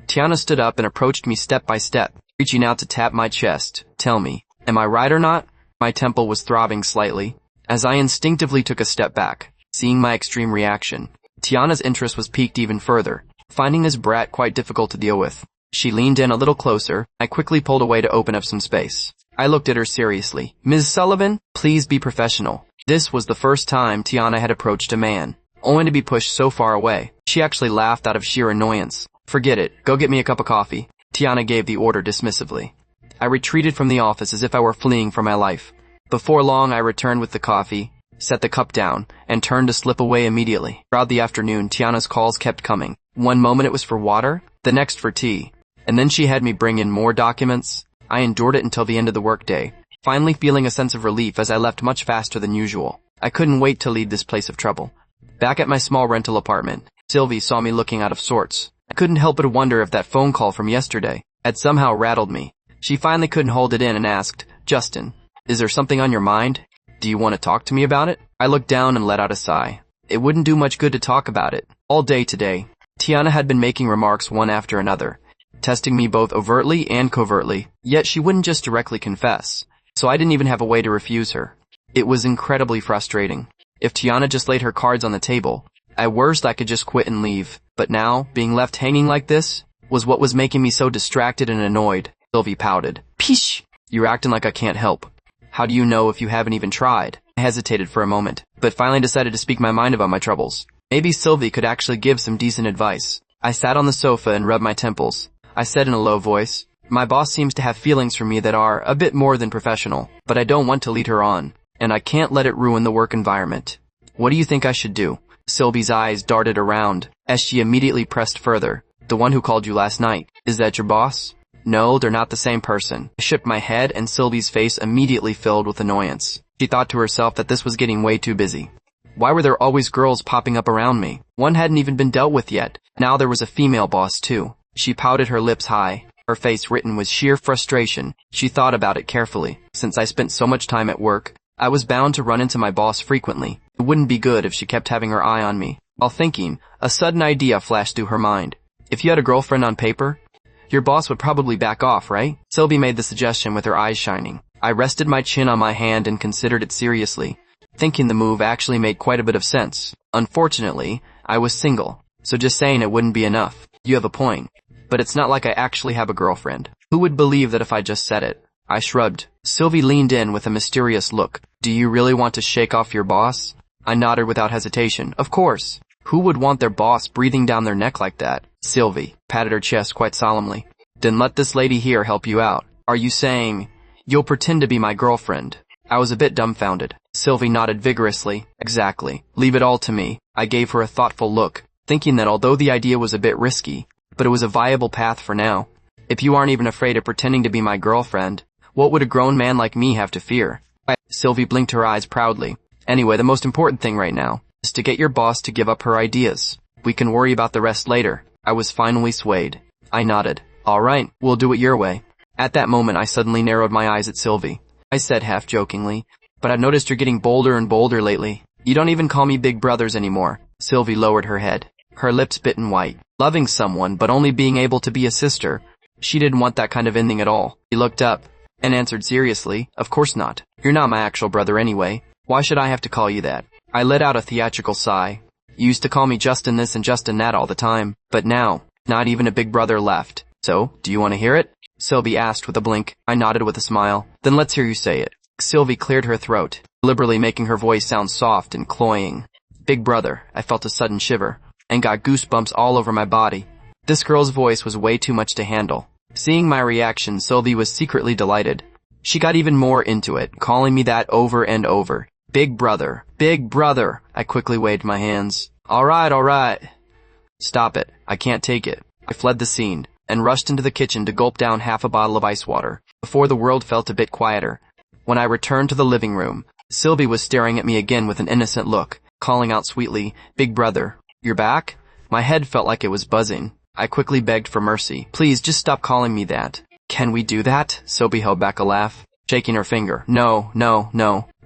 Tiana stood up and approached me step by step, reaching out to tap my chest. Tell me, am I right or not? My temple was throbbing slightly, as I instinctively took a step back, seeing my extreme reaction. Tiana's interest was piqued even further, finding this brat quite difficult to deal with. She leaned in a little closer. I quickly pulled away to open up some space. I looked at her seriously. Ms. Sullivan, please be professional. This was the first time Tiana had approached a man, only to be pushed so far away. She actually laughed out of sheer annoyance. Forget it. Go get me a cup of coffee. Tiana gave the order dismissively. I retreated from the office as if I were fleeing for my life. Before long, I returned with the coffee, set the cup down, and turned to slip away immediately. Throughout the afternoon, Tiana's calls kept coming. One moment it was for water, the next for tea. And then she had me bring in more documents. I endured it until the end of the workday, finally feeling a sense of relief as I left much faster than usual. I couldn't wait to leave this place of trouble. Back at my small rental apartment, Sylvie saw me looking out of sorts. I couldn't help but wonder if that phone call from yesterday had somehow rattled me. She finally couldn't hold it in and asked, Justin, is there something on your mind? Do you want to talk to me about it? I looked down and let out a sigh. It wouldn't do much good to talk about it. All day today, Tiana had been making remarks one after another, testing me both overtly and covertly, yet she wouldn't just directly confess, so I didn't even have a way to refuse her. It was incredibly frustrating. If Tiana just laid her cards on the table, at worst I could just quit and leave, but now, being left hanging like this, was what was making me so distracted and annoyed. Sylvie pouted. Peesh! You're acting like I can't help. How do you know if you haven't even tried? I hesitated for a moment, but finally decided to speak my mind about my troubles. Maybe Sylvie could actually give some decent advice. I sat on the sofa and rubbed my temples. I said in a low voice, my boss seems to have feelings for me that are a bit more than professional, but I don't want to lead her on, and I can't let it ruin the work environment. What do you think I should do? Sylvie's eyes darted around, as she immediately pressed further. The one who called you last night. Is that your boss? No, they're not the same person. I shook my head and Sylvie's face immediately filled with annoyance. She thought to herself that this was getting way too busy. Why were there always girls popping up around me? One hadn't even been dealt with yet. Now there was a female boss too. She pouted her lips high, her face written with sheer frustration. She thought about it carefully. Since I spent so much time at work, I was bound to run into my boss frequently. It wouldn't be good if she kept having her eye on me. While thinking, a sudden idea flashed through her mind. If you had a girlfriend on paper, your boss would probably back off, right? Sylvie made the suggestion with her eyes shining. I rested my chin on my hand and considered it seriously, thinking the move actually made quite a bit of sense. Unfortunately, I was single, so just saying it wouldn't be enough. You have a point. But it's not like I actually have a girlfriend. Who would believe that if I just said it? I shrugged. Sylvie leaned in with a mysterious look. Do you really want to shake off your boss? I nodded without hesitation. Of course. Who would want their boss breathing down their neck like that? Sylvie patted her chest quite solemnly. Then let this lady here help you out. Are you saying you'll pretend to be my girlfriend? I was a bit dumbfounded. Sylvie nodded vigorously. Exactly. Leave it all to me. I gave her a thoughtful look, thinking that although the idea was a bit risky, but it was a viable path for now. If you aren't even afraid of pretending to be my girlfriend, what would a grown man like me have to fear? Sylvie blinked her eyes proudly. Anyway, the most important thing right now is to get your boss to give up her ideas. We can worry about the rest later. I was finally swayed. I nodded. All right, we'll do it your way. At that moment, I suddenly narrowed my eyes at Sylvie. I said half-jokingly, but I've noticed you're getting bolder and bolder lately. You don't even call me big brothers anymore. Sylvie lowered her head, her lips bitten white. Loving someone, but only being able to be a sister. She didn't want that kind of ending at all. She looked up and answered seriously, of course not. You're not my actual brother anyway. Why should I have to call you that? I let out a theatrical sigh. You used to call me Justin this and Justin that all the time, but now, not even a big brother left. So, do you want to hear it? Sylvie asked with a blink. I nodded with a smile. Then let's hear you say it. Sylvie cleared her throat, deliberately making her voice sound soft and cloying. Big brother. I felt a sudden shiver, and got goosebumps all over my body. This girl's voice was way too much to handle. Seeing my reaction, Sylvie was secretly delighted. She got even more into it, calling me that over and over. Big brother. Big brother. I quickly waved my hands. All right. Stop it. I can't take it. I fled the scene, and rushed into the kitchen to gulp down half a bottle of ice water, before the world felt a bit quieter. When I returned to the living room, Sylvie was staring at me again with an innocent look, calling out sweetly, "Big brother, you're back?" My head felt like it was buzzing. I quickly begged for mercy. "Please, just stop calling me that." "Can we do that?" Sylvie held back a laugh, shaking her finger. No.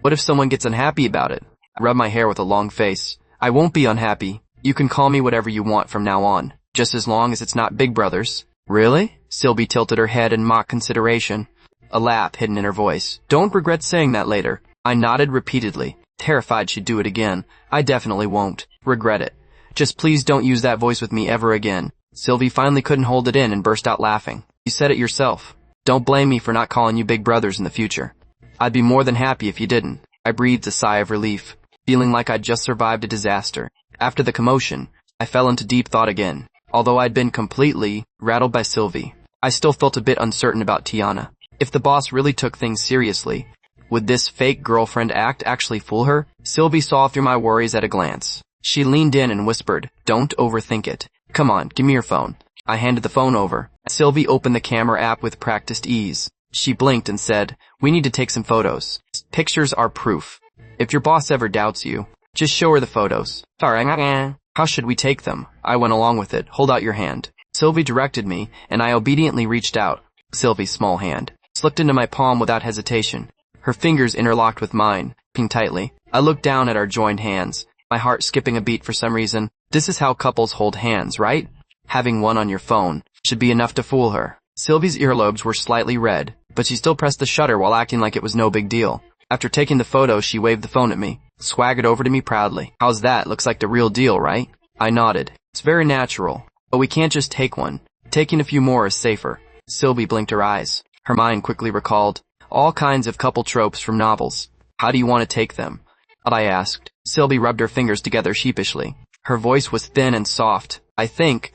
What if someone gets unhappy about it?" I rubbed my hair with a long face. "I won't be unhappy. You can call me whatever you want from now on, just as long as it's not Big Brothers." "Really?" Sylvie tilted her head in mock consideration, a laugh hidden in her voice. "Don't regret saying that later." I nodded repeatedly, terrified she'd do it again. "I definitely won't regret it. Just please don't use that voice with me ever again." Sylvie finally couldn't hold it in and burst out laughing. "You said it yourself. Don't blame me for not calling you Big Brothers in the future. I'd be more than happy if you didn't." I breathed a sigh of relief, feeling like I'd just survived a disaster. After the commotion, I fell into deep thought again. Although I'd been completely rattled by Sylvie, I still felt a bit uncertain about Tiana. If the boss really took things seriously, would this fake girlfriend act actually fool her? Sylvie saw through my worries at a glance. She leaned in and whispered, "Don't overthink it. Come on, give me your phone." I handed the phone over. Sylvie opened the camera app with practiced ease. She blinked and said, "We need to take some photos. Pictures are proof. If your boss ever doubts you, just show her the photos." "How should we take them?" I went along with it. "Hold out your hand." Sylvie directed me, and I obediently reached out. Sylvie's small hand slipped into my palm without hesitation. Her fingers interlocked with mine, pinned tightly. I looked down at our joined hands, my heart skipping a beat for some reason. This is how couples hold hands, right? Having one on your phone should be enough to fool her. Sylvie's earlobes were slightly red, but she still pressed the shutter while acting like it was no big deal. After taking the photo, she waved the phone at me, swaggered over to me proudly. "How's that? Looks like the real deal, right?" I nodded. "It's very natural, but we can't just take one. Taking a few more is safer." Sylvie blinked her eyes. Her mind quickly recalled all kinds of couple tropes from novels. "How do you want to take them?" I asked. Sylvie rubbed her fingers together sheepishly. Her voice was thin and soft. "I think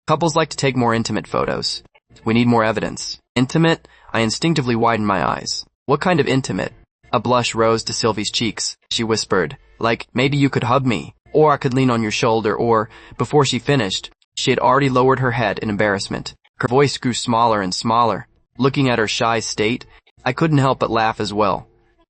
couples like to take more intimate photos. We need more evidence." "Intimate?" I instinctively widened my eyes. "What kind of intimate?" A blush rose to Sylvie's cheeks. She whispered, "Like, maybe you could hug me, or I could lean on your shoulder, or..." Before she finished, she had already lowered her head in embarrassment. Her voice grew smaller and smaller. Looking at her shy state, I couldn't help but laugh as well.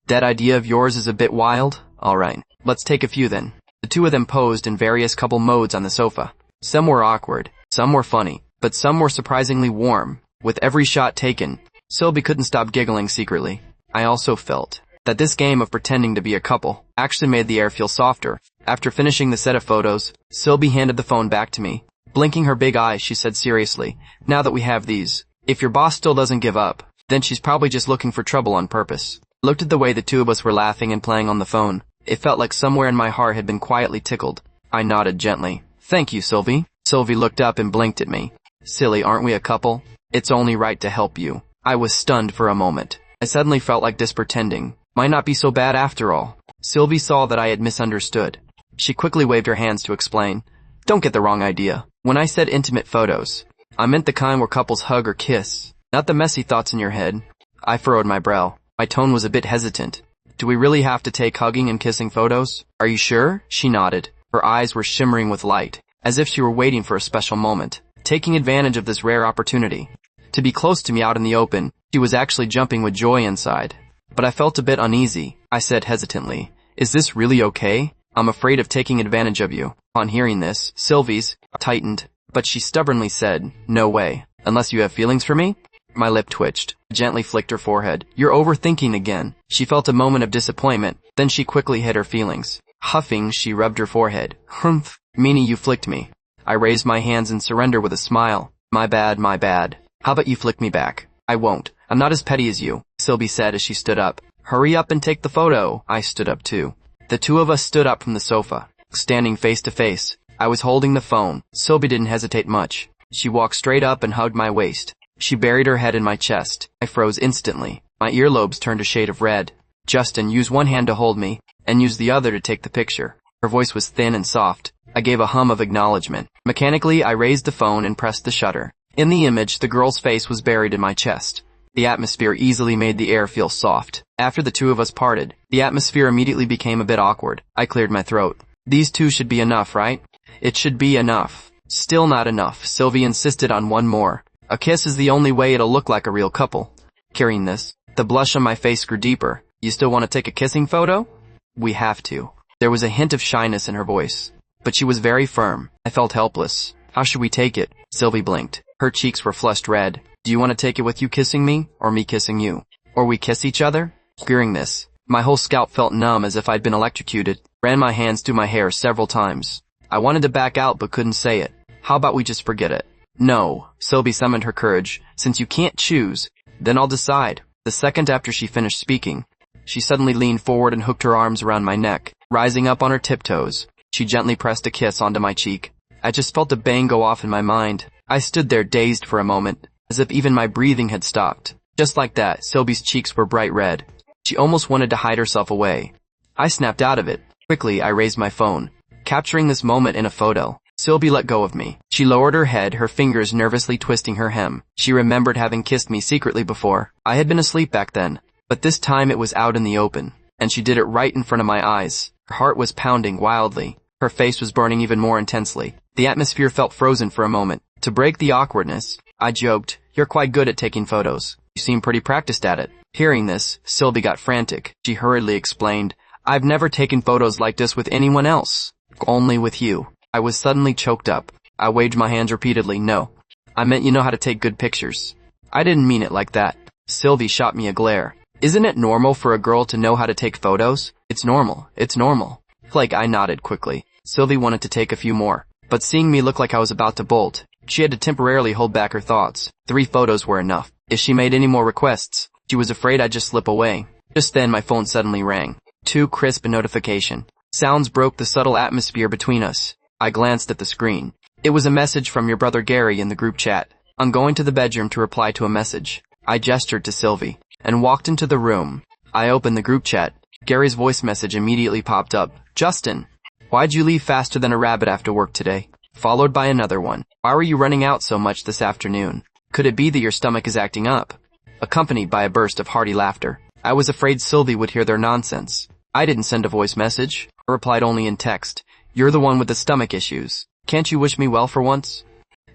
"That idea of yours is a bit wild? Alright, let's take a few then." The two of them posed in various couple modes on the sofa. Some were awkward, some were funny, but some were surprisingly warm. With every shot taken, Sylvie couldn't stop giggling secretly. I also felt that this game of pretending to be a couple actually made the air feel softer. After finishing the set of photos, Sylvie handed the phone back to me. Blinking her big eyes, she said seriously, "Now that we have these, if your boss still doesn't give up, then she's probably just looking for trouble on purpose." I looked at the way the two of us were laughing and playing on the phone. It felt like somewhere in my heart had been quietly tickled. I nodded gently. "Thank you, Sylvie." Sylvie looked up and blinked at me. "Silly, aren't we a couple? It's only right to help you." I was stunned for a moment. I suddenly felt like this pretending might not be so bad after all. Sylvie saw that I had misunderstood. She quickly waved her hands to explain. "Don't get the wrong idea. When I said intimate photos, I meant the kind where couples hug or kiss, not the messy thoughts in your head." I furrowed my brow. My tone was a bit hesitant. "Do we really have to take hugging and kissing photos?" "Are you sure?" She nodded. Her eyes were shimmering with light, as if she were waiting for a special moment, taking advantage of this rare opportunity to be close to me out in the open. She was actually jumping with joy inside. But I felt a bit uneasy. I said hesitantly, "Is this really okay? I'm afraid of taking advantage of you." On hearing this, Sylvie's tightened, but she stubbornly said, "No way, unless you have feelings for me?" My lip twitched. I gently flicked her forehead. "You're overthinking again." She felt a moment of disappointment, then she quickly hid her feelings. Huffing, she rubbed her forehead. "Humph, meaning you flicked me." I raised my hands in surrender with a smile. My bad. How about you flick me back?" "I won't. I'm not as petty as you," Sylvie said as she stood up. "Hurry up and take the photo." I stood up too. The two of us stood up from the sofa, standing face to face. I was holding the phone. Sylvie didn't hesitate much. She walked straight up and hugged my waist. She buried her head in my chest. I froze instantly. My earlobes turned a shade of red. "Justin, use one hand to hold me, and use the other to take the picture." Her voice was thin and soft. I gave a hum of acknowledgement. Mechanically, I raised the phone and pressed the shutter. In the image, the girl's face was buried in my chest. The atmosphere easily made the air feel soft. After the two of us parted, the atmosphere immediately became a bit awkward. I cleared my throat. "These two should be enough, right?" "It should be enough." Still not enough. Sylvie insisted on one more. "A kiss is the only way it'll look like a real couple." Carrying this, the blush on my face grew deeper. You still want to take a kissing photo? We have to. There was a hint of shyness in her voice, but she was very firm. I felt helpless. How should we take it? Sylvie blinked. Her cheeks were flushed red. Do you want to take it with you kissing me, or me kissing you? Or we kiss each other? Hearing this, my whole scalp felt numb as if I'd been electrocuted. Ran my hands through my hair several times. I wanted to back out but couldn't say it. How about we just forget it? No, Sylvie summoned her courage. Since you can't choose, then I'll decide. The second after she finished speaking, she suddenly leaned forward and hooked her arms around my neck. Rising up on her tiptoes, she gently pressed a kiss onto my cheek. I just felt a bang go off in my mind. I stood there dazed for a moment, as if even my breathing had stopped. Just like that, Sylvie's cheeks were bright red. She almost wanted to hide herself away. I snapped out of it. Quickly, I raised my phone, capturing this moment in a photo. Sylvie let go of me. She lowered her head, her fingers nervously twisting her hem. She remembered having kissed me secretly before. I had been asleep back then, but this time it was out in the open, and she did it right in front of my eyes. Her heart was pounding wildly. Her face was burning even more intensely. The atmosphere felt frozen for a moment. To break the awkwardness, I joked, "You're quite good at taking photos. You seem pretty practiced at it." Hearing this, Sylvie got frantic. She hurriedly explained, "I've never taken photos like this with anyone else. Only with you." I was suddenly choked up. I waved my hands repeatedly. "No. I meant you know how to take good pictures." "I didn't mean it like that." Sylvie shot me a glare. "Isn't it normal for a girl to know how to take photos?" It's normal. It's normal." I nodded quickly. Sylvie wanted to take a few more, but seeing me look like I was about to bolt, she had to temporarily hold back her thoughts. 3 photos were enough. If she made any more requests, she was afraid I'd just slip away. Just then my phone suddenly rang. Too crisp a notification. Sounds broke the subtle atmosphere between us. I glanced at the screen. It was a message from your brother Gary in the group chat. I'm going to the bedroom to reply to a message. I gestured to Sylvie and walked into the room. I opened the group chat. Gary's voice message immediately popped up. "Justin, why'd you leave faster than a rabbit after work today?" Followed by another one. "Why were you running out so much this afternoon? Could it be that your stomach is acting up?" Accompanied by a burst of hearty laughter. I was afraid Sylvie would hear their nonsense. I didn't send a voice message. I replied only in text. "You're the one with the stomach issues. Can't you wish me well for once?"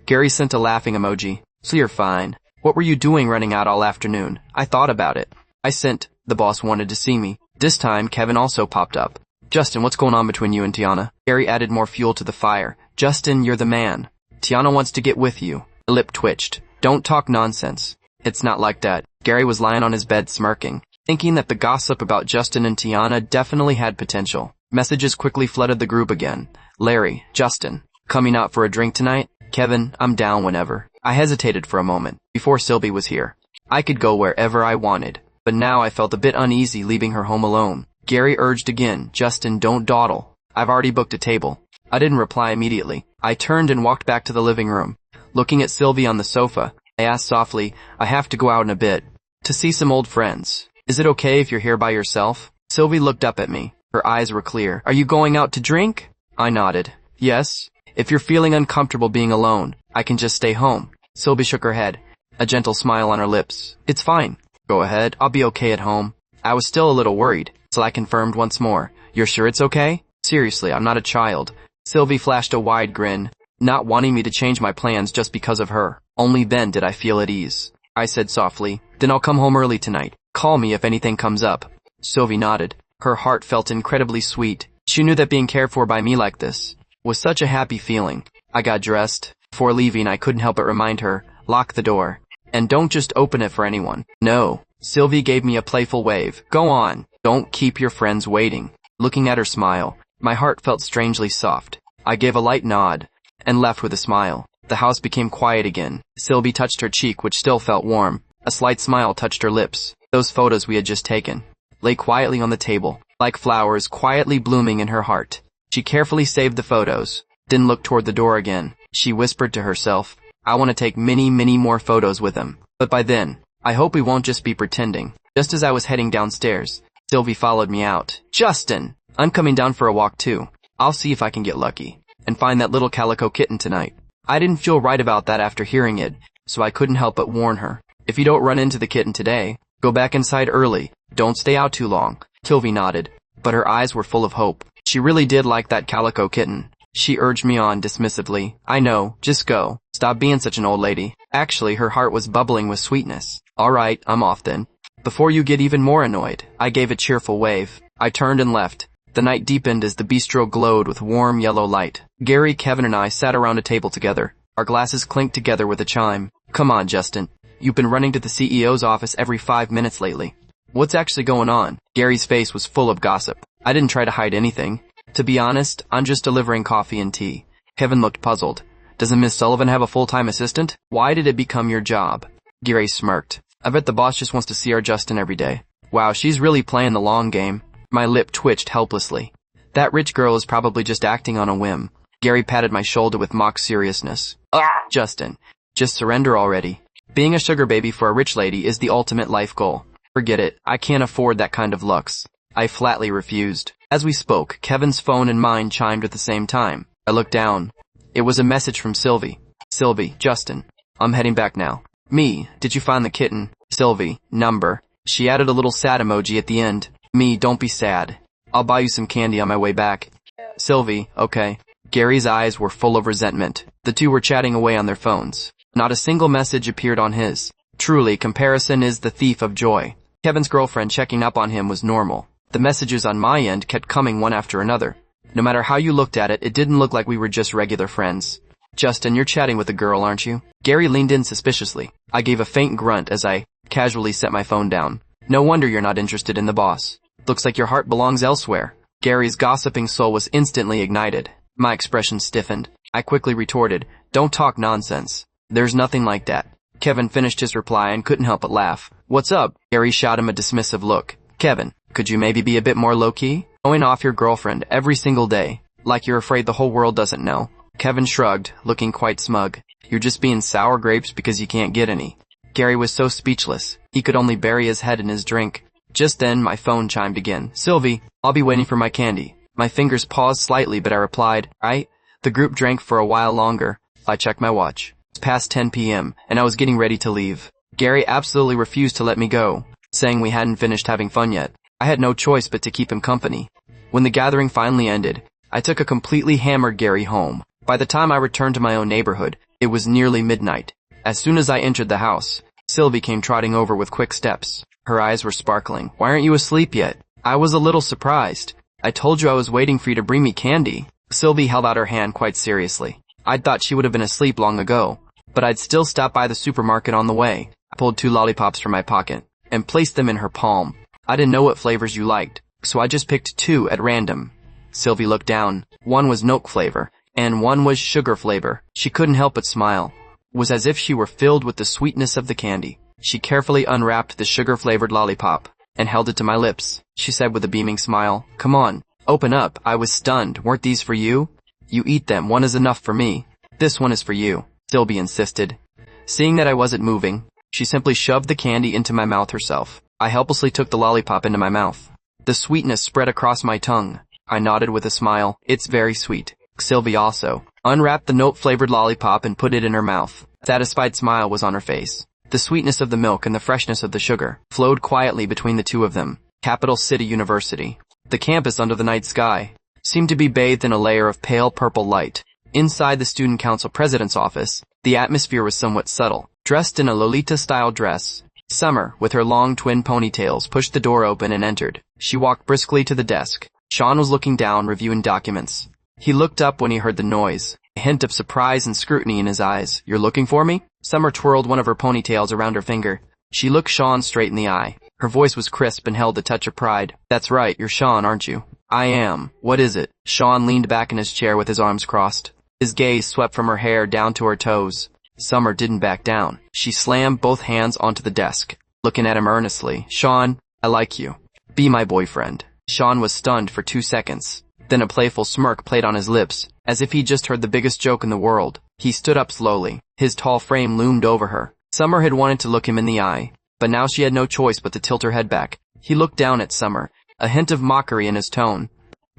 Gary sent a laughing emoji. "So you're fine. What were you doing running out all afternoon?" I thought about it. I sent, "The boss wanted to see me." This time, Kevin also popped up. "Justin, what's going on between you and Tiana?" Gary added more fuel to the fire. "Justin, you're the man. Tiana wants to get with you." A lip twitched. "Don't talk nonsense. It's not like that." Gary was lying on his bed smirking, thinking that the gossip about Justin and Tiana definitely had potential. Messages quickly flooded the group again. "Larry, Justin, coming out for a drink tonight?" "Kevin, I'm down whenever." I hesitated for a moment, before Sylvie was here. I could go wherever I wanted, but now I felt a bit uneasy leaving her home alone. Gary urged again, "Justin, don't dawdle. I've already booked a table." I didn't reply immediately. I turned and walked back to the living room. Looking at Sylvie on the sofa, I asked softly, "I have to go out in a bit, to see some old friends. Is it okay if you're here by yourself?" Sylvie looked up at me. Her eyes were clear. "Are you going out to drink?" I nodded. "Yes. If you're feeling uncomfortable being alone, I can just stay home." Sylvie shook her head, a gentle smile on her lips. "It's fine. Go ahead. I'll be okay at home." I was still a little worried, so I confirmed once more. "You're sure it's okay?" "Seriously, I'm not a child." Sylvie flashed a wide grin, not wanting me to change my plans just because of her. Only then did I feel at ease. I said softly, "Then I'll come home early tonight. Call me if anything comes up." Sylvie nodded. Her heart felt incredibly sweet. She knew that being cared for by me like this was such a happy feeling. I got dressed. Before leaving, I couldn't help but remind her, "Lock the door. And don't just open it for anyone." "No." Sylvie gave me a playful wave. "Go on. Don't keep your friends waiting." Looking at her smile, my heart felt strangely soft. I gave a light nod and left with a smile. The house became quiet again. Sylvie touched her cheek, which still felt warm. A slight smile touched her lips. Those photos we had just taken lay quietly on the table, like flowers quietly blooming in her heart. She carefully saved the photos, then looked toward the door again. She whispered to herself, "I want to take many, many more photos with him. But by then, I hope we won't just be pretending." Just as I was heading downstairs, Sylvie followed me out. "Justin, I'm coming down for a walk too. I'll see if I can get lucky and find that little calico kitten tonight." I didn't feel right about that after hearing it, so I couldn't help but warn her. "If you don't run into the kitten today, go back inside early. Don't stay out too long." Sylvie nodded, but her eyes were full of hope. She really did like that calico kitten. She urged me on dismissively. "I know, just go. Stop being such an old lady." Actually, her heart was bubbling with sweetness. "All right, I'm off then." Before you get even more annoyed, I gave a cheerful wave. I turned and left. The night deepened as the bistro glowed with warm yellow light. Gary, Kevin, and I sat around a table together. Our glasses clinked together with a chime. Come on, Justin. You've been running to the CEO's office every 5 minutes lately. What's actually going on? Gary's face was full of gossip. I didn't try to hide anything. To be honest, I'm just delivering coffee and tea. Kevin looked puzzled. Doesn't Miss Sullivan have a full-time assistant? Why did it become your job? Gary smirked. I bet the boss just wants to see our Justin every day. Wow, she's really playing the long game. My lip twitched helplessly. That rich girl is probably just acting on a whim. Gary patted my shoulder with mock seriousness. Justin, just surrender already. Being a sugar baby for a rich lady is the ultimate life goal. Forget it, I can't afford that kind of lux. I flatly refused. As we spoke, Kevin's phone and mine chimed at the same time. I looked down. It was a message from Sylvie. Sylvie, Justin, I'm heading back now. Me, did you find the kitten? Sylvie, number. She added a little sad emoji at the end. Me, don't be sad. I'll buy you some candy on my way back. Sylvie, okay. Gary's eyes were full of resentment. The two were chatting away on their phones. Not a single message appeared on his. Truly, comparison is the thief of joy. Kevin's girlfriend checking up on him was normal. The messages on my end kept coming one after another. No matter how you looked at it, it didn't look like we were just regular friends. Justin, you're chatting with a girl, aren't you? Gary leaned in suspiciously. I gave a faint grunt as I casually set my phone down. No wonder you're not interested in the boss. Looks like your heart belongs elsewhere. Gary's gossiping soul was instantly ignited. My expression stiffened. I quickly retorted, don't talk nonsense. There's nothing like that. Kevin finished his reply and couldn't help but laugh. What's up? Gary shot him a dismissive look. Kevin, could you maybe be a bit more low-key? Showing off your girlfriend every single day, like you're afraid the whole world doesn't know. Kevin shrugged, looking quite smug. You're just being sour grapes because you can't get any. Gary was so speechless, he could only bury his head in his drink. Just then, my phone chimed again. Sylvie, I'll be waiting for my candy. My fingers paused slightly, but I replied, right? The group drank for a while longer. I checked my watch. It was past 10 p.m., and I was getting ready to leave. Gary absolutely refused to let me go, saying we hadn't finished having fun yet. I had no choice but to keep him company. When the gathering finally ended, I took a completely hammered Gary home. By the time I returned to my own neighborhood, it was nearly midnight. As soon as I entered the house, Sylvie came trotting over with quick steps. Her eyes were sparkling. Why aren't you asleep yet? I was a little surprised. I told you I was waiting for you to bring me candy. Sylvie held out her hand quite seriously. I'd thought she would have been asleep long ago, but I'd still stop by the supermarket on the way. I pulled 2 lollipops from my pocket and placed them in her palm. I didn't know what flavors you liked, so I just picked 2 at random. Sylvie looked down. One was milk flavor, and one was sugar flavor. She couldn't help but smile. It was as if she were filled with the sweetness of the candy. She carefully unwrapped the sugar-flavored lollipop and held it to my lips. She said with a beaming smile, come on, open up. I was stunned. Weren't these for you? You eat them. One is enough for me. This one is for you, Sylvie insisted. Seeing that I wasn't moving, she simply shoved the candy into my mouth herself. I helplessly took the lollipop into my mouth. The sweetness spread across my tongue. I nodded with a smile. It's very sweet. Sylvie also unwrapped the note-flavored lollipop and put it in her mouth. A satisfied smile was on her face. The sweetness of the milk and the freshness of the sugar flowed quietly between the two of them. Capital City University. The campus under the night sky seemed to be bathed in a layer of pale purple light. Inside the student council president's office, the atmosphere was somewhat subtle. Dressed in a Lolita-style dress, Summer, with her long twin ponytails, pushed the door open and entered. She walked briskly to the desk. Sean was looking down, reviewing documents. He looked up when he heard the noise, a hint of surprise and scrutiny in his eyes. You're looking for me? Summer twirled one of her ponytails around her finger. She looked Sean straight in the eye. Her voice was crisp and held a touch of pride. That's right, you're Sean, aren't you? I am. What is it? Sean leaned back in his chair with his arms crossed. His gaze swept from her hair down to her toes. Summer didn't back down. She slammed both hands onto the desk, looking at him earnestly. Sean, I like you. Be my boyfriend. Sean was stunned for 2 seconds. Then a playful smirk played on his lips, as if he'd just heard the biggest joke in the world. He stood up slowly. His tall frame loomed over her. Summer had wanted to look him in the eye, but now she had no choice but to tilt her head back. He looked down at Summer, a hint of mockery in his tone.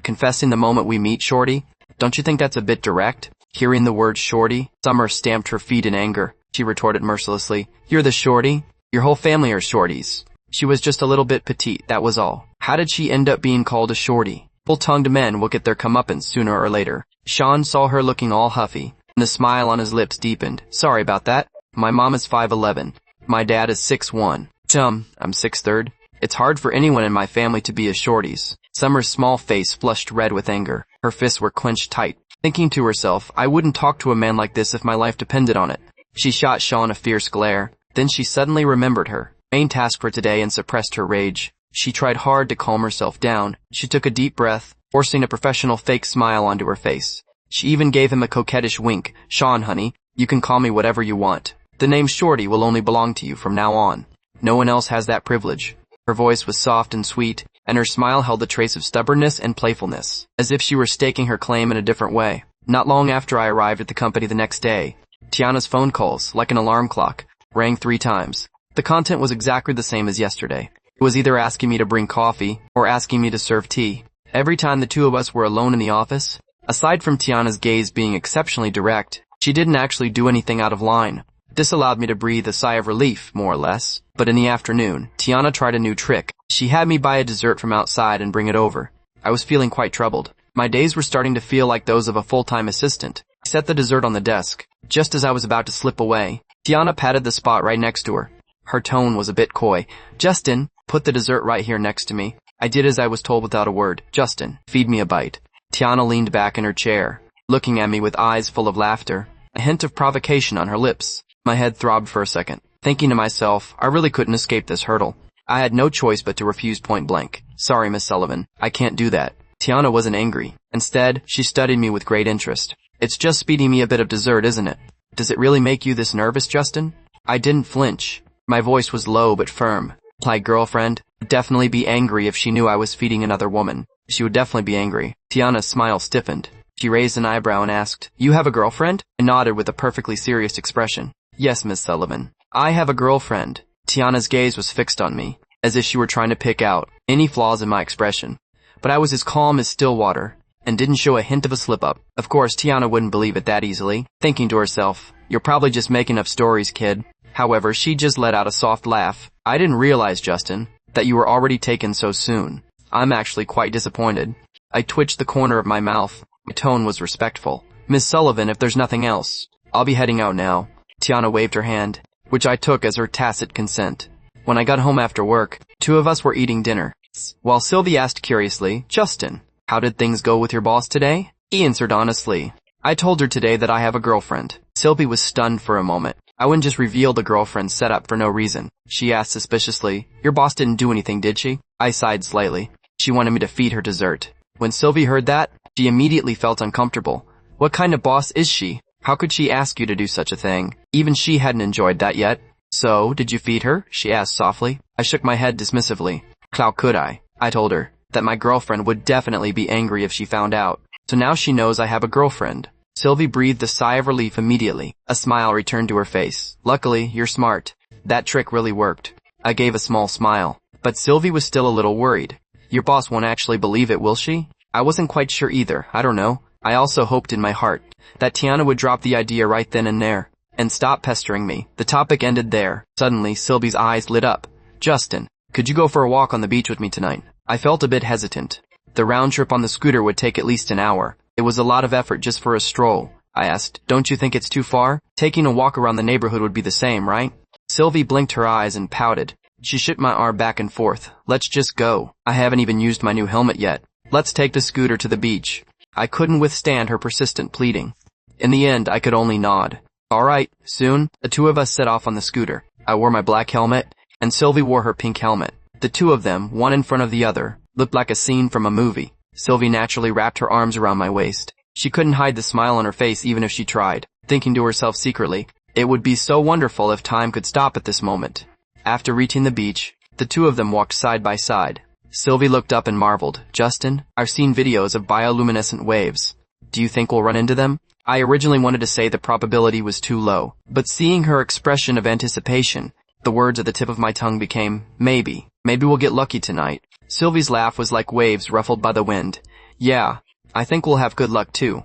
Confessing the moment we meet, shorty? Don't you think that's a bit direct? Hearing the word shorty, Summer stamped her feet in anger. She retorted mercilessly. You're the shorty? Your whole family are shorties. She was just a little bit petite, that was all. How did she end up being called a shorty? Full-tongued men will get their comeuppance sooner or later. Sean saw her looking all huffy, and the smile on his lips deepened. Sorry about that. My mom is 5'11". My dad is 6'1". I'm 6'3". It's hard for anyone in my family to be a shorties. Summer's small face flushed red with anger. Her fists were clenched tight. Thinking to herself, I wouldn't talk to a man like this if my life depended on it. She shot Sean a fierce glare. Then she suddenly remembered her main task for today and suppressed her rage. She tried hard to calm herself down. She took a deep breath, forcing a professional fake smile onto her face. She even gave him a coquettish wink. Sean, honey, you can call me whatever you want. The name Shorty will only belong to you from now on. No one else has that privilege. Her voice was soft and sweet, and her smile held a trace of stubbornness and playfulness, as if she were staking her claim in a different way. Not long after I arrived at the company the next day, Tiana's phone calls, like an alarm clock, rang 3 times. The content was exactly the same as yesterday. It was either asking me to bring coffee or asking me to serve tea. Every time the two of us were alone in the office, aside from Tiana's gaze being exceptionally direct, she didn't actually do anything out of line. This allowed me to breathe a sigh of relief, more or less. But in the afternoon, Tiana tried a new trick. She had me buy a dessert from outside and bring it over. I was feeling quite troubled. My days were starting to feel like those of a full-time assistant. I set the dessert on the desk. Just as I was about to slip away, Tiana patted the spot right next to her. Her tone was a bit coy. Justin, put the dessert right here next to me. I did as I was told without a word. Justin, feed me a bite. Tiana leaned back in her chair, looking at me with eyes full of laughter, a hint of provocation on her lips. My head throbbed for a second, thinking to myself, I really couldn't escape this hurdle. I had no choice but to refuse point blank. Sorry, Miss Sullivan, I can't do that. Tiana wasn't angry. Instead, she studied me with great interest. It's just feeding me a bit of dessert, isn't it? Does it really make you this nervous, Justin? I didn't flinch. My voice was low but firm. My girlfriend would definitely be angry if she knew I was feeding another woman. She would definitely be angry. Tiana's smile stiffened. She raised an eyebrow and asked, You have a girlfriend? I nodded with a perfectly serious expression. Yes, Miss Sullivan. I have a girlfriend. Tiana's gaze was fixed on me, as if she were trying to pick out any flaws in my expression. But I was as calm as still water, and didn't show a hint of a slip-up. Of course, Tiana wouldn't believe it that easily, thinking to herself, You're probably just making up stories, kid. However, she just let out a soft laugh. I didn't realize, Justin, that you were already taken so soon. I'm actually quite disappointed. I twitched the corner of my mouth. My tone was respectful. Miss Sullivan, if there's nothing else, I'll be heading out now. Tiana waved her hand, which I took as her tacit consent. When I got home after work, 2 of us were eating dinner. While Sylvie asked curiously, Justin, how did things go with your boss today? He answered honestly. I told her today that I have a girlfriend. Sylvie was stunned for a moment. I wouldn't just reveal the girlfriend set up for no reason. She asked suspiciously, Your boss didn't do anything, did she? I sighed slightly. She wanted me to feed her dessert. When Sylvie heard that, she immediately felt uncomfortable. What kind of boss is she? How could she ask you to do such a thing? Even she hadn't enjoyed that yet. So, did you feed her? She asked softly. I shook my head dismissively. How could I? I told her that my girlfriend would definitely be angry if she found out. So now she knows I have a girlfriend. Sylvie breathed a sigh of relief immediately. A smile returned to her face. Luckily, you're smart. That trick really worked. I gave a small smile. But Sylvie was still a little worried. Your boss won't actually believe it, will she? I wasn't quite sure either. I don't know. I also hoped in my heart that Tiana would drop the idea right then and there, and stop pestering me. The topic ended there. Suddenly, Sylvie's eyes lit up. Justin, could you go for a walk on the beach with me tonight? I felt a bit hesitant. The round trip on the scooter would take at least an hour. It was a lot of effort just for a stroll. I asked, Don't you think it's too far? Taking a walk around the neighborhood would be the same, right? Sylvie blinked her eyes and pouted. She shook my arm back and forth. Let's just go. I haven't even used my new helmet yet. Let's take the scooter to the beach. I couldn't withstand her persistent pleading. In the end, I could only nod. All right, soon, the 2 of us set off on the scooter. I wore my black helmet, and Sylvie wore her pink helmet. The 2 of them, one in front of the other, looked like a scene from a movie. Sylvie naturally wrapped her arms around my waist. She couldn't hide the smile on her face even if she tried, thinking to herself secretly, it would be so wonderful if time could stop at this moment. After reaching the beach, the 2 of them walked side by side. Sylvie looked up and marveled. Justin, I've seen videos of bioluminescent waves. Do you think we'll run into them? I originally wanted to say the probability was too low, but seeing her expression of anticipation, the words at the tip of my tongue became, maybe. Maybe we'll get lucky tonight. Sylvie's laugh was like waves ruffled by the wind. Yeah, I think we'll have good luck too.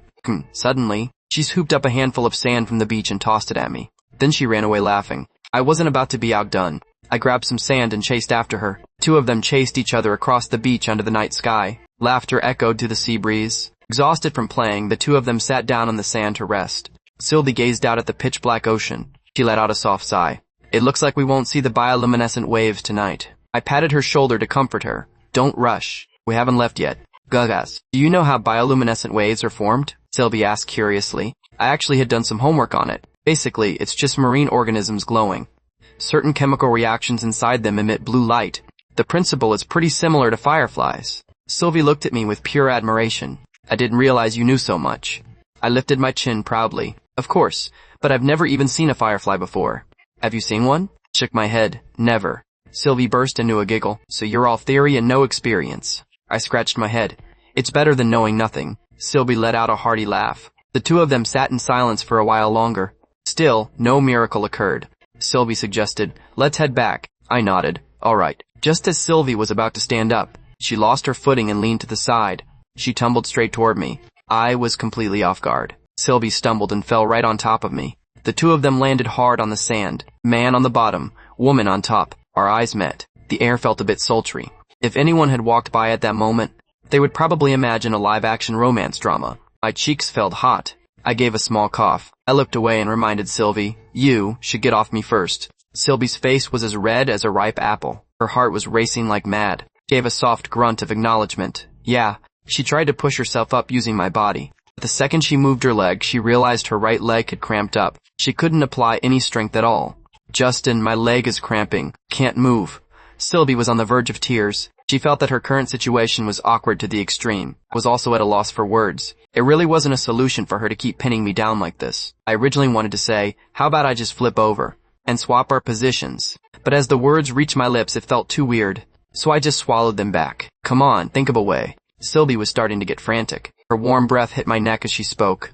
Suddenly, she scooped up a handful of sand from the beach and tossed it at me. Then she ran away laughing. I wasn't about to be outdone. I grabbed some sand and chased after her. 2 of them chased each other across the beach under the night sky. Laughter echoed to the sea breeze. Exhausted from playing, the 2 of them sat down on the sand to rest. Sylvie gazed out at the pitch-black ocean. She let out a soft sigh. It looks like we won't see the bioluminescent waves tonight. I patted her shoulder to comfort her. Don't rush. We haven't left yet. Gugas. Do you know how bioluminescent waves are formed? Sylvie asked curiously. I actually had done some homework on it. Basically, it's just marine organisms glowing. Certain chemical reactions inside them emit blue light. The principle is pretty similar to fireflies. Sylvie looked at me with pure admiration. I didn't realize you knew so much. I lifted my chin proudly. Of course, but I've never even seen a firefly before. Have you seen one? Shook my head. Never. Sylvie burst into a giggle. So you're all theory and no experience. I scratched my head. It's better than knowing nothing. Sylvie let out a hearty laugh. The two of them sat in silence for a while longer. Still, no miracle occurred. Sylvie suggested, let's head back. I nodded. All right. Just as Sylvie was about to stand up, she lost her footing and leaned to the side. She tumbled straight toward me. I was completely off guard. Sylvie stumbled and fell right on top of me. The two of them landed hard on the sand. Man on the bottom, woman on top. Our eyes met. The air felt a bit sultry. If anyone had walked by at that moment, they would probably imagine a live-action romance drama. My cheeks felt hot. I gave a small cough. I looked away and reminded Sylvie, you should get off me first. Sylvie's face was as red as a ripe apple. Her heart was racing like mad. Gave a soft grunt of acknowledgement. Yeah, she tried to push herself up using my body. But the second she moved her leg, she realized her right leg had cramped up. She couldn't apply any strength at all. Justin, my leg is cramping. Can't move. Sylvie was on the verge of tears. She felt that her current situation was awkward to the extreme. Was also at a loss for words. It really wasn't a solution for her to keep pinning me down like this. I originally wanted to say, how about I just flip over and swap our positions? But as the words reached my lips, it felt too weird. So I just swallowed them back. Come on, think of a way. Sylvie was starting to get frantic. Her warm breath hit my neck as she spoke.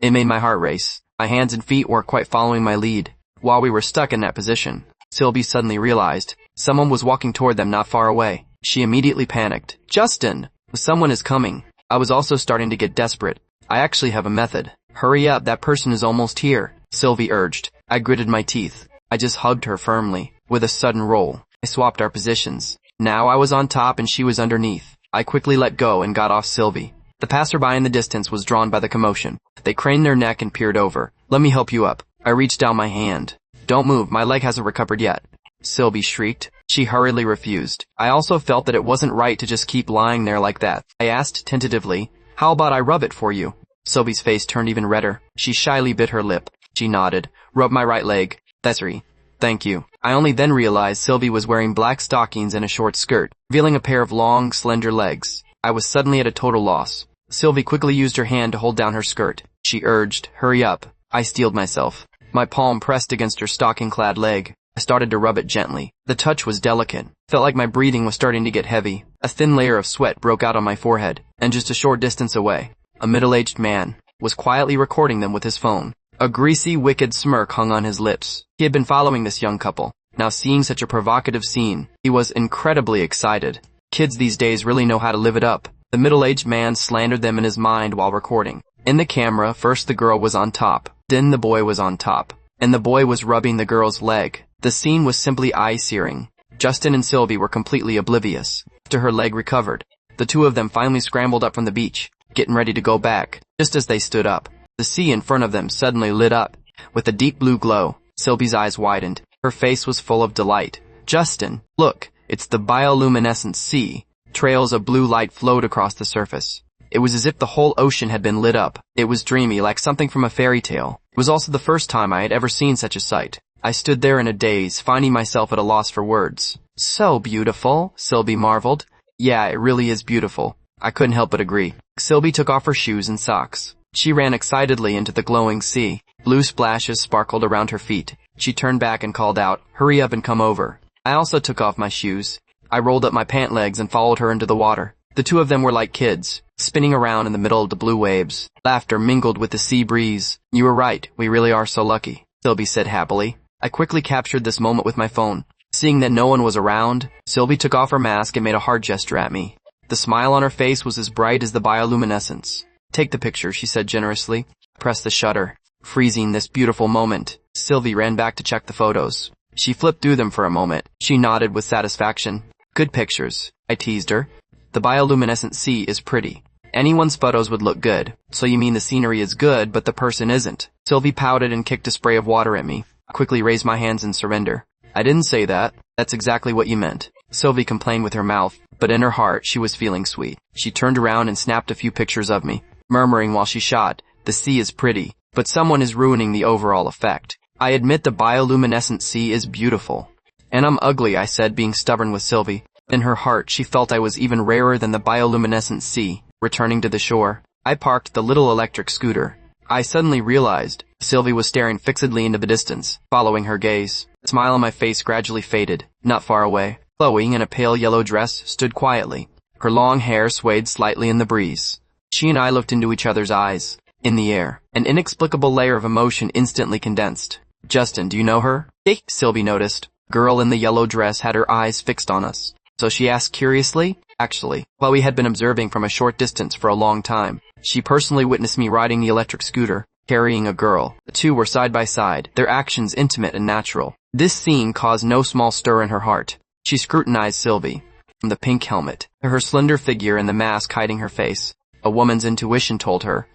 It made my heart race. My hands and feet weren't quite following my lead. While we were stuck in that position, Sylvie suddenly realized someone was walking toward them not far away. She immediately panicked. Justin! Someone is coming. I was also starting to get desperate. I actually have a method. Hurry up, that person is almost here, Sylvie urged. I gritted my teeth. I just hugged her firmly. With a sudden roll, I swapped our positions. Now I was on top and she was underneath. I quickly let go and got off Sylvie. The passerby in the distance was drawn by the commotion. They craned their neck and peered over. Let me help you up. I reached down my hand. Don't move, my leg hasn't recovered yet. Sylvie shrieked. She hurriedly refused. I also felt that it wasn't right to just keep lying there like that. I asked tentatively, how about I rub it for you? Sylvie's face turned even redder. She shyly bit her lip. She nodded. Rub my right leg. That's right. Thank you. I only then realized Sylvie was wearing black stockings and a short skirt, revealing a pair of long, slender legs. I was suddenly at a total loss. Sylvie quickly used her hand to hold down her skirt. She urged, hurry up. I steeled myself. My palm pressed against her stocking-clad leg. I started to rub it gently. The touch was delicate. Felt like my breathing was starting to get heavy. A thin layer of sweat broke out on my forehead, and just a short distance away, a middle-aged man was quietly recording them with his phone. A greasy, wicked smirk hung on his lips. He had been following this young couple. Now seeing such a provocative scene, he was incredibly excited. Kids these days really know how to live it up. The middle-aged man slandered them in his mind while recording. In the camera, first the girl was on top, then the boy was on top, and the boy was rubbing the girl's leg. The scene was simply eye-searing. Justin and Sylvie were completely oblivious. After her leg recovered, the two of them finally scrambled up from the beach, getting ready to go back. Just as they stood up, the sea in front of them suddenly lit up with a deep blue glow. Sylvie's eyes widened. Her face was full of delight. Justin, look, it's the bioluminescent sea. Trails of blue light flowed across the surface. It was as if the whole ocean had been lit up. It was dreamy, like something from a fairy tale. It was also the first time I had ever seen such a sight. I stood there in a daze, finding myself at a loss for words. So beautiful, Sylvie marveled. Yeah, it really is beautiful. I couldn't help but agree. Sylvie took off her shoes and socks. She ran excitedly into the glowing sea. Blue splashes sparkled around her feet. She turned back and called out, hurry up and come over. I also took off my shoes. I rolled up my pant legs and followed her into the water. The two of them were like kids, spinning around in the middle of the blue waves. Laughter mingled with the sea breeze. You were right, we really are so lucky, Sylvie said happily. I quickly captured this moment with my phone. Seeing that no one was around, Sylvie took off her mask and made a hard gesture at me. The smile on her face was as bright as the bioluminescence. Take the picture, she said generously. Press the shutter. Freezing this beautiful moment, Sylvie ran back to check the photos. She flipped through them for a moment. She nodded with satisfaction. Good pictures, I teased her. The bioluminescent sea is pretty. Anyone's photos would look good. So you mean the scenery is good, but the person isn't? Sylvie pouted and kicked a spray of water at me. I quickly raised my hands in surrender. I didn't say that. That's exactly what you meant. Sylvie complained with her mouth, but in her heart she was feeling sweet. She turned around and snapped a few pictures of me, murmuring while she shot, "The sea is pretty, but someone is ruining the overall effect. I admit the bioluminescent sea is beautiful." "And I'm ugly," I said, being stubborn with Sylvie. In her heart she felt I was even rarer than the bioluminescent sea. Returning to the shore, I parked the little electric scooter. I suddenly realized Sylvie was staring fixedly into the distance, following her gaze. The smile on my face gradually faded. Not far away, Chloe, in a pale yellow dress, stood quietly. Her long hair swayed slightly in the breeze. She and I looked into each other's eyes. In the air, an inexplicable layer of emotion instantly condensed. "Justin, do you know her?" Sylvie noticed. Girl in the yellow dress had her eyes fixed on us. So she asked curiously. Actually, Chloe had been observing from a short distance for a long time. She personally witnessed me riding the electric scooter, carrying a girl. The two were side by side, their actions intimate and natural. This scene caused no small stir in her heart. She scrutinized Sylvie. From the pink helmet, to her slender figure and the mask hiding her face, a woman's intuition told her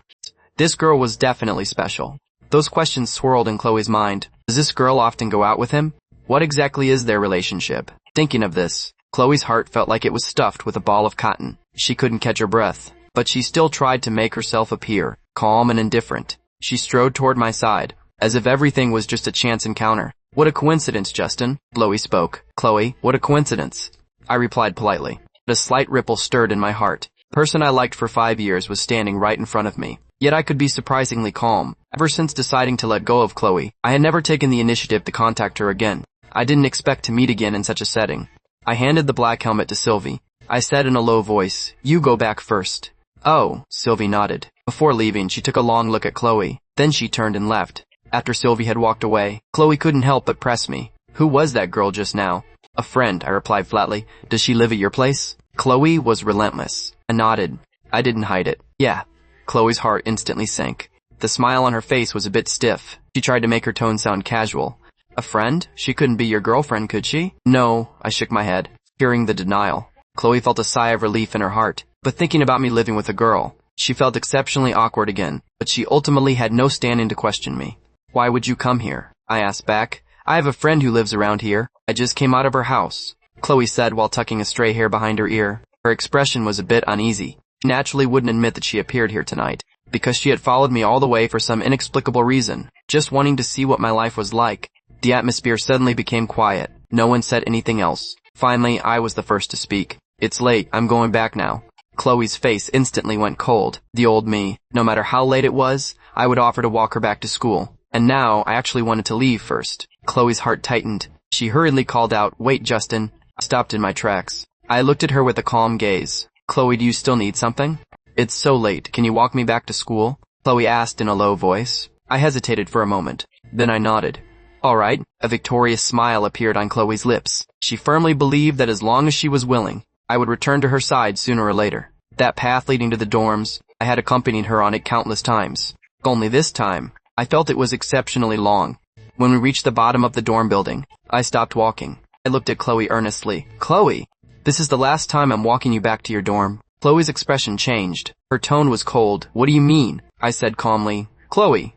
this girl was definitely special. Those questions swirled in Chloe's mind. Does this girl often go out with him? What exactly is their relationship? Thinking of this, Chloe's heart felt like it was stuffed with a ball of cotton. She couldn't catch her breath, but she still tried to make herself appear calm and indifferent. She strode toward my side, as if everything was just a chance encounter. "What a coincidence, Justin," Chloe spoke. "Chloe, what a coincidence," I replied politely. But a slight ripple stirred in my heart. The person I liked for 5 years was standing right in front of me. Yet I could be surprisingly calm. Ever since deciding to let go of Chloe, I had never taken the initiative to contact her again. I didn't expect to meet again in such a setting. I handed the black helmet to Sylvie. I said in a low voice, "You go back first." "Oh," Sylvie nodded. Before leaving, she took a long look at Chloe. Then she turned and left. After Sylvie had walked away, Chloe couldn't help but press me. "Who was that girl just now?" "A friend," I replied flatly. "Does she live at your place?" Chloe was relentless. I nodded. I didn't hide it. "Yeah." Chloe's heart instantly sank. The smile on her face was a bit stiff. She tried to make her tone sound casual. "A friend? She couldn't be your girlfriend, could she?" "No," I shook my head, hearing the denial. Chloe felt a sigh of relief in her heart, but thinking about me living with a girl, she felt exceptionally awkward again, but she ultimately had no stand-in to question me. "Why would you come here?" I asked back. "I have a friend who lives around here. I just came out of her house," Chloe said while tucking a stray hair behind her ear. Her expression was a bit uneasy. She naturally wouldn't admit that she appeared here tonight, because she had followed me all the way for some inexplicable reason, just wanting to see what my life was like. The atmosphere suddenly became quiet. No one said anything else. Finally, I was the first to speak. "It's late. I'm going back now." Chloe's face instantly went cold. The old me. No matter how late it was, I would offer to walk her back to school. And now, I actually wanted to leave first. Chloe's heart tightened. She hurriedly called out, "Wait, Justin." I stopped in my tracks. I looked at her with a calm gaze. "Chloe, do you still need something?" "It's so late. Can you walk me back to school?" Chloe asked in a low voice. I hesitated for a moment. Then I nodded. "All right." A victorious smile appeared on Chloe's lips. She firmly believed that as long as she was willing, I would return to her side sooner or later. That path leading to the dorms, I had accompanied her on it countless times. Only this time, I felt it was exceptionally long. When we reached the bottom of the dorm building, I stopped walking. I looked at Chloe earnestly. "Chloe, this is the last time I'm walking you back to your dorm." Chloe's expression changed. Her tone was cold. "What do you mean?" I said calmly. Chloe,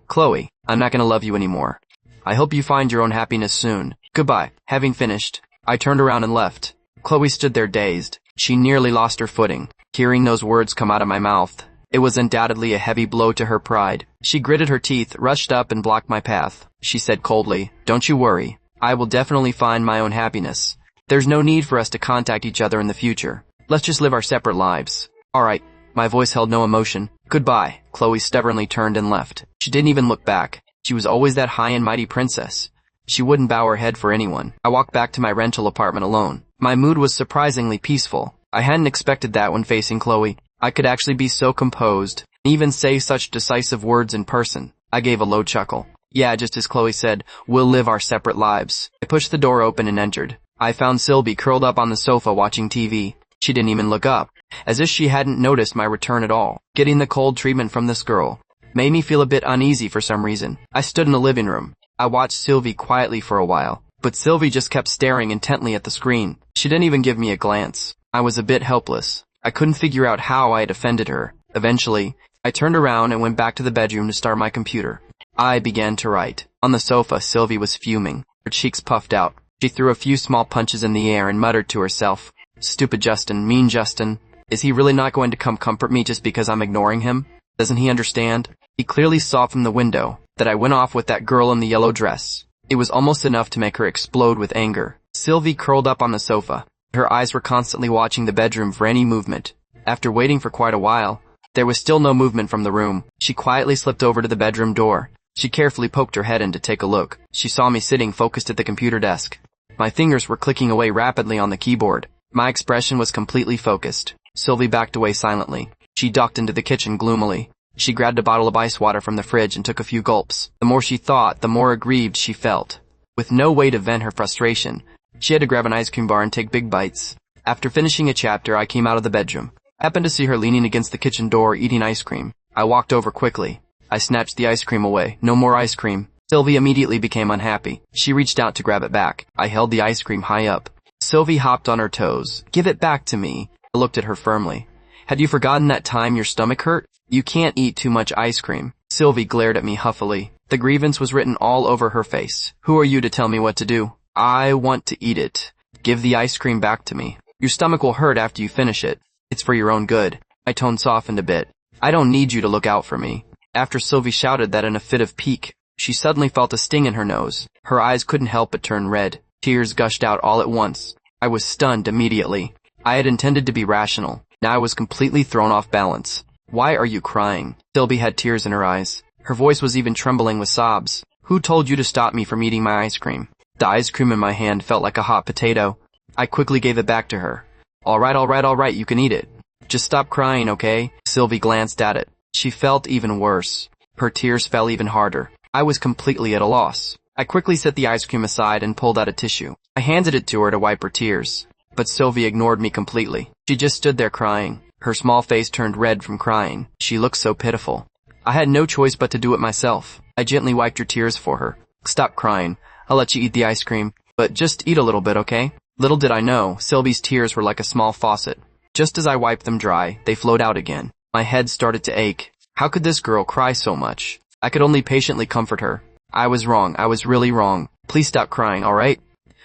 I'm not gonna love you anymore. I hope you find your own happiness soon. Goodbye." Having finished, I turned around and left. Chloe stood there dazed. She nearly lost her footing. Hearing those words come out of my mouth, it was undoubtedly a heavy blow to her pride. She gritted her teeth, rushed up, and blocked my path. She said coldly, "Don't you worry. I will definitely find my own happiness. There's no need for us to contact each other in the future. Let's just live our separate lives." "All right." My voice held no emotion. "Goodbye." Chloe stubbornly turned and left. She didn't even look back. She was always that high and mighty princess. She wouldn't bow her head for anyone. I walked back to my rental apartment alone. My mood was surprisingly peaceful. I hadn't expected that when facing Chloe. I could actually be so composed, and even say such decisive words in person. I gave a low chuckle. Yeah, just as Chloe said, we'll live our separate lives. I pushed the door open and entered. I found Sylvie curled up on the sofa watching TV. She didn't even look up, as if she hadn't noticed my return at all. Getting the cold treatment from this girl made me feel a bit uneasy for some reason. I stood in the living room. I watched Sylvie quietly for a while, but Sylvie just kept staring intently at the screen. She didn't even give me a glance. I was a bit helpless. I couldn't figure out how I had offended her. Eventually, I turned around and went back to the bedroom to start my computer. I began to write. On the sofa, Sylvie was fuming. Her cheeks puffed out. She threw a few small punches in the air and muttered to herself, "Stupid Justin, mean Justin. Is he really not going to come comfort me just because I'm ignoring him? Doesn't he understand?" He clearly saw from the window that I went off with that girl in the yellow dress. It was almost enough to make her explode with anger. Sylvie curled up on the sofa. Her eyes were constantly watching the bedroom for any movement. After waiting for quite a while, there was still no movement from the room. She quietly slipped over to the bedroom door. She carefully poked her head in to take a look. She saw me sitting focused at the computer desk. My fingers were clicking away rapidly on the keyboard. My expression was completely focused. Sylvie backed away silently. She ducked into the kitchen gloomily. She grabbed a bottle of ice water from the fridge and took a few gulps. The more she thought, the more aggrieved she felt. With no way to vent her frustration, she had to grab an ice cream bar and take big bites. After finishing a chapter, I came out of the bedroom. I happened to see her leaning against the kitchen door eating ice cream. I walked over quickly. I snatched the ice cream away. No more ice cream. Sylvie immediately became unhappy. She reached out to grab it back. I held the ice cream high up. Sylvie hopped on her toes. "Give it back to me." I looked at her firmly. "Had you forgotten that time your stomach hurt? You can't eat too much ice cream." Sylvie glared at me huffily. The grievance was written all over her face. "Who are you to tell me what to do? I want to eat it. Give the ice cream back to me. Your stomach will hurt after you finish it. It's for your own good." My tone softened a bit. "I don't need you to look out for me." After Sylvie shouted that in a fit of pique, she suddenly felt a sting in her nose. Her eyes couldn't help but turn red. Tears gushed out all at once. I was stunned immediately. I had intended to be rational. Now I was completely thrown off balance. "Why are you crying?" Sylvie had tears in her eyes. Her voice was even trembling with sobs. "Who told you to stop me from eating my ice cream?" The ice cream in my hand felt like a hot potato. I quickly gave it back to her. All right, you can eat it. Just stop crying, okay?" Sylvie glanced at it. She felt even worse. Her tears fell even harder. I was completely at a loss. I quickly set the ice cream aside and pulled out a tissue. I handed it to her to wipe her tears. But Sylvie ignored me completely. She just stood there crying. Her small face turned red from crying. She looked so pitiful. I had no choice but to do it myself. I gently wiped her tears for her. "Stop crying. I'll let you eat the ice cream. But just eat a little bit, okay?" Little did I know, Sylvie's tears were like a small faucet. Just as I wiped them dry, they flowed out again. My head started to ache. How could this girl cry so much? I could only patiently comfort her. "I was wrong. I was really wrong. Please stop crying, alright?"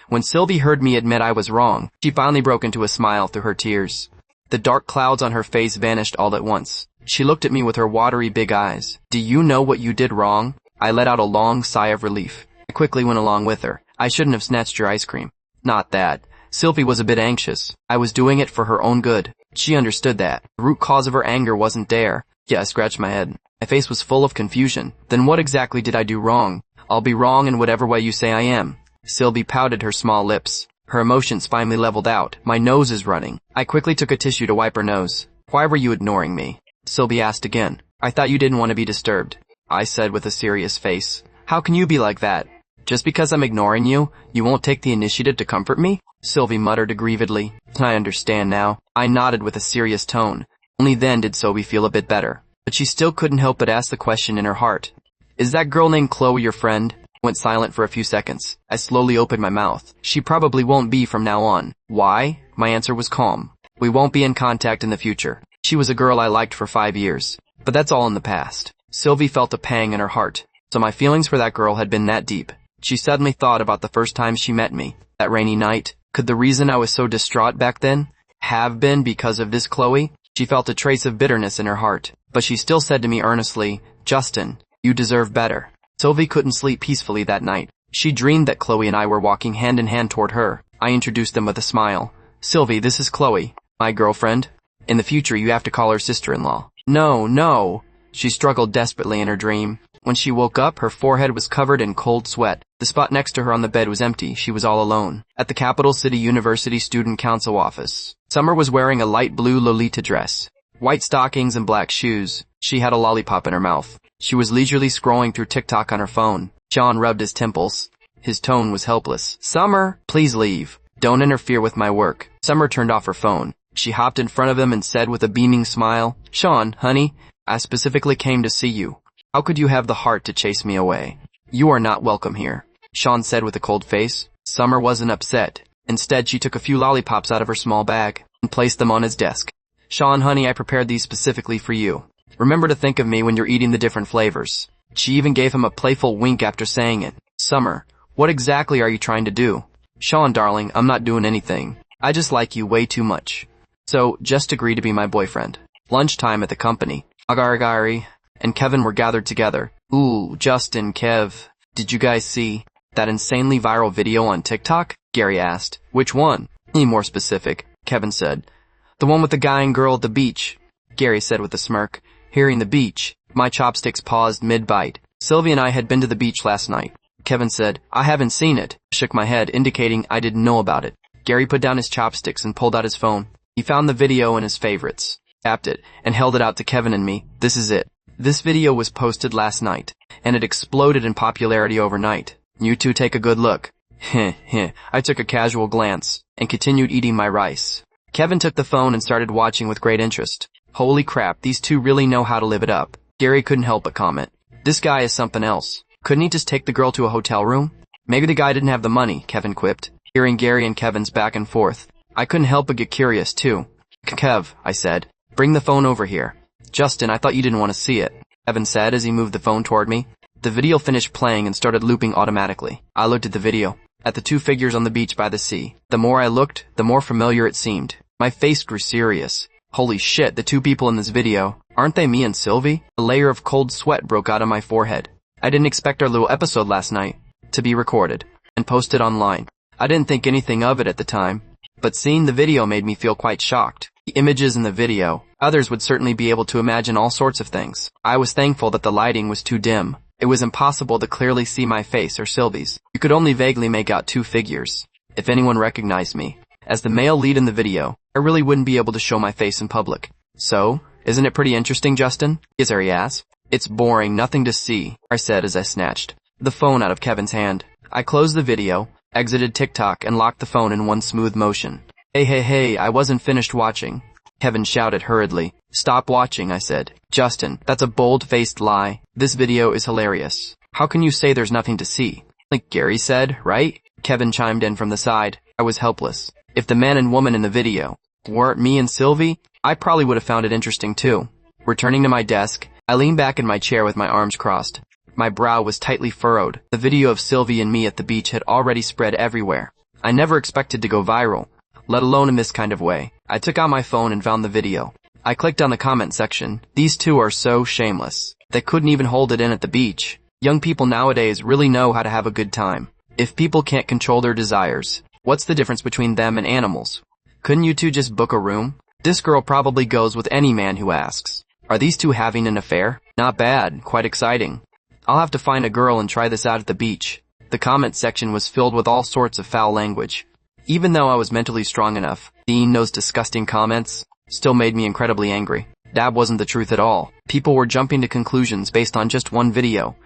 When Sylvie heard me admit I was wrong, she finally broke into a smile through her tears. The dark clouds on her face vanished all at once. She looked at me with her watery big eyes. "Do you know what you did wrong?" I let out a long sigh of relief. I quickly went along with her. "I shouldn't have snatched your ice cream." "Not that." Sylvie was a bit anxious. I was doing it for her own good. She understood that. The root cause of her anger wasn't there. Yeah, I scratched my head. My face was full of confusion. "Then what exactly did I do wrong?" "I'll be wrong in whatever way you say I am." Sylvie pouted her small lips. Her emotions finally leveled out. "My nose is running." I quickly took a tissue to wipe her nose. "Why were you ignoring me?" Sylvie asked again. "I thought you didn't want to be disturbed," I said with a serious face. "How can you be like that? Just because I'm ignoring you, you won't take the initiative to comfort me?" Sylvie muttered aggrievedly. "I understand now." I nodded with a serious tone. Only then did Sylvie feel a bit better. But she still couldn't help but ask the question in her heart. "Is that girl named Chloe your friend?" Went silent for a few seconds. I slowly opened my mouth. "She probably won't be from now on." "Why?" My answer was calm. "We won't be in contact in the future. She was a girl I liked for 5 years. But that's all in the past." Sylvie felt a pang in her heart. So my feelings for that girl had been that deep. She suddenly thought about the first time she met me. That rainy night. Could the reason I was so distraught back then have been because of this Chloe? She felt a trace of bitterness in her heart. But she still said to me earnestly, "Justin, you deserve better." Sylvie couldn't sleep peacefully that night. She dreamed that Chloe and I were walking hand in hand toward her. I introduced them with a smile. "Sylvie, this is Chloe, my girlfriend. In the future, you have to call her sister-in-law." No. She struggled desperately in her dream. When she woke up, her forehead was covered in cold sweat. The spot next to her on the bed was empty. She was all alone. At the Capital City University Student Council office. Summer was wearing a light blue Lolita dress, white stockings and black shoes. She had a lollipop in her mouth. She was leisurely scrolling through TikTok on her phone. Sean rubbed his temples. His tone was helpless. "Summer, please leave. Don't interfere with my work." Summer turned off her phone. She hopped in front of him and said with a beaming smile, "Sean, honey, I specifically came to see you. How could you have the heart to chase me away? You are not welcome here," Sean said with a cold face. Summer wasn't upset. Instead, she took a few lollipops out of her small bag and placed them on his desk. "Sean, honey, I prepared these specifically for you. Remember to think of me when you're eating the different flavors." She even gave him a playful wink after saying it. Summer, what exactly are you trying to do? Sean, darling, I'm not doing anything. I just like you way too much. So, just agree to be my boyfriend. Lunchtime at the company. Agaragari and Kevin were gathered together. Ooh, Justin, Kev, did you guys see that insanely viral video on TikTok? Gary asked. Which one? Be more specific, Kevin said. The one with the guy and girl at the beach, Gary said with a smirk. Hearing the beach, my chopsticks paused mid-bite. Sylvie and I had been to the beach last night. Kevin said, I haven't seen it. Shook my head, indicating I didn't know about it. Gary put down his chopsticks and pulled out his phone. He found the video in his favorites, tapped it, and held it out to Kevin and me. This is it. This video was posted last night, and it exploded in popularity overnight. You two take a good look. I took a casual glance, and continued eating my rice. Kevin took the phone and started watching with great interest. Holy crap, these two really know how to live it up. Gary couldn't help but comment. This guy is something else. Couldn't he just take the girl to a hotel room? Maybe the guy didn't have the money, Kevin quipped. Hearing Gary and Kevin's back and forth, I couldn't help but get curious too. Kev, I said, bring the phone over here. Justin, I thought you didn't want to see it, Kevin said as he moved the phone toward me. The video finished playing and started looping automatically. I looked at the video, at the two figures on the beach by the sea. The more I looked, the more familiar it seemed. My face grew serious. Holy shit, the two people in this video, aren't they me and Sylvie? A layer of cold sweat broke out on my forehead. I didn't expect our little episode last night to be recorded and posted online. I didn't think anything of it at the time, but seeing the video made me feel quite shocked. The images in the video, others would certainly be able to imagine all sorts of things. I was thankful that the lighting was too dim. It was impossible to clearly see my face or Sylvie's. You could only vaguely make out two figures. If anyone recognized me as the male lead in the video, I really wouldn't be able to show my face in public. So, isn't it pretty interesting, Justin? Yes, sir, he asked. It's boring, nothing to see, I said as I snatched the phone out of Kevin's hand. I closed the video, exited TikTok, and locked the phone in one smooth motion. Hey, I wasn't finished watching, Kevin shouted hurriedly. Stop watching, I said. Justin, that's a bold-faced lie. This video is hilarious. How can you say there's nothing to see? Like Gary said, right? Kevin chimed in from the side. I was helpless. If the man and woman in the video weren't me and Sylvie, I probably would have found it interesting too. Returning to my desk, I leaned back in my chair with my arms crossed. My brow was tightly furrowed. The video of Sylvie and me at the beach had already spread everywhere. I never expected to go viral, let alone in this kind of way. I took out my phone and found the video. I clicked on the comment section. These two are so shameless. They couldn't even hold it in at the beach. Young people nowadays really know how to have a good time. If people can't control their desires, what's the difference between them and animals? Couldn't you two just book a room? This girl probably goes with any man who asks. Are these two having an affair? Not bad, quite exciting. I'll have to find a girl and try this out at the beach. The comment section was filled with all sorts of foul language. Even though I was mentally strong enough, seeing those disgusting comments still made me incredibly angry. That wasn't the truth at all. People were jumping to conclusions based on just one video,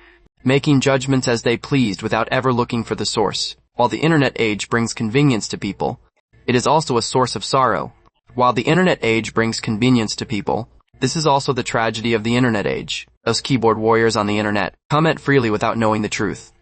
making judgments as they pleased without ever looking for the source. While the internet age brings convenience to people, it is also a source of sorrow. While the internet age brings convenience to people, this is also the tragedy of the internet age. Those keyboard warriors on the internet comment freely without knowing the truth.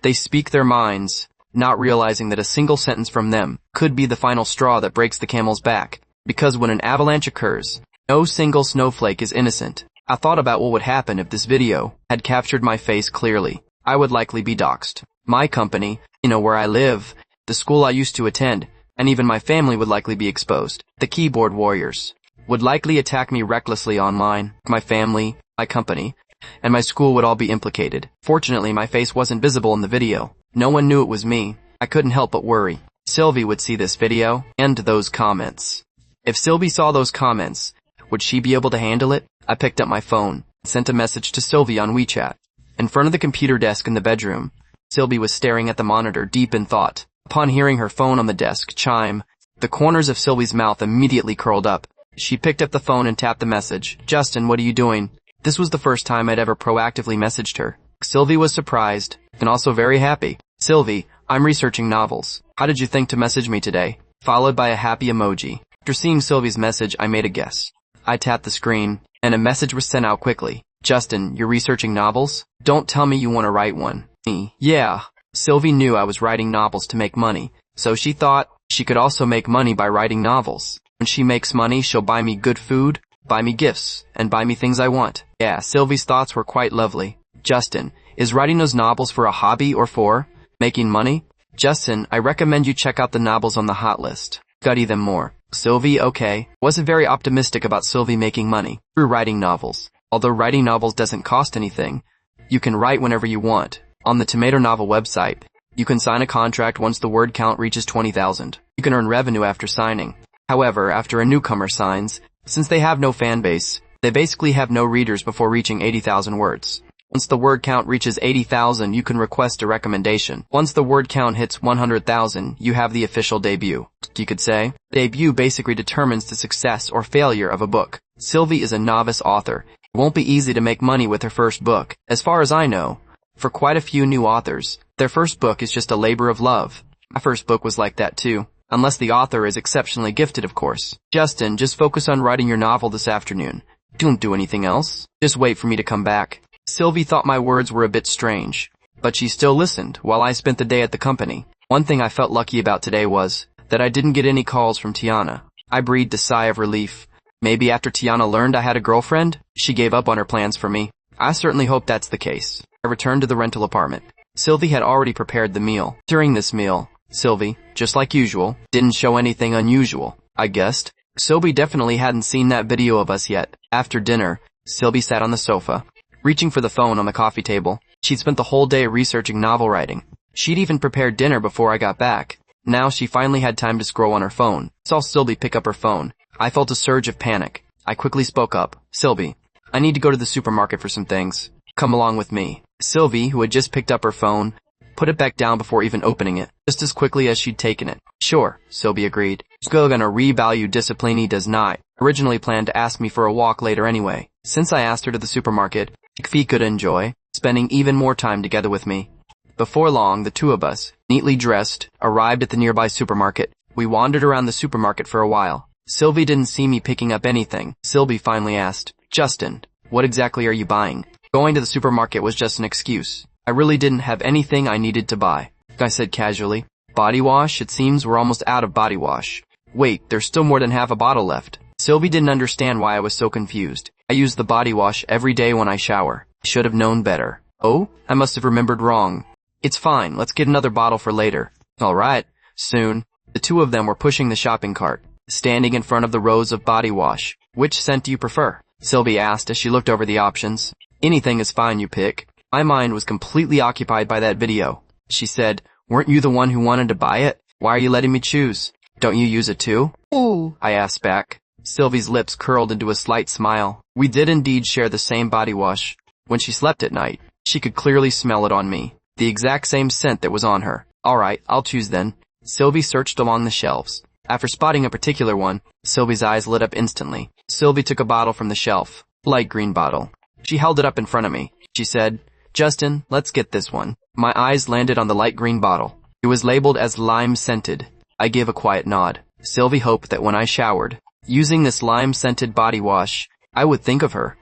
They speak their minds, not realizing that a single sentence from them could be the final straw that breaks the camel's back. Because when an avalanche occurs, no single snowflake is innocent. I thought about what would happen if this video had captured my face clearly. I would likely be doxxed. My company, where I live, the school I used to attend, and even my family would likely be exposed. The keyboard warriors would likely attack me recklessly online. My family, my company, and my school would all be implicated. Fortunately, my face wasn't visible in the video. No one knew it was me. I couldn't help but worry. Sylvie would see this video and those comments. If Sylvie saw those comments, would she be able to handle it? I picked up my phone, sent a message to Sylvie on WeChat. In front of the computer desk in the bedroom, Sylvie was staring at the monitor, deep in thought. Upon hearing her phone on the desk chime, the corners of Sylvie's mouth immediately curled up. She picked up the phone and tapped the message. Justin, what are you doing? This was the first time I'd ever proactively messaged her. Sylvie was surprised, and also very happy. Sylvie, I'm researching novels. How did you think to message me today? Followed by a happy emoji. After seeing Sylvie's message, I made a guess. I tapped the screen, and a message was sent out quickly. Justin, you're researching novels? Don't tell me you want to write one. Me. Yeah. Sylvie knew I was writing novels to make money, so she thought she could also make money by writing novels. When she makes money, she'll buy me good food, buy me gifts, and buy me things I want. Yeah, Sylvie's thoughts were quite lovely. Justin, is writing those novels for a hobby or for making money? Justin, I recommend you check out the novels on the hot list. Study them more. Sylvie, okay. Wasn't very optimistic about Sylvie making money through writing novels. Although writing novels doesn't cost anything, you can write whenever you want. On the Tomato Novel website, you can sign a contract once the word count reaches 20,000. You can earn revenue after signing. However, after a newcomer signs, since they have no fan base, they basically have no readers before reaching 80,000 words. Once the word count reaches 80,000, you can request a recommendation. Once the word count hits 100,000, you have the official debut. You could say, debut basically determines the success or failure of a book. Sylvie is a novice author. It won't be easy to make money with her first book. As far as I know, for quite a few new authors, their first book is just a labor of love. My first book was like that too. Unless the author is exceptionally gifted, of course. Justin, just focus on writing your novel this afternoon. Don't do anything else. Just wait for me to come back. Sylvie thought my words were a bit strange, but she still listened while I spent the day at the company. One thing I felt lucky about today was that I didn't get any calls from Tiana. I breathed a sigh of relief. Maybe after Tiana learned I had a girlfriend, she gave up on her plans for me. I certainly hope that's the case. I returned to the rental apartment. Sylvie had already prepared the meal. During this meal, Sylvie, just like usual, didn't show anything unusual, I guessed. Sylvie definitely hadn't seen that video of us yet. After dinner, Sylvie sat on the sofa, reaching for the phone on the coffee table. She'd spent the whole day researching novel writing. She'd even prepared dinner before I got back. Now she finally had time to scroll on her phone. Saw Sylvie pick up her phone. I felt a surge of panic. I quickly spoke up. Sylvie, I need to go to the supermarket for some things. Come along with me. Sylvie, who had just picked up her phone, put it back down before even opening it, just as quickly as she'd taken it. Sure, Sylvie agreed. Still gonna revalue discipline. He does not. Originally planned to ask me for a walk later anyway. Since I asked her to the supermarket, Kfi could enjoy spending even more time together with me. Before long, the two of us, neatly dressed, arrived at the nearby supermarket. We wandered around the supermarket for a while. Sylvie didn't see me picking up anything. Sylvie finally asked, Justin, what exactly are you buying? Going to the supermarket was just an excuse. I really didn't have anything I needed to buy. I said casually. Body wash? It seems we're almost out of body wash. Wait, there's still more than half a bottle left. Sylvie didn't understand why I was so confused. I use the body wash every day when I shower. I should have known better. Oh? I must have remembered wrong. It's fine, let's get another bottle for later. Alright. Soon, the two of them were pushing the shopping cart, standing in front of the rows of body wash. Which scent do you prefer? Sylvie asked as she looked over the options. Anything is fine, you pick. My mind was completely occupied by that video. She said, weren't you the one who wanted to buy it? Why are you letting me choose? Don't you use it too? Ooh, I asked back. Sylvie's lips curled into a slight smile. We did indeed share the same body wash. When she slept at night, she could clearly smell it on me. The exact same scent that was on her. Alright, I'll choose then. Sylvie searched along the shelves. After spotting a particular one, Sylvie's eyes lit up instantly. Sylvie took a bottle from the shelf. Light green bottle. She held it up in front of me. She said, Justin, let's get this one. My eyes landed on the light green bottle. It was labeled as lime-scented. I gave a quiet nod. Sylvie hoped that when I showered, using this lime-scented body wash, I would think of her.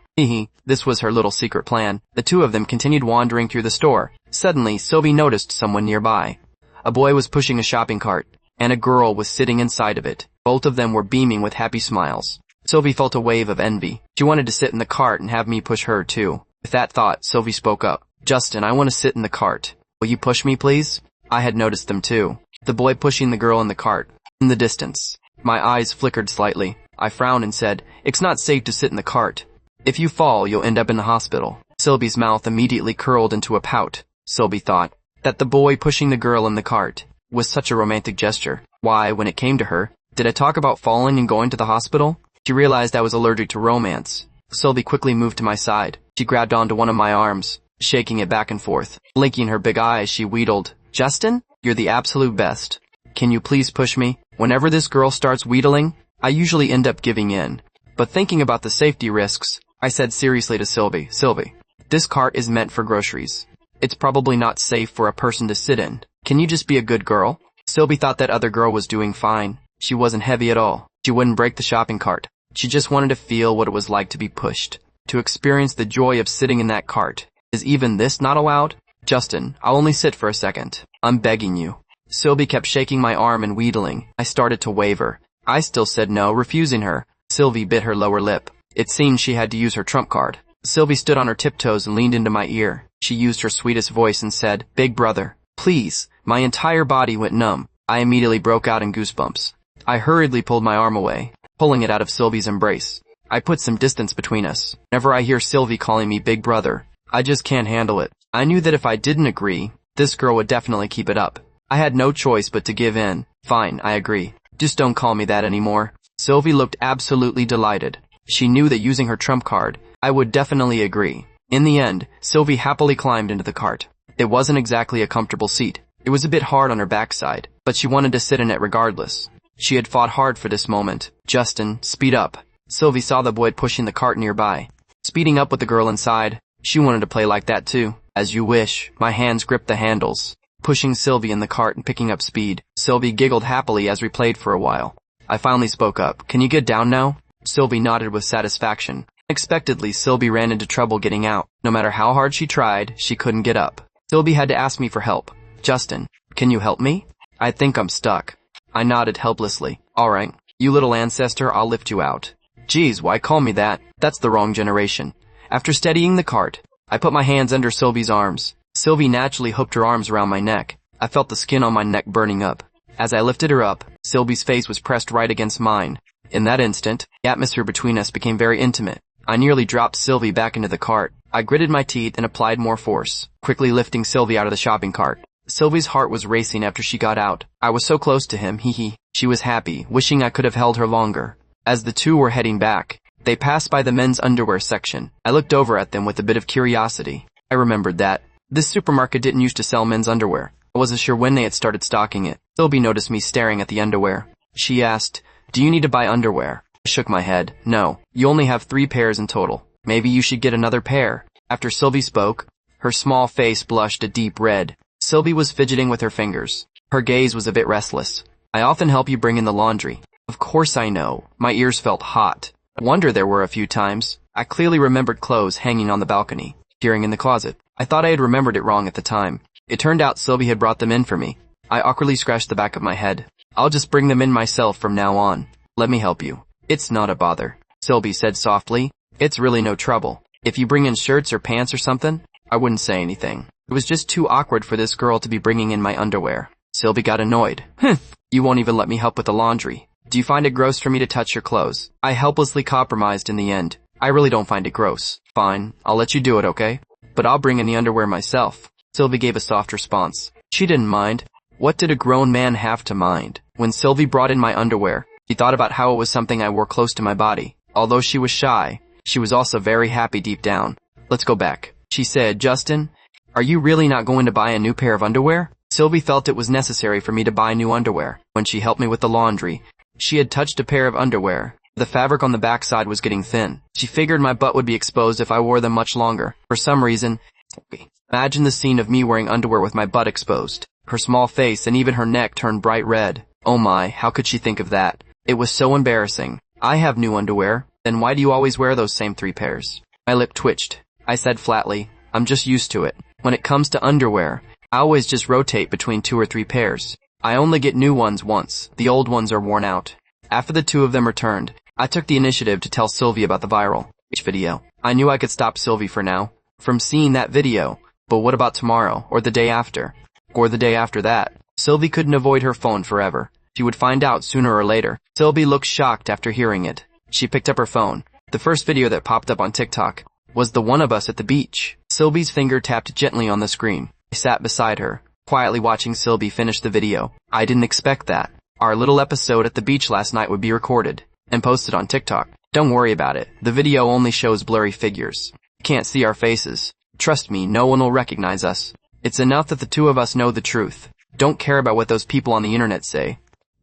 This was her little secret plan. The two of them continued wandering through the store. Suddenly, Sylvie noticed someone nearby. A boy was pushing a shopping cart, and a girl was sitting inside of it. Both of them were beaming with happy smiles. Sylvie felt a wave of envy. She wanted to sit in the cart and have me push her too. With that thought, Sylvie spoke up. Justin, I want to sit in the cart. Will you push me, please? I had noticed them too. The boy pushing the girl in the cart. In the distance. My eyes flickered slightly. I frowned and said, it's not safe to sit in the cart. If you fall, you'll end up in the hospital. Sylvie's mouth immediately curled into a pout. Sylvie thought that the boy pushing the girl in the cart was such a romantic gesture. Why, when it came to her, did I talk about falling and going to the hospital? She realized I was allergic to romance. Sylvie quickly moved to my side. She grabbed onto one of my arms, shaking it back and forth. Blinking her big eyes, she wheedled, Justin, you're the absolute best. Can you please push me? Whenever this girl starts wheedling, I usually end up giving in. But thinking about the safety risks, I said seriously to Sylvie, Sylvie, this cart is meant for groceries. It's probably not safe for a person to sit in. Can you just be a good girl? Sylvie thought that other girl was doing fine. She wasn't heavy at all. She wouldn't break the shopping cart. She just wanted to feel what it was like to be pushed. To experience the joy of sitting in that cart. Is even this not allowed? Justin, I'll only sit for a second. I'm begging you. Sylvie kept shaking my arm and wheedling. I started to waver. I still said no, refusing her. Sylvie bit her lower lip. It seemed she had to use her trump card. Sylvie stood on her tiptoes and leaned into my ear. She used her sweetest voice and said, "Big brother, please." My entire body went numb. I immediately broke out in goosebumps. I hurriedly pulled my arm away, pulling it out of Sylvie's embrace. I put some distance between us. Whenever I hear Sylvie calling me big brother, I just can't handle it. I knew that if I didn't agree, this girl would definitely keep it up. I had no choice but to give in. Fine, I agree. Just don't call me that anymore. Sylvie looked absolutely delighted. She knew that using her trump card, I would definitely agree. In the end, Sylvie happily climbed into the cart. It wasn't exactly a comfortable seat. It was a bit hard on her backside, but she wanted to sit in it regardless. She had fought hard for this moment. "Justin, speed up." Sylvie saw the boy pushing the cart nearby. Speeding up with the girl inside, she wanted to play like that too. "As you wish." My hands gripped the handles, pushing Sylvie in the cart and picking up speed. Sylvie giggled happily as we played for a while. I finally spoke up. "Can you get down now?" Sylvie nodded with satisfaction. Unexpectedly, Sylvie ran into trouble getting out. No matter how hard she tried, she couldn't get up. Sylvie had to ask me for help. "Justin, can you help me? I think I'm stuck." I nodded helplessly. "Alright, you little ancestor, I'll lift you out." "Geez, why call me that? That's the wrong generation." After steadying the cart, I put my hands under Sylvie's arms. Sylvie naturally hooked her arms around my neck. I felt the skin on my neck burning up. As I lifted her up, Sylvie's face was pressed right against mine. In that instant, the atmosphere between us became very intimate. I nearly dropped Sylvie back into the cart. I gritted my teeth and applied more force, quickly lifting Sylvie out of the shopping cart. Sylvie's heart was racing after she got out. I was so close to him, hee. She was happy, wishing I could have held her longer. As the two were heading back, they passed by the men's underwear section. I looked over at them with a bit of curiosity. I remembered that this supermarket didn't used to sell men's underwear. I wasn't sure when they had started stocking it. Sylvie noticed me staring at the underwear. She asked, "Do you need to buy underwear?" I shook my head. "No, you only have 3 pairs in total. Maybe you should get another pair." After Sylvie spoke, her small face blushed a deep red. Sylvie was fidgeting with her fingers. Her gaze was a bit restless. "I often help you bring in the laundry." "Of course I know." My ears felt hot. I wonder there were a few times. I clearly remembered clothes hanging on the balcony, peering in the closet. I thought I had remembered it wrong at the time. It turned out Sylvie had brought them in for me. I awkwardly scratched the back of my head. "I'll just bring them in myself from now on. Let me help you." "It's not a bother," Sylvie said softly. "It's really no trouble. If you bring in shirts or pants or something, I wouldn't say anything." It was just too awkward for this girl to be bringing in my underwear. Sylvie got annoyed. "You won't even let me help with the laundry. Do you find it gross for me to touch your clothes?" I helplessly compromised in the end. "I really don't find it gross." "Fine, I'll let you do it, okay? But I'll bring in the underwear myself." Sylvie gave a soft response. She didn't mind. What did a grown man have to mind? When Sylvie brought in my underwear, she thought about how it was something I wore close to my body. Although she was shy, she was also very happy deep down. "Let's go back," she said. "Justin, are you really not going to buy a new pair of underwear?" Sylvie felt it was necessary for me to buy new underwear. When she helped me with the laundry, she had touched a pair of underwear. The fabric on the backside was getting thin. She figured my butt would be exposed if I wore them much longer. For some reason, imagine the scene of me wearing underwear with my butt exposed. Her small face and even her neck turned bright red. Oh my, how could she think of that? It was so embarrassing. "I have new underwear. Then why do you always wear those same 3 pairs? My lip twitched. I said flatly, "I'm just used to it. When it comes to underwear, I always just rotate between 2 or 3 pairs. I only get new ones once. The old ones are worn out." After the two of them returned, I took the initiative to tell Sylvie about the viral video. I knew I could stop Sylvie for now from seeing that video, but what about tomorrow, or the day after, or the day after that? Sylvie couldn't avoid her phone forever. She would find out sooner or later. Sylvie looked shocked after hearing it. She picked up her phone. The first video that popped up on TikTok was the one of us at the beach. Sylvie's finger tapped gently on the screen. I sat beside her, quietly watching Sylvie finish the video. I didn't expect that. Our little episode at the beach last night would be recorded and posted on TikTok. Don't worry about it. The video only shows blurry figures. You can't see our faces. Trust me, no one will recognize us. It's enough that the two of us know the truth. Don't care about what those people on the internet say.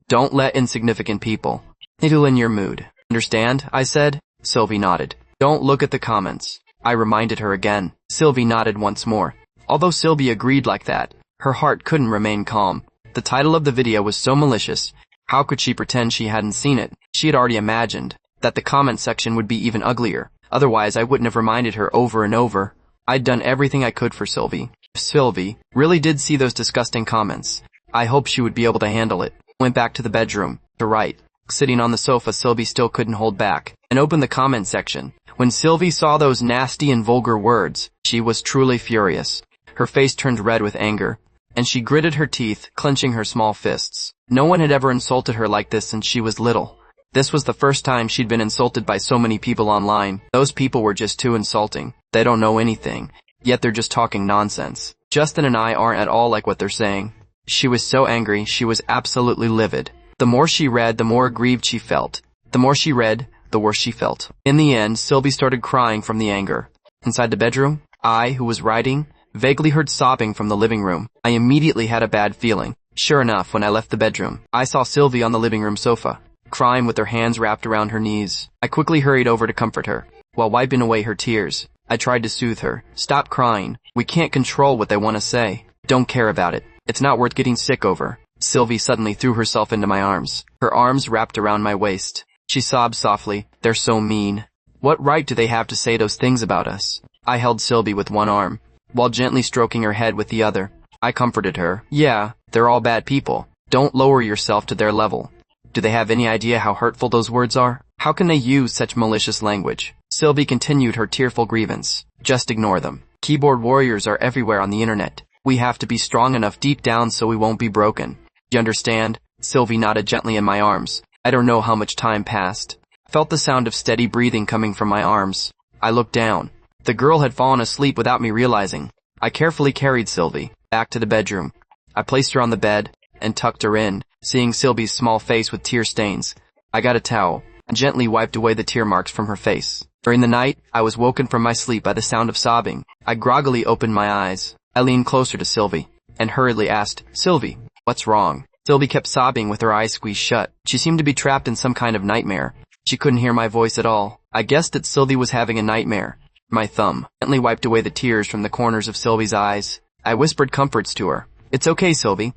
Don't let insignificant people niggle in your mood. Understand? I said. Sylvie nodded. Don't look at the comments. I reminded her again. Sylvie nodded once more. Although Sylvie agreed like that, her heart couldn't remain calm. The title of the video was so malicious. How could she pretend she hadn't seen it? She had already imagined that the comment section would be even uglier. Otherwise, I wouldn't have reminded her over and over. I'd done everything I could for Sylvie. If Sylvie really did see those disgusting comments, I hoped she would be able to handle it. Went back to the bedroom, to write. Sitting on the sofa, Sylvie still couldn't hold back, and opened the comment section. When Sylvie saw those nasty and vulgar words, she was truly furious. Her face turned red with anger, and she gritted her teeth, clenching her small fists. No one had ever insulted her like this since she was little. This was the first time she'd been insulted by so many people online. Those people were just too insulting. They don't know anything, yet they're just talking nonsense. Justin and I aren't at all like what they're saying. She was so angry, she was absolutely livid. The more she read, the more aggrieved she felt. The more she read, the worse she felt. In the end, Sylvie started crying from the anger. Inside the bedroom, I, who was writing, vaguely heard sobbing from the living room. I immediately had a bad feeling. Sure enough, when I left the bedroom, I saw Sylvie on the living room sofa, crying with her hands wrapped around her knees. I quickly hurried over to comfort her. While wiping away her tears, I tried to soothe her. Stop crying. We can't control what they want to say. Don't care about it. It's not worth getting sick over. Sylvie suddenly threw herself into my arms, her arms wrapped around my waist. She sobbed softly. They're so mean. What right do they have to say those things about us? I held Sylvie with one arm, while gently stroking her head with the other. I comforted her. Yeah, they're all bad people. Don't lower yourself to their level. Do they have any idea how hurtful those words are? How can they use such malicious language? Sylvie continued her tearful grievance. Just ignore them. Keyboard warriors are everywhere on the internet. We have to be strong enough deep down so we won't be broken. You understand? Sylvie nodded gently in my arms. I don't know how much time passed. I felt the sound of steady breathing coming from my arms. I looked down. The girl had fallen asleep without me realizing. I carefully carried Sylvie back to the bedroom. I placed her on the bed and tucked her in, seeing Sylvie's small face with tear stains. I got a towel and gently wiped away the tear marks from her face. During the night, I was woken from my sleep by the sound of sobbing. I groggily opened my eyes. I leaned closer to Sylvie and hurriedly asked, Sylvie, what's wrong? Sylvie kept sobbing with her eyes squeezed shut. She seemed to be trapped in some kind of nightmare. She couldn't hear my voice at all. I guessed that Sylvie was having a nightmare. My thumb gently wiped away the tears from the corners of Sylvie's eyes. I whispered comforts to her. It's okay, Sylvie.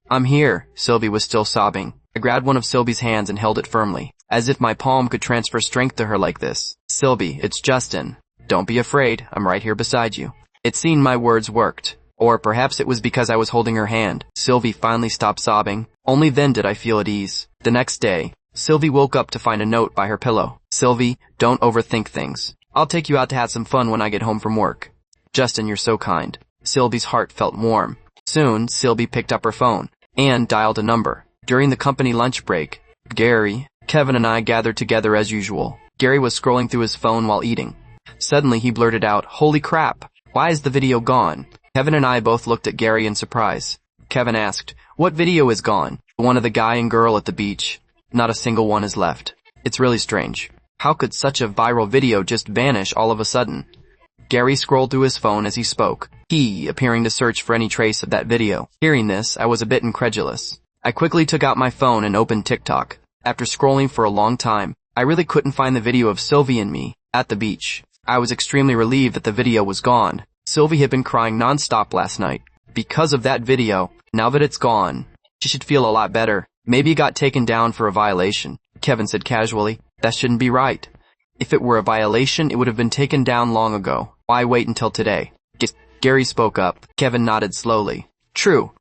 I'm here. Sylvie was still sobbing. I grabbed one of Sylvie's hands and held it firmly, as if my palm could transfer strength to her like this. Sylvie, it's Justin. Don't be afraid. I'm right here beside you. It seemed my words worked. Or perhaps it was because I was holding her hand. Sylvie finally stopped sobbing. Only then did I feel at ease. The next day, Sylvie woke up to find a note by her pillow. Sylvie, don't overthink things. I'll take you out to have some fun when I get home from work. Justin, you're so kind. Sylvie's heart felt warm. Soon, Sylvie picked up her phone and dialed a number. During the company lunch break, Gary, Kevin and I gathered together as usual. Gary was scrolling through his phone while eating. Suddenly he blurted out, Holy crap! Why is the video gone? Kevin and I both looked at Gary in surprise. Kevin asked, What video is gone? The one of the guy and girl at the beach. Not a single one is left. It's really strange. How could such a viral video just vanish all of a sudden? Gary scrolled through his phone as he spoke, he appearing to search for any trace of that video. Hearing this, I was a bit incredulous. I quickly took out my phone and opened TikTok. After scrolling for a long time, I really couldn't find the video of Sylvie and me at the beach. I was extremely relieved that the video was gone. Sylvie had been crying non-stop last night because of that video. Now that it's gone, she should feel a lot better. Maybe it got taken down for a violation. Kevin said casually, That shouldn't be right. If it were a violation, it would have been taken down long ago. Why wait until today? Gary spoke up. Kevin nodded slowly. True.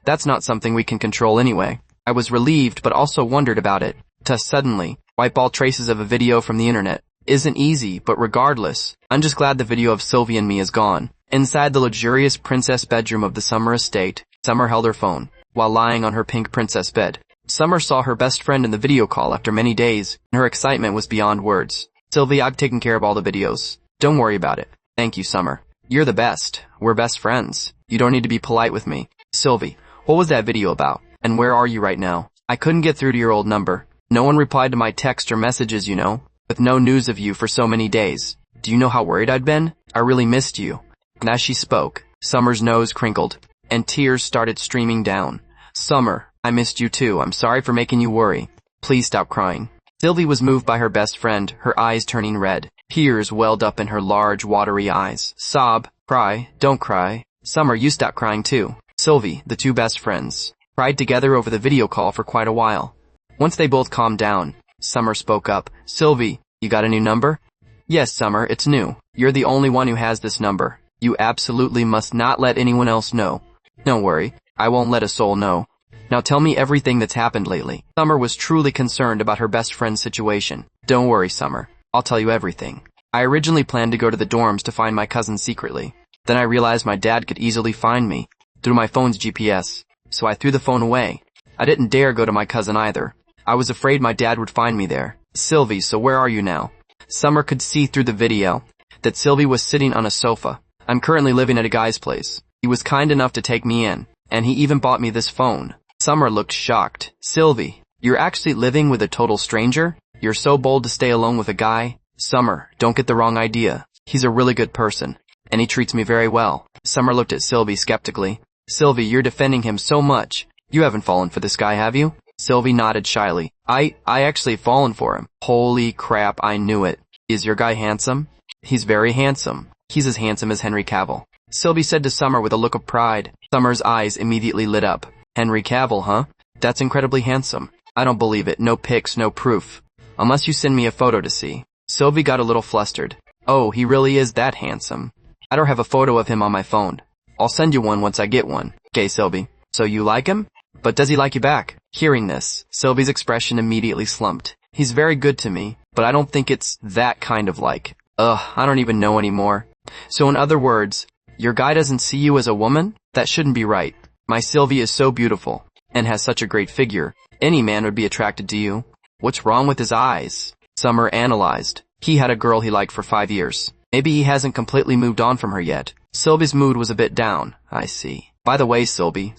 That's not something we can control anyway. I was relieved but also wondered about it. To suddenly wipe all traces of a video from the internet isn't easy, but regardless, I'm just glad the video of Sylvie and me is gone. Inside the luxurious princess bedroom of the Summer estate, Summer held her phone while lying on her pink princess bed. Summer saw her best friend in the video call after many days, and her excitement was beyond words. Sylvie, I've taken care of all the videos. Don't worry about it. Thank you, Summer. You're the best. We're best friends. You don't need to be polite with me. Sylvie, what was that video about? And where are you right now? I couldn't get through to your old number. No one replied to my text or messages, you know, with no news of you for so many days. Do you know how worried I'd been? I really missed you. And as she spoke, Summer's nose crinkled, and tears started streaming down. Summer, I missed you too. I'm sorry for making you worry. Please stop crying. Sylvie was moved by her best friend, her eyes turning red. Tears welled up in her large, watery eyes. Sob, cry, don't cry. Summer, you stop crying too. Sylvie, the two best friends, cried together over the video call for quite a while. Once they both calmed down, Summer spoke up. Sylvie, you got a new number? Yes, Summer, it's new. You're the only one who has this number. You absolutely must not let anyone else know. Don't worry, I won't let a soul know. Now tell me everything that's happened lately. Summer was truly concerned about her best friend's situation. Don't worry, Summer. I'll tell you everything. I originally planned to go to the dorms to find my cousin secretly. Then I realized my dad could easily find me through my phone's GPS, so I threw the phone away. I didn't dare go to my cousin either. I was afraid my dad would find me there. Sylvie, so where are you now? Summer could see through the video that Sylvie was sitting on a sofa. I'm currently living at a guy's place. He was kind enough to take me in, and he even bought me this phone. Summer looked shocked. Sylvie, you're actually living with a total stranger? You're so bold to stay alone with a guy? Summer, don't get the wrong idea. He's a really good person, and he treats me very well. Summer looked at Sylvie skeptically. Sylvie, you're defending him so much. You haven't fallen for this guy, have you? Sylvie nodded shyly. I actually fallen for him. Holy crap, I knew it. Is your guy handsome? He's very handsome. He's as handsome as Henry Cavill. Sylvie said to Summer with a look of pride. Summer's eyes immediately lit up. Henry Cavill, huh? That's incredibly handsome. I don't believe it. No pics, no proof. Unless you send me a photo to see. Sylvie got a little flustered. Oh, he really is that handsome. I don't have a photo of him on my phone. I'll send you one once I get one. Okay, Sylvie. So you like him? But does he like you back? Hearing this, Sylvie's expression immediately slumped. He's very good to me, but I don't think it's that kind of like. I don't even know anymore. So in other words, your guy doesn't see you as a woman? That shouldn't be right. My Sylvie is so beautiful, and has such a great figure. Any man would be attracted to you. What's wrong with his eyes? Summer analyzed. He had a girl he liked for 5 years. Maybe he hasn't completely moved on from her yet. Sylvie's mood was a bit down. I see. By the way, Sylvie,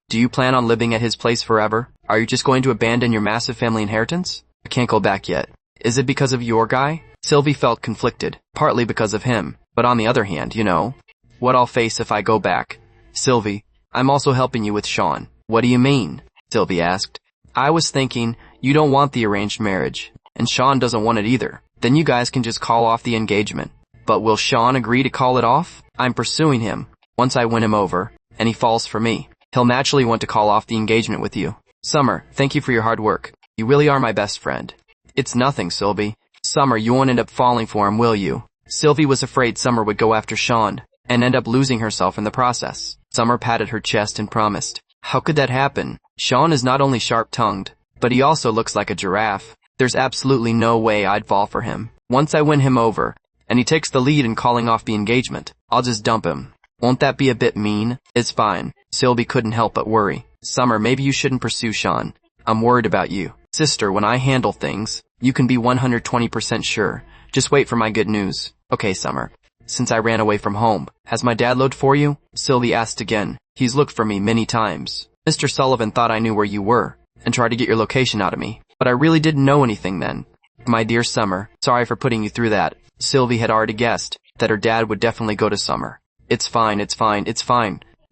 do you plan on living at his place forever? Are you just going to abandon your massive family inheritance? I can't go back yet. Is it because of your guy? Sylvie felt conflicted, partly because of him, but on the other hand, you know, what I'll face if I go back. Sylvie, I'm also helping you with Sean. What do you mean? Sylvie asked. I was thinking, you don't want the arranged marriage, and Sean doesn't want it either. Then you guys can just call off the engagement. But will Sean agree to call it off? I'm pursuing him. Once I win him over, and he falls for me, he'll naturally want to call off the engagement with you. Summer, thank you for your hard work. You really are my best friend. It's nothing, Sylvie. Summer, you won't end up falling for him, will you? Sylvie was afraid Summer would go after Sean, and end up losing herself in the process. Summer patted her chest and promised. How could that happen? Sean is not only sharp-tongued, but he also looks like a giraffe. There's absolutely no way I'd fall for him. Once I win him over, and he takes the lead in calling off the engagement, I'll just dump him. Won't that be a bit mean? It's fine. Sylvie couldn't help but worry. Summer, maybe you shouldn't pursue Sean. I'm worried about you. Sister, when I handle things, you can be 120% sure. Just wait for my good news. Okay, Summer. Since I ran away from home, has my dad looked for you? Sylvie asked again. He's looked for me many times. Mr. Sullivan thought I knew where you were, and tried to get your location out of me. But I really didn't know anything then. My dear Summer, sorry for putting you through that. Sylvie had already guessed that her dad would definitely go to Summer. It's fine.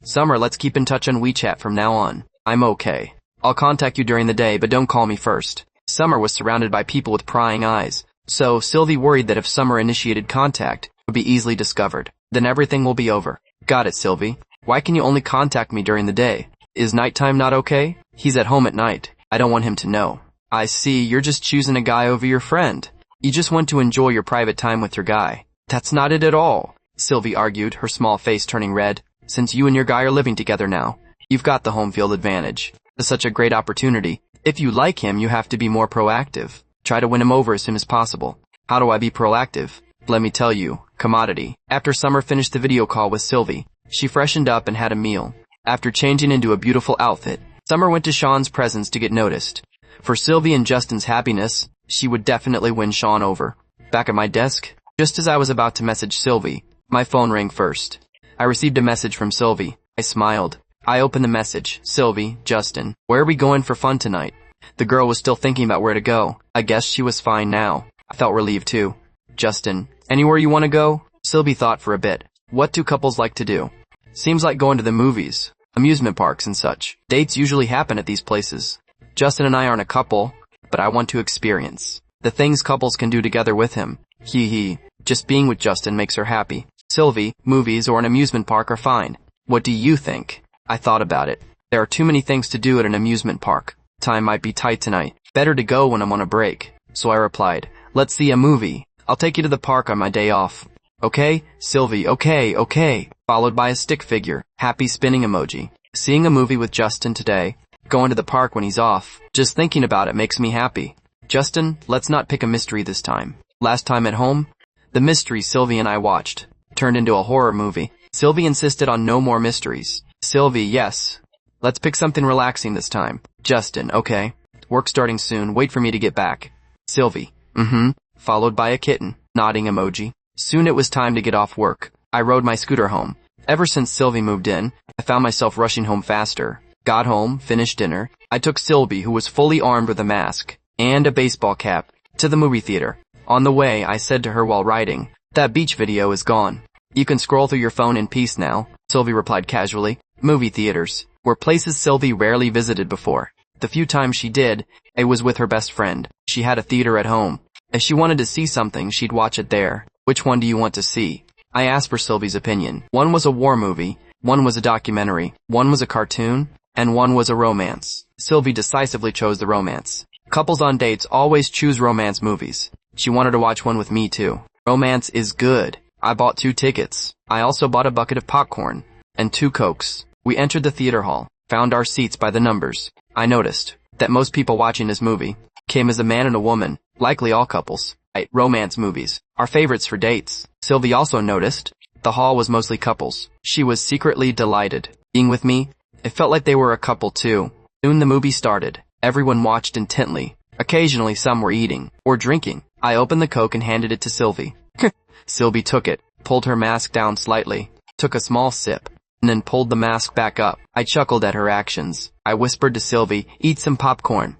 Summer, let's keep in touch on WeChat from now on. I'm okay. I'll contact you during the day, but don't call me first. Summer was surrounded by people with prying eyes, so Sylvie worried that if Summer initiated contact, it would be easily discovered. Then everything will be over. Got it, Sylvie. Why can you only contact me during the day? Is nighttime not okay? He's at home at night. I don't want him to know. I see, you're just choosing a guy over your friend. You just want to enjoy your private time with your guy. That's not it at all, Sylvie argued, her small face turning red. Since you and your guy are living together now, you've got the home field advantage. It's such a great opportunity. If you like him, you have to be more proactive. Try to win him over as soon as possible. How do I be proactive? Let me tell you, commodity. After Summer finished the video call with Sylvie, she freshened up and had a meal. After changing into a beautiful outfit, Summer went to Sean's presence to get noticed. For Sylvie and Justin's happiness, she would definitely win Sean over. Back at my desk, just as I was about to message Sylvie, my phone rang first. I received a message from Sylvie. I smiled. I opened the message. Sylvie, Justin, where are we going for fun tonight? The girl was still thinking about where to go. I guess she was fine now. I felt relieved too. Justin, anywhere you want to go? Sylvie thought for a bit. What do couples like to do? Seems like going to the movies, amusement parks and such. Dates usually happen at these places. Justin and I aren't a couple, but I want to experience the things couples can do together with him. Hee. Just being with Justin makes her happy. Sylvie, movies or an amusement park are fine. What do you think? I thought about it. There are too many things to do at an amusement park. Time might be tight tonight. Better to go when I'm on a break. So I replied, let's see a movie. I'll take you to the park on my day off. Okay, Sylvie, okay. Followed by a stick figure, happy spinning emoji. Seeing a movie with Justin today. Going to the park when he's off. Just thinking about it makes me happy. Justin, let's not pick a mystery this time. Last time at home, The mystery Sylvie and I watched turned into a horror movie. Sylvie insisted on no more mysteries. Sylvie, yes. Let's pick something relaxing this time. Justin, okay. Work starting soon, wait for me to get back. Sylvie, followed by a kitten, nodding emoji. Soon it was time to get off work. I rode my scooter home. Ever since Sylvie moved in, I found myself rushing home faster. Got home, finished dinner. I took Sylvie, who was fully armed with a mask and a baseball cap, to the movie theater. On the way, I said to her while riding, "That beach video is gone. You can scroll through your phone in peace now." Sylvie replied casually. Movie theaters were places Sylvie rarely visited before. The few times she did, it was with her best friend. She had a theater at home. If she wanted to see something, she'd watch it there. Which one do you want to see? I asked for Sylvie's opinion. One was a war movie, one was a documentary, one was a cartoon, and one was a romance. Sylvie decisively chose the romance. Couples on dates always choose romance movies. She wanted to watch one with me too. Romance is good. I bought 2 tickets. I also bought a bucket of popcorn and 2 Cokes. We entered the theater hall, found our seats by the numbers. I noticed that most people watching this movie came as a man and a woman, likely all couples. Romance movies are favorites for dates. Sylvie also noticed the hall was mostly couples. She was secretly delighted. Being with me, it felt like they were a couple too. Soon the movie started. Everyone watched intently. Occasionally some were eating or drinking. I opened the Coke and handed it to Sylvie. Sylvie took it, pulled her mask down slightly, took a small sip, and then pulled the mask back up. I chuckled at her actions. I whispered to Sylvie, "Eat some popcorn."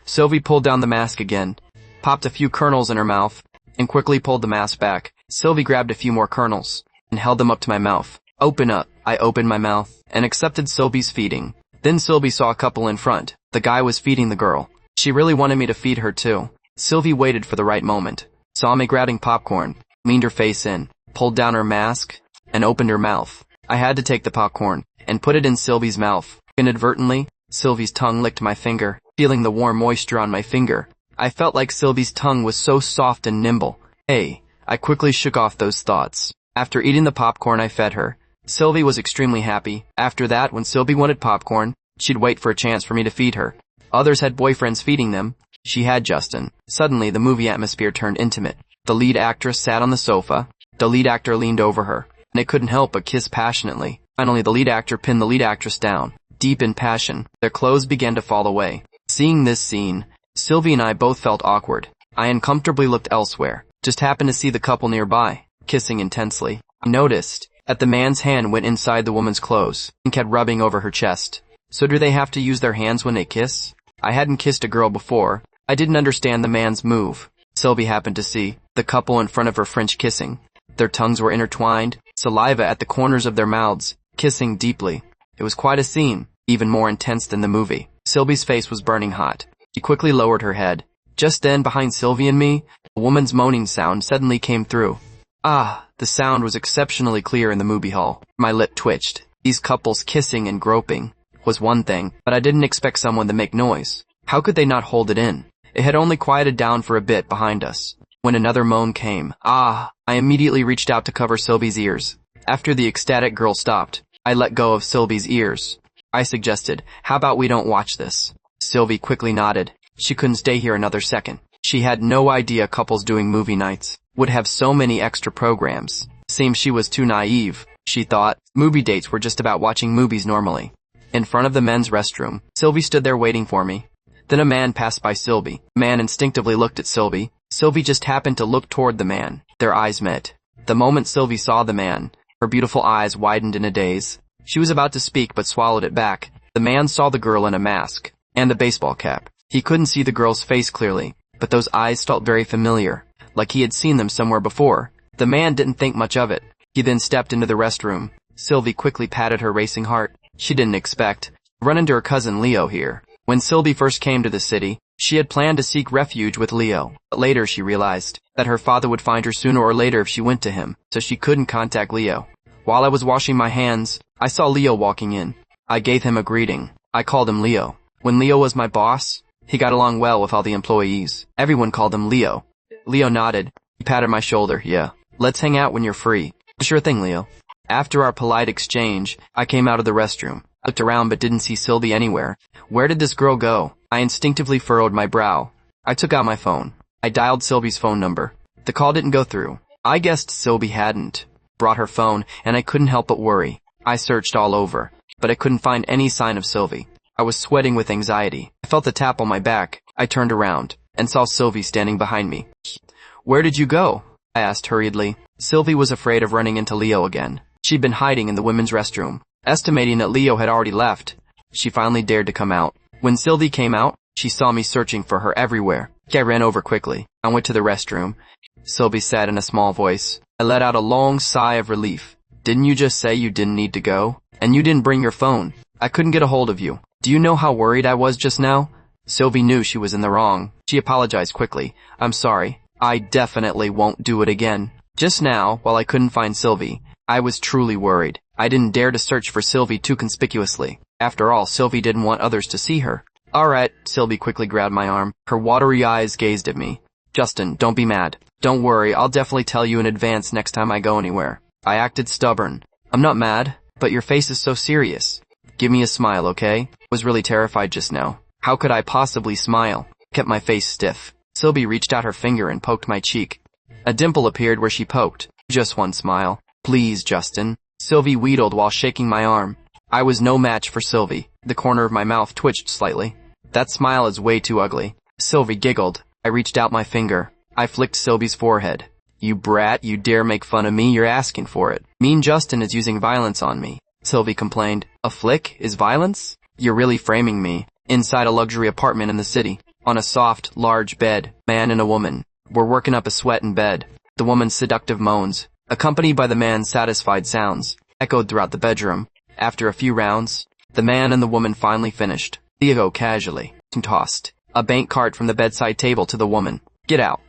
Sylvie pulled down the mask again, popped a few kernels in her mouth, and quickly pulled the mask back. Sylvie grabbed a few more kernels and held them up to my mouth. "Open up." I opened my mouth and accepted Sylvie's feeding. Then Sylvie saw a couple in front. The guy was feeding the girl. She really wanted me to feed her too. Sylvie waited for the right moment, saw me grabbing popcorn, leaned her face in, pulled down her mask, and opened her mouth. I had to take the popcorn and put it in Sylvie's mouth. Inadvertently, Sylvie's tongue licked my finger, feeling the warm moisture on my finger. I felt like Sylvie's tongue was so soft and nimble. Hey, I quickly shook off those thoughts. After eating the popcorn, I fed her. Sylvie was extremely happy. After that, when Sylvie wanted popcorn, she'd wait for a chance for me to feed her. Others had boyfriends feeding them. She had Justin. Suddenly, the movie atmosphere turned intimate. The lead actress sat on the sofa. The lead actor leaned over her, and they couldn't help but kiss passionately. Finally, the lead actor pinned the lead actress down. Deep in passion, their clothes began to fall away. Seeing this scene, Sylvie and I both felt awkward. I uncomfortably looked elsewhere. Just happened to see the couple nearby, kissing intensely. I noticed that the man's hand went inside the woman's clothes and kept rubbing over her chest. So do they have to use their hands when they kiss? I hadn't kissed a girl before. I didn't understand the man's move. Sylvie happened to see the couple in front of her French kissing. Their tongues were intertwined, saliva at the corners of their mouths, kissing deeply. It was quite a scene, even more intense than the movie. Sylvie's face was burning hot. She quickly lowered her head. Just then, behind Sylvie and me, a woman's moaning sound suddenly came through. The sound was exceptionally clear in the movie hall. My lip twitched. These couples kissing and groping was one thing, but I didn't expect someone to make noise. How could they not hold it in? It had only quieted down for a bit behind us, when another moan came. I immediately reached out to cover Sylvie's ears. After the ecstatic girl stopped, I let go of Sylvie's ears. I suggested, "How about we don't watch this?" Sylvie quickly nodded. She couldn't stay here another second. She had no idea couples doing movie nights would have so many extra programs. Seems she was too naive. She thought movie dates were just about watching movies normally. In front of the men's restroom, Sylvie stood there waiting for me. Then a man passed by Sylvie. The man instinctively looked at Sylvie. Sylvie just happened to look toward the man. Their eyes met. The moment Sylvie saw the man, her beautiful eyes widened in a daze. She was about to speak but swallowed it back. The man saw the girl in a mask and a baseball cap. He couldn't see the girl's face clearly, but those eyes felt very familiar, like he had seen them somewhere before. The man didn't think much of it. He then stepped into the restroom. Sylvie quickly patted her racing heart. She didn't expect to run into her cousin Leo here. When Sylvie first came to the city, she had planned to seek refuge with Leo, but later she realized that her father would find her sooner or later if she went to him, so she couldn't contact Leo. While I was washing my hands, I saw Leo walking in. I gave him a greeting. I called him Leo. When Leo was my boss, he got along well with all the employees. Everyone called him Leo. Leo nodded. He patted my shoulder. "Yeah, let's hang out when you're free." "Sure thing, Leo." After our polite exchange, I came out of the restroom. I looked around but didn't see Sylvie anywhere. Where did this girl go? I instinctively furrowed my brow. I took out my phone. I dialed Sylvie's phone number. The call didn't go through. I guessed Sylvie hadn't brought her phone, and I couldn't help but worry. I searched all over, but I couldn't find any sign of Sylvie. I was sweating with anxiety. I felt a tap on my back. I turned around and saw Sylvie standing behind me. "Where did you go?" I asked hurriedly. Sylvie was afraid of running into Leo again. She'd been hiding in the women's restroom. Estimating that Leo had already left, she finally dared to come out. When Sylvie came out, she saw me searching for her everywhere. I ran over quickly. I went to the restroom. Sylvie said in a small voice. I let out a long sigh of relief. "Didn't you just say you didn't need to go? And you didn't bring your phone. I couldn't get a hold of you. Do you know how worried I was just now?" Sylvie knew she was in the wrong. She apologized quickly. "I'm sorry. I definitely won't do it again." Just now, while I couldn't find Sylvie, I was truly worried. I didn't dare to search for Sylvie too conspicuously. After all, Sylvie didn't want others to see her. "Alright," Sylvie quickly grabbed my arm. Her watery eyes gazed at me. "Justin, don't be mad. Don't worry, I'll definitely tell you in advance next time I go anywhere." I acted stubborn. "I'm not mad, but your face is so serious. Give me a smile, okay?" I was really terrified just now. How could I possibly smile? Kept my face stiff. Sylvie reached out her finger and poked my cheek. A dimple appeared where she poked. "Just one smile. Please, Justin." Sylvie wheedled while shaking my arm. I was no match for Sylvie. The corner of my mouth twitched slightly. "That smile is way too ugly." Sylvie giggled. I reached out my finger. I flicked Sylvie's forehead. "You brat, you dare make fun of me, you're asking for it. Mean Justin is using violence on me." Sylvie complained. "A flick is violence? You're really framing me." Inside a luxury apartment in the city, on a soft, large bed, man and a woman were working up a sweat in bed. The woman's seductive moans, accompanied by the man's satisfied sounds, echoed throughout the bedroom. After a few rounds, the man and the woman finally finished. Leo casually tossed a bank card from the bedside table to the woman. "Get out."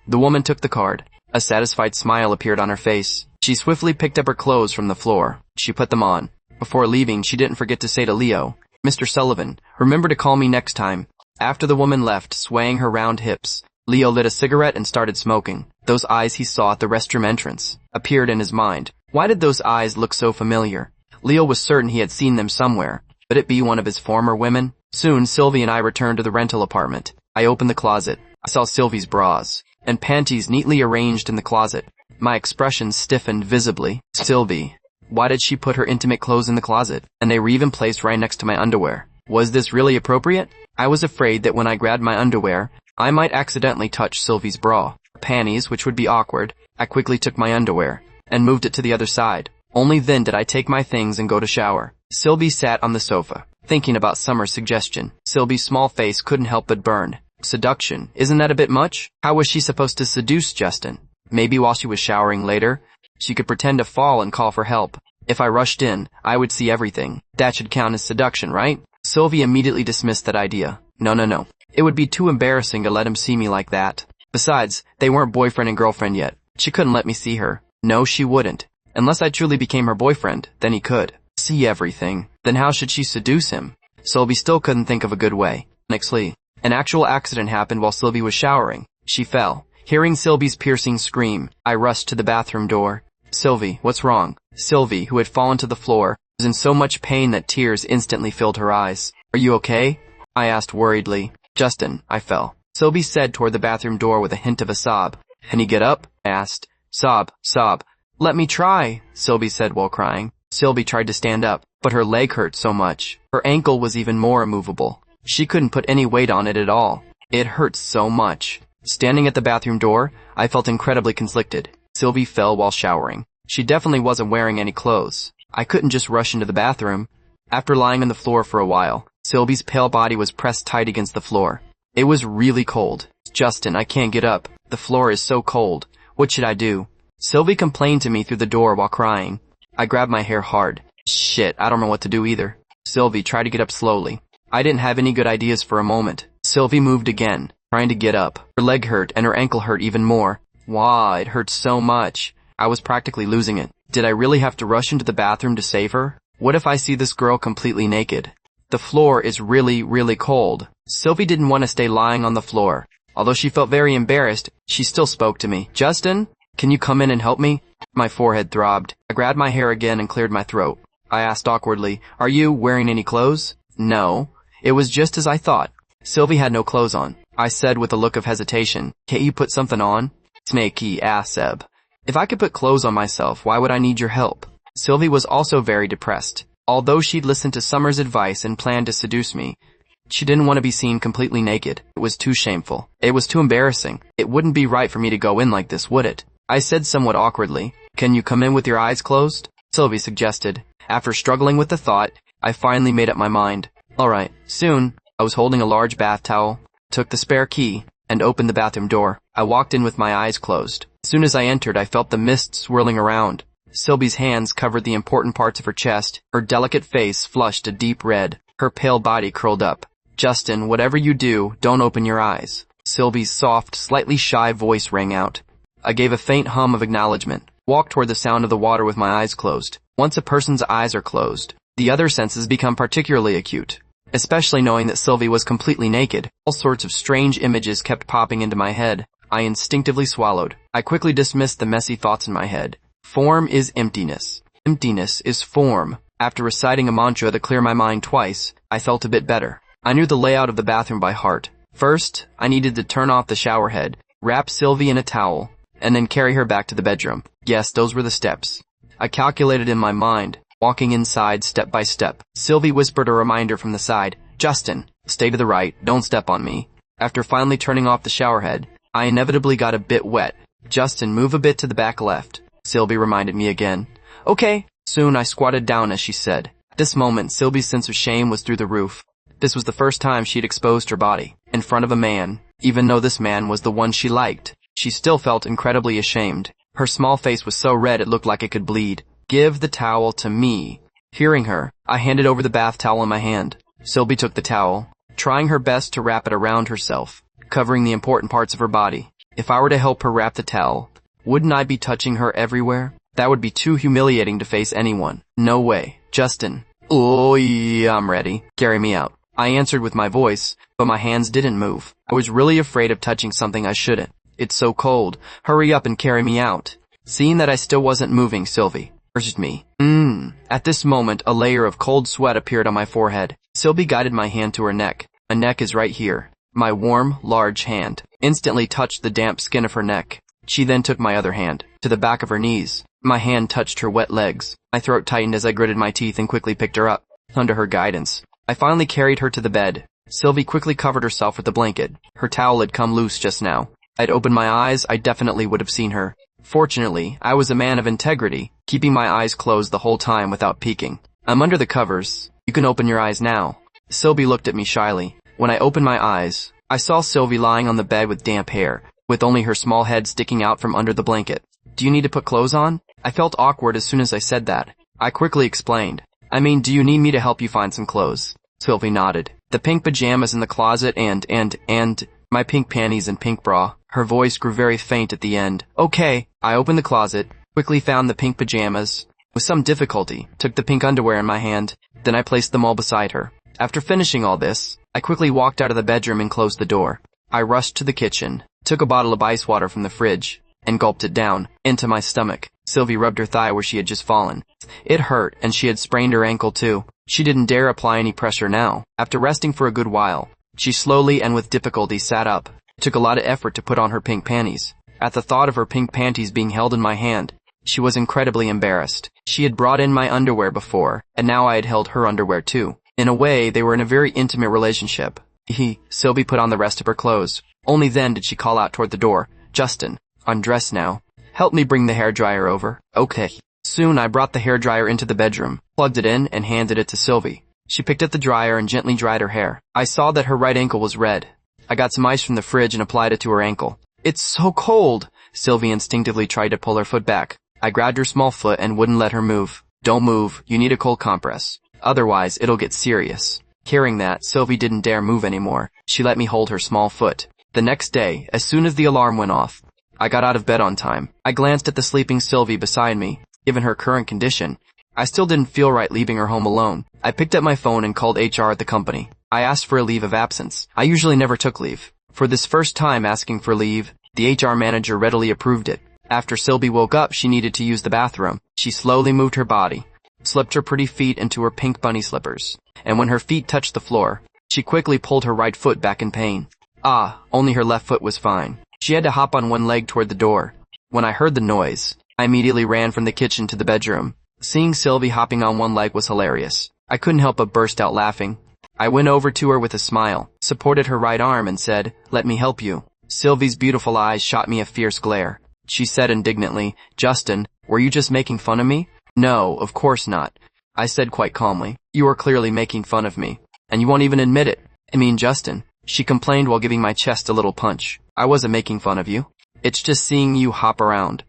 The woman took the card. A satisfied smile appeared on her face. She swiftly picked up her clothes from the floor. She put them on. Before leaving, she didn't forget to say to Leo, "Mr. Sullivan, remember to call me next time." After the woman left, swaying her round hips, Leo lit a cigarette and started smoking. Those eyes he saw at the restroom entrance appeared in his mind. Why did those eyes look so familiar? Leo was certain he had seen them somewhere. Could it be one of his former women? Soon, Sylvie and I returned to the rental apartment. I opened the closet. I saw Sylvie's bras and panties neatly arranged in the closet. My expression stiffened visibly. Sylvie. Why did she put her intimate clothes in the closet? And they were even placed right next to my underwear. Was this really appropriate? I was afraid that when I grabbed my underwear, I might accidentally touch Sylvie's bra. Panties, which would be awkward. I quickly took my underwear and moved it to the other side. Only then did I take my things and go to shower. Sylvie sat on the sofa, thinking about Summer's suggestion. Sylvie's small face couldn't help but burn. Seduction, isn't that a bit much? How was she supposed to seduce Justin? Maybe while she was showering later, she could pretend to fall and call for help. If I rushed in, I would see everything. That should count as seduction, right? Sylvie immediately dismissed that idea. No. It would be too embarrassing to let him see me like that. Besides, they weren't boyfriend and girlfriend yet. She couldn't let me see her. No, she wouldn't. Unless I truly became her boyfriend, then he could. See everything. Then how should she seduce him? Sylvie still couldn't think of a good way. Nextly, an actual accident happened while Sylvie was showering. She fell. Hearing Sylvie's piercing scream, I rushed to the bathroom door. "Sylvie, what's wrong?" Sylvie, who had fallen to the floor, was in so much pain that tears instantly filled her eyes. "Are you okay?" I asked worriedly. "Justin, I fell," Sylvie said toward the bathroom door with a hint of a sob. "Can you get up?" I asked. Sob. "Let me try," Sylvie said while crying. Sylvie tried to stand up, but her leg hurt so much. Her ankle was even more immovable. She couldn't put any weight on it at all. It hurt so much. Standing at the bathroom door, I felt incredibly conflicted. Sylvie fell while showering. She definitely wasn't wearing any clothes. I couldn't just rush into the bathroom. After lying on the floor for a while, Sylvie's pale body was pressed tight against the floor. It was really cold. "Justin, I can't get up. The floor is so cold. What should I do?" Sylvie complained to me through the door while crying. I grabbed my hair hard. Shit, I don't know what to do either. Sylvie tried to get up slowly. I didn't have any good ideas for a moment. Sylvie moved again, trying to get up. Her leg hurt and her ankle hurt even more. Wow, it hurt so much. I was practically losing it. Did I really have to rush into the bathroom to save her? What if I see this girl completely naked? The floor is really, really cold. Sylvie didn't want to stay lying on the floor. Although she felt very embarrassed, she still spoke to me. "Justin, can you come in and help me?" My forehead throbbed. I grabbed my hair again and cleared my throat. I asked awkwardly, "Are you wearing any clothes?" "No." It was just as I thought. Sylvie had no clothes on. I said with a look of hesitation, "Can't you put something on?" Snaky asseb. If I could put clothes on myself, why would I need your help? Sylvie was also very depressed. Although she'd listened to Summer's advice and planned to seduce me, she didn't want to be seen completely naked. It was too shameful. It was too embarrassing. It wouldn't be right for me to go in like this, would it? I said somewhat awkwardly, "Can you come in with your eyes closed?" Sylvie suggested. After struggling with the thought, I finally made up my mind. Alright. Soon, I was holding a large bath towel, took the spare key, and opened the bathroom door. I walked in with my eyes closed. As soon as I entered, I felt the mist swirling around. Sylvie's hands covered the important parts of her chest. Her delicate face flushed a deep red. Her pale body curled up. "Justin, whatever you do, don't open your eyes." Sylvie's soft, slightly shy voice rang out. I gave a faint hum of acknowledgement, walked toward the sound of the water with my eyes closed. Once a person's eyes are closed, the other senses become particularly acute. Especially knowing that Sylvie was completely naked, all sorts of strange images kept popping into my head. I instinctively swallowed. I quickly dismissed the messy thoughts in my head. Form is emptiness. Emptiness is form. After reciting a mantra to clear my mind twice, I felt a bit better. I knew the layout of the bathroom by heart. First, I needed to turn off the shower head, wrap Sylvie in a towel, and then carry her back to the bedroom. Yes, those were the steps. I calculated in my mind, walking inside step by step. Sylvie whispered a reminder from the side. "Justin, stay to the right, don't step on me." After finally turning off the shower head, I inevitably got a bit wet. "Justin, move a bit to the back left," Sylvie reminded me again. "Okay." Soon I squatted down as she said. At this moment, Sylvie's sense of shame was through the roof. This was the first time she'd exposed her body, in front of a man, even though this man was the one she liked. She still felt incredibly ashamed. Her small face was so red it looked like it could bleed. "Give the towel to me." Hearing her, I handed over the bath towel in my hand. Sylvie took the towel, trying her best to wrap it around herself, covering the important parts of her body. If I were to help her wrap the towel, wouldn't I be touching her everywhere? That would be too humiliating to face anyone. No way. "Justin." "Oh yeah, I'm ready. Carry me out." I answered with my voice, but my hands didn't move. I was really afraid of touching something I shouldn't. "It's so cold. Hurry up and carry me out." Seeing that I still wasn't moving, Sylvie urged me. At this moment, a layer of cold sweat appeared on my forehead. Sylvie guided my hand to her neck. "My neck is right here." My warm, large hand instantly touched the damp skin of her neck. She then took my other hand to the back of her knees. My hand touched her wet legs. My throat tightened as I gritted my teeth and quickly picked her up. Under her guidance, I finally carried her to the bed. Sylvie quickly covered herself with the blanket. Her towel had come loose just now. I'd opened my eyes, I definitely would have seen her. Fortunately, I was a man of integrity, keeping my eyes closed the whole time without peeking. "I'm under the covers. You can open your eyes now." Sylvie looked at me shyly. When I opened my eyes, I saw Sylvie lying on the bed with damp hair, with only her small head sticking out from under the blanket. "Do you need to put clothes on?" I felt awkward as soon as I said that. I quickly explained. "I mean, do you need me to help you find some clothes?" Sylvie nodded. "The pink pajamas in the closet and my pink panties and pink bra." Her voice grew very faint at the end. "Okay." I opened the closet, quickly found the pink pajamas. With some difficulty, took the pink underwear in my hand, then I placed them all beside her. After finishing all this, I quickly walked out of the bedroom and closed the door. I rushed to the kitchen, took a bottle of ice water from the fridge, and gulped it down into my stomach. Sylvie rubbed her thigh where she had just fallen. It hurt, and she had sprained her ankle too. She didn't dare apply any pressure now. After resting for a good while, she slowly and with difficulty sat up. It took a lot of effort to put on her pink panties. At the thought of her pink panties being held in my hand, she was incredibly embarrassed. She had brought in my underwear before, and now I had held her underwear too. In a way, they were in a very intimate relationship. Sylvie put on the rest of her clothes. Only then did she call out toward the door. "Justin, undress now. Help me bring the hairdryer over." "Okay." Soon I brought the hairdryer into the bedroom, plugged it in, and handed it to Sylvie. She picked up the dryer and gently dried her hair. I saw that her right ankle was red. I got some ice from the fridge and applied it to her ankle. "It's so cold." Sylvie instinctively tried to pull her foot back. I grabbed her small foot and wouldn't let her move. "Don't move. You need a cold compress. Otherwise, it'll get serious." Hearing that, Sylvie didn't dare move anymore. She let me hold her small foot. The next day, as soon as the alarm went off, I got out of bed on time. I glanced at the sleeping Sylvie beside me. Given her current condition, I still didn't feel right leaving her home alone. I picked up my phone and called HR at the company. I asked for a leave of absence. I usually never took leave. For this first time asking for leave, the HR manager readily approved it. After Sylvie woke up, she needed to use the bathroom. She slowly moved her body, slipped her pretty feet into her pink bunny slippers, and when her feet touched the floor, she quickly pulled her right foot back in pain. Only her left foot was fine. She had to hop on one leg toward the door. When I heard the noise, I immediately ran from the kitchen to the bedroom. Seeing Sylvie hopping on one leg was hilarious. I couldn't help but burst out laughing. I went over to her with a smile, supported her right arm and said, "Let me help you." Sylvie's beautiful eyes shot me a fierce glare. She said indignantly, "Justin, were you just making fun of me?" "No, of course not," I said quite calmly. "You are clearly making fun of me. And you won't even admit it." "I mean, Justin," she complained while giving my chest a little punch. "I wasn't making fun of you. It's just seeing you hop around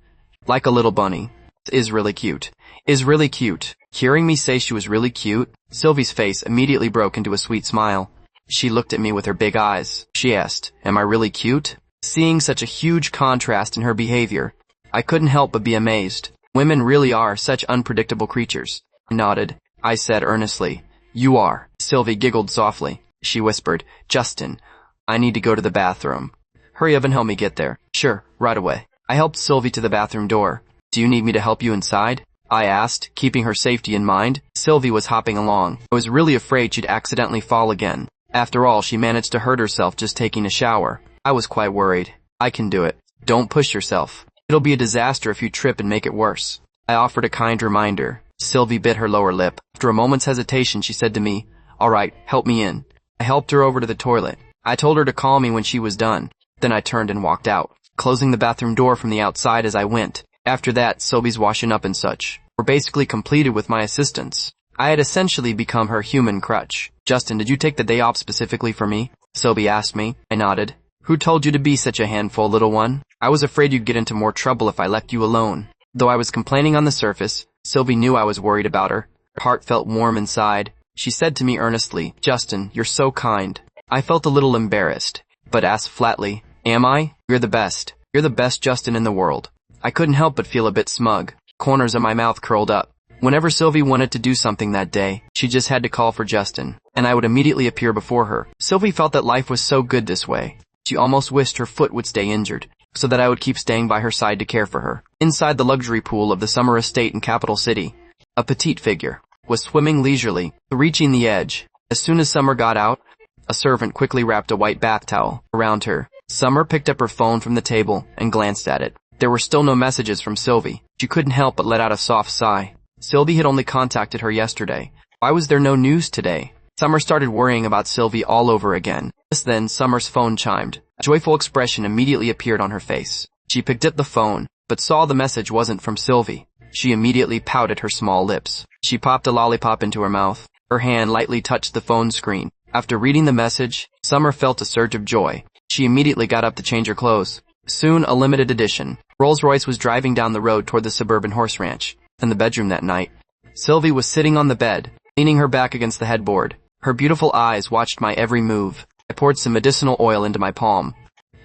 like a little bunny. Is really cute. Is really cute." Hearing me say she was really cute, Sylvie's face immediately broke into a sweet smile. She looked at me with her big eyes. She asked, "Am I really cute?" Seeing such a huge contrast in her behavior, I couldn't help but be amazed. Women really are such unpredictable creatures. I nodded. I said earnestly, "You are." Sylvie giggled softly. She whispered, "Justin, I need to go to the bathroom. Hurry up and help me get there." "Sure, right away." I helped Sylvie to the bathroom door. "Do you need me to help you inside?" I asked, keeping her safety in mind. Sylvie was hopping along. I was really afraid she'd accidentally fall again. After all, she managed to hurt herself just taking a shower. I was quite worried. "I can do it. Don't push yourself. It'll be a disaster if you trip and make it worse." I offered a kind reminder. Sylvie bit her lower lip. After a moment's hesitation, she said to me, "All right, help me in." I helped her over to the toilet. I told her to call me when she was done. Then I turned and walked out, closing the bathroom door from the outside as I went. After that, Sylvie's washing up and such were basically completed with my assistance. I had essentially become her human crutch. "Justin, did you take the day off specifically for me?" Sylvie asked me. I nodded. "Who told you to be such a handful, little one? I was afraid you'd get into more trouble if I left you alone." Though I was complaining on the surface, Sylvie knew I was worried about her. Her heart felt warm inside. She said to me earnestly, "Justin, you're so kind." I felt a little embarrassed, but asked flatly, "Am I? You're the best. You're the best Justin in the world." I couldn't help but feel a bit smug. Corners of my mouth curled up. Whenever Sylvie wanted to do something that day, she just had to call for Justin, and I would immediately appear before her. Sylvie felt that life was so good this way. She almost wished her foot would stay injured, so that I would keep staying by her side to care for her. Inside the luxury pool of the summer estate in Capital City, a petite figure was swimming leisurely, reaching the edge. As soon as Summer got out, a servant quickly wrapped a white bath towel around her. Summer picked up her phone from the table and glanced at it. There were still no messages from Sylvie. She couldn't help but let out a soft sigh. Sylvie had only contacted her yesterday. Why was there no news today? Summer started worrying about Sylvie all over again. Just then, Summer's phone chimed. A joyful expression immediately appeared on her face. She picked up the phone, but saw the message wasn't from Sylvie. She immediately pouted her small lips. She popped a lollipop into her mouth. Her hand lightly touched the phone screen. After reading the message, Summer felt a surge of joy. She immediately got up to change her clothes. Soon, a limited edition Rolls-Royce was driving down the road toward the suburban horse ranch. In the bedroom that night, Sylvie was sitting on the bed, leaning her back against the headboard. Her beautiful eyes watched my every move. I poured some medicinal oil into my palm.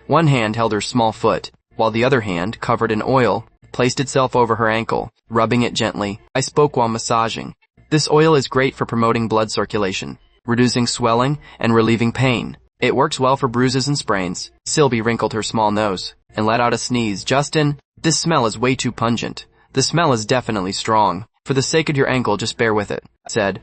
One hand held her small foot, while the other hand, covered in oil, placed itself over her ankle, rubbing it gently. I spoke while massaging. "This oil is great for promoting blood circulation, reducing swelling, and relieving pain. It works well for bruises and sprains." Sylvie wrinkled her small nose and let out a sneeze. "Justin, this smell is way too pungent. The smell is definitely strong. For the sake of your ankle, just bear with it," I said.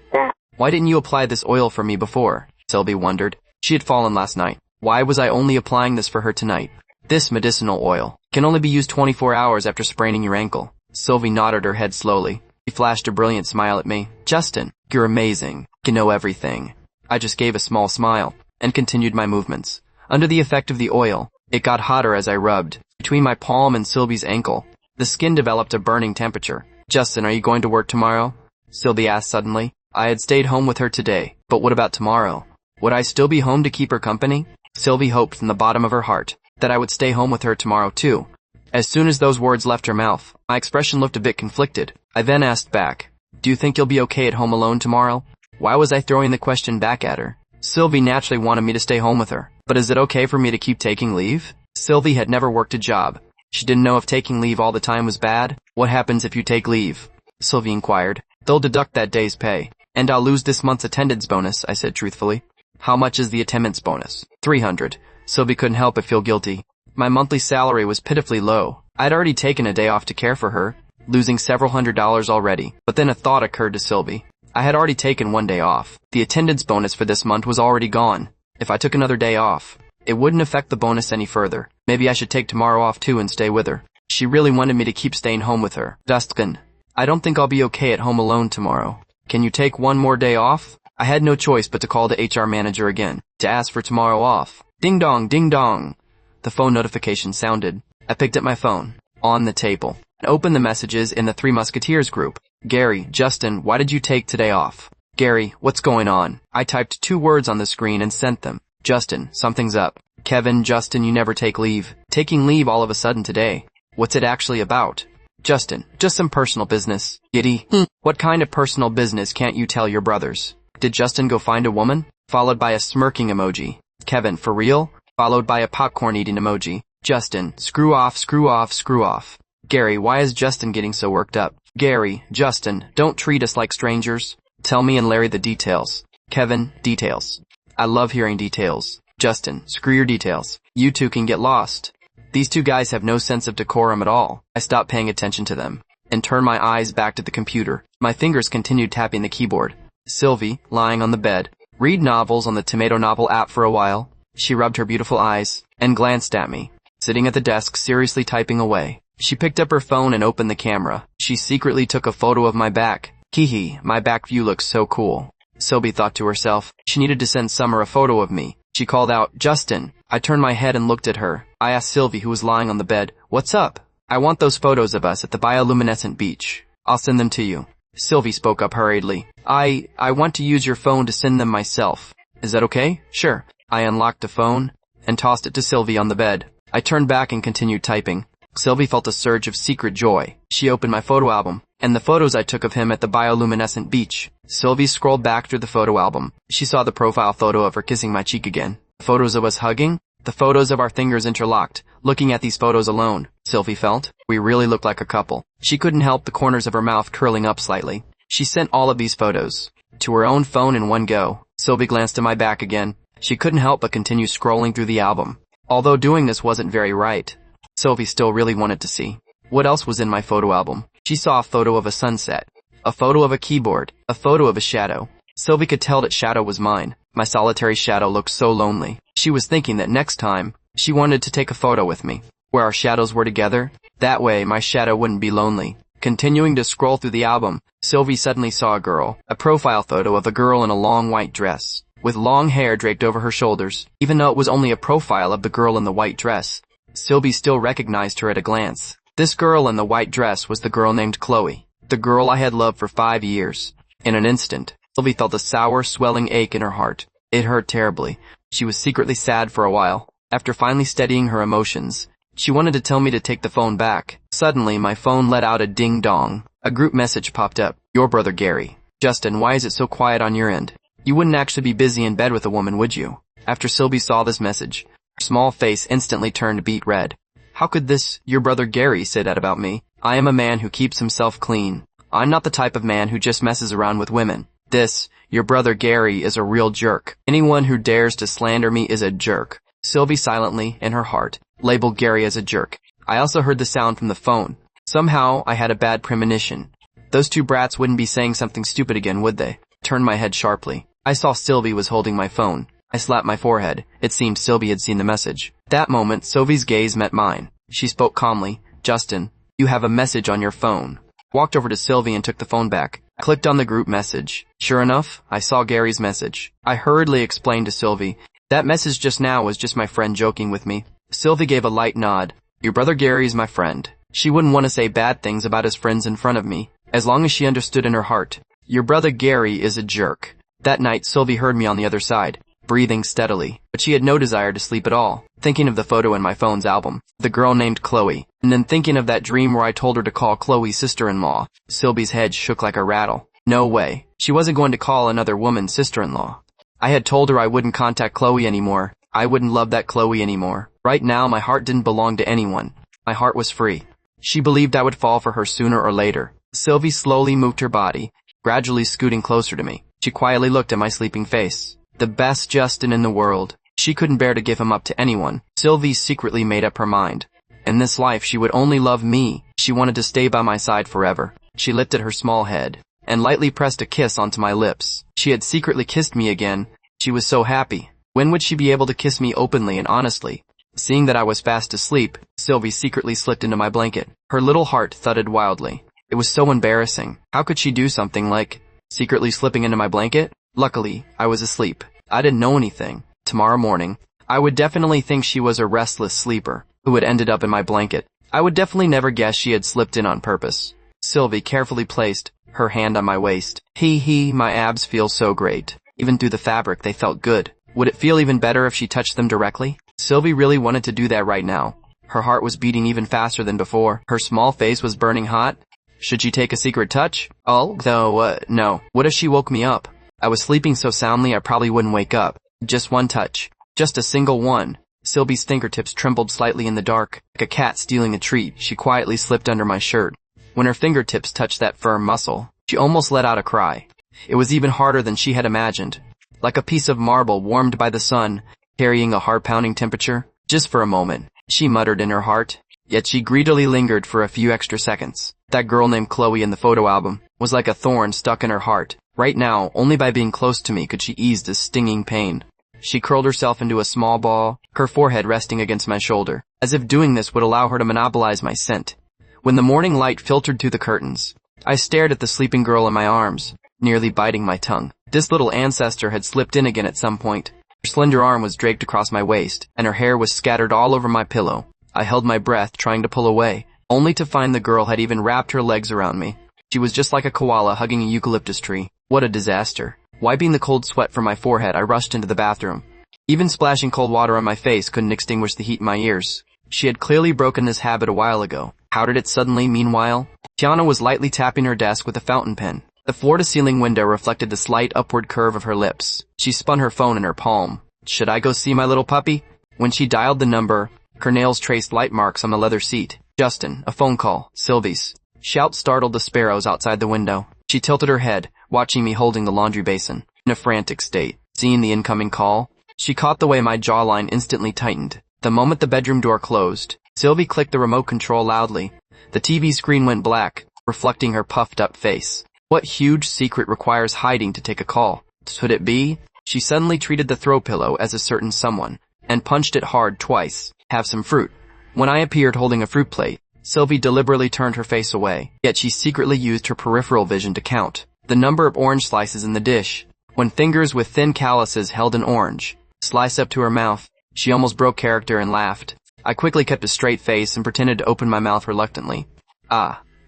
"Why didn't you apply this oil for me before?" Sylvie wondered. She had fallen last night. Why was I only applying this for her tonight? "This medicinal oil can only be used 24 hours after spraining your ankle." Sylvie nodded her head slowly. She flashed a brilliant smile at me. "Justin, you're amazing. You know everything." I just gave a small smile and continued my movements. Under the effect of the oil, it got hotter as I rubbed. Between my palm and Sylvie's ankle, the skin developed a burning temperature. "Justin, are you going to work tomorrow?" Sylvie asked suddenly. I had stayed home with her today, but what about tomorrow? Would I still be home to keep her company? Sylvie hoped from the bottom of her heart that I would stay home with her tomorrow too. As soon as those words left her mouth, my expression looked a bit conflicted. I then asked back, "Do you think you'll be okay at home alone tomorrow?" Why was I throwing the question back at her? Sylvie naturally wanted me to stay home with her. But is it okay for me to keep taking leave? Sylvie had never worked a job. She didn't know if taking leave all the time was bad. "What happens if you take leave?" Sylvie inquired. "They'll deduct that day's pay, and I'll lose this month's attendance bonus," I said truthfully. "How much is the attendance bonus?" 300. Sylvie couldn't help but feel guilty. My monthly salary was pitifully low. I'd already taken a day off to care for her, losing several $100s already. But then a thought occurred to Sylvie. I had already taken one day off. The attendance bonus for this month was already gone. If I took another day off, It wouldn't affect the bonus any further. Maybe I should take tomorrow off too and stay with her. She really wanted me to keep staying home with her. Dustkin. I don't think I'll be okay at home alone tomorrow. Can you take one more day off? I had no choice but to call the HR manager again, to ask for tomorrow off. Ding dong, ding dong. The phone notification sounded. I picked up my phone. On the table. And opened the messages in the Three Musketeers group. Gary, Justin, why did you take today off? Gary, what's going on? I typed 2 words on the screen and sent them. Justin, something's up. Kevin, Justin, you never take leave. Taking leave all of a sudden today. What's it actually about? Justin, just some personal business. Giddy. What kind of personal business can't you tell your brothers? Did Justin go find a woman? Followed by a smirking emoji. Kevin, for real? Followed by a popcorn eating emoji. Justin, screw off, screw off, screw off. Gary, why is Justin getting so worked up? Gary, Justin, don't treat us like strangers. Tell me and Larry the details. Kevin, details. I love hearing details. Justin, screw your details. You two can get lost. These 2 guys have no sense of decorum at all. I stopped paying attention to them and turned my eyes back to the computer. My fingers continued tapping the keyboard. Sylvie, lying on the bed, read novels on the Tomato Novel app for a while. She rubbed her beautiful eyes and glanced at me, sitting at the desk seriously typing away. She picked up her phone and opened the camera. She secretly took a photo of my back. Hee, my back view looks so cool. Sylvie thought to herself. She needed to send Summer a photo of me. She called out, Justin. I turned my head and looked at her. I asked Sylvie, who was lying on the bed, what's up? I want those photos of us at the bioluminescent beach. I'll send them to you. Sylvie spoke up hurriedly. I want to use your phone to send them myself. Is that okay? Sure. I unlocked the phone and tossed it to Sylvie on the bed. I turned back and continued typing. Sylvie felt a surge of secret joy. She opened my photo album and the photos I took of him at the bioluminescent beach. Sylvie scrolled back through the photo album. She saw the profile photo of her kissing my cheek again. Photos of us hugging? The photos of our fingers interlocked. Looking at these photos alone, Sylvie felt, we really looked like a couple. She couldn't help the corners of her mouth curling up slightly. She sent all of these photos to her own phone in one go. Sylvie glanced at my back again. She couldn't help but continue scrolling through the album. Although doing this wasn't very right, Sylvie still really wanted to see what else was in my photo album. She saw a photo of a sunset, a photo of a keyboard, a photo of a shadow. Sylvie could tell that shadow was mine. My solitary shadow looked so lonely. She was thinking that next time, she wanted to take a photo with me, where our shadows were together. That way, my shadow wouldn't be lonely. Continuing to scroll through the album, Sylvie suddenly saw a profile photo of a girl in a long white dress, with long hair draped over her shoulders. Even though it was only a profile of the girl in the white dress, Sylvie still recognized her at a glance. This girl in the white dress was the girl named Chloe, the girl I had loved for 5 years. In an instant, Sylvie felt a sour, swelling ache in her heart. It hurt terribly. She was secretly sad for a while. After finally steadying her emotions, she wanted to tell me to take the phone back. Suddenly, my phone let out a ding-dong. A group message popped up. Your brother Gary. Justin, why is it so quiet on your end? You wouldn't actually be busy in bed with a woman, would you? After Sylvie saw this message, her small face instantly turned beet red. How could this, your brother Gary, say that about me? I am a man who keeps himself clean. I'm not the type of man who just messes around with women. This, your brother Gary, is a real jerk. Anyone who dares to slander me is a jerk. Sylvie silently, in her heart, labeled Gary as a jerk. I also heard the sound from the phone. Somehow, I had a bad premonition. Those 2 brats wouldn't be saying something stupid again, would they? Turned my head sharply. I saw Sylvie was holding my phone. I slapped my forehead. It seemed Sylvie had seen the message. That moment, Sylvie's gaze met mine. She spoke calmly. Justin, you have a message on your phone. Walked over to Sylvie and took the phone back. I clicked on the group message. Sure enough, I saw Gary's message. I hurriedly explained to Sylvie, that message just now was just my friend joking with me. Sylvie gave a light nod. Your brother Gary is my friend. She wouldn't want to say bad things about his friends in front of me, as long as she understood in her heart. Your brother Gary is a jerk. That night, Sylvie heard me on the other side, breathing steadily, but she had no desire to sleep at all. Thinking of the photo in my phone's album, the girl named Chloe, and then thinking of that dream where I told her to call Chloe's sister-in-law, Sylvie's head shook like a rattle. No way. She wasn't going to call another woman sister-in-law. I had told her I wouldn't contact Chloe anymore. I wouldn't love that Chloe anymore. Right now, my heart didn't belong to anyone. My heart was free. She believed I would fall for her sooner or later. Sylvie slowly moved her body, gradually scooting closer to me. She quietly looked at my sleeping face. The best Justin in the world. She couldn't bear to give him up to anyone. Sylvie secretly made up her mind. In this life, she would only love me. She wanted to stay by my side forever. She lifted her small head and lightly pressed a kiss onto my lips. She had secretly kissed me again. She was so happy. When would she be able to kiss me openly and honestly? Seeing that I was fast asleep, Sylvie secretly slipped into my blanket. Her little heart thudded wildly. It was so embarrassing. How could she do something like secretly slipping into my blanket? Luckily, I was asleep. I didn't know anything. Tomorrow morning, I would definitely think she was a restless sleeper who had ended up in my blanket. I would definitely never guess she had slipped in on purpose. Sylvie carefully placed her hand on my waist. My abs feel so great. Even through the fabric, they felt good. Would it feel even better if she touched them directly? Sylvie really wanted to do that right now. Her heart was beating even faster than before. Her small face was burning hot. Should she take a secret touch? No. What if she woke me up? I was sleeping so soundly I probably wouldn't wake up. Just one touch. Just a single one. Sylvie's fingertips trembled slightly in the dark. Like a cat stealing a treat, she quietly slipped under my shirt. When her fingertips touched that firm muscle, she almost let out a cry. It was even harder than she had imagined. Like a piece of marble warmed by the sun, carrying a heart-pounding temperature. Just for a moment, she muttered in her heart. Yet she greedily lingered for a few extra seconds. That girl named Chloe in the photo album was like a thorn stuck in her heart. Right now, only by being close to me could she ease this stinging pain. She curled herself into a small ball, her forehead resting against my shoulder, as if doing this would allow her to monopolize my scent. When the morning light filtered through the curtains, I stared at the sleeping girl in my arms, nearly biting my tongue. This little ancestor had slipped in again at some point. Her slender arm was draped across my waist, and her hair was scattered all over my pillow. I held my breath, trying to pull away, only to find the girl had even wrapped her legs around me. She was just like a koala hugging a eucalyptus tree. What a disaster. Wiping the cold sweat from my forehead, I rushed into the bathroom. Even splashing cold water on my face couldn't extinguish the heat in my ears. She had clearly broken this habit a while ago. How did it suddenly, meanwhile? Tiana was lightly tapping her desk with a fountain pen. The floor-to-ceiling window reflected the slight upward curve of her lips. She spun her phone in her palm. Should I go see my little puppy? When she dialed the number, her nails traced light marks on the leather seat. Justin, a phone call. Sylvie's. Shout startled the sparrows outside the window. She tilted her head, watching me holding the laundry basin. In a frantic state, seeing the incoming call, she caught the way my jawline instantly tightened. The moment the bedroom door closed, Sylvie clicked the remote control loudly. The TV screen went black, reflecting her puffed-up face. What huge secret requires hiding to take a call? Could it be? She suddenly treated the throw pillow as a certain someone, and punched it hard twice. Have some fruit. When I appeared holding a fruit plate, Sylvie deliberately turned her face away, yet she secretly used her peripheral vision to count the number of orange slices in the dish. When fingers with thin calluses held an orange slice up to her mouth, she almost broke character and laughed. I quickly kept a straight face and pretended to open my mouth reluctantly.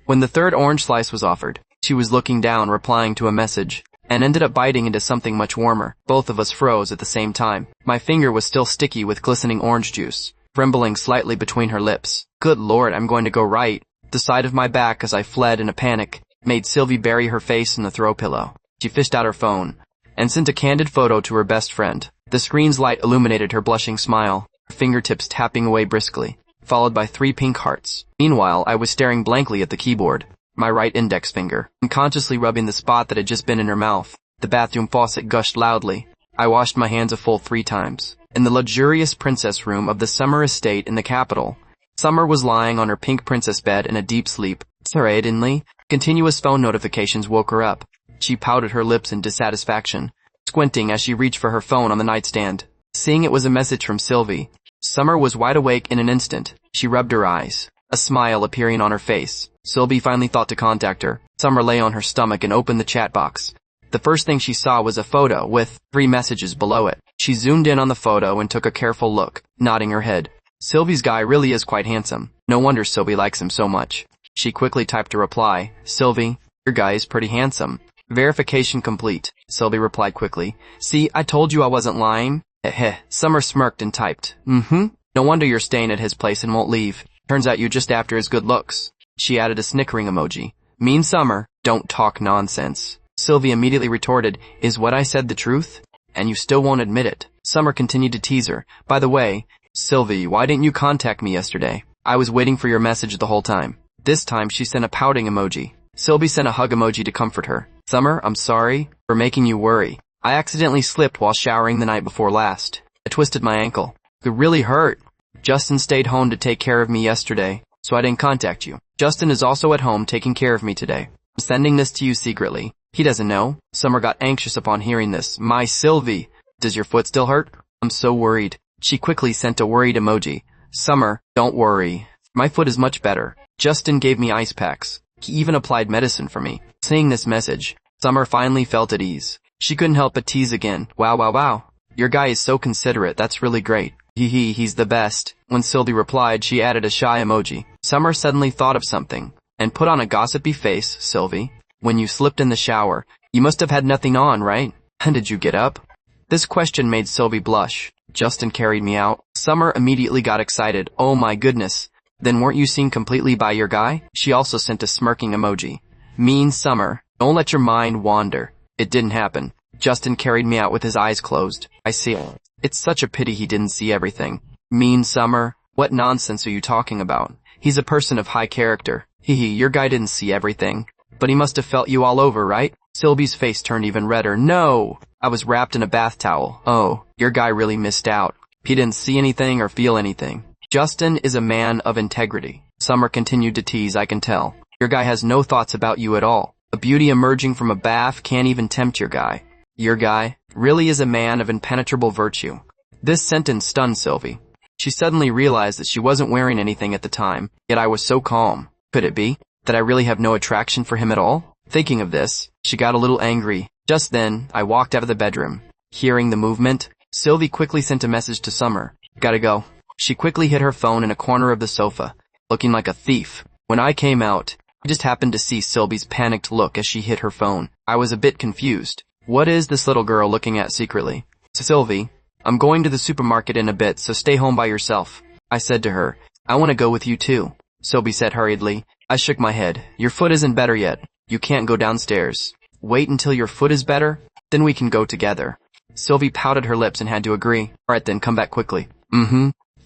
When the third orange slice was offered, she was looking down, replying to a message, and ended up biting into something much warmer. Both of us froze at the same time. My finger was still sticky with glistening orange juice, trembling slightly between her lips. Good Lord, I'm going to go right. The side of my back as I fled in a panic made Sylvie bury her face in the throw pillow. She fished out her phone and sent a candid photo to her best friend. The screen's light illuminated her blushing smile, her fingertips tapping away briskly, followed by 3 pink hearts. Meanwhile, I was staring blankly at the keyboard, my right index finger, unconsciously rubbing the spot that had just been in her mouth. The bathroom faucet gushed loudly. I washed my hands a full 3 times. In the luxurious princess room of the Summer estate in the capital, Summer was lying on her pink princess bed in a deep sleep. Suddenly, continuous phone notifications woke her up. She pouted her lips in dissatisfaction, squinting as she reached for her phone on the nightstand. Seeing it was a message from Sylvie, Summer was wide awake in an instant. She rubbed her eyes, a smile appearing on her face. Sylvie finally thought to contact her. Summer lay on her stomach and opened the chat box. The first thing she saw was a photo with 3 messages below it. She zoomed in on the photo and took a careful look, nodding her head. Sylvie's guy really is quite handsome. No wonder Sylvie likes him so much. She quickly typed a reply. Sylvie, your guy is pretty handsome. Verification complete, Sylvie replied quickly. See, I told you I wasn't lying. Summer smirked and typed. No wonder you're staying at his place and won't leave. Turns out you're just after his good looks. She added a snickering emoji. Mean Summer, don't talk nonsense. Sylvie immediately retorted, is what I said the truth? And you still won't admit it. Summer continued to tease her. By the way, Sylvie, why didn't you contact me yesterday? I was waiting for your message the whole time. This time she sent a pouting emoji. Sylvie sent a hug emoji to comfort her. Summer, I'm sorry for making you worry. I accidentally slipped while showering the night before last. I twisted my ankle. It really hurt. Justin stayed home to take care of me yesterday, so I didn't contact you. Justin is also at home taking care of me today. I'm sending this to you secretly. He doesn't know. Summer got anxious upon hearing this. My Sylvie, does your foot still hurt? I'm so worried. She quickly sent a worried emoji. Summer, don't worry. My foot is much better. Justin gave me ice packs. He even applied medicine for me. Seeing this message, Summer finally felt at ease. She couldn't help but tease again. Wow. Your guy is so considerate, that's really great. He's the best. When Sylvie replied, she added a shy emoji. Summer suddenly thought of something and put on a gossipy face. Sylvie, when you slipped in the shower, you must have had nothing on, right? And did you get up? This question made Sylvie blush. Justin carried me out. Summer immediately got excited. Oh my goodness. Then weren't you seen completely by your guy? She also sent a smirking emoji. Mean Summer, don't let your mind wander. It didn't happen. Justin carried me out with his eyes closed. I see. It's such a pity he didn't see everything. Mean Summer? What nonsense are you talking about? He's a person of high character. Your guy didn't see everything. But he must have felt you all over, right? Sylvie's face turned even redder. No! I was wrapped in a bath towel. Oh, your guy really missed out. He didn't see anything or feel anything. Justin is a man of integrity. Summer continued to tease, I can tell. Your guy has no thoughts about you at all. A beauty emerging from a bath can't even tempt your guy. Your guy really is a man of impenetrable virtue. This sentence stunned Sylvie. She suddenly realized that she wasn't wearing anything at the time, yet I was so calm. Could it be that I really have no attraction for him at all? Thinking of this, she got a little angry. Just then, I walked out of the bedroom. Hearing the movement, Sylvie quickly sent a message to Summer. Gotta go. She quickly hid her phone in a corner of the sofa, looking like a thief. When I came out, I just happened to see Sylvie's panicked look as she hid her phone. I was a bit confused. What is this little girl looking at secretly? Sylvie, I'm going to the supermarket in a bit, so stay home by yourself. I said to her, I want to go with you too. Sylvie said hurriedly. I shook my head. Your foot isn't better yet. You can't go downstairs. Wait until your foot is better, then we can go together. Sylvie pouted her lips and had to agree. Alright then, come back quickly.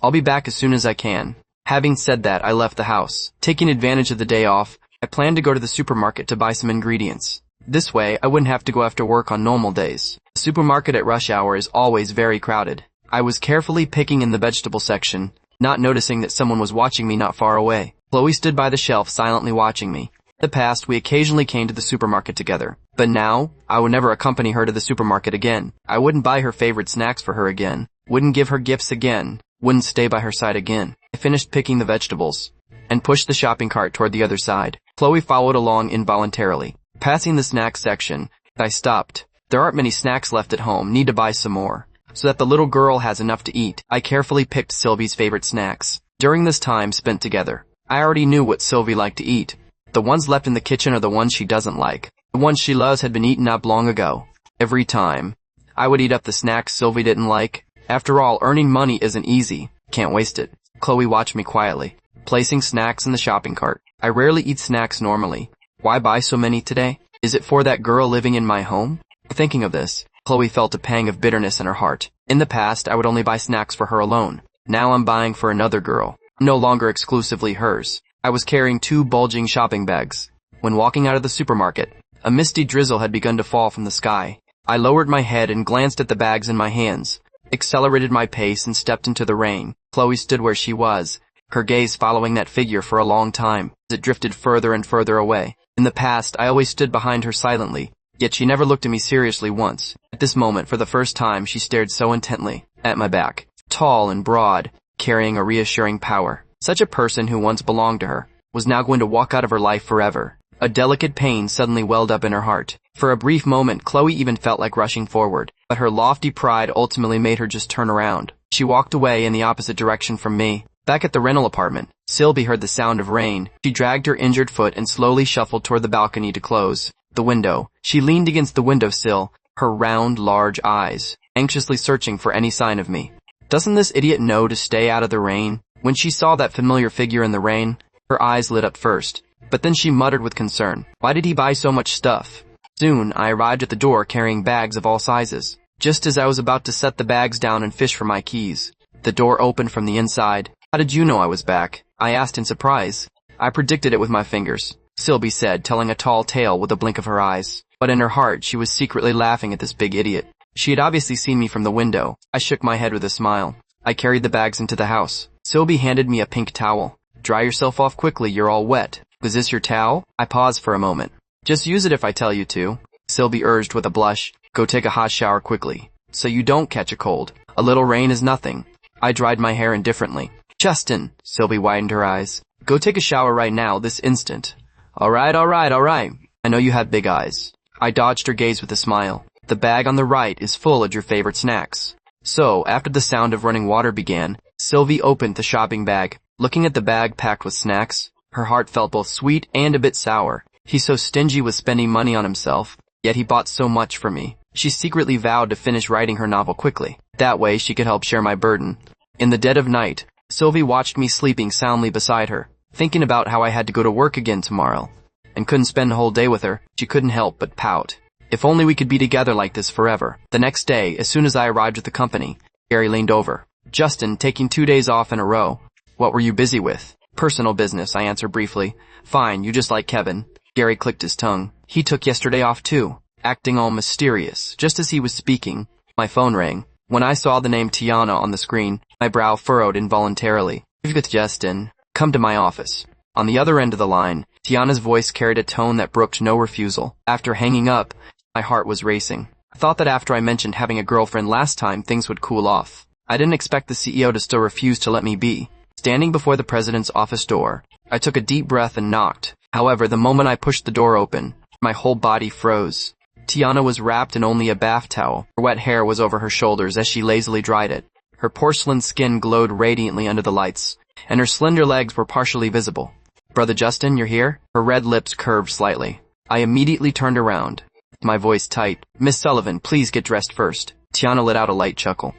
I'll be back as soon as I can. Having said that, I left the house. Taking advantage of the day off, I planned to go to the supermarket to buy some ingredients. This way, I wouldn't have to go after work on normal days. The supermarket at rush hour is always very crowded. I was carefully picking in the vegetable section, not noticing that someone was watching me not far away. Chloe stood by the shelf silently watching me. In the past, we occasionally came to the supermarket together. But now, I would never accompany her to the supermarket again. I wouldn't buy her favorite snacks for her again. Wouldn't give her gifts again. Wouldn't stay by her side again. I finished picking the vegetables and pushed the shopping cart toward the other side. Chloe followed along involuntarily. Passing the snack section, I stopped. There aren't many snacks left at home. Need to buy some more. So that the little girl has enough to eat. I carefully picked Sylvie's favorite snacks. During this time spent together, I already knew what Sylvie liked to eat. The ones left in the kitchen are the ones she doesn't like. The ones she loves had been eaten up long ago. Every time, I would eat up the snacks Sylvie didn't like. After all, earning money isn't easy. Can't waste it. Chloe watched me quietly, placing snacks in the shopping cart. I rarely eat snacks normally. Why buy so many today? Is it for that girl living in my home? Thinking of this, Chloe felt a pang of bitterness in her heart. In the past, I would only buy snacks for her alone. Now I'm buying for another girl. No longer exclusively hers. I was carrying 2 bulging shopping bags. When walking out of the supermarket, a misty drizzle had begun to fall from the sky. I lowered my head and glanced at the bags in my hands, accelerated my pace and stepped into the rain. Chloe stood where she was, her gaze following that figure for a long time, as it drifted further and further away. In the past, I always stood behind her silently, yet she never looked at me seriously once. At this moment, for the first time, she stared so intently at my back, tall and broad, carrying a reassuring power. Such a person who once belonged to her was now going to walk out of her life forever. A delicate pain suddenly welled up in her heart. For a brief moment, Chloe even felt like rushing forward, but her lofty pride ultimately made her just turn around. She walked away in the opposite direction from me. Back at the rental apartment, Sylvie heard the sound of rain. She dragged her injured foot and slowly shuffled toward the balcony to close the window. She leaned against the windowsill, her round, large eyes anxiously searching for any sign of me. Doesn't this idiot know to stay out of the rain? When she saw that familiar figure in the rain, her eyes lit up first, but then she muttered with concern. Why did he buy so much stuff? Soon, I arrived at the door carrying bags of all sizes. Just as I was about to set the bags down and fish for my keys, the door opened from the inside. How did you know I was back? I asked in surprise. I predicted it with my fingers, Sylvie said, telling a tall tale with a blink of her eyes. But in her heart, she was secretly laughing at this big idiot. She had obviously seen me from the window. I shook my head with a smile. I carried the bags into the house. Sylvie handed me a pink towel. Dry yourself off quickly, you're all wet. Was this your towel? I paused for a moment. Just use it if I tell you to, Sylvie urged with a blush. Go take a hot shower quickly. so you don't catch a cold. A little rain is nothing. I dried my hair indifferently. Justin, Sylvie widened her eyes. Go take a shower right now, this instant. Alright. I know you have big eyes. I dodged her gaze with a smile. The bag on the right is full of your favorite snacks. So, after the sound of running water began, Sylvie opened the shopping bag. Looking at the bag packed with snacks, her heart felt both sweet and a bit sour. He's so stingy with spending money on himself, yet he bought so much for me. She secretly vowed to finish writing her novel quickly. That way she could help share my burden. In the dead of night, Sylvie watched me sleeping soundly beside her, thinking about how I had to go to work again tomorrow, and couldn't spend the whole day with her. She couldn't help but pout. If only we could be together like this forever. The next day, as soon as I arrived at the company, Gary leaned over. Justin, taking 2 days off in a row. What were you busy with? Personal business, I answered briefly. Fine, you just like Kevin. Gary clicked his tongue. He took yesterday off too, acting all mysterious. Just as he was speaking, my phone rang. When I saw the name Tiana on the screen, my brow furrowed involuntarily. Justin, come to my office. On the other end of the line, Tiana's voice carried a tone that brooked no refusal. After hanging up, my heart was racing. I thought that after I mentioned having a girlfriend last time, things would cool off. I didn't expect the CEO to still refuse to let me be. Standing before the president's office door, I took a deep breath and knocked. However, the moment I pushed the door open, my whole body froze. Tiana was wrapped in only a bath towel. Her wet hair was over her shoulders as she lazily dried it. Her porcelain skin glowed radiantly under the lights, and her slender legs were partially visible. Brother Justin, you're here? Her red lips curved slightly. I immediately turned around, my voice tight. Miss Sullivan, please get dressed first. Tiana let out a light chuckle.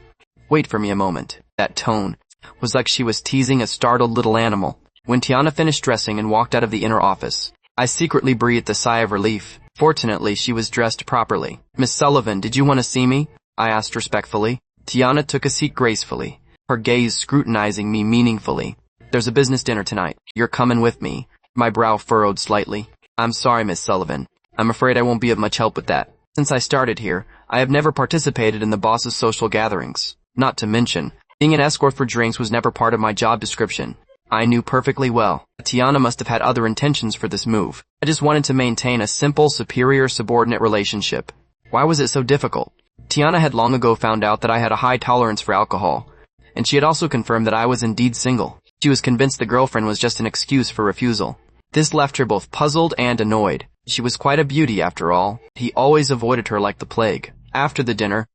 Wait for me a moment. That tone was like she was teasing a startled little animal. When Tiana finished dressing and walked out of the inner office, I secretly breathed a sigh of relief. Fortunately, she was dressed properly. Miss Sullivan, did you want to see me? I asked respectfully. Tiana took a seat gracefully, her gaze scrutinizing me meaningfully. There's a business dinner tonight. You're coming with me. My brow furrowed slightly. I'm sorry, Miss Sullivan. I'm afraid I won't be of much help with that. Since I started here, I have never participated in the boss's social gatherings. Not to mention, being an escort for drinks was never part of my job description. I knew perfectly well. Tiana must have had other intentions for this move. I just wanted to maintain a simple superior-subordinate relationship. Why was it so difficult? Tiana had long ago found out that I had a high tolerance for alcohol, and she had also confirmed that I was indeed single. She was convinced the girlfriend was just an excuse for refusal. This left her both puzzled and annoyed. She was quite a beauty after all. He always avoided her like the plague. After the dinner,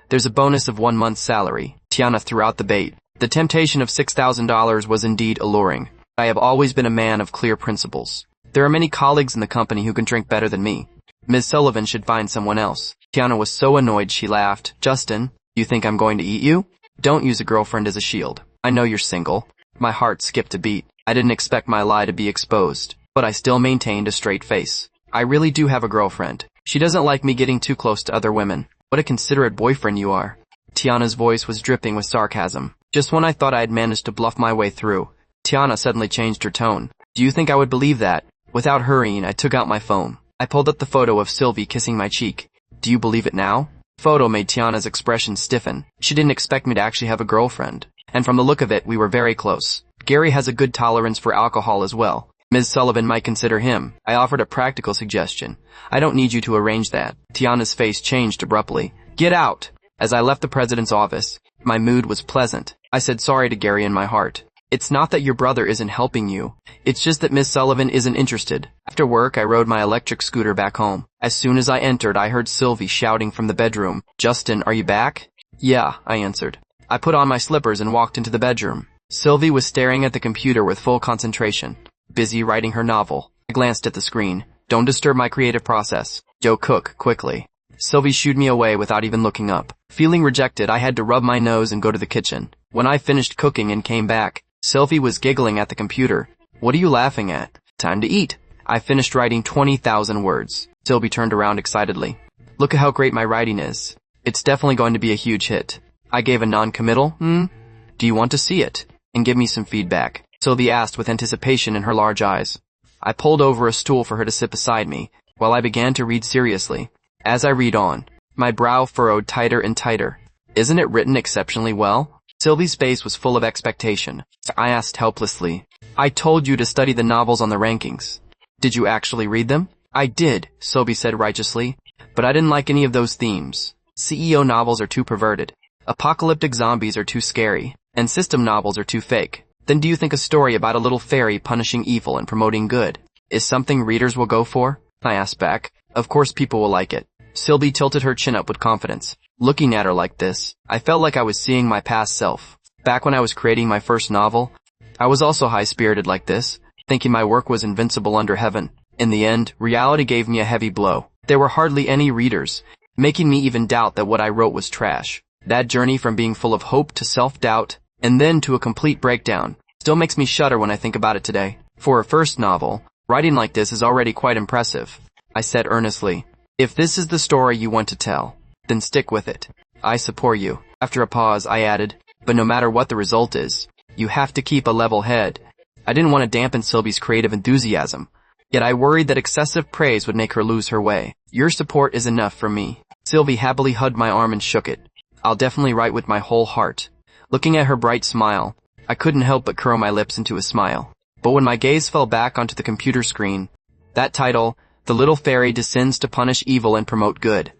there's a bonus of 1 month's salary. Tiana threw out the bait. The temptation of $6,000 was indeed alluring. I have always been a man of clear principles. There are many colleagues in the company who can drink better than me. Ms. Sullivan should find someone else. Tiana was so annoyed she laughed. Justin, you think I'm going to eat you? Don't use a girlfriend as a shield. I know you're single. My heart skipped a beat. I didn't expect my lie to be exposed, but I still maintained a straight face. I really do have a girlfriend. She doesn't like me getting too close to other women. What a considerate boyfriend you are. Tiana's voice was dripping with sarcasm. Just when I thought I had managed to bluff my way through, Tiana suddenly changed her tone. Do you think I would believe that? Without hurrying, I took out my phone. I pulled up the photo of Sylvie kissing my cheek. Do you believe it now? The photo made Tiana's expression stiffen. She didn't expect me to actually have a girlfriend. And from the look of it, we were very close. Gary has a good tolerance for alcohol as well. Ms. Sullivan might consider him. I offered a practical suggestion. I don't need you to arrange that. Tiana's face changed abruptly. Get out! As I left the president's office, my mood was pleasant. I said sorry to Gary in my heart. It's not that your brother isn't helping you. It's just that Miss Sullivan isn't interested. After work, I rode my electric scooter back home. As soon as I entered, I heard Sylvie shouting from the bedroom. Justin, are you back? Yeah, I answered. I put on my slippers and walked into the bedroom. Sylvie was staring at the computer with full concentration, busy writing her novel. I glanced at the screen. Don't disturb my creative process. Joe, cook, quickly. Sylvie shooed me away without even looking up. Feeling rejected, I had to rub my nose and go to the kitchen. When I finished cooking and came back, Sylvie was giggling at the computer. What are you laughing at? Time to eat. I finished writing 20,000 words. Sylvie turned around excitedly. Look at how great my writing is. It's definitely going to be a huge hit. I gave a non-committal, Do you want to see it? And give me some feedback. Sylvie asked with anticipation in her large eyes. I pulled over a stool for her to sit beside me, while I began to read seriously. As I read on, my brow furrowed tighter and tighter. Isn't it written exceptionally well? Sylvie's face was full of expectation. I asked helplessly. I told you to study the novels on the rankings. Did you actually read them? I did, Sylvie said righteously, but I didn't like any of those themes. CEO novels are too perverted. Apocalyptic zombies are too scary. And system novels are too fake. Then do you think a story about a little fairy punishing evil and promoting good is something readers will go for? I asked back. Of course people will like it. Sylvie tilted her chin up with confidence. Looking at her like this, I felt like I was seeing my past self. Back when I was creating my first novel, I was also high-spirited like this, thinking my work was invincible under heaven. In the end, reality gave me a heavy blow. There were hardly any readers, making me even doubt that what I wrote was trash. That journey from being full of hope to self-doubt, and then to a complete breakdown, still makes me shudder when I think about it today. For a first novel, writing like this is already quite impressive, I said earnestly. If this is the story you want to tell, then stick with it. I support you. After a pause, I added, but no matter what the result is, you have to keep a level head. I didn't want to dampen Sylvie's creative enthusiasm, yet I worried that excessive praise would make her lose her way. Your support is enough for me. Sylvie happily hugged my arm and shook it. I'll definitely write with my whole heart. Looking at her bright smile, I couldn't help but curl my lips into a smile. But when my gaze fell back onto the computer screen, that title, The Little Fairy Descends to Punish Evil and Promote Good,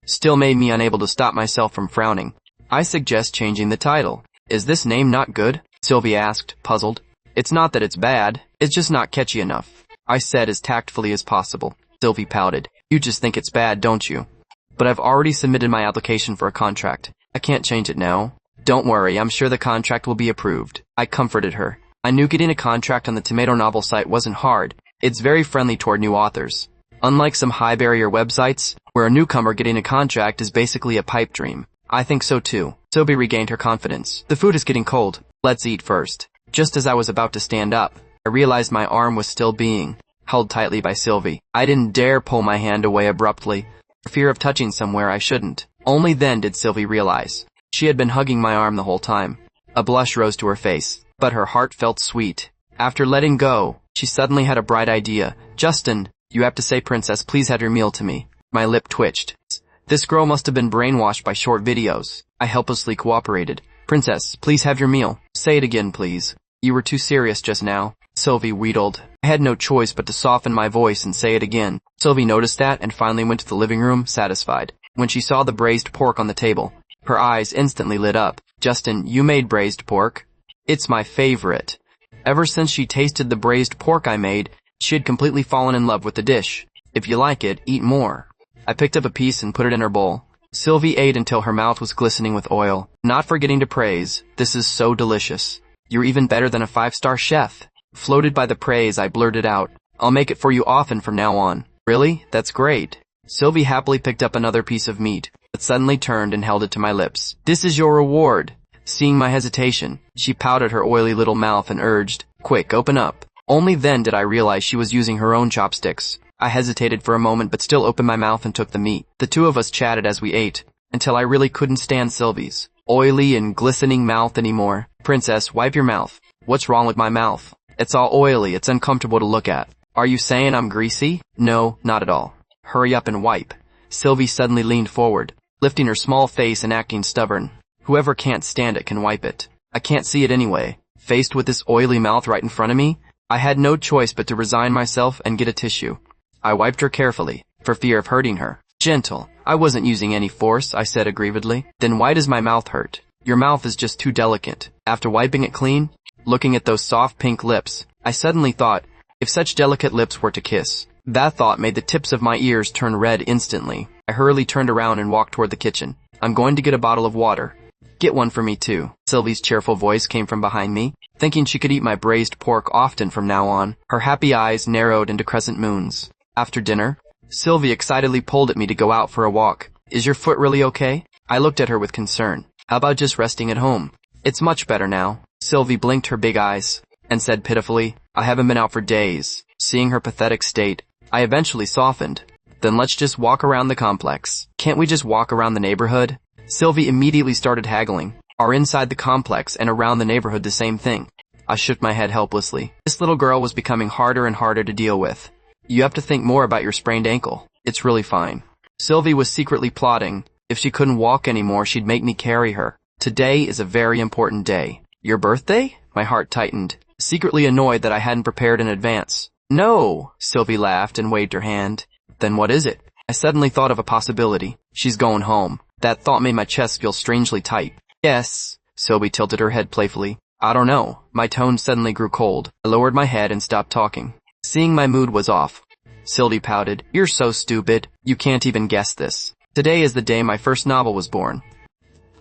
still made me unable to stop myself from frowning. I suggest changing the title. Is this name not good? Sylvie asked, puzzled. It's not that it's bad, it's just not catchy enough, I said as tactfully as possible. Sylvie pouted. You just think it's bad, don't you? But I've already submitted my application for a contract. I can't change it now. Don't worry, I'm sure the contract will be approved. I comforted her. I knew getting a contract on the Tomato novel site wasn't hard. It's very friendly toward new authors. Unlike some high-barrier websites, where a newcomer getting a contract is basically a pipe dream. I think so too. Sylvie regained her confidence. The food is getting cold. Let's eat first. Just as I was about to stand up, I realized my arm was still being held tightly by Sylvie. I didn't dare pull my hand away abruptly, for fear of touching somewhere I shouldn't. Only then did Sylvie realize she had been hugging my arm the whole time. A blush rose to her face, but her heart felt sweet. After letting go, she suddenly had a bright idea. Justin, you have to say Princess, please have your meal to me. My lip twitched. This girl must have been brainwashed by short videos. I helplessly cooperated. Princess, please have your meal. Say it again, please. You were too serious just now. Sylvie wheedled. I had no choice but to soften my voice and say it again. Sylvie noticed that and finally went to the living room, satisfied. When she saw the braised pork on the table, her eyes instantly lit up. Justin, you made braised pork? It's my favorite. Ever since she tasted the braised pork I made, she had completely fallen in love with the dish. If you like it, eat more. I picked up a piece and put it in her bowl. Sylvie ate until her mouth was glistening with oil, not forgetting to praise, this is so delicious. You're even better than a 5-star chef. Floated by the praise, I blurted out, I'll make it for you often from now on. Really? That's great. Sylvie happily picked up another piece of meat, but suddenly turned and held it to my lips. This is your reward. Seeing my hesitation, she pouted her oily little mouth and urged, quick, open up. Only then did I realize she was using her own chopsticks. I hesitated for a moment but still opened my mouth and took the meat. The two of us chatted as we ate, until I really couldn't stand Sylvie's oily and glistening mouth anymore. Princess, wipe your mouth. What's wrong with my mouth? It's all oily, it's uncomfortable to look at. Are you saying I'm greasy? No, not at all. Hurry up and wipe. Sylvie suddenly leaned forward, lifting her small face and acting stubborn. Whoever can't stand it can wipe it. I can't see it anyway. Faced with this oily mouth right in front of me, I had no choice but to resign myself and get a tissue. I wiped her carefully, for fear of hurting her. Gentle. I wasn't using any force, I said aggrievedly. Then why does my mouth hurt? Your mouth is just too delicate. After wiping it clean, looking at those soft pink lips, I suddenly thought, if such delicate lips were to kiss. That thought made the tips of my ears turn red instantly. I hurriedly turned around and walked toward the kitchen. I'm going to get a bottle of water. Get one for me too. Sylvie's cheerful voice came from behind me. Thinking she could eat my braised pork often from now on, her happy eyes narrowed into crescent moons. After dinner, Sylvie excitedly pulled at me to go out for a walk. Is your foot really okay? I looked at her with concern. How about just resting at home? It's much better now. Sylvie blinked her big eyes and said pitifully, I haven't been out for days. Seeing her pathetic state, I eventually softened. Then let's just walk around the complex. Can't we just walk around the neighborhood? Sylvie immediately started haggling. Are inside the complex and around the neighborhood the same thing? I shook my head helplessly. This little girl was becoming harder and harder to deal with. You have to think more about your sprained ankle. It's really fine. Sylvie was secretly plotting. If she couldn't walk anymore, she'd make me carry her. Today is a very important day. Your birthday? My heart tightened, secretly annoyed that I hadn't prepared in advance. No! Sylvie laughed and waved her hand. Then what is it? I suddenly thought of a possibility. She's going home. That thought made my chest feel strangely tight. Yes, Sylvie tilted her head playfully. I don't know. My tone suddenly grew cold. I lowered my head and stopped talking. Seeing my mood was off, Sylvie pouted. You're so stupid. You can't even guess this. Today is the day my first novel was born.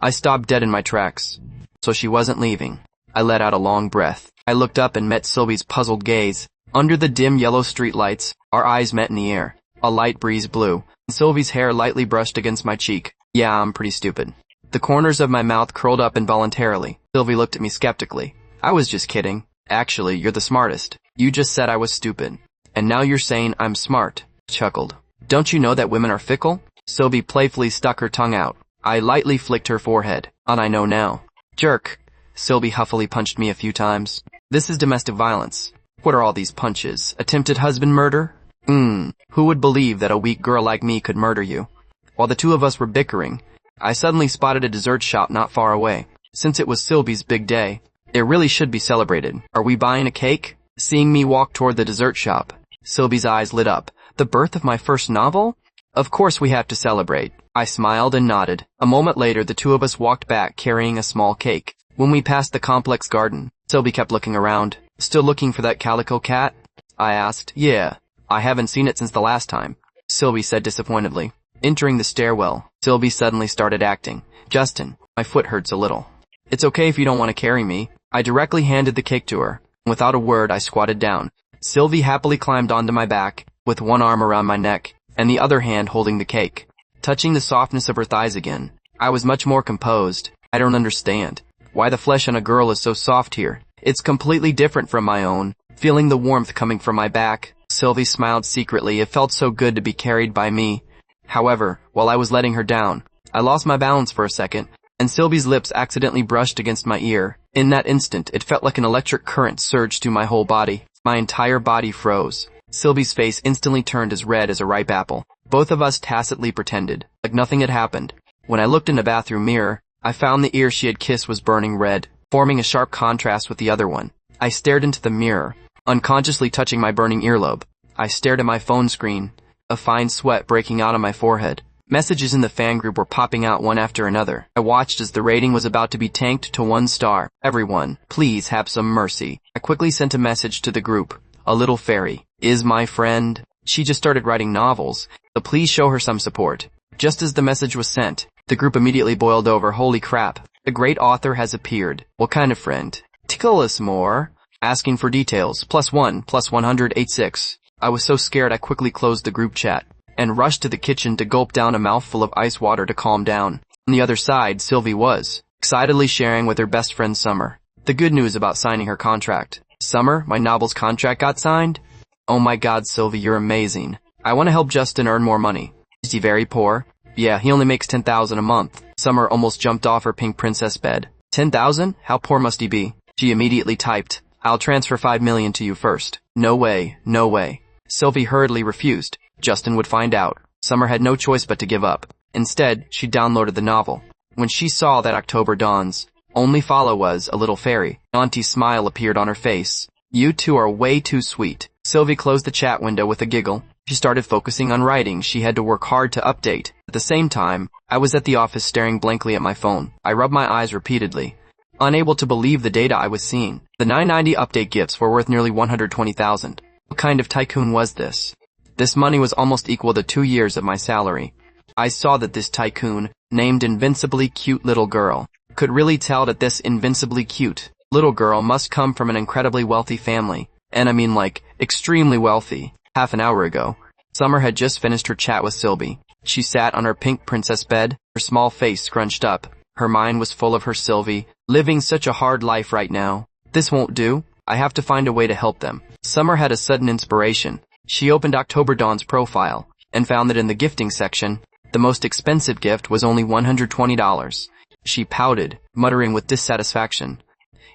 I stopped dead in my tracks. So she wasn't leaving. I let out a long breath. I looked up and met Sylvie's puzzled gaze. Under the dim yellow streetlights, our eyes met in the air. A light breeze blew, and Sylvie's hair lightly brushed against my cheek. Yeah, I'm pretty stupid. The corners of my mouth curled up involuntarily. Sylvie looked at me skeptically. I was just kidding. Actually, you're the smartest. You just said I was stupid. And now you're saying I'm smart. Chuckled. Don't you know that women are fickle? Sylvie playfully stuck her tongue out. I lightly flicked her forehead. And I know now. Jerk. Sylvie huffily punched me a few times. This is domestic violence. What are all these punches? Attempted husband murder? Who would believe that a weak girl like me could murder you? While the two of us were bickering, I suddenly spotted a dessert shop not far away. Since it was Sylvie's big day, it really should be celebrated. Are we buying a cake? Seeing me walk toward the dessert shop, Sylvie's eyes lit up. The birth of my first novel? Of course we have to celebrate. I smiled and nodded. A moment later, the two of us walked back carrying a small cake. When we passed the complex garden, Sylvie kept looking around. Still looking for that calico cat? I asked. Yeah. I haven't seen it since the last time, Sylvie said disappointedly. Entering the stairwell, Sylvie suddenly started acting. Justin, my foot hurts a little. It's okay if you don't want to carry me. I directly handed the cake to her. Without a word, I squatted down. Sylvie happily climbed onto my back, with one arm around my neck, and the other hand holding the cake. Touching the softness of her thighs again, I was much more composed. I don't understand why the flesh on a girl is so soft here. It's completely different from my own. Feeling the warmth coming from my back, Sylvie smiled secretly. It felt so good to be carried by me. However, while I was letting her down, I lost my balance for a second, and Sylvie's lips accidentally brushed against my ear. In that instant, it felt like an electric current surged through my whole body. My entire body froze. Sylvie's face instantly turned as red as a ripe apple. Both of us tacitly pretended, like nothing had happened. When I looked in the bathroom mirror, I found the ear she had kissed was burning red, forming a sharp contrast with the other one. I stared into the mirror, unconsciously touching my burning earlobe. I stared at my phone screen, a fine sweat breaking out on my forehead. Messages in the fan group were popping out one after another. I watched as the rating was about to be tanked to 1 star. Everyone, please have some mercy. I quickly sent a message to the group. A little fairy is my friend. She just started writing novels, so please show her some support. Just as the message was sent, the group immediately boiled over. Holy crap, the great author has appeared. What kind of friend? Tickle us more. Asking for details. +1, +186. I was so scared I quickly closed the group chat and rushed to the kitchen to gulp down a mouthful of ice water to calm down. On the other side, Sylvie was excitedly sharing with her best friend Summer the good news about signing her contract. Summer, my novel's contract got signed? Oh my god, Sylvie, you're amazing. I want to help Justin earn more money. Is he very poor? Yeah, he only makes $10,000 a month. Summer almost jumped off her pink princess bed. 10,000? How poor must he be? She immediately typed, I'll transfer 5 million to you first. No way, no way. Sylvie hurriedly refused. Justin would find out. Summer had no choice but to give up. Instead, she downloaded the novel. When she saw that October Dawn's only follow was a little fairy, an auntie's smile appeared on her face. You two are way too sweet. Sylvie closed the chat window with a giggle. She started focusing on writing. She had to work hard to update. At the same time, I was at the office staring blankly at my phone. I rubbed my eyes repeatedly, unable to believe the data I was seeing. The 990 update gifts were worth nearly 120,000. What kind of tycoon was this? This money was almost equal to 2 years of my salary. I saw that this tycoon, named Invincibly Cute Little Girl, could really tell that this invincibly cute little girl must come from an incredibly wealthy family. And I mean like, extremely wealthy. Half an hour ago, Summer had just finished her chat with Sylvie. She sat on her pink princess bed, her small face scrunched up. Her mind was full of her Sylvie, living such a hard life right now. This won't do. I have to find a way to help them. Summer had a sudden inspiration. She opened October Dawn's profile and found that in the gifting section, the most expensive gift was only $120. She pouted, muttering with dissatisfaction.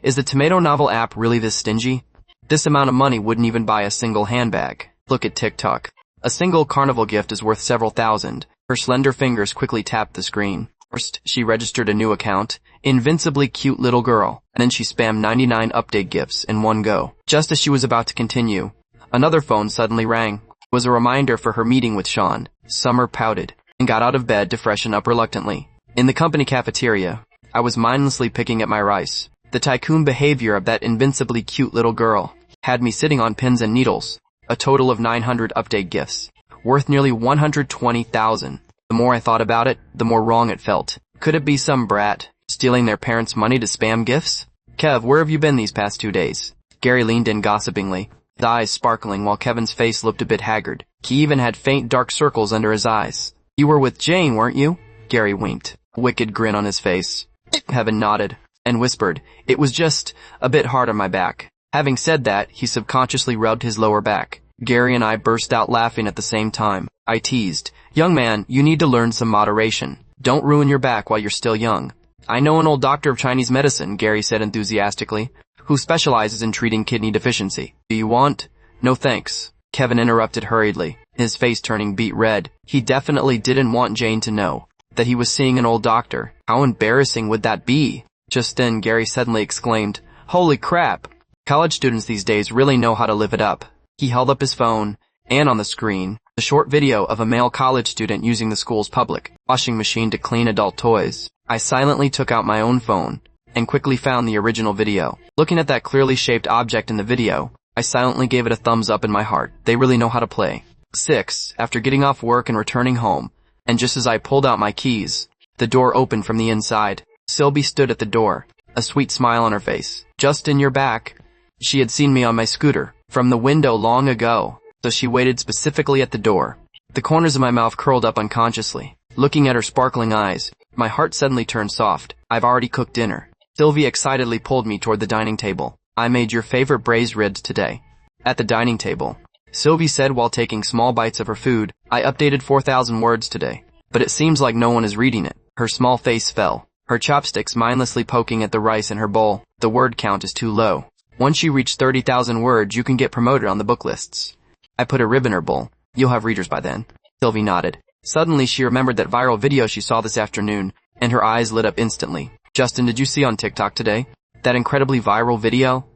Is the Tomato Novel app really this stingy? This amount of money wouldn't even buy a single handbag. Look at TikTok. A single carnival gift is worth several thousand. Her slender fingers quickly tapped the screen. First, she registered a new account, Invincibly Cute Little Girl, and then she spammed 99 update gifts in one go. Just as she was about to continue, another phone suddenly rang. It was a reminder for her meeting with Sean. Summer pouted. and got out of bed to freshen up reluctantly. In the company cafeteria, I was mindlessly picking at my rice. The tycoon behavior of that invincibly cute little girl had me sitting on pins and needles. A total of 900 update gifts, worth nearly 120,000. The more I thought about it, the more wrong it felt. Could it be some brat stealing their parents' money to spam gifts? Kev, where have you been these past 2 days? Gary leaned in gossipingly, his eyes sparkling while Kevin's face looked a bit haggard. He even had faint dark circles under his eyes. You were with Jane, weren't you? Gary winked, a wicked grin on his face. Kevin nodded and whispered, it was just a bit hard on my back. Having said that, he subconsciously rubbed his lower back. Gary and I burst out laughing at the same time. I teased, young man, you need to learn some moderation. Don't ruin your back while you're still young. I know an old doctor of Chinese medicine, Gary said enthusiastically, who specializes in treating kidney deficiency. Do you want? No thanks. Kevin interrupted hurriedly, his face turning beet red. He definitely didn't want Jane to know that he was seeing an old doctor. How embarrassing would that be? Just then, Gary suddenly exclaimed, holy crap! College students these days really know how to live it up. He held up his phone, and on the screen, a short video of a male college student using the school's public washing machine to clean adult toys. I silently took out my own phone and quickly found the original video. Looking at that clearly shaped object in the video, I silently gave it a thumbs up in my heart. They really know how to play. 6. After getting off work and returning home, and just as I pulled out my keys, the door opened from the inside. Sylvie stood at the door, a sweet smile on her face. Justin, you're back. She had seen me on my scooter from the window long ago, so she waited specifically at the door. The corners of my mouth curled up unconsciously. Looking at her sparkling eyes, my heart suddenly turned soft. I've already cooked dinner. Sylvie excitedly pulled me toward the dining table. I made your favorite braised ribs today. At the dining table, Sylvie said while taking small bites of her food, I updated 4,000 words today, but it seems like no one is reading it. Her small face fell, her chopsticks mindlessly poking at the rice in her bowl. The word count is too low. Once you reach 30,000 words, you can get promoted on the book lists. I put a rib in her bowl. You'll have readers by then. Sylvie nodded. Suddenly she remembered that viral video she saw this afternoon, and her eyes lit up instantly. Justin, did you see on TikTok today? That incredibly viral video?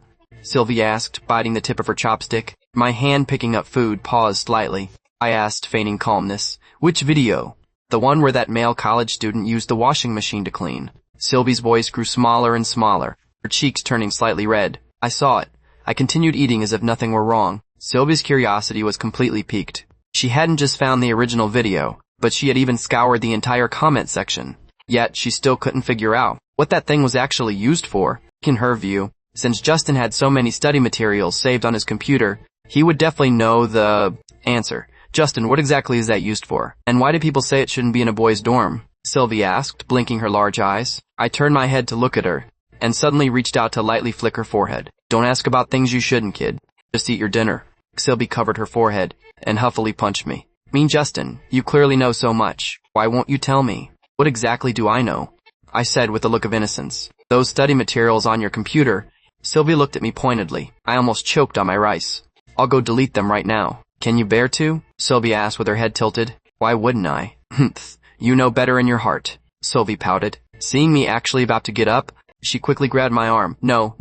Sylvie asked, biting the tip of her chopstick. My hand picking up food paused slightly. I asked, feigning calmness. Which video? The one where that male college student used the washing machine to clean. Sylvie's voice grew smaller and smaller, her cheeks turning slightly red. I saw it. I continued eating as if nothing were wrong. Sylvie's curiosity was completely piqued. She hadn't just found the original video, but she had even scoured the entire comment section. Yet, she still couldn't figure out what that thing was actually used for. In her view, since Justin had so many study materials saved on his computer, he would definitely know the answer. Justin, what exactly is that used for? And why do people say it shouldn't be in a boy's dorm? Sylvie asked, blinking her large eyes. I turned my head to look at her, and suddenly reached out to lightly flick her forehead. Don't ask about things you shouldn't, kid. Just eat your dinner. Sylvie covered her forehead, and huffily punched me. Mean Justin, you clearly know so much. Why won't you tell me? What exactly do I know? I said with a look of innocence. Those study materials on your computer. Sylvie looked at me pointedly. I almost choked on my rice. I'll go delete them right now. Can you bear to? Sylvie asked with her head tilted. Why wouldn't I? Humph. You know better in your heart. Sylvie pouted. Seeing me actually about to get up, she quickly grabbed my arm. No.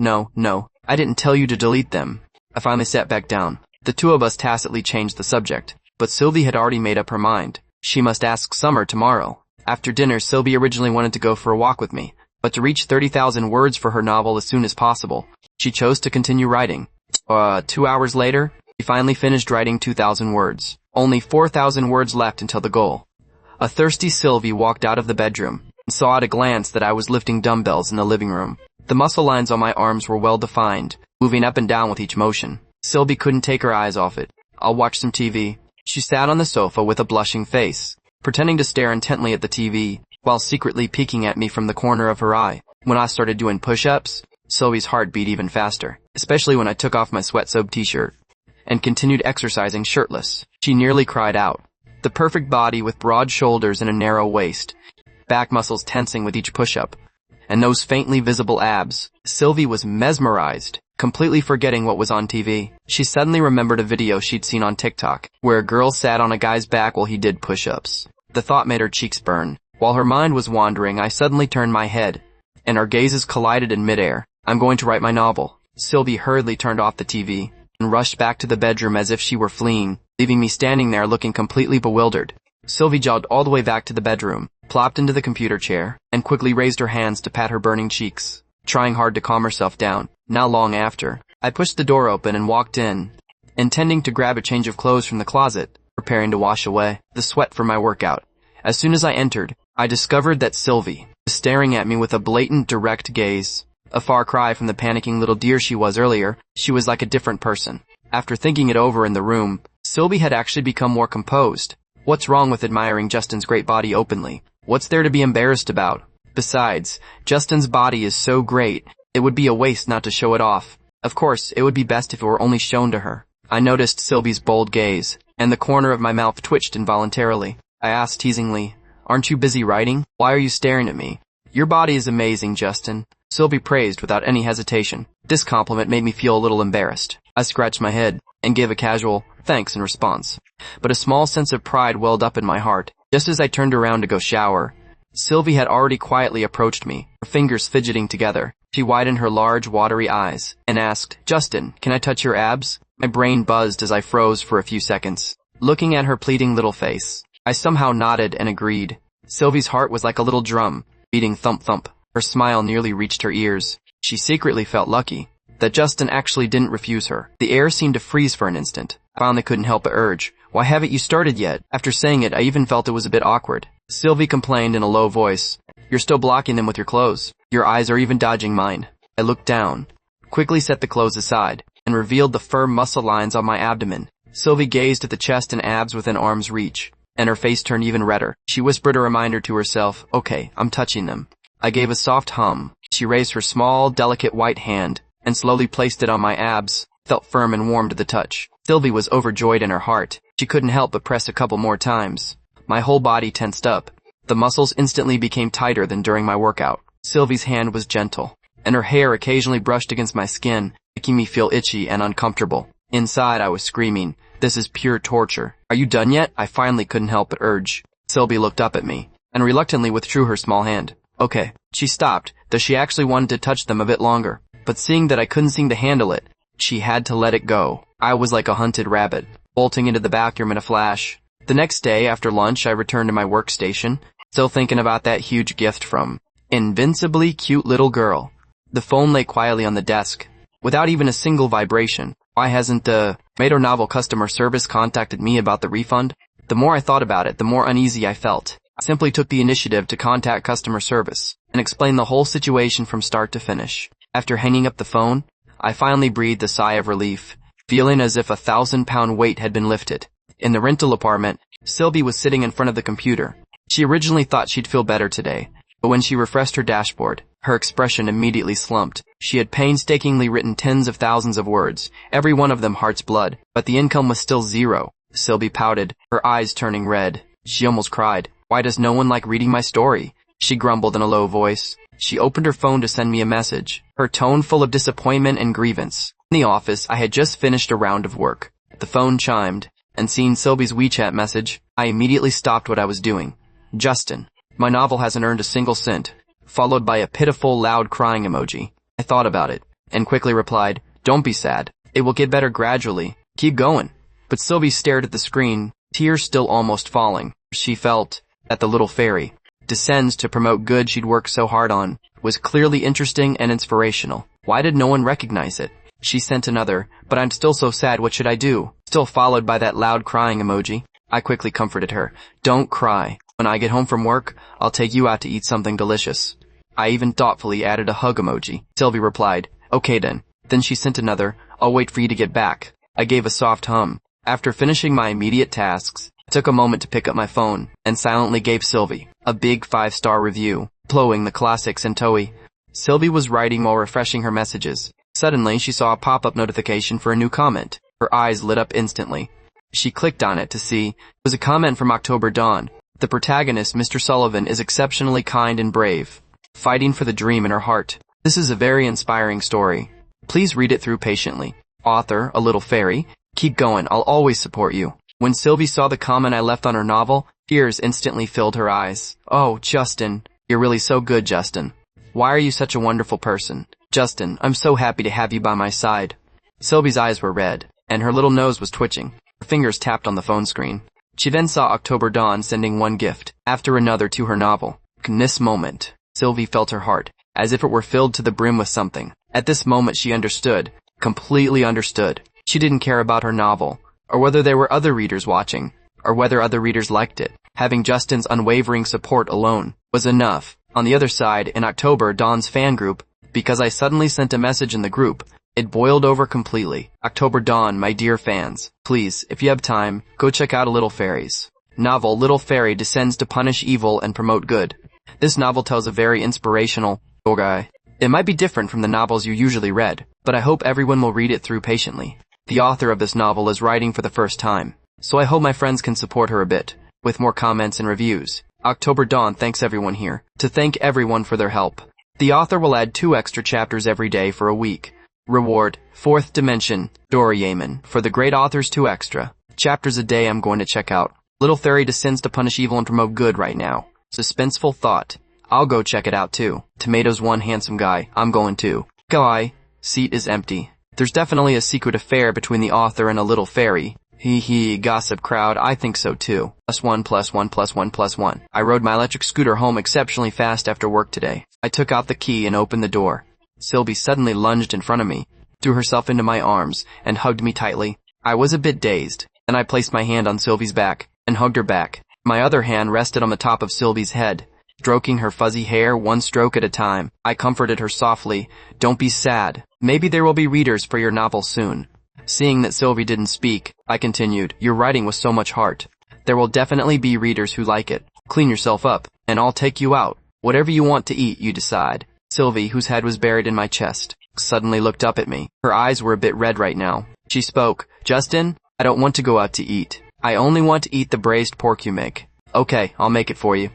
I didn't tell you to delete them. I finally sat back down. The two of us tacitly changed the subject, but Sylvie had already made up her mind. She must ask Summer tomorrow. After dinner, Sylvie originally wanted to go for a walk with me, but to reach 30,000 words for her novel as soon as possible, she chose to continue writing. 2 hours later, she finally finished writing 2,000 words. Only 4,000 words left until the goal. A thirsty Sylvie walked out of the bedroom and saw at a glance that I was lifting dumbbells in the living room. The muscle lines on my arms were well defined, moving up and down with each motion. Sylvie couldn't take her eyes off it. I'll watch some TV. She sat on the sofa with a blushing face, pretending to stare intently at the TV, while secretly peeking at me from the corner of her eye. When I started doing push-ups, Sylvie's heart beat even faster, especially when I took off my sweat-soaked t-shirt and continued exercising shirtless. She nearly cried out. The perfect body with broad shoulders and a narrow waist, back muscles tensing with each push-up, and those faintly visible abs. Sylvie was mesmerized, completely forgetting what was on TV. She suddenly remembered a video she'd seen on TikTok, where a girl sat on a guy's back while he did push-ups. The thought made her cheeks burn. While her mind was wandering, I suddenly turned my head, and our gazes collided in midair. I'm going to write my novel. Sylvie hurriedly turned off the TV and rushed back to the bedroom as if she were fleeing, leaving me standing there looking completely bewildered. Sylvie jogged all the way back to the bedroom, plopped into the computer chair, and quickly raised her hands to pat her burning cheeks, trying hard to calm herself down. Not long after, I pushed the door open and walked in, intending to grab a change of clothes from the closet, preparing to wash away the sweat from my workout. As soon as I entered, I discovered that Sylvie was staring at me with a blatant, direct gaze. A far cry from the panicking little deer she was earlier. She was like a different person. After thinking it over in the room, Sylvie had actually become more composed. What's wrong with admiring Justin's great body openly? What's there to be embarrassed about? Besides, Justin's body is so great, it would be a waste not to show it off. Of course, it would be best if it were only shown to her. I noticed Sylvie's bold gaze, and the corner of my mouth twitched involuntarily. I asked teasingly, "Aren't you busy writing? Why are you staring at me?" "Your body is amazing, Justin," Sylvie praised without any hesitation. This compliment made me feel a little embarrassed. I scratched my head and gave a casual thanks in response. But a small sense of pride welled up in my heart. Just as I turned around to go shower, Sylvie had already quietly approached me, her fingers fidgeting together. She widened her large, watery eyes and asked, "Justin, can I touch your abs?" My brain buzzed as I froze for a few seconds, looking at her pleading little face. I somehow nodded and agreed. Sylvie's heart was like a little drum, beating thump-thump. Her smile nearly reached her ears. She secretly felt lucky that Justin actually didn't refuse her. The air seemed to freeze for an instant. I finally couldn't help but urge, "Why haven't you started yet?" After saying it, I even felt it was a bit awkward. Sylvie complained in a low voice, "You're still blocking them with your clothes. Your eyes are even dodging mine." I looked down, quickly set the clothes aside, and revealed the firm muscle lines on my abdomen. Sylvie gazed at the chest and abs within arm's reach, and her face turned even redder. She whispered a reminder to herself, "Okay, I'm touching them." I gave a soft hum. She raised her small, delicate white hand and slowly placed it on my abs. Felt firm and warm to the touch. Sylvie was overjoyed in her heart. She couldn't help but press a couple more times. My whole body tensed up. The muscles instantly became tighter than during my workout. Sylvie's hand was gentle, and her hair occasionally brushed against my skin, making me feel itchy and uncomfortable. Inside, I was screaming, "This is pure torture." "Are you done yet?" I finally couldn't help but urge. Sylvie looked up at me, and reluctantly withdrew her small hand. "Okay." She stopped, though she actually wanted to touch them a bit longer. But seeing that I couldn't seem to handle it, she had to let it go. I was like a hunted rabbit, bolting into the bathroom in a flash. The next day, after lunch, I returned to my workstation, still thinking about that huge gift from Invincibly Cute Little Girl. The phone lay quietly on the desk, without even a single vibration. Why hasn't the ManhwaCapped customer service contacted me about the refund? The more I thought about it, the more uneasy I felt. I simply took the initiative to contact customer service and explain the whole situation from start to finish. After hanging up the phone, I finally breathed a sigh of relief, feeling as if a 1,000-pound weight had been lifted. In the rental apartment, Sylvie was sitting in front of the computer. She originally thought she'd feel better today, but when she refreshed her dashboard, her expression immediately slumped. She had painstakingly written tens of thousands of words, every one of them heart's blood, but the income was still zero. Sylvie pouted, her eyes turning red. She almost cried. "Why does no one like reading my story?" she grumbled in a low voice. She opened her phone to send me a message, her tone full of disappointment and grievance. In the office, I had just finished a round of work. The phone chimed, and seeing Sylvie's WeChat message, I immediately stopped what I was doing. "Justin, my novel hasn't earned a single cent," followed by a pitiful, loud crying emoji. I thought about it, and quickly replied, "Don't be sad. It will get better gradually. Keep going." But Sylvie stared at the screen, tears still almost falling. She felt that the little fairy descends to promote good she'd worked so hard on was clearly interesting and inspirational. Why did no one recognize it? She sent another, "But I'm still so sad, what should I do?" Still followed by that loud crying emoji. I quickly comforted her. "Don't cry. When I get home from work, I'll take you out to eat something delicious." I even thoughtfully added a hug emoji. Sylvie replied, "Okay then." Then she sent another, "I'll wait for you to get back." I gave a soft hum. After finishing my immediate tasks, I took a moment to pick up my phone and silently gave Sylvie a big 5-star review, blowing the classics in tow. Sylvie was writing while refreshing her messages. Suddenly, she saw a pop-up notification for a new comment. Her eyes lit up instantly. She clicked on it to see it was a comment from October Dawn. The protagonist, Mr. Sullivan, is exceptionally kind and brave, fighting for the dream in her heart. This is a very inspiring story. Please read it through patiently. Author, a little fairy. Keep going, I'll always support you. When Sylvie saw the comment I left on her novel, tears instantly filled her eyes. "Oh, Justin, you're really so good, Justin. Why are you such a wonderful person? Justin, I'm so happy to have you by my side." Sylvie's eyes were red, and her little nose was twitching. Her fingers tapped on the phone screen. She then saw October Dawn sending one gift after another to her novel. In this moment, Sylvie felt her heart, as if it were filled to the brim with something. At this moment she understood, completely understood. She didn't care about her novel, or whether there were other readers watching, or whether other readers liked it. Having Justin's unwavering support alone was enough. On the other side, in October Dawn's fan group, because I suddenly sent a message in the group, it boiled over completely. October Dawn, my dear fans, please, if you have time, go check out A Little Fairy's novel. Little Fairy descends to punish evil and promote good. This novel tells a very inspirational story. It might be different from the novels you usually read, but I hope everyone will read it through patiently. The author of this novel is writing for the first time, so I hope my friends can support her a bit, with more comments and reviews. October Dawn thanks everyone here, to thank everyone for their help. The author will add 2 extra chapters every day for a week. Reward, 4th Dimension, Doraemon, for the great authors 2 extra chapters a day. I'm going to check out Little Fairy descends to punish evil and promote good right now. Suspenseful thought. I'll go check it out too. Tomatoes one handsome guy. I'm going to. Guy. Seat is empty. There's definitely a secret affair between the author and a little fairy. Hee gossip crowd, I think so too. +1 +1 +1 +1. I rode my electric scooter home exceptionally fast after work today. I took out the key and opened the door. Sylvie suddenly lunged in front of me, threw herself into my arms, and hugged me tightly. I was a bit dazed, and I placed my hand on Sylvie's back, and hugged her back. My other hand rested on the top of Sylvie's head, stroking her fuzzy hair 1 stroke at a time. I comforted her softly. Don't be sad. Maybe there will be readers for your novel soon. Seeing that Sylvie didn't speak, I continued, you're writing with so much heart. There will definitely be readers who like it. Clean yourself up, and I'll take you out. Whatever you want to eat, you decide. Sylvie, whose head was buried in my chest, suddenly looked up at me. Her eyes were a bit red right now. She spoke. Justin, I don't want to go out to eat. I only want to eat the braised pork you make. Okay, I'll make it for you.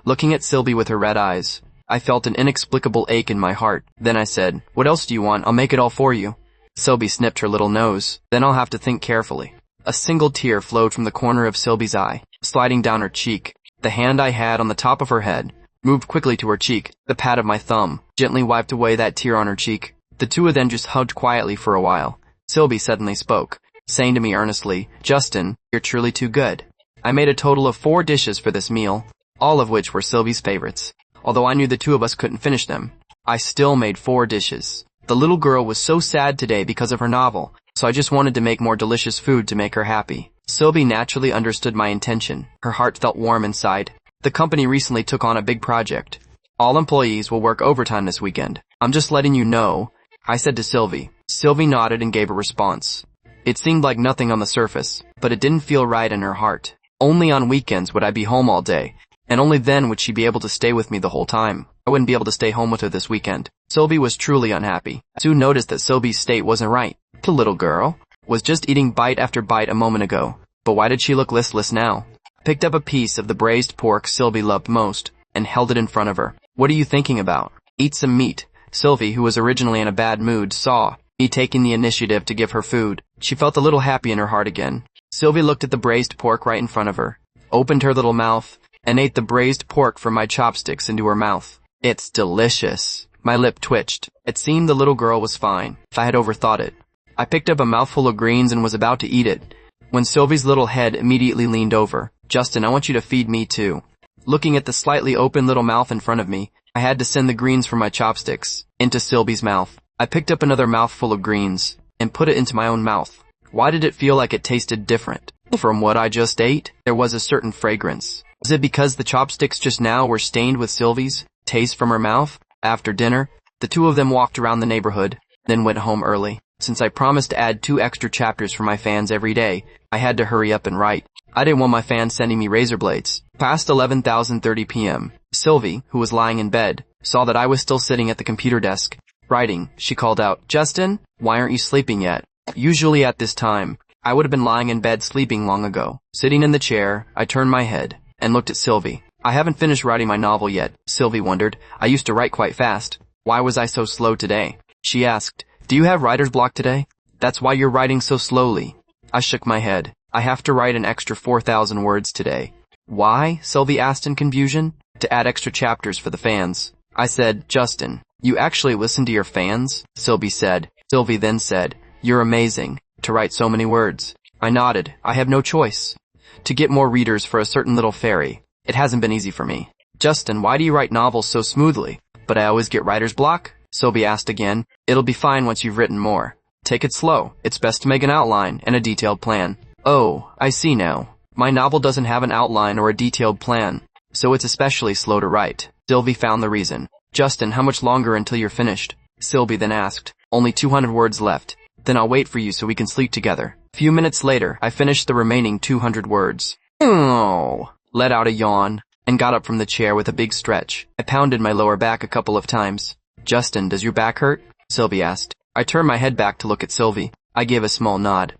Looking at Sylvie with her red eyes, I felt an inexplicable ache in my heart. Then I said, what else do you want? I'll make it all for you. Sylvie snipped her little nose. Then I'll have to think carefully. A single tear flowed from the corner of Sylvie's eye, sliding down her cheek. The hand I had on the top of her head moved quickly to her cheek. The pat of my thumb gently wiped away that tear on her cheek. The two of them just hugged quietly for a while. Sylvie suddenly spoke, saying to me earnestly, Justin, you're truly too good. I made a total of 4 dishes for this meal, all of which were Sylvie's favorites. Although I knew the 2 of us couldn't finish them, I still made 4 dishes. The little girl was so sad today because of her novel, so I just wanted to make more delicious food to make her happy. Sylvie naturally understood my intention. Her heart felt warm inside. The company recently took on a big project. All employees will work overtime this weekend. I'm just letting you know, I said to Sylvie. Sylvie nodded and gave a response. It seemed like nothing on the surface, but it didn't feel right in her heart. Only on weekends would I be home all day, and only then would she be able to stay with me the whole time. I wouldn't be able to stay home with her this weekend. Sylvie was truly unhappy. I soon noticed that Sylvie's state wasn't right. The little girl was just eating bite after bite a moment ago, but why did she look listless now? I picked up a piece of the braised pork Sylvie loved most, and held it in front of her. What are you thinking about? Eat some meat. Sylvie, who was originally in a bad mood, saw me taking the initiative to give her food. She felt a little happy in her heart again. Sylvie looked at the braised pork right in front of her, opened her little mouth, and ate the braised pork from my chopsticks into her mouth. It's delicious. My lip twitched. It seemed the little girl was fine, if I had overthought it. I picked up a mouthful of greens and was about to eat it, when Sylvie's little head immediately leaned over. Justin, I want you to feed me too. Looking at the slightly open little mouth in front of me, I had to send the greens from my chopsticks into Sylvie's mouth. I picked up another mouthful of greens and put it into my own mouth. Why did it feel like it tasted different from what I just ate? There was a certain fragrance. Was it because the chopsticks just now were stained with Sylvie's taste from her mouth? After dinner, the 2 of them walked around the neighborhood, then went home early. Since I promised to add 2 extra chapters for my fans every day, I had to hurry up and write. I didn't want my fans sending me razor blades. Past 11:30 p.m., Sylvie, who was lying in bed, saw that I was still sitting at the computer desk, writing. She called out, Justin, why aren't you sleeping yet? Usually at this time, I would have been lying in bed sleeping long ago. Sitting in the chair, I turned my head and looked at Sylvie. I haven't finished writing my novel yet, Sylvie wondered. I used to write quite fast. Why was I so slow today? She asked, do you have writer's block today? That's why you're writing so slowly. I shook my head. I have to write an extra 4,000 words today. Why? Sylvie asked in confusion. To add extra chapters for the fans. I said, Justin, you actually listen to your fans? Sylvie said. Sylvie then said, you're amazing, to write so many words. I nodded. I have no choice. to get more readers for a certain little fairy. It hasn't been easy for me. Justin, why do you write novels so smoothly? But I always get writer's block? Sylvie asked again. It'll be fine once you've written more. Take it slow. It's best to make an outline and a detailed plan. Oh, I see now. My novel doesn't have an outline or a detailed plan, so it's especially slow to write. Sylvie found the reason. Justin, how much longer until you're finished? Sylvie then asked. Only 200 words left. Then I'll wait for you so we can sleep together. A few minutes later, I finished the remaining 200 words. Oh, let out a yawn and got up from the chair with a big stretch. I pounded my lower back a couple of times. Justin, does your back hurt? Sylvie asked. I turned my head back to look at Sylvie. I gave a small nod.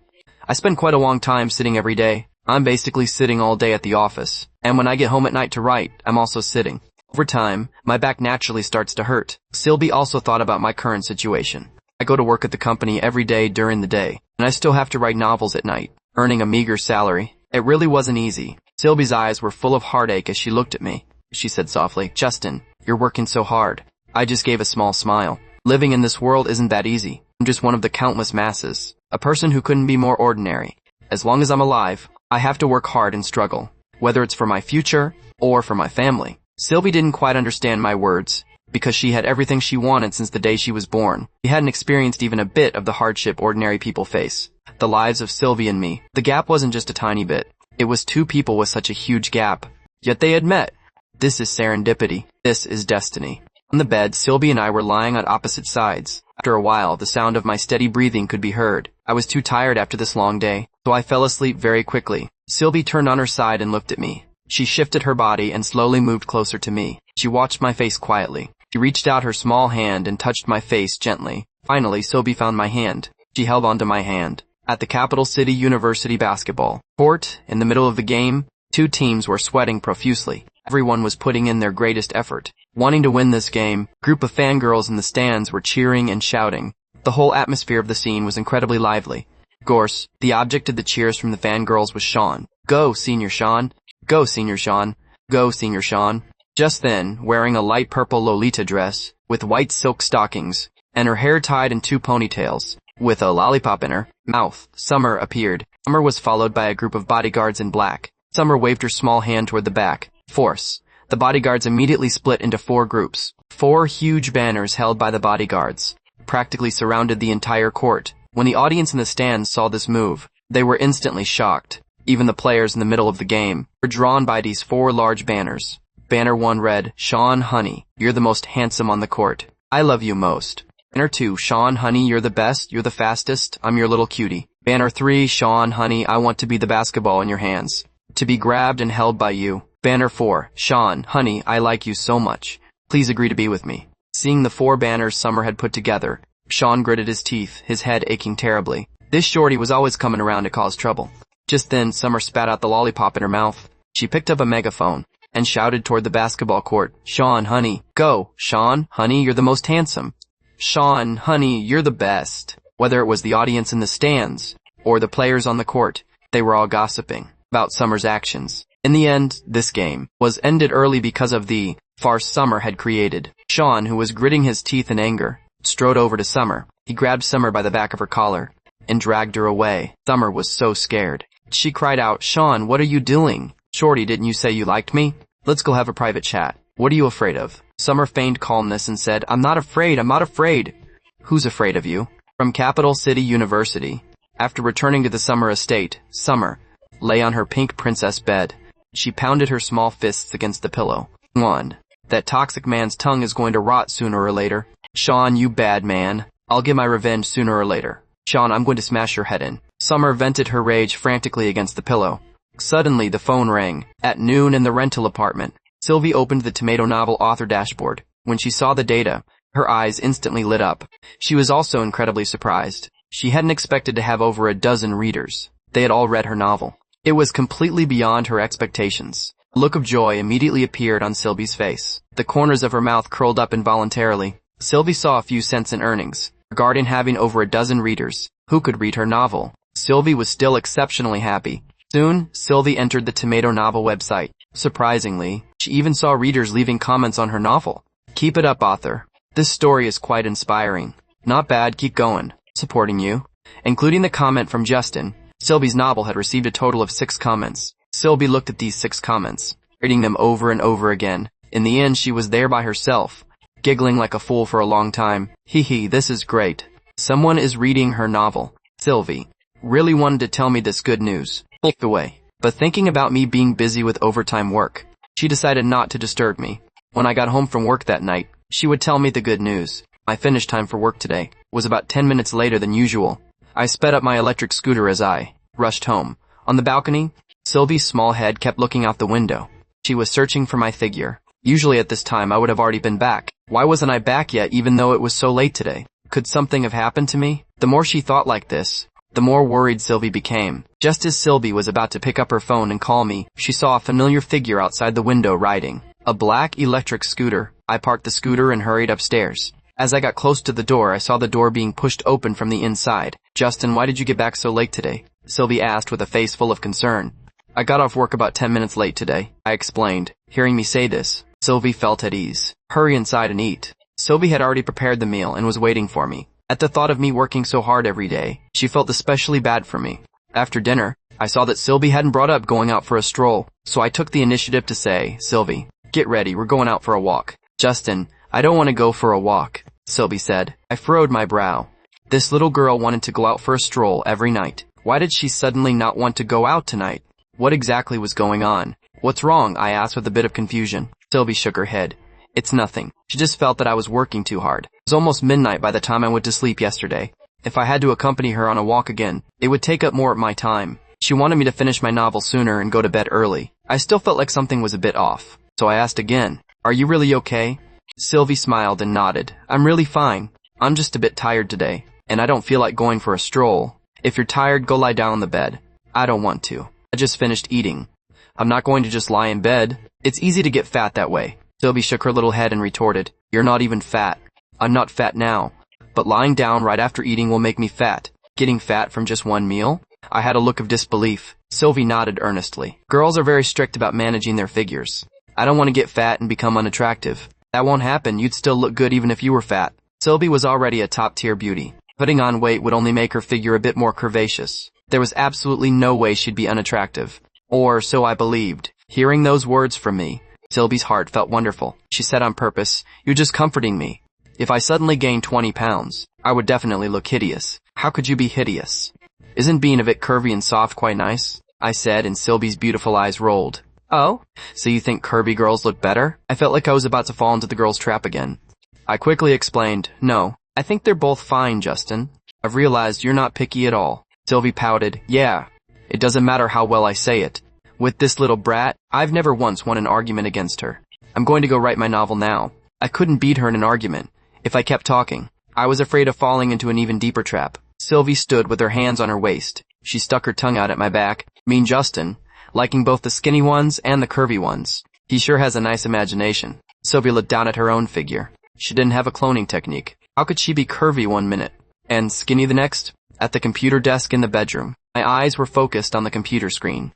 I spend quite a long time sitting every day. I'm basically sitting all day at the office. And when I get home at night to write, I'm also sitting. Over time, my back naturally starts to hurt. Sylvie also thought about my current situation. I go to work at the company every day during the day, and I still have to write novels at night, earning a meager salary. It really wasn't easy. Sylvie's eyes were full of heartache as she looked at me. She said softly, Justin, you're working so hard. I just gave a small smile. Living in this world isn't that easy. I'm just one of the countless masses. A person who couldn't be more ordinary. As long as I'm alive, I have to work hard and struggle, whether it's for my future or for my family. Sylvie didn't quite understand my words, because she had everything she wanted since the day she was born. She hadn't experienced even a bit of the hardship ordinary people face. The lives of Sylvie and me. The gap wasn't just a tiny bit. It was two people with such a huge gap. Yet they had met. This is serendipity. This is destiny. On the bed, Sylvie and I were lying on opposite sides. After a while, the sound of my steady breathing could be heard. I was too tired after this long day, so I fell asleep very quickly. Sylvie turned on her side and looked at me. She shifted her body and slowly moved closer to me. She watched my face quietly. She reached out her small hand and touched my face gently. Finally, Sylvie found my hand. She held onto my hand. At the Capital City University basketball court, in the middle of the game, two teams were sweating profusely. Everyone was putting in their greatest effort. Wanting to win this game, a group of fangirls in the stands were cheering and shouting. The whole atmosphere of the scene was incredibly lively. Of course, the object of the cheers from the fangirls was Sean. Go, Senior Sean. Go, Senior Sean. Go, Senior Sean. Just then, wearing a light purple Lolita dress, with white silk stockings, and her hair tied in two ponytails, with a lollipop in her mouth, Summer appeared. Summer was followed by a group of bodyguards in black. Summer waved her small hand toward the back. Force. The bodyguards immediately split into 4 groups. 4 huge banners held by the bodyguards practically surrounded the entire court. When the audience in the stands saw this move, they were instantly shocked. Even the players in the middle of the game were drawn by these 4 large banners. Banner 1 read, Sean Honey, you're the most handsome on the court. I love you most. Banner 2, Sean Honey, you're the best, you're the fastest, I'm your little cutie. Banner 3, Sean Honey, I want to be the basketball in your hands, to be grabbed and held by you. Banner 4, Sean Honey, I like you so much. Please agree to be with me. Seeing the 4 banners Summer had put together, Sean gritted his teeth, his head aching terribly. This shorty was always coming around to cause trouble. Just then, Summer spat out the lollipop in her mouth. She picked up a megaphone and shouted toward the basketball court, Sean Honey, go! Sean Honey, you're the most handsome. Sean Honey, you're the best. Whether it was the audience in the stands or the players on the court, they were all gossiping about Summer's actions. In the end, this game was ended early because of the farce Summer had created. Sean, who was gritting his teeth in anger, strode over to Summer. He grabbed Summer by the back of her collar and dragged her away. Summer was so scared. She cried out, Sean, what are you doing? Shorty, didn't you say you liked me? Let's go have a private chat. What are you afraid of? Summer feigned calmness and said, I'm not afraid, I'm not afraid. Who's afraid of you? From Capital City University. After returning to the Summer estate, Summer lay on her pink princess bed. She pounded her small fists against the pillow. 1. That toxic man's tongue is going to rot sooner or later. Sean, you bad man. I'll get my revenge sooner or later. Sean, I'm going to smash your head in. Summer vented her rage frantically against the pillow. Suddenly, the phone rang. At noon in the rental apartment, Sylvie opened the tomato novel author dashboard. When she saw the data, her eyes instantly lit up. She was also incredibly surprised. She hadn't expected to have over a dozen readers. They had all read her novel. It was completely beyond her expectations. A look of joy immediately appeared on Sylvie's face. The corners of her mouth curled up involuntarily. Sylvie saw a few cents in earnings regarding having over a dozen readers who could read her novel. Sylvie was still exceptionally happy. Soon, Sylvie entered the tomato novel website. Surprisingly, she even saw readers leaving comments on her novel. Keep it up, author. This story is quite inspiring. Not bad, keep going. Supporting you. Including the comment from Justin, Sylvie's novel had received a total of 6 comments. Sylvie looked at these 6 comments, reading them over and over again. In the end, she was there by herself, giggling like a fool for a long time. Hee, this is great. Someone is reading her novel. Sylvie really wanted to tell me this good news. The way. But thinking about me being busy with overtime work, she decided not to disturb me. When I got home from work that night, she would tell me the good news. My finish time for work today was about 10 minutes later than usual. I sped up my electric scooter as I rushed home. On the balcony, Sylvie's small head kept looking out the window. She was searching for my figure. Usually at this time I would have already been back. Why wasn't I back yet even though it was so late today? Could something have happened to me? The more she thought like this, the more worried Sylvie became. Just as Sylvie was about to pick up her phone and call me, she saw a familiar figure outside the window riding a black electric scooter. I parked the scooter and hurried upstairs. As I got close to the door, I saw the door being pushed open from the inside. Justin, why did you get back so late today? Sylvie asked with a face full of concern. I got off work about 10 minutes late today, I explained. Hearing me say this, Sylvie felt at ease. Hurry inside and eat. Sylvie had already prepared the meal and was waiting for me. At the thought of me working so hard every day, she felt especially bad for me. After dinner, I saw that Sylvie hadn't brought up going out for a stroll, so I took the initiative to say, Sylvie, get ready, we're going out for a walk. Justin, I don't want to go for a walk, Sylvie said. I furrowed my brow. This little girl wanted to go out for a stroll every night. Why did she suddenly not want to go out tonight? What exactly was going on? What's wrong? I asked with a bit of confusion. Sylvie shook her head. It's nothing. She just felt that I was working too hard. It was almost midnight by the time I went to sleep yesterday. If I had to accompany her on a walk again, it would take up more of my time. She wanted me to finish my novel sooner and go to bed early. I still felt like something was a bit off, so I asked again, are you really okay? Sylvie smiled and nodded. I'm really fine. I'm just a bit tired today, and I don't feel like going for a stroll. If you're tired, go lie down on the bed. I don't want to. I just finished eating. I'm not going to just lie in bed. It's easy to get fat that way. Sylvie shook her little head and retorted, you're not even fat. I'm not fat now, but lying down right after eating will make me fat. Getting fat from just one meal? I had a look of disbelief. Sylvie nodded earnestly. Girls are very strict about managing their figures. I don't want to get fat and become unattractive. That won't happen. You'd still look good even if you were fat. Sylvie was already a top-tier beauty. Putting on weight would only make her figure a bit more curvaceous. There was absolutely no way she'd be unattractive. Or so I believed. Hearing those words from me, Sylvie's heart felt wonderful. She said on purpose, you're just comforting me. If I suddenly gained 20 pounds, I would definitely look hideous. How could you be hideous? Isn't being a bit curvy and soft quite nice? I said, and Sylvie's beautiful eyes rolled. Oh? So you think curvy girls look better? I felt like I was about to fall into the girl's trap again. I quickly explained, no, I think they're both fine, Justin. I've realized you're not picky at all. Sylvie pouted, yeah. It doesn't matter how well I say it. With this little brat, I've never once won an argument against her. I'm going to go write my novel now. I couldn't beat her in an argument if I kept talking. I was afraid of falling into an even deeper trap. Sylvie stood with her hands on her waist. She stuck her tongue out at my back. Mean Justin, liking both the skinny ones and the curvy ones. He sure has a nice imagination. Sylvie looked down at her own figure. She didn't have a cloning technique. How could she be curvy one minute and skinny the next? At the computer desk in the bedroom, my eyes were focused on the computer screen.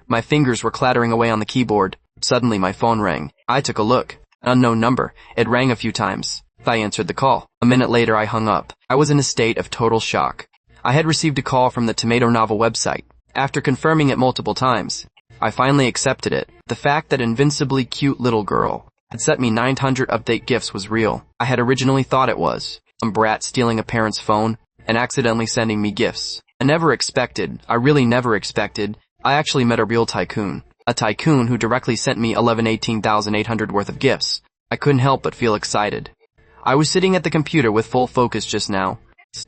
My fingers were clattering away on the keyboard. Suddenly my phone rang. I took a look. An unknown number. It rang a few times. I answered the call. A minute later I hung up. I was in a state of total shock. I had received a call from the Tomato Novel website. After confirming it multiple times, I finally accepted it. The fact that invincibly cute little girl had sent me 900 update gifts was real. I had originally thought it was some brat stealing a parent's phone and accidentally sending me gifts. I really never expected, I actually met a real tycoon. A tycoon who directly sent me 18,800 worth of gifts. I couldn't help but feel excited. I was sitting at the computer with full focus just now.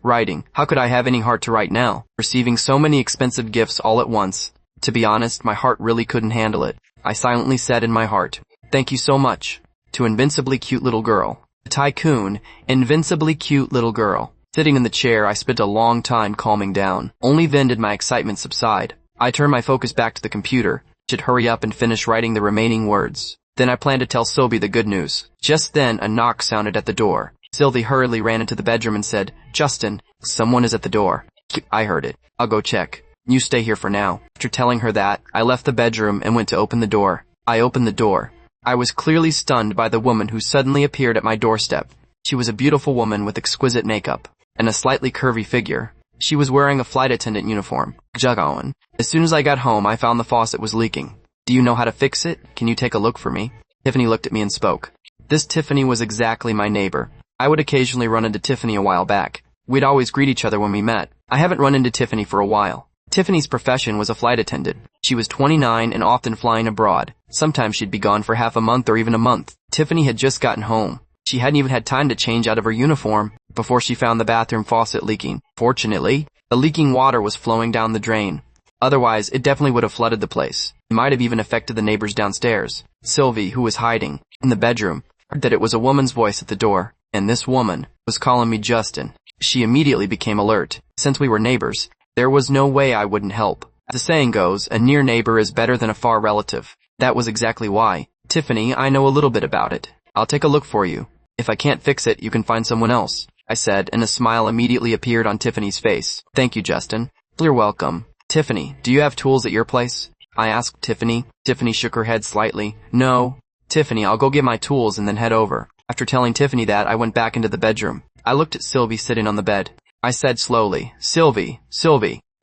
Writing. How could I have any heart to write now? Receiving so many expensive gifts all at once. To be honest, my heart really couldn't handle it. I silently said in my heart, thank you so much. To invincibly cute little girl. A tycoon, invincibly cute little girl. Sitting in the chair, I spent a long time calming down. Only then did my excitement subside. I turned my focus back to the computer. Should hurry up and finish writing the remaining words. Then I planned to tell Sylvie the good news. Just then, a knock sounded at the door. Sylvie hurriedly ran into the bedroom and said, Justin, someone is at the door. I heard it. I'll go check. You stay here for now. After telling her that, I left the bedroom and went to open the door. I opened the door. I was clearly stunned by the woman who suddenly appeared at my doorstep. She was a beautiful woman with exquisite makeup and a slightly curvy figure. She was wearing a flight attendant uniform. Jugon. As soon as I got home, I found the faucet was leaking. Do you know how to fix it? Can you take a look for me? Tiffany looked at me and spoke. This Tiffany was exactly my neighbor. I would occasionally run into Tiffany a while back. We'd always greet each other when we met. I haven't run into Tiffany for a while. Tiffany's profession was a flight attendant. She was 29 and often flying abroad. Sometimes she'd be gone for half a month or even a month. Tiffany had just gotten home. She hadn't even had time to change out of her uniform before she found the bathroom faucet leaking. Fortunately, the leaking water was flowing down the drain. Otherwise, it definitely would have flooded the place. It might have even affected the neighbors downstairs. Sylvie, who was hiding in the bedroom, heard that it was a woman's voice at the door, and this woman was calling me Justin. She immediately became alert. Since we were neighbors, there was no way I wouldn't help. The saying goes, a near neighbor is better than a far relative. That was exactly why. Tiffany, I know a little bit about it. I'll take a look for you. If I can't fix it, you can find someone else, I said, and a smile immediately appeared on Tiffany's face. Thank you, Justin. You're welcome. Tiffany, do you have tools at your place? I asked Tiffany. Tiffany shook her head slightly. No. Tiffany, I'll go get my tools and then head over. After telling Tiffany that, I went back into the bedroom. I looked at Sylvie sitting on the bed. I said slowly, Sylvie,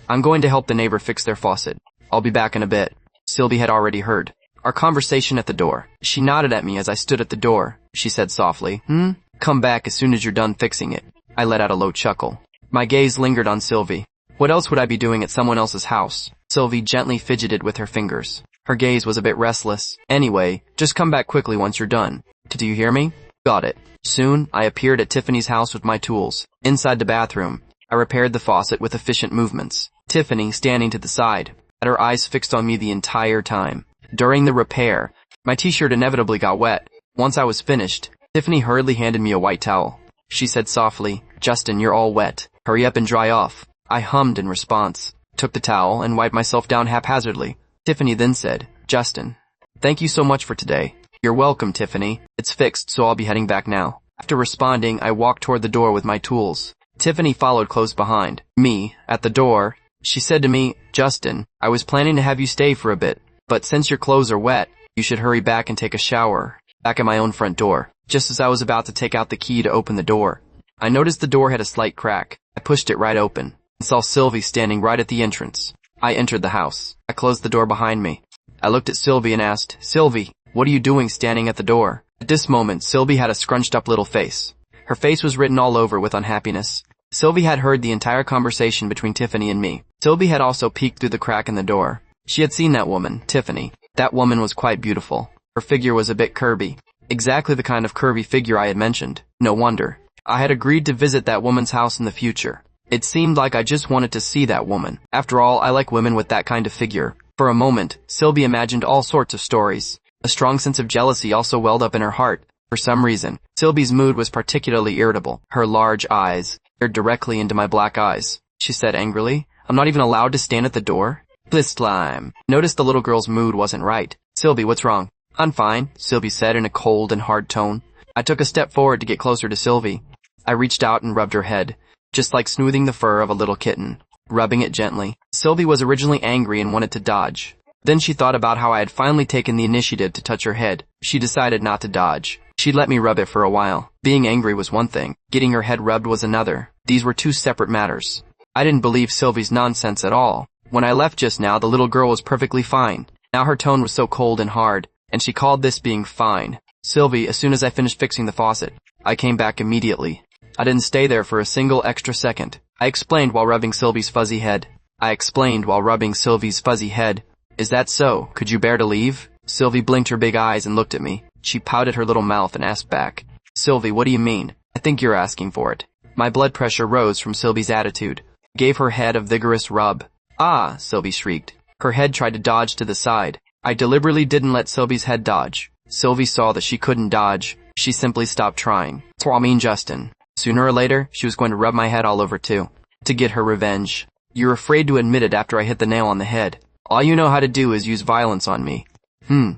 I'm going to help the neighbor fix their faucet. I'll be back in a bit. Sylvie had already heard our conversation at the door. She nodded at me as I stood at the door. She said softly, Come back as soon as you're done fixing it. I let out a low chuckle. My gaze lingered on Sylvie. What else would I be doing at someone else's house? Sylvie gently fidgeted with her fingers. Her gaze was a bit restless. Anyway, just come back quickly once you're done. Do you hear me? Got it. Soon, I appeared at Tiffany's house with my tools. Inside the bathroom, I repaired the faucet with efficient movements. Tiffany, standing to the side, had her eyes fixed on me the entire time. During the repair, my t-shirt inevitably got wet. Once I was finished, Tiffany hurriedly handed me a white towel. She said softly, Justin, you're all wet. Hurry up and dry off. I hummed in response, took the towel, and wiped myself down haphazardly. Tiffany then said, Justin, thank you so much for today. You're welcome, Tiffany. It's fixed, so I'll be heading back now. After responding, I walked toward the door with my tools. Tiffany followed close behind me. At the door, she said to me, Justin, I was planning to have you stay for a bit, but since your clothes are wet, you should hurry back and take a shower. Back at my own front door. Just as I was about to take out the key to open the door, I noticed the door had a slight crack. I pushed it right open and saw Sylvie standing right at the entrance. I entered the house. I closed the door behind me. I looked at Sylvie and asked, Sylvie, what are you doing standing at the door? At this moment, Sylvie had a scrunched up little face. Her face was written all over with unhappiness. Sylvie had heard the entire conversation between Tiffany and me. Sylvie had also peeked through the crack in the door. She had seen that woman, Tiffany. That woman was quite beautiful. Her figure was a bit curvy. Exactly the kind of curvy figure I had mentioned. No wonder. I had agreed to visit that woman's house in the future. It seemed like I just wanted to see that woman. After all, I like women with that kind of figure. For a moment, Sylvie imagined all sorts of stories. A strong sense of jealousy also welled up in her heart. For some reason, Sylvie's mood was particularly irritable. Her large eyes stared directly into my black eyes. She said angrily, I'm not even allowed to stand at the door? This time. Noticed the little girl's mood wasn't right. Sylvie, what's wrong? I'm fine, Sylvie said in a cold and hard tone. I took a step forward to get closer to Sylvie. I reached out and rubbed her head, just like smoothing the fur of a little kitten, rubbing it gently. Sylvie was originally angry and wanted to dodge. Then she thought about how I had finally taken the initiative to touch her head. She decided not to dodge. She'd let me rub it for a while. Being angry was one thing. Getting her head rubbed was another. These were two separate matters. I didn't believe Sylvie's nonsense at all. When I left just now, the little girl was perfectly fine. Now her tone was so cold and hard, and she called this being fine. Sylvie, as soon as I finished fixing the faucet, I came back immediately. I didn't stay there for a single extra second. I explained while rubbing Sylvie's fuzzy head. Is that so? Could you bear to leave? Sylvie blinked her big eyes and looked at me. She pouted her little mouth and asked back, Sylvie, what do you mean? I think you're asking for it. My blood pressure rose from Sylvie's attitude. Gave her head a vigorous rub. Ah, Sylvie shrieked. Her head tried to dodge to the side. I deliberately didn't let Sylvie's head dodge. Sylvie saw that she couldn't dodge. She simply stopped trying. Justin. Sooner or later, she was going to rub my head all over too. To get her revenge. You're afraid to admit it after I hit the nail on the head. All you know how to do is use violence on me.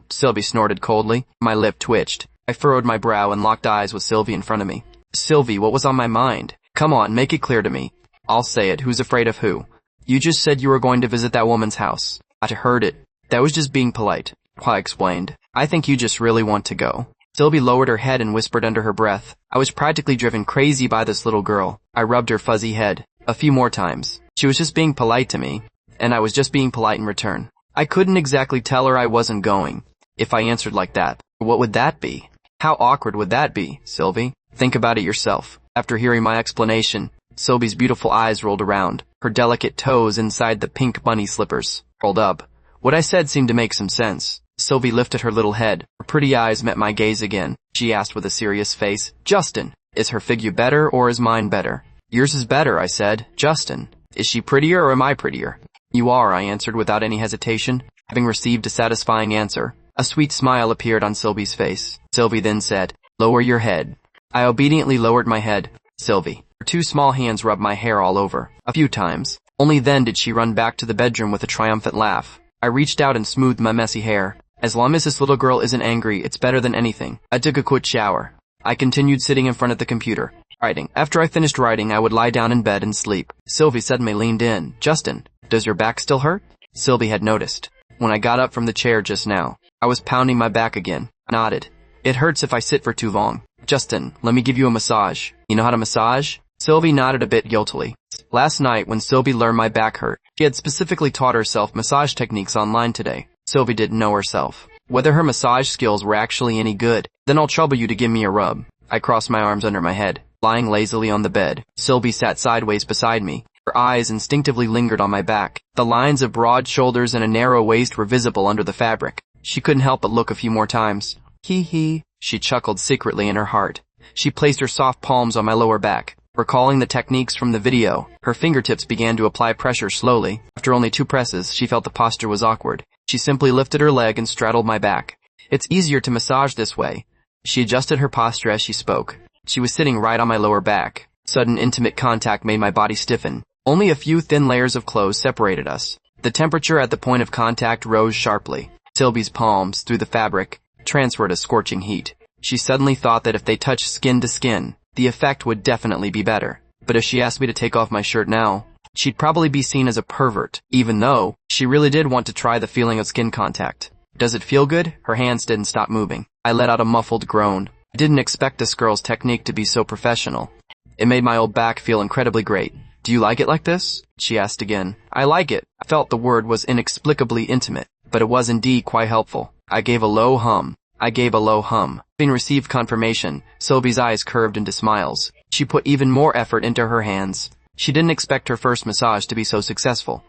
Sylvie snorted coldly. My lip twitched. I furrowed my brow and locked eyes with Sylvie in front of me. Sylvie, what was on my mind? Come on, make it clear to me. I'll say it. Who's afraid of who? You just said you were going to visit that woman's house. I heard it. That was just being polite. I explained. I think you just really want to go. Sylvie lowered her head and whispered under her breath. I was practically driven crazy by this little girl. I rubbed her fuzzy head. A few more times. She was just being polite to me, and I was just being polite in return. I couldn't exactly tell her I wasn't going. If I answered like that, what would that be? How awkward would that be, Sylvie? Think about it yourself. After hearing my explanation, Sylvie's beautiful eyes rolled around, her delicate toes inside the pink bunny slippers rolled up. What I said seemed to make some sense. Sylvie lifted her little head. Her pretty eyes met my gaze again. She asked with a serious face, Justin, is her figure better or is mine better? Yours is better, I said. Justin, is she prettier or am I prettier? You are, I answered without any hesitation. Having received a satisfying answer, a sweet smile appeared on Sylvie's face. Sylvie then said, lower your head. I obediently lowered my head. Sylvie, her two small hands rubbed my hair all over, a few times. Only then did she run back to the bedroom with a triumphant laugh. I reached out and smoothed my messy hair. As long as this little girl isn't angry, it's better than anything. I took a quick shower. I continued sitting in front of the computer, writing. After I finished writing, I would lie down in bed and sleep. Sylvie suddenly leaned in. Justin, does your back still hurt? Sylvie had noticed. When I got up from the chair just now, I was pounding my back again. I nodded. It hurts if I sit for too long. Justin, let me give you a massage. You know how to massage? Sylvie nodded a bit guiltily. Last night, when Sylvie learned my back hurt, she had specifically taught herself massage techniques online today. Sylvie didn't know herself whether her massage skills were actually any good. Then I'll trouble you to give me a rub. I crossed my arms under my head, lying lazily on the bed. Sylvie sat sideways beside me. Her eyes instinctively lingered on my back. The lines of broad shoulders and a narrow waist were visible under the fabric. She couldn't help but look a few more times. Hee hee, she chuckled secretly in her heart. She placed her soft palms on my lower back. Recalling the techniques from the video, her fingertips began to apply pressure slowly. After only 2 presses, she felt the posture was awkward. She simply lifted her leg and straddled my back. It's easier to massage this way. She adjusted her posture as she spoke. She was sitting right on my lower back. Sudden intimate contact made my body stiffen. Only a few thin layers of clothes separated us. The temperature at the point of contact rose sharply. Sylvie's palms, through the fabric, transferred a scorching heat. She suddenly thought that if they touched skin to skin, the effect would definitely be better. But if she asked me to take off my shirt now, she'd probably be seen as a pervert, even though she really did want to try the feeling of skin contact. Does it feel good? Her hands didn't stop moving. I let out a muffled groan. I didn't expect this girl's technique to be so professional. It made my old back feel incredibly great. Do you like it like this? She asked again. I like it. I felt the word was inexplicably intimate, but it was indeed quite helpful. I gave a low hum. Having received confirmation, Sylvie's eyes curved into smiles. She put even more effort into her hands. She didn't expect her first massage to be so successful.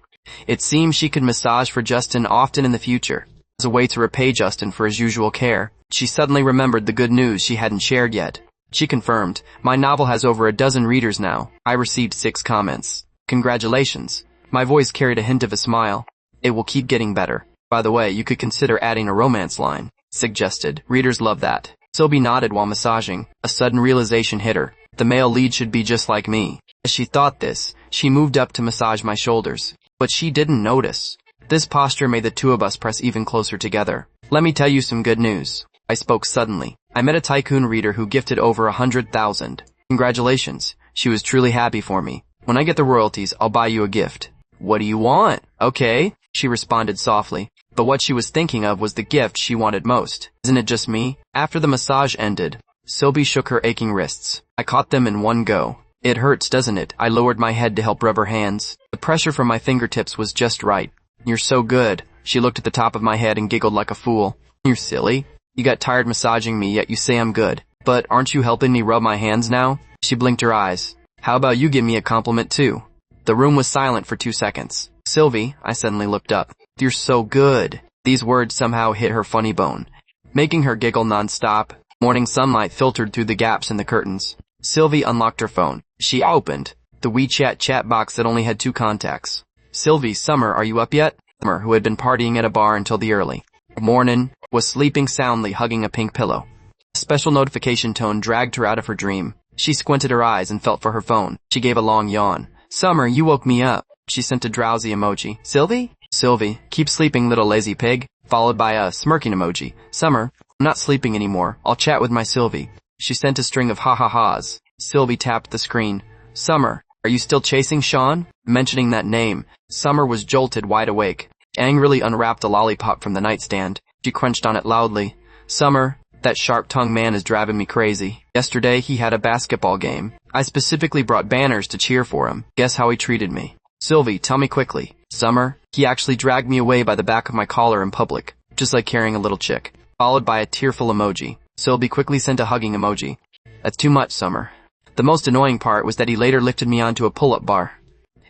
It seemed she could massage for Justin often in the future. As a way to repay Justin for his usual care, she suddenly remembered the good news she hadn't shared yet. She confirmed, my novel has over a dozen readers now. I received 6 comments. Congratulations. My voice carried a hint of a smile. It will keep getting better. By the way, you could consider adding a romance line. Suggested. Readers love that. Sylvie nodded while massaging. A sudden realization hit her. The male lead should be just like me. As she thought this, she moved up to massage my shoulders. But she didn't notice. This posture made the two of us press even closer together. Let me tell you some good news. I spoke suddenly. I met a tycoon reader who gifted over 100,000. Congratulations. She was truly happy for me. When I get the royalties, I'll buy you a gift. What do you want? Okay, she responded softly. But what she was thinking of was the gift she wanted most. Isn't it just me? After the massage ended, Sylvie shook her aching wrists. I caught them in one go. It hurts, doesn't it? I lowered my head to help rub her hands. The pressure from my fingertips was just right. You're so good. She looked at the top of my head and giggled like a fool. You're silly. You got tired massaging me, yet you say I'm good. But aren't you helping me rub my hands now? She blinked her eyes. How about you give me a compliment too? The room was silent for 2 seconds. Sylvie, I suddenly looked up. You're so good. These words somehow hit her funny bone, making her giggle non-stop. Morning sunlight filtered through the gaps in the curtains. Sylvie unlocked her phone. She opened the WeChat chat box that only had 2 contacts. Sylvie, Summer, are you up yet? Summer, who had been partying at a bar until the early morning, was sleeping soundly, hugging a pink pillow. A special notification tone dragged her out of her dream. She squinted her eyes and felt for her phone. She gave a long yawn. Summer, you woke me up. She sent a drowsy emoji. Sylvie? Sylvie, keep sleeping, little lazy pig, followed by a smirking emoji. Summer, I'm not sleeping anymore. I'll chat with my Sylvie. She sent a string of ha-ha-has. Sylvie tapped the screen. Summer, are you still chasing Sean? Mentioning that name, Summer was jolted wide awake. Angrily unwrapped a lollipop from the nightstand. She crunched on it loudly. Summer, That sharp-tongued man is driving me crazy. Yesterday, he had a basketball game. I specifically brought banners to cheer for him. Guess how he treated me? Sylvie, tell me quickly. Summer, he actually dragged me away by the back of my collar in public, just like carrying a little chick. Followed by a tearful emoji. Sylvie quickly sent a hugging emoji. That's too much, Summer. The most annoying part was that he later lifted me onto a pull-up bar.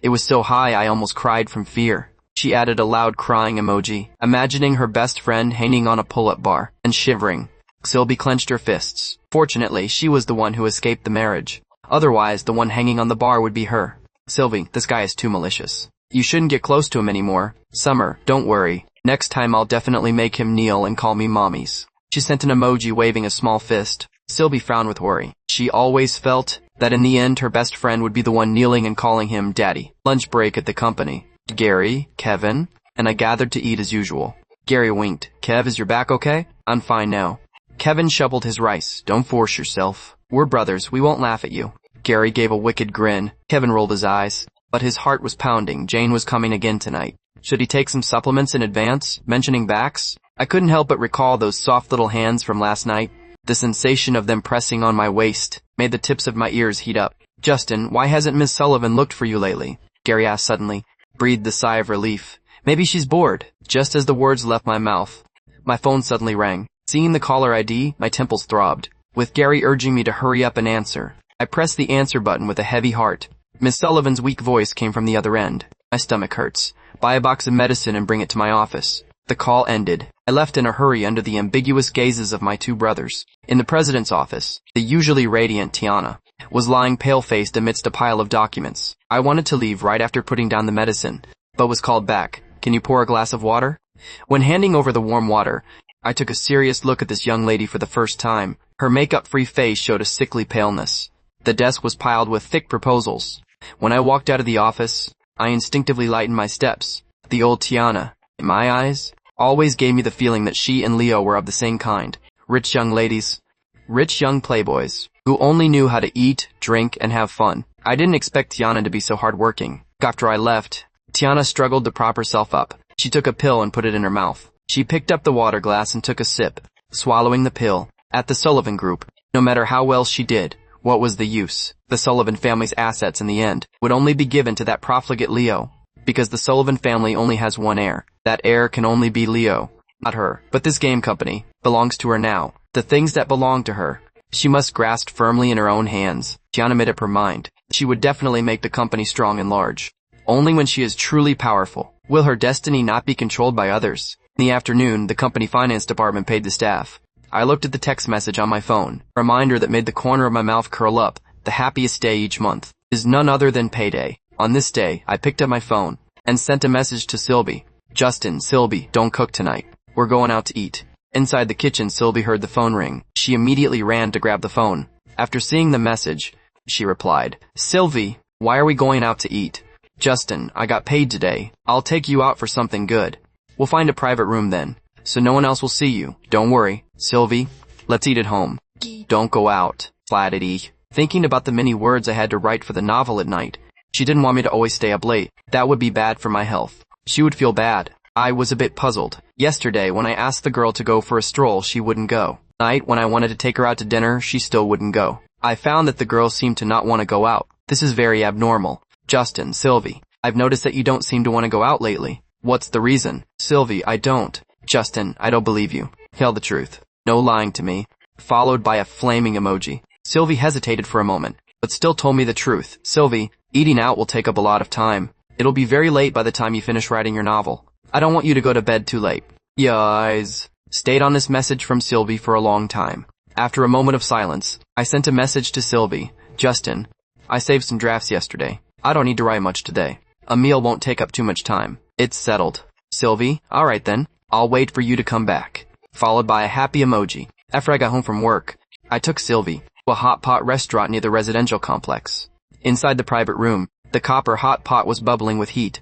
It was so high I almost cried from fear. She added a loud crying emoji, imagining her best friend hanging on a pull-up bar and shivering. Sylvie clenched her fists. Fortunately, she was the one who escaped the marriage. Otherwise, the one hanging on the bar would be her. Sylvie, this guy is too malicious. You shouldn't get close to him anymore. Summer, don't worry. Next time I'll definitely make him kneel and call me mommies. She sent an emoji waving a small fist. Sylvie frowned with worry. She always felt that in the end her best friend would be the one kneeling and calling him daddy. Lunch break at the company. Gary, Kevin, and I gathered to eat as usual. Gary winked. Kev, is your back okay? I'm fine now. Kevin shoveled his rice. Don't force yourself. We're brothers, we won't laugh at you. Gary gave a wicked grin. Kevin rolled his eyes, but his heart was pounding. Jane was coming again tonight. Should he take some supplements in advance? Mentioning backs? I couldn't help but recall those soft little hands from last night. The sensation of them pressing on my waist made the tips of my ears heat up. Justin, why hasn't Miss Sullivan looked for you lately? Gary asked suddenly, breathed a sigh of relief. Maybe she's bored. Just as the words left my mouth, my phone suddenly rang. Seeing the caller ID, my temples throbbed. With Gary urging me to hurry up and answer, I pressed the answer button with a heavy heart. Miss Sullivan's weak voice came from the other end. My stomach hurts. Buy a box of medicine and bring it to my office. The call ended. I left in a hurry under the ambiguous gazes of my two brothers. In the president's office, the usually radiant Tiana was lying pale-faced amidst a pile of documents. I wanted to leave right after putting down the medicine, but was called back. Can you pour a glass of water? When handing over the warm water, I took a serious look at this young lady for the first time. Her makeup-free face showed a sickly paleness. The desk was piled with thick proposals. When I walked out of the office, I instinctively lightened my steps. The old Tiana, in my eyes, always gave me the feeling that she and Leo were of the same kind. Rich young ladies. Rich young playboys, who only knew how to eat, drink, and have fun. I didn't expect Tiana to be so hardworking. After I left, Tiana struggled to prop herself up. She took a pill and put it in her mouth. She picked up the water glass and took a sip, swallowing the pill. At the Sullivan Group, no matter how well she did, what was the use? The Sullivan family's assets in the end would only be given to that profligate Leo, because the Sullivan family only has one heir. That heir can only be Leo, not her. But this game company belongs to her now. The things that belong to her, she must grasp firmly in her own hands. Tiana made up her mind. She would definitely make the company strong and large. Only when she is truly powerful will her destiny not be controlled by others. In the afternoon, the company finance department paid the staff. I looked at the text message on my phone, a reminder that made the corner of my mouth curl up. The happiest day each month is none other than payday. On this day, I picked up my phone and sent a message to Sylvie. Justin, Sylvie, don't cook tonight. We're going out to eat. Inside the kitchen, Sylvie heard the phone ring. She immediately ran to grab the phone. After seeing the message, she replied, Sylvie, why are we going out to eat? Justin, I got paid today. I'll take you out for something good. We'll find a private room then, so no one else will see you. Don't worry. Sylvie, let's eat at home. Don't go out. Flatty. Thinking about the many words I had to write for the novel at night, she didn't want me to always stay up late. That would be bad for my health. She would feel bad. I was a bit puzzled. Yesterday, when I asked the girl to go for a stroll, she wouldn't go. Tonight, when I wanted to take her out to dinner, she still wouldn't go. I found that the girl seemed to not want to go out. This is very abnormal. Justin, Sylvie, I've noticed that you don't seem to want to go out lately. What's the reason? Sylvie, I don't. Justin, I don't believe you. Tell the truth. No lying to me. Followed by a flaming emoji. Sylvie hesitated for a moment, but still told me the truth. Sylvie, eating out will take up a lot of time. It'll be very late by the time you finish writing your novel. I don't want you to go to bed too late. Yes. Stayed on this message from Sylvie for a long time. After a moment of silence, I sent a message to Sylvie. Justin, I saved some drafts yesterday. I don't need to write much today. A meal won't take up too much time. It's settled. Sylvie, alright then. I'll wait for you to come back. Followed by a happy emoji. After I got home from work, I took Sylvie to a hot pot restaurant near the residential complex. Inside the private room, the copper hot pot was bubbling with heat.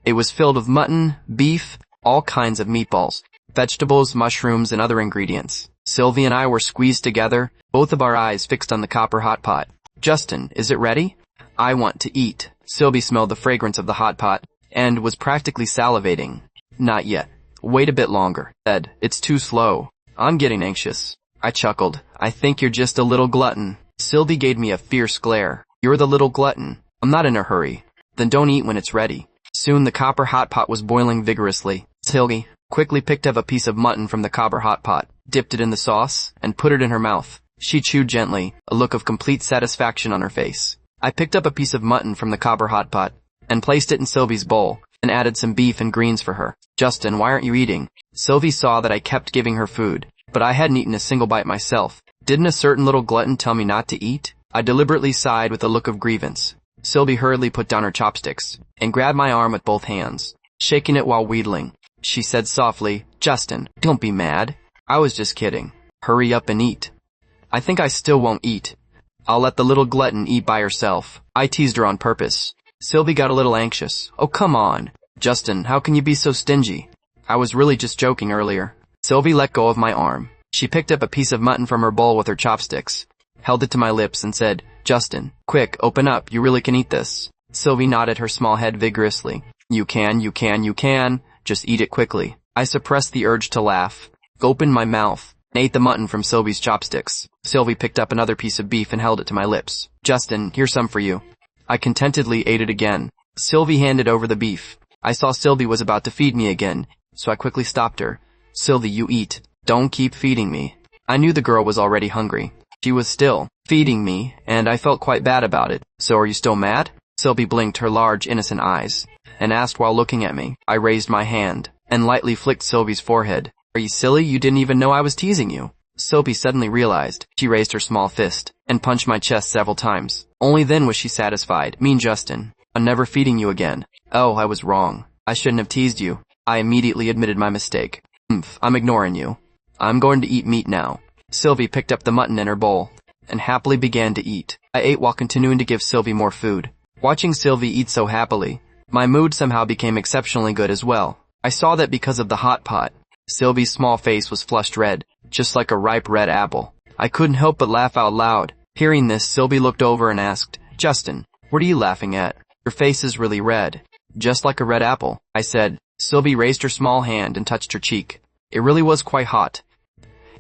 It was filled with mutton, beef, all kinds of meatballs, vegetables, mushrooms, and other ingredients. Sylvie and I were squeezed together, both of our eyes fixed on the copper hot pot. Justin, is it ready? I want to eat. Sylvie smelled the fragrance of the hot pot and was practically salivating. Not yet. Wait a bit longer. Ed, it's too slow. I'm getting anxious. I chuckled. I think you're just a little glutton. Sylvie gave me a fierce glare. You're the little glutton. I'm not in a hurry. Then don't eat when it's ready. Soon the copper hot pot was boiling vigorously. Sylvie quickly picked up a piece of mutton from the copper hot pot, dipped it in the sauce, and put it in her mouth. She chewed gently, a look of complete satisfaction on her face. I picked up a piece of mutton from the copper hot pot, and placed it in Sylvie's bowl, and added some beef and greens for her. Justin, why aren't you eating? Sylvie saw that I kept giving her food, but I hadn't eaten a single bite myself. Didn't a certain little glutton tell me not to eat? I deliberately sighed with a look of grievance. Sylvie hurriedly put down her chopsticks, and grabbed my arm with both hands, shaking it while wheedling. She said softly, Justin, don't be mad. I was just kidding. Hurry up and eat. I think I still won't eat. I'll let the little glutton eat by herself. I teased her on purpose. Sylvie got a little anxious. Oh, come on. Justin, how can you be so stingy? I was really just joking earlier. Sylvie let go of my arm. She picked up a piece of mutton from her bowl with her chopsticks, held it to my lips and said, Justin, quick, open up. You really can eat this. Sylvie nodded her small head vigorously. You can. Just eat it quickly. I suppressed the urge to laugh, opened my mouth, and ate the mutton from Sylvie's chopsticks. Sylvie picked up another piece of beef and held it to my lips. Justin, here's some for you. I contentedly ate it again. Sylvie handed over the beef. I saw Sylvie was about to feed me again, so I quickly stopped her. Sylvie, you eat. Don't keep feeding me. I knew the girl was already hungry. She was still feeding me, and I felt quite bad about it. So are you still mad? Sylvie blinked her large, innocent eyes, and asked while looking at me. I raised my hand, and lightly flicked Sylvie's forehead. Are you silly? You didn't even know I was teasing you. Sylvie suddenly realized. She raised her small fist, and punched my chest several times. Only then was she satisfied. Mean Justin. I'm never feeding you again. Oh, I was wrong. I shouldn't have teased you. I immediately admitted my mistake. I'm ignoring you. I'm going to eat meat now. Sylvie picked up the mutton in her bowl, and happily began to eat. I ate while continuing to give Sylvie more food. Watching Sylvie eat so happily, my mood somehow became exceptionally good as well. I saw that because of the hot pot, Sylvie's small face was flushed red, just like a ripe red apple. I couldn't help but laugh out loud. Hearing this, Sylvie looked over and asked, Justin, what are you laughing at? Your face is really red. Just like a red apple, I said. Sylvie raised her small hand and touched her cheek. It really was quite hot.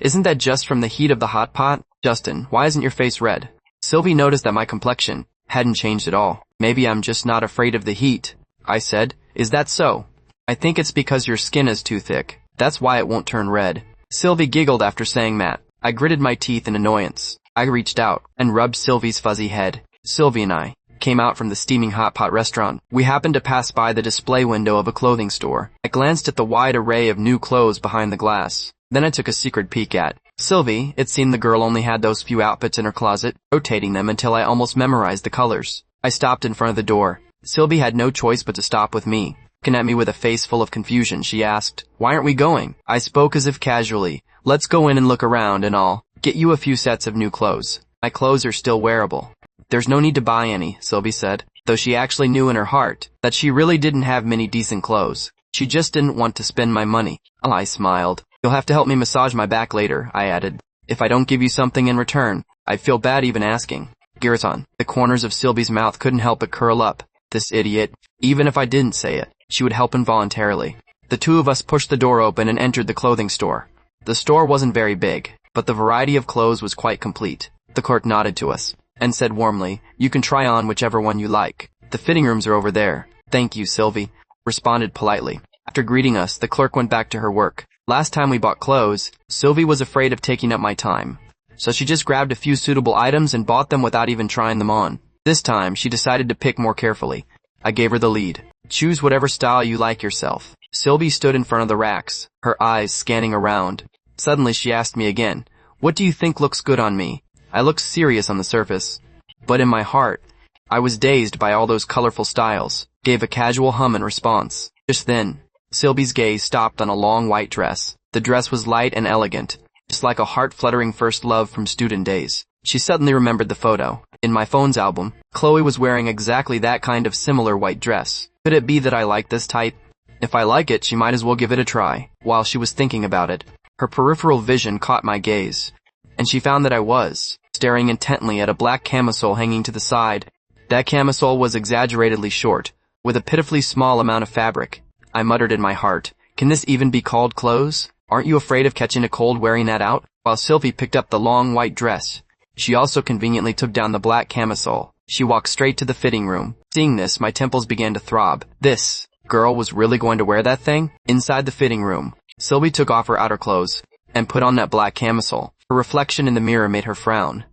Isn't that just from the heat of the hot pot? Justin, why isn't your face red? Sylvie noticed that my complexion hadn't changed at all. Maybe I'm just not afraid of the heat, I said. Is that so? I think it's because your skin is too thick. That's why it won't turn red. Sylvie giggled after saying that. I gritted my teeth in annoyance. I reached out and rubbed Sylvie's fuzzy head. Sylvie and I came out from the steaming hot pot restaurant. We happened to pass by the display window of a clothing store. I glanced at the wide array of new clothes behind the glass. Then I took a secret peek at Sylvie. It seemed the girl only had those few outfits in her closet, rotating them until I almost memorized the colors. I stopped in front of the door. Sylvie had no choice but to stop with me. Looking at me with a face full of confusion, she asked, Why aren't we going? I spoke as if casually. Let's go in and look around and I'll get you a few sets of new clothes. My clothes are still wearable. There's no need to buy any, Sylvie said, though she actually knew in her heart that she really didn't have many decent clothes. She just didn't want to spend my money. I smiled. You'll have to help me massage my back later, I added. If I don't give you something in return, I'd feel bad even asking. Giraton. The corners of Sylvie's mouth couldn't help but curl up. This idiot. Even if I didn't say it, she would help involuntarily. The two of us pushed the door open and entered the clothing store. The store wasn't very big, but the variety of clothes was quite complete. The clerk nodded to us and said warmly, You can try on whichever one you like. The fitting rooms are over there. Thank you, Sylvie responded politely. After greeting us, the clerk went back to her work. Last time we bought clothes, Sylvie was afraid of taking up my time, so she just grabbed a few suitable items and bought them without even trying them on. This time, she decided to pick more carefully. I gave her the lead. Choose whatever style you like yourself. Sylvie stood in front of the racks, her eyes scanning around. Suddenly she asked me again, What do you think looks good on me? I looked serious on the surface, but in my heart, I was dazed by all those colorful styles. Gave a casual hum in response. Just then, Sylvie's gaze stopped on a long white dress. The dress was light and elegant, just like a heart-fluttering first love from student days. She suddenly remembered the photo. In my phone's album, Chloe was wearing exactly that kind of similar white dress. Could it be that I like this type? If I like it, she might as well give it a try. While she was thinking about it, her peripheral vision caught my gaze, and she found that I was staring intently at a black camisole hanging to the side. That camisole was exaggeratedly short, with a pitifully small amount of fabric. I muttered in my heart, Can this even be called clothes? Aren't you afraid of catching a cold wearing that out? while Sylvie picked up the long white dress. She also conveniently took down the black camisole. She walked straight to the fitting room. Seeing this, my temples began to throb. This girl was really going to wear that thing? Inside the fitting room, Sylvie took off her outer clothes and put on that black camisole. Her reflection in the mirror made her frown.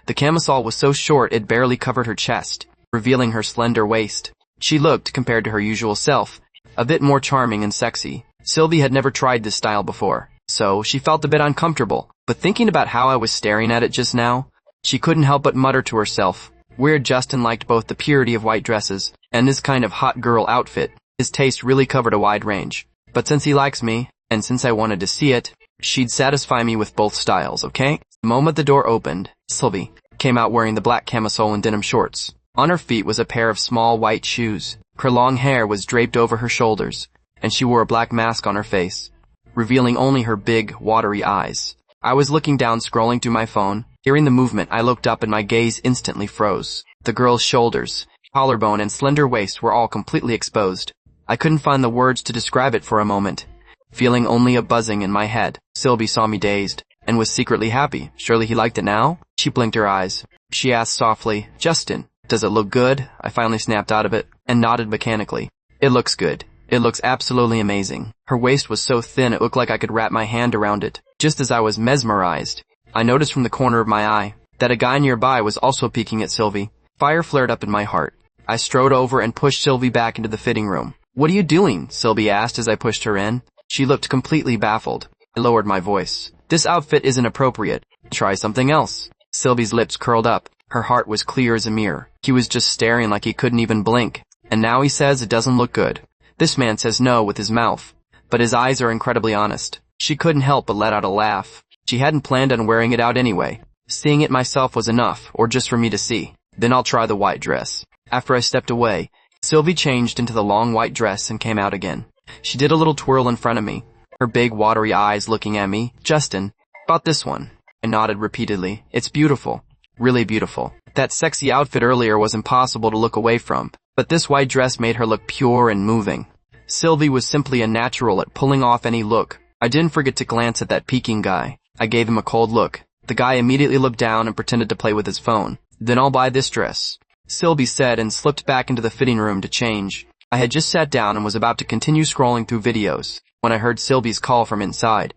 The camisole was so short it barely covered her chest, revealing her slender waist. She looked, compared to her usual self, a bit more charming and sexy. Sylvie had never tried this style before, so she felt a bit uncomfortable. But thinking about how I was staring at it just now, she couldn't help but mutter to herself. Weird Justin liked both the purity of white dresses and this kind of hot girl outfit. His taste really covered a wide range. But since he likes me, and since I wanted to see it, she'd satisfy me with both styles, okay? The moment the door opened, Sylvie came out wearing the black camisole and denim shorts. On her feet was a pair of small white shoes. Her long hair was draped over her shoulders, and she wore a black mask on her face, revealing only her big, watery eyes. I was looking down, scrolling through my phone. Hearing the movement, I looked up and my gaze instantly froze. The girl's shoulders, collarbone, and slender waist were all completely exposed. I couldn't find the words to describe it for a moment, feeling only a buzzing in my head. Sylvie saw me dazed, and was secretly happy. Surely he liked it now? She blinked her eyes. She asked softly, Justin, does it look good? I finally snapped out of it, and nodded mechanically. It looks good. It looks absolutely amazing. Her waist was so thin it looked like I could wrap my hand around it. Just as I was mesmerized, I noticed from the corner of my eye that a guy nearby was also peeking at Sylvie. Fire flared up in my heart. I strode over and pushed Sylvie back into the fitting room. What are you doing? Sylvie asked as I pushed her in. She looked completely baffled. I lowered my voice. This outfit isn't appropriate. Try something else. Sylvie's lips curled up. Her heart was clear as a mirror. He was just staring like he couldn't even blink. And now he says it doesn't look good. This man says no with his mouth, but his eyes are incredibly honest. She couldn't help but let out a laugh. She hadn't planned on wearing it out anyway. Seeing it myself was enough, or just for me to see. Then I'll try the white dress. After I stepped away, Sylvie changed into the long white dress and came out again. She did a little twirl in front of me, her big watery eyes looking at me. Justin, about this one. I nodded repeatedly. It's beautiful. Really beautiful. That sexy outfit earlier was impossible to look away from, but this white dress made her look pure and moving. Sylvie was simply a natural at pulling off any look. I didn't forget to glance at that peeking guy. I gave him a cold look. The guy immediately looked down and pretended to play with his phone. Then I'll buy this dress, Sylvie said, and slipped back into the fitting room to change. I had just sat down and was about to continue scrolling through videos when I heard Sylvie's call from inside.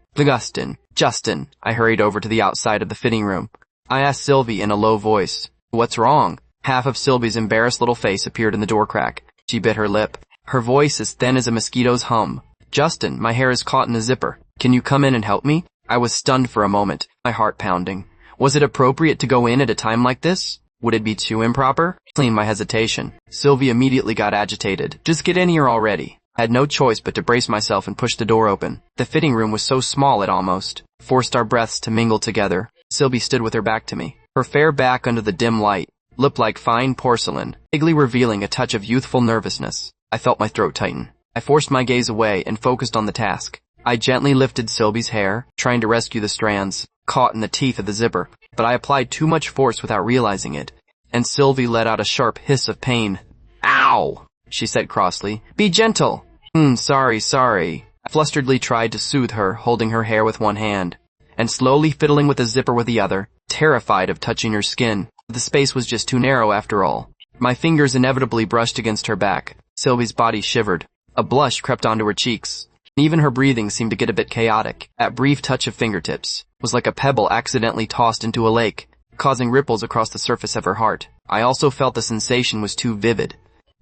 Justin. I hurried over to the outside of the fitting room. I asked Sylvie in a low voice, what's wrong? Half of Sylvie's embarrassed little face appeared in the door crack. She bit her lip. Her voice as thin as a mosquito's hum. Justin, my hair is caught in the zipper. Can you come in and help me? I was stunned for a moment, my heart pounding. Was it appropriate to go in at a time like this? Would it be too improper? Clean my hesitation. Sylvie immediately got agitated. Just get in here already. I had no choice but to brace myself and push the door open. The fitting room was so small it almost forced our breaths to mingle together. Sylvie stood with her back to me. Her fair back under the dim light looked like fine porcelain, vaguely revealing a touch of youthful nervousness. I felt my throat tighten. I forced my gaze away and focused on the task. I gently lifted Sylvie's hair, trying to rescue the strands caught in the teeth of the zipper, but I applied too much force without realizing it, and Sylvie let out a sharp hiss of pain. Ow! She said crossly. Be gentle. Sorry. I flusteredly tried to soothe her, holding her hair with one hand, and slowly fiddling with the zipper with the other, terrified of touching her skin. The space was just too narrow after all. My fingers inevitably brushed against her back. Sylvie's body shivered. A blush crept onto her cheeks. Even her breathing seemed to get a bit chaotic. That brief touch of fingertips was like a pebble accidentally tossed into a lake, causing ripples across the surface of her heart. I also felt the sensation was too vivid.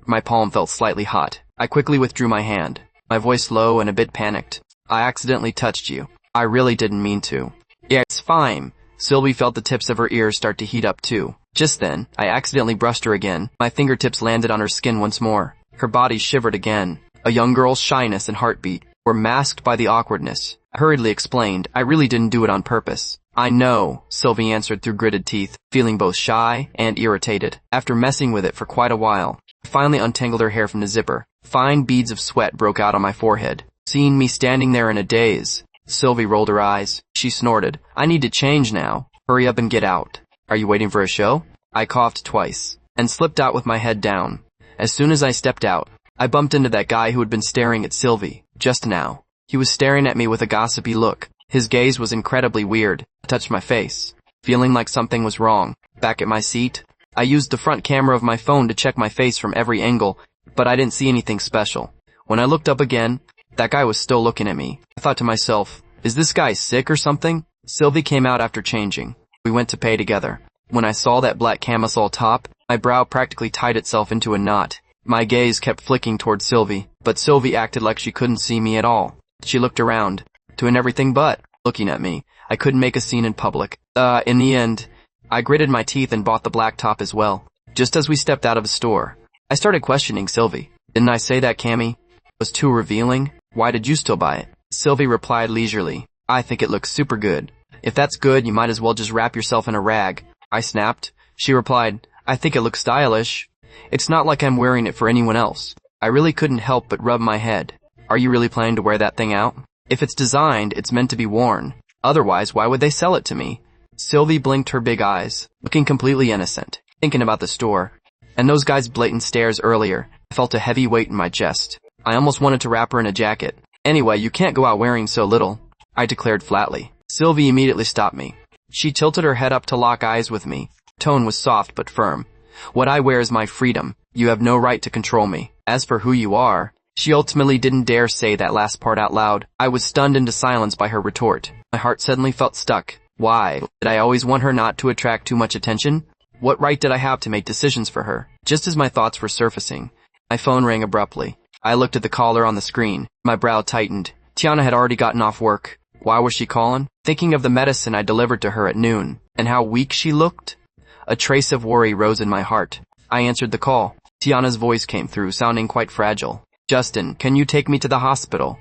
My palm felt slightly hot. I quickly withdrew my hand, my voice low and a bit panicked. I accidentally touched you. I really didn't mean to. Yeah, it's fine. Sylvie felt the tips of her ears start to heat up too. Just then, I accidentally brushed her again. My fingertips landed on her skin once more. Her body shivered again. A young girl's shyness and heartbeat were masked by the awkwardness. I hurriedly explained, I really didn't do it on purpose. I know, Sylvie answered through gritted teeth, feeling both shy and irritated. After messing with it for quite a while, I finally untangled her hair from the zipper. Fine beads of sweat broke out on my forehead. Seeing me standing there in a daze, Sylvie rolled her eyes. She snorted. I need to change now. Hurry up and get out. Are you waiting for a show? I coughed twice, and slipped out with my head down. As soon as I stepped out, I bumped into that guy who had been staring at Sylvie just now. He was staring at me with a gossipy look. His gaze was incredibly weird. I touched my face, feeling like something was wrong. Back at my seat, I used the front camera of my phone to check my face from every angle, but I didn't see anything special. When I looked up again, that guy was still looking at me. I thought to myself, is this guy sick or something? Sylvie came out after changing. We went to pay together. When I saw that black camisole top, my brow practically tied itself into a knot. My gaze kept flicking toward Sylvie, but Sylvie acted like she couldn't see me at all. She looked around, doing everything but looking at me. I couldn't make a scene in public. In the end, I gritted my teeth and bought the black top as well. Just as we stepped out of the store, I started questioning Sylvie. Didn't I say that Cammy was too revealing? Why did you still buy it? Sylvie replied leisurely, I think it looks super good. If that's good, you might as well just wrap yourself in a rag. I snapped. She replied, I think it looks stylish. It's not like I'm wearing it for anyone else. I really couldn't help but rub my head. Are you really planning to wear that thing out? If it's designed, it's meant to be worn. Otherwise, why would they sell it to me? Sylvie blinked her big eyes, looking completely innocent, thinking about the store. And those guys' blatant stares earlier. I felt a heavy weight in my chest. I almost wanted to wrap her in a jacket. Anyway, you can't go out wearing so little, I declared flatly. Sylvie immediately stopped me. She tilted her head up to lock eyes with me. Tone was soft but firm. What I wear is my freedom. You have no right to control me. As for who you are, she ultimately didn't dare say that last part out loud. I was stunned into silence by her retort. My heart suddenly felt stuck. Why? Did I always want her not to attract too much attention? What right did I have to make decisions for her? Just as my thoughts were surfacing, my phone rang abruptly. I looked at the caller on the screen. My brow tightened. Tiana had already gotten off work. Why was she calling? Thinking of the medicine I delivered to her at noon, and how weak she looked? A trace of worry rose in my heart. I answered the call. Tiana's voice came through, sounding quite fragile. Justin, can you take me to the hospital?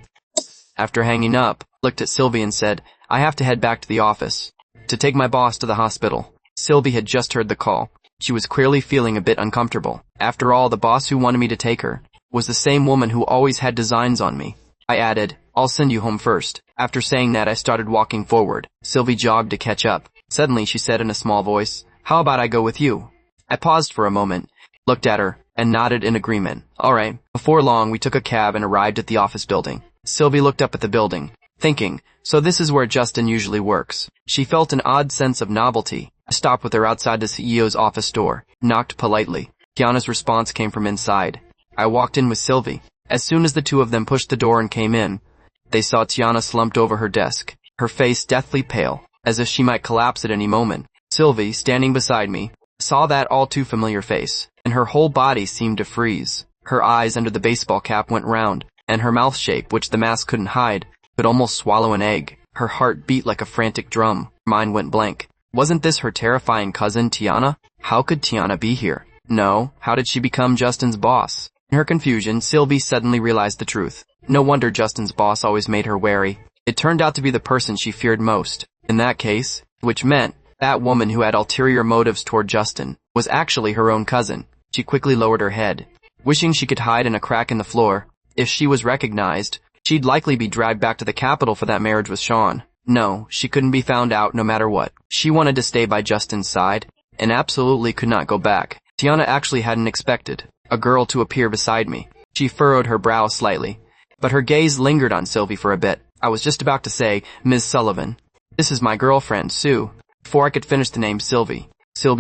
After hanging up, I looked at Sylvie and said, I have to head back to the office. To take my boss to the hospital. Sylvie had just heard the call. She was clearly feeling a bit uncomfortable. After all, the boss who wanted me to take her was the same woman who always had designs on me. I added, I'll send you home first. After saying that, I started walking forward. Sylvie jogged to catch up. Suddenly, she said in a small voice, how about I go with you? I paused for a moment, looked at her, and nodded in agreement. All right. Before long, we took a cab and arrived at the office building. Sylvie looked up at the building, thinking, so this is where Justin usually works. She felt an odd sense of novelty. I stopped with her outside the CEO's office door, knocked politely. Tiana's response came from inside. I walked in with Sylvie. As soon as the two of them pushed the door and came in, they saw Tiana slumped over her desk, her face deathly pale, as if she might collapse at any moment. Sylvie, standing beside me, saw that all too familiar face, and her whole body seemed to freeze. Her eyes under the baseball cap went round, and her mouth shape, which the mask couldn't hide, could almost swallow an egg. Her heart beat like a frantic drum. Mine went blank. Wasn't this her terrifying cousin, Tiana? How could Tiana be here? No, how did she become Justin's boss? In her confusion, Sylvie suddenly realized the truth. No wonder Justin's boss always made her wary. It turned out to be the person she feared most. In that case, which meant that woman who had ulterior motives toward Justin was actually her own cousin. She quickly lowered her head, wishing she could hide in a crack in the floor. If she was recognized, she'd likely be dragged back to the capital for that marriage with Sean. No, she couldn't be found out no matter what. She wanted to stay by Justin's side, and absolutely could not go back. Tiana actually hadn't expected a girl to appear beside me. She furrowed her brow slightly, but her gaze lingered on Sylvie for a bit. I was just about to say, Ms. Sullivan, this is my girlfriend, Sue. Before I could finish the name Sylvie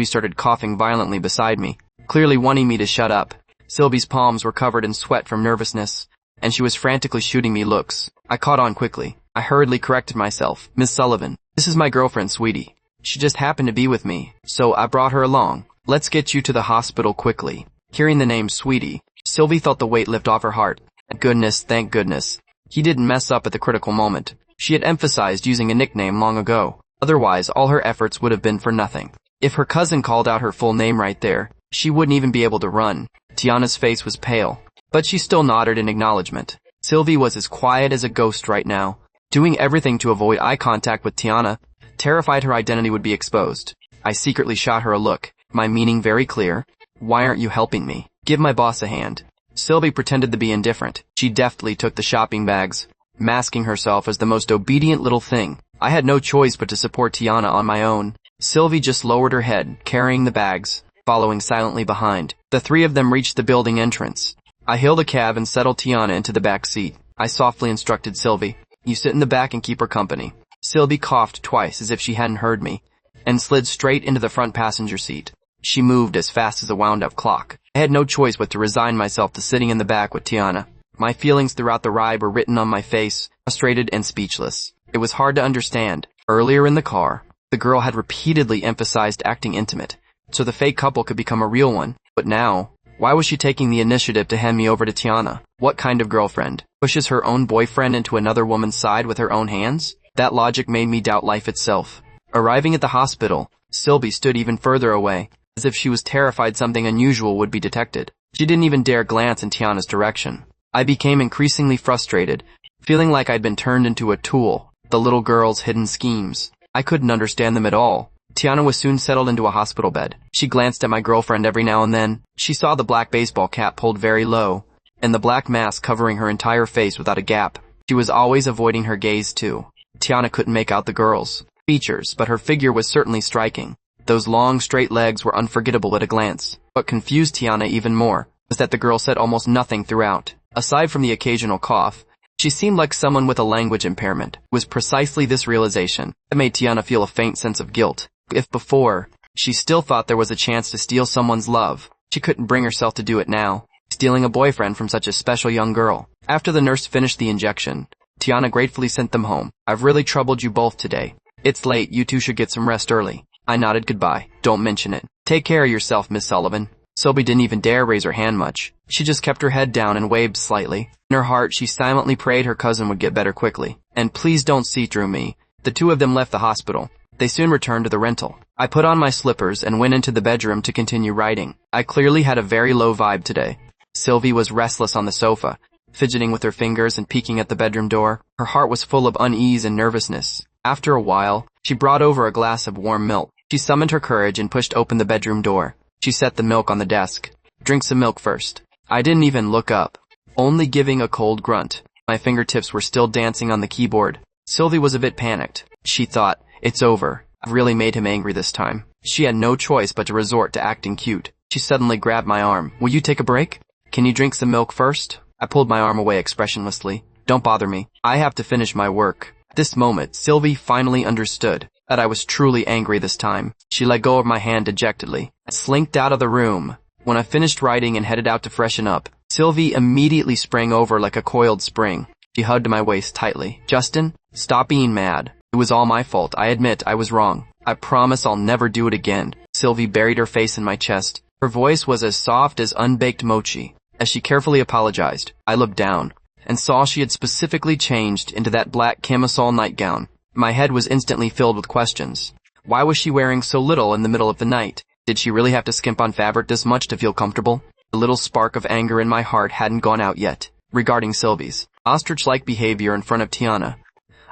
started coughing violently beside me, clearly wanting me to shut up. Sylvie's palms were covered in sweat from nervousness, and she was frantically shooting me looks. I caught on quickly. I hurriedly corrected myself. Miss Sullivan, this is my girlfriend, Sweetie. She just happened to be with me, so I brought her along. Let's get you to the hospital quickly. Hearing the name Sweetie, Sylvie felt the weight lift off her heart. Thank goodness. He didn't mess up at the critical moment. She had emphasized using a nickname long ago. Otherwise, all her efforts would have been for nothing. If her cousin called out her full name right there, she wouldn't even be able to run. Tiana's face was pale, but she still nodded in acknowledgement. Sylvie was as quiet as a ghost right now, doing everything to avoid eye contact with Tiana, terrified her identity would be exposed. I secretly shot her a look, my meaning very clear. Why aren't you helping me? Give my boss a hand. Sylvie pretended to be indifferent. She deftly took the shopping bags, masking herself as the most obedient little thing. I had no choice but to support Tiana on my own. Sylvie just lowered her head, carrying the bags, following silently behind. The three of them reached the building entrance. I hailed a cab and settled Tiana into the back seat. I softly instructed Sylvie, you sit in the back and keep her company. Sylvie coughed twice as if she hadn't heard me, and slid straight into the front passenger seat. She moved as fast as a wound-up clock. I had no choice but to resign myself to sitting in the back with Tiana. My feelings throughout the ride were written on my face, frustrated and speechless. It was hard to understand. Earlier in the car, the girl had repeatedly emphasized acting intimate, so the fake couple could become a real one. But now, why was she taking the initiative to hand me over to Tiana? What kind of girlfriend pushes her own boyfriend into another woman's side with her own hands? That logic made me doubt life itself. Arriving at the hospital, Sylvie stood even further away, as if she was terrified something unusual would be detected. She didn't even dare glance in Tiana's direction. I became increasingly frustrated, feeling like I'd been turned into a tool. The little girl's hidden schemes. I couldn't understand them at all. Tiana was soon settled into a hospital bed. She glanced at my girlfriend every now and then. She saw the black baseball cap pulled very low, and the black mask covering her entire face without a gap. She was always avoiding her gaze too. Tiana couldn't make out the girl's features, but her figure was certainly striking. Those long, straight legs were unforgettable at a glance. What confused Tiana even more was that the girl said almost nothing throughout. Aside from the occasional cough, she seemed like someone with a language impairment. It was precisely this realization that made Tiana feel a faint sense of guilt. If before, she still thought there was a chance to steal someone's love, she couldn't bring herself to do it now, stealing a boyfriend from such a special young girl. After the nurse finished the injection, Tiana gratefully sent them home. I've really troubled you both today. It's late, you two should get some rest early. I nodded goodbye. Don't mention it. Take care of yourself, Miss Sullivan. Sylvie didn't even dare raise her hand much. She just kept her head down and waved slightly. In her heart, she silently prayed her cousin would get better quickly. And please don't see through me. The two of them left the hospital. They soon returned to the rental. I put on my slippers and went into the bedroom to continue writing. I clearly had a very low vibe today. Sylvie was restless on the sofa, fidgeting with her fingers and peeking at the bedroom door. Her heart was full of unease and nervousness. After a while, she brought over a glass of warm milk. She summoned her courage and pushed open the bedroom door. She set the milk on the desk. Drink some milk first. I didn't even look up, only giving a cold grunt. My fingertips were still dancing on the keyboard. Sylvie was a bit panicked. She thought, it's over. I've really made him angry this time. She had no choice but to resort to acting cute. She suddenly grabbed my arm. Will you take a break? Can you drink some milk first? I pulled my arm away expressionlessly. Don't bother me. I have to finish my work. At this moment, Sylvie finally understood that I was truly angry this time. She let go of my hand dejectedly. I slinked out of the room. When I finished writing and headed out to freshen up, Sylvie immediately sprang over like a coiled spring. She hugged my waist tightly. Justin, stop being mad. It was all my fault. I admit I was wrong. I promise I'll never do it again. Sylvie buried her face in my chest. Her voice was as soft as unbaked mochi. As she carefully apologized, I looked down and saw she had specifically changed into that black camisole nightgown. My head was instantly filled with questions. Why was she wearing so little in the middle of the night? Did she really have to skimp on fabric this much to feel comfortable? The little spark of anger in my heart hadn't gone out yet. Regarding Sylvie's ostrich-like behavior in front of Tiana,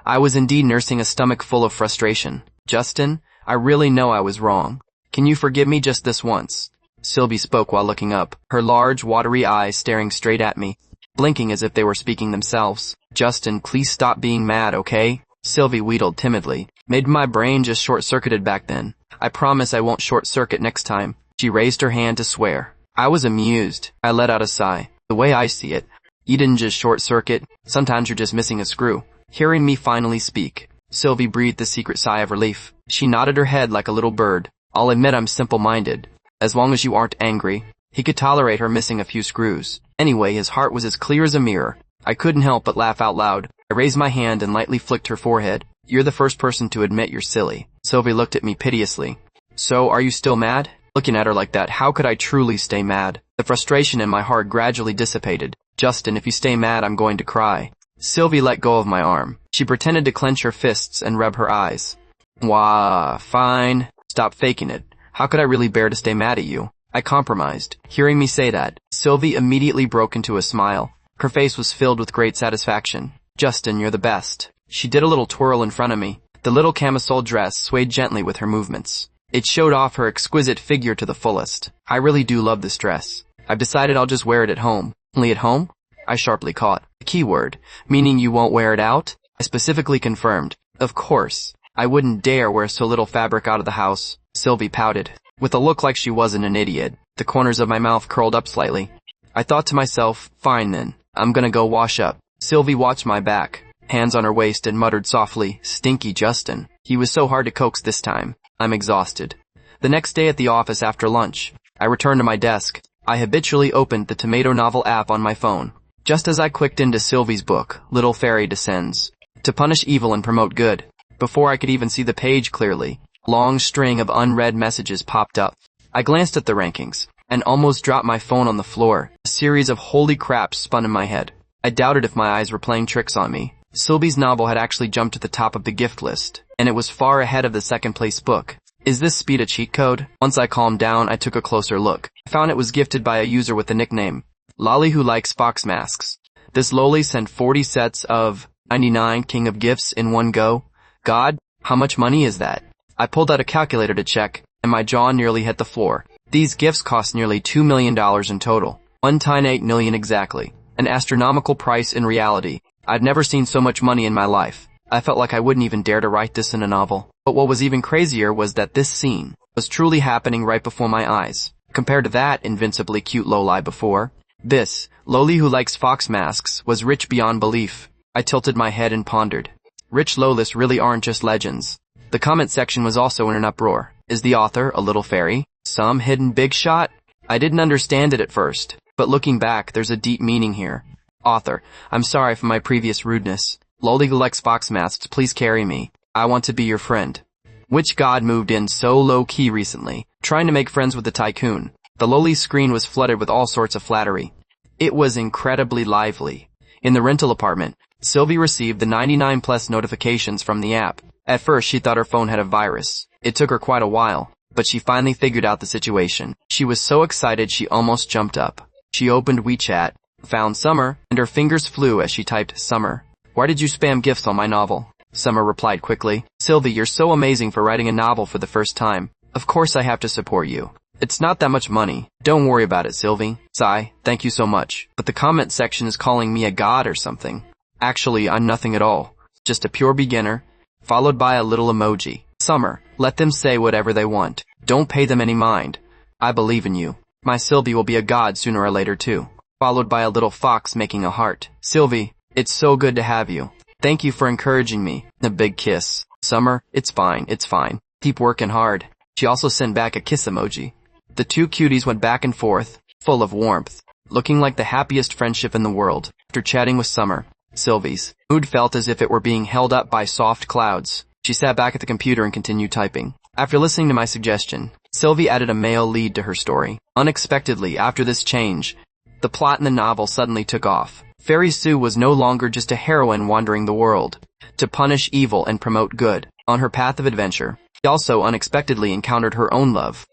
I was indeed nursing a stomach full of frustration. Justin, I really know I was wrong. Can you forgive me just this once? Sylvie spoke while looking up, her large, watery eyes staring straight at me, blinking as if they were speaking themselves. Justin, please stop being mad, okay? Sylvie wheedled timidly. Maybe my brain just short-circuited back then. I promise I won't short-circuit next time. She raised her hand to swear. I was amused. I let out a sigh. The way I see it, you didn't just short-circuit. Sometimes you're just missing a screw. Hearing me finally speak, Sylvie breathed a secret sigh of relief. She nodded her head like a little bird. I'll admit I'm simple-minded. As long as you aren't angry. He could tolerate her missing a few screws. Anyway, his heart was as clear as a mirror. I couldn't help but laugh out loud. I raised my hand and lightly flicked her forehead. You're the first person to admit you're silly. Sylvie looked at me piteously. So, are you still mad? Looking at her like that, how could I truly stay mad? The frustration in my heart gradually dissipated. Justin, if you stay mad, I'm going to cry. Sylvie let go of my arm. She pretended to clench her fists and rub her eyes. Wah, fine. Stop faking it. How could I really bear to stay mad at you? I compromised. Hearing me say that, Sylvie immediately broke into a smile. Her face was filled with great satisfaction. Justin, you're the best. She did a little twirl in front of me. The little camisole dress swayed gently with her movements. It showed off her exquisite figure to the fullest. I really do love this dress. I've decided I'll just wear it at home. Only at home? I sharply caught. The keyword. Meaning you won't wear it out? I specifically confirmed. Of course. I wouldn't dare wear so little fabric out of the house. Sylvie pouted, with a look like she wasn't an idiot. The corners of my mouth curled up slightly. I thought to myself, fine then. I'm gonna go wash up. Sylvie watched my back. hands on her waist, and muttered softly, "Stinky Justin." He was so hard to coax this time. I'm exhausted. The next day at the office after lunch, I returned to my desk. I habitually opened the Tomato Novel app on my phone. Just as I clicked into Sylvie's book, Little Fairy Descends, to punish evil and promote good, before I could even see the page clearly, a long string of unread messages popped up. I glanced at the rankings, and almost dropped my phone on the floor. A series of holy craps spun in my head. I doubted if my eyes were playing tricks on me. Sylvie's novel had actually jumped to the top of the gift list, and it was far ahead of the second-place book. Is this speed a cheat code? Once I calmed down, I took a closer look. I found it was gifted by a user with the nickname Lolly Who Likes Fox Masks. This loli sent 40 sets of 99 King of Gifts in one go. God, how much money is that? I pulled out a calculator to check, and my jaw nearly hit the floor. These gifts cost nearly $2 million in total. 1.8 million exactly. An astronomical price in reality. I'd never seen so much money in my life. I felt like I wouldn't even dare to write this in a novel. But what was even crazier was that this scene was truly happening right before my eyes. Compared to that invincibly cute loli before, this, Loli Who Likes Fox Masks, was rich beyond belief. I tilted my head and pondered. Rich lolis really aren't just legends. The comment section was also in an uproar. Is the author a little fairy? Some hidden big shot? I didn't understand it at first, but looking back, there's a deep meaning here. Author, I'm sorry for my previous rudeness. Loli Who Likes Fox Masks, please carry me. I want to be your friend. Which god moved in so low-key recently, trying to make friends with the tycoon? The loli's screen was flooded with all sorts of flattery. It was incredibly lively. In the rental apartment, Sylvie received the 99+ notifications from the app. At first, she thought her phone had a virus. It took her quite a while, but she finally figured out the situation. She was so excited she almost jumped up. She opened WeChat, found Summer, and her fingers flew as she typed Summer. Why did you spam gifts on my novel? Summer replied quickly. Sylvie, you're so amazing for writing a novel for the first time. Of course I have to support you. It's not that much money. Don't worry about it, Sylvie. Sigh, thank you so much. But the comment section is calling me a god or something. Actually, I'm nothing at all. Just a pure beginner, followed by a little emoji. Summer, let them say whatever they want. Don't pay them any mind. I believe in you. My Sylvie will be a god sooner or later too. Followed by a little fox making a heart. Sylvie, it's so good to have you. Thank you for encouraging me. A big kiss. Summer, it's fine. Keep working hard. She also sent back a kiss emoji. The two cuties went back and forth, full of warmth, looking like the happiest friendship in the world. After chatting with Summer, Sylvie's mood felt as if it were being held up by soft clouds. She sat back at the computer and continued typing. After listening to my suggestion, Sylvie added a male lead to her story. Unexpectedly, after this change, the plot in the novel suddenly took off. Fairy Sue was no longer just a heroine wandering the world to punish evil and promote good. On her path of adventure, she also unexpectedly encountered her own love.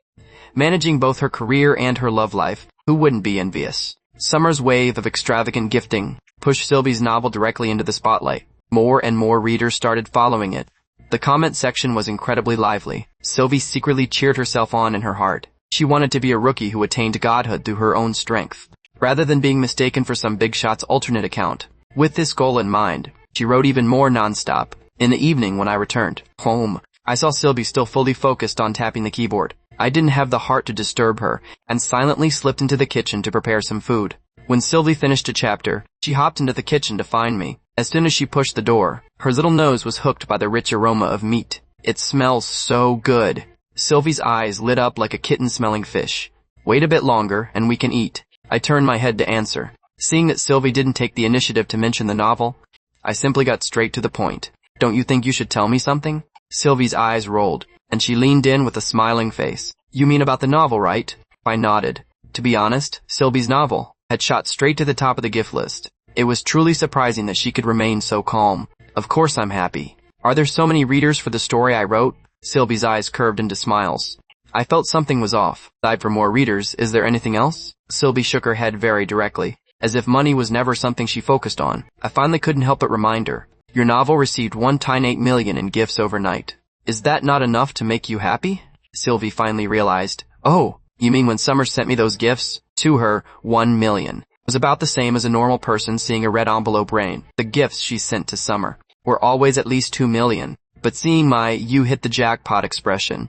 Managing both her career and her love life, who wouldn't be envious? Summer's wave of extravagant gifting pushed Sylvie's novel directly into the spotlight. More and more readers started following it. The comment section was incredibly lively. Sylvie secretly cheered herself on in her heart. She wanted to be a rookie who attained godhood through her own strength, rather than being mistaken for some big shot's alternate account. With this goal in mind, she wrote even more nonstop. In the evening when I returned home, I saw Sylvie still fully focused on tapping the keyboard. I didn't have the heart to disturb her, and silently slipped into the kitchen to prepare some food. When Sylvie finished a chapter, she hopped into the kitchen to find me. As soon as she pushed the door, her little nose was hooked by the rich aroma of meat. It smells so good. Sylvie's eyes lit up like a kitten smelling fish. Wait a bit longer, and we can eat. I turned my head to answer. Seeing that Sylvie didn't take the initiative to mention the novel, I simply got straight to the point. Don't you think you should tell me something? Sylvie's eyes rolled, and she leaned in with a smiling face. You mean about the novel, right? I nodded. To be honest, Sylvie's novel had shot straight to the top of the gift list. It was truly surprising that she could remain so calm. Of course I'm happy. Are there so many readers for the story I wrote? Sylvie's eyes curved into smiles. I felt something was off. Aside from more readers, is there anything else? Sylvie shook her head very directly, as if money was never something she focused on. I finally couldn't help but remind her. Your novel received 1.8 million in gifts overnight. Is that not enough to make you happy? Sylvie finally realized. Oh, you mean when Summer sent me those gifts? To her, 1 million was about the same as a normal person seeing a red envelope rain. The gifts she sent to Summer were always at least 2 million, but seeing my "you hit the jackpot" expression,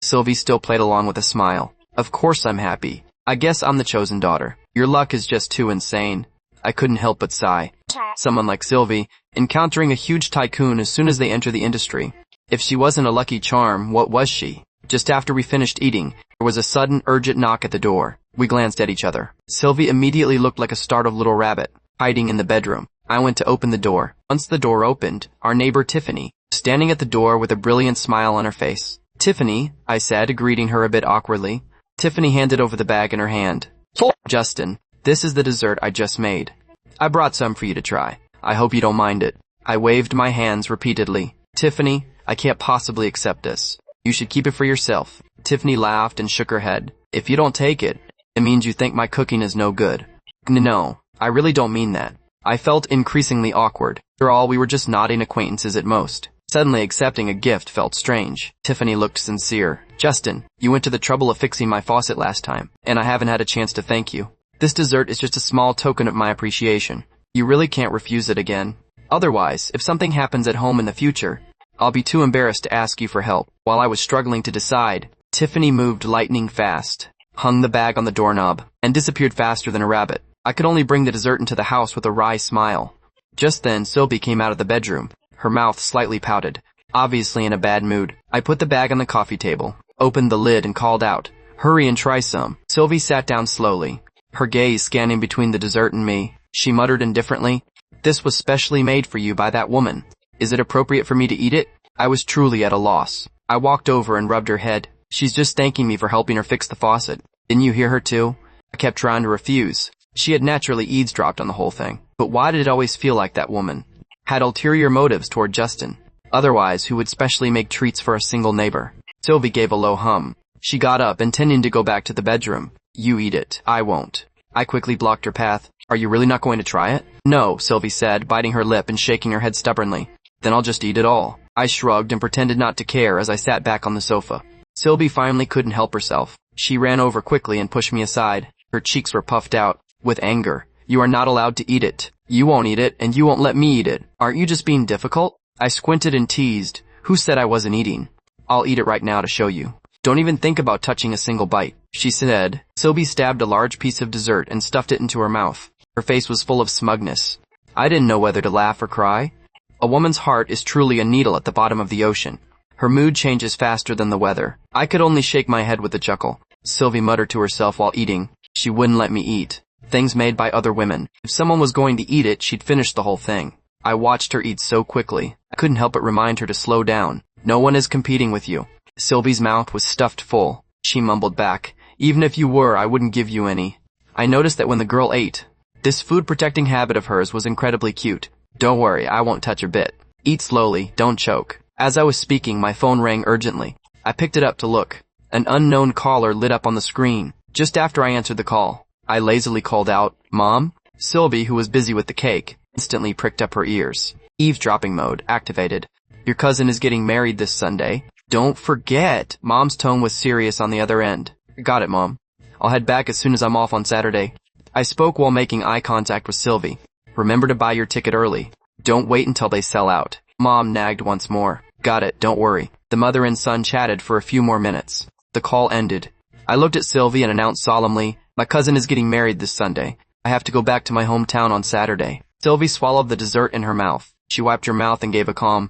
Sylvie still played along with a smile. Of course I'm happy. I guess I'm the chosen daughter. Your luck is just too insane. I couldn't help but sigh. Someone like Sylvie, encountering a huge tycoon as soon as they enter the industry. If she wasn't a lucky charm, what was she? Just after we finished eating, there was a sudden, urgent knock at the door. We glanced at each other. Sylvie immediately looked like a startled little rabbit, hiding in the bedroom. I went to open the door. Once the door opened, our neighbor Tiffany, standing at the door with a brilliant smile on her face. "Tiffany," I said, greeting her a bit awkwardly. Tiffany handed over the bag in her hand. "Justin, this is the dessert I just made. I brought some for you to try. I hope you don't mind it." I waved my hands repeatedly. "Tiffany, I can't possibly accept this. You should keep it for yourself." Tiffany laughed and shook her head. "If you don't take it, it means you think my cooking is no good." No, I really don't mean that. I felt increasingly awkward. After all, we were just nodding acquaintances at most. Suddenly accepting a gift felt strange. Tiffany looked sincere. "Justin, you went to the trouble of fixing my faucet last time, and I haven't had a chance to thank you. This dessert is just a small token of my appreciation. You really can't refuse it again. Otherwise, if something happens at home in the future, I'll be too embarrassed to ask you for help." While I was struggling to decide, Tiffany moved lightning fast, hung the bag on the doorknob, and disappeared faster than a rabbit. I could only bring the dessert into the house with a wry smile. Just then, Sylvie came out of the bedroom. Her mouth slightly pouted, obviously in a bad mood. I put the bag on the coffee table, opened the lid and called out, "Hurry and try some." Sylvie sat down slowly, her gaze scanning between the dessert and me. She muttered indifferently, "This was specially made for you by that woman. Is it appropriate for me to eat it?" I was truly at a loss. I walked over and rubbed her head. "She's just thanking me for helping her fix the faucet. Didn't you hear her too?" I kept trying to refuse. She had naturally eavesdropped on the whole thing. But why did it always feel like that woman had ulterior motives toward Justin? Otherwise, who would specially make treats for a single neighbor? Sylvie gave a low hum. She got up, intending to go back to the bedroom. "You eat it. I won't." I quickly blocked her path. "Are you really not going to try it?" "No," Sylvie said, biting her lip and shaking her head stubbornly. "Then I'll just eat it all." I shrugged and pretended not to care as I sat back on the sofa. Sylvie finally couldn't help herself. She ran over quickly and pushed me aside. Her cheeks were puffed out with anger. "You are not allowed to eat it. You won't eat it, and you won't let me eat it. Aren't you just being difficult?" I squinted and teased. "Who said I wasn't eating? I'll eat it right now to show you." "Don't even think about touching a single bite," she said. Sylvie stabbed a large piece of dessert and stuffed it into her mouth. Her face was full of smugness. I didn't know whether to laugh or cry. A woman's heart is truly a needle at the bottom of the ocean. Her mood changes faster than the weather. I could only shake my head with a chuckle. Sylvie muttered to herself while eating. She wouldn't let me eat things made by other women. If someone was going to eat it, she'd finish the whole thing. I watched her eat so quickly. I couldn't help but remind her to slow down. "No one is competing with you." Sylvie's mouth was stuffed full. She mumbled back, "Even if you were, I wouldn't give you any." I noticed that when the girl ate, this food-protecting habit of hers was incredibly cute. "Don't worry, I won't touch a bit. Eat slowly, don't choke." As I was speaking, my phone rang urgently. I picked it up to look. An unknown caller lit up on the screen. Just after I answered the call, I lazily called out, "Mom?" Sylvie, who was busy with the cake, instantly pricked up her ears. Eavesdropping mode activated. "Your cousin is getting married this Sunday. Don't forget." Mom's tone was serious on the other end. "Got it, Mom. I'll head back as soon as I'm off on Saturday." I spoke while making eye contact with Sylvie. "Remember to buy your ticket early. Don't wait until they sell out." Mom nagged once more. "Got it, don't worry." The mother and son chatted for a few more minutes. The call ended. I looked at Sylvie and announced solemnly, "My cousin is getting married this Sunday. I have to go back to my hometown on Saturday." Sylvie swallowed the dessert in her mouth. She wiped her mouth and gave a calm,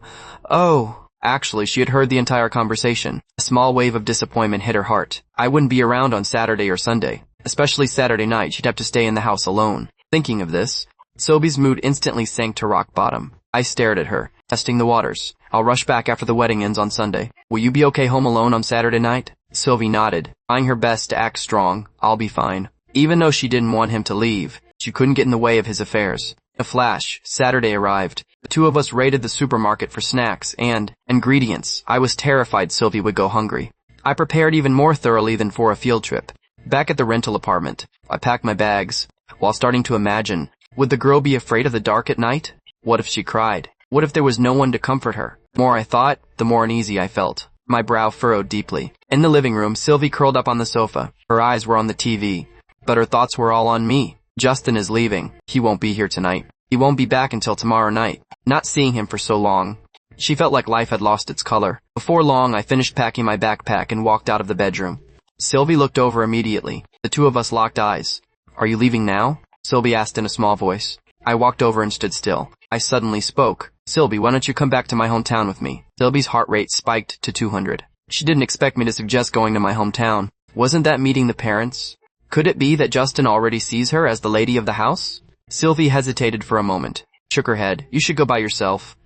"Oh." Actually, she had heard the entire conversation. A small wave of disappointment hit her heart. I wouldn't be around on Saturday or Sunday. Especially Saturday night, she'd have to stay in the house alone. Thinking of this, Sylvie's mood instantly sank to rock bottom. I stared at her, testing the waters. "I'll rush back after the wedding ends on Sunday. Will you be okay home alone on Saturday night?" Sylvie nodded, trying her best to act strong. "I'll be fine." Even though she didn't want him to leave, she couldn't get in the way of his affairs. In a flash, Saturday arrived. The two of us raided the supermarket for snacks and ingredients. I was terrified Sylvie would go hungry. I prepared even more thoroughly than for a field trip. Back at the rental apartment, I packed my bags, while starting to imagine, would the girl be afraid of the dark at night? What if she cried? What if there was no one to comfort her? The more I thought, the more uneasy I felt. My brow furrowed deeply. In the living room, Sylvie curled up on the sofa. Her eyes were on the TV, but her thoughts were all on me. Justin is leaving. He won't be here tonight. He won't be back until tomorrow night. Not seeing him for so long, she felt like life had lost its color. Before long, I finished packing my backpack and walked out of the bedroom. Sylvie looked over immediately. The two of us locked eyes. "Are you leaving now?" Sylvie asked in a small voice. I walked over and stood still. I suddenly spoke. Sylvie, why don't you come back to my hometown with me? Sylvie's heart rate spiked to 200. She didn't expect me to suggest going to my hometown. Wasn't that meeting the parents? Could it be that Justin already sees her as the lady of the house? Sylvie hesitated for a moment, shook her head. You should go by yourself.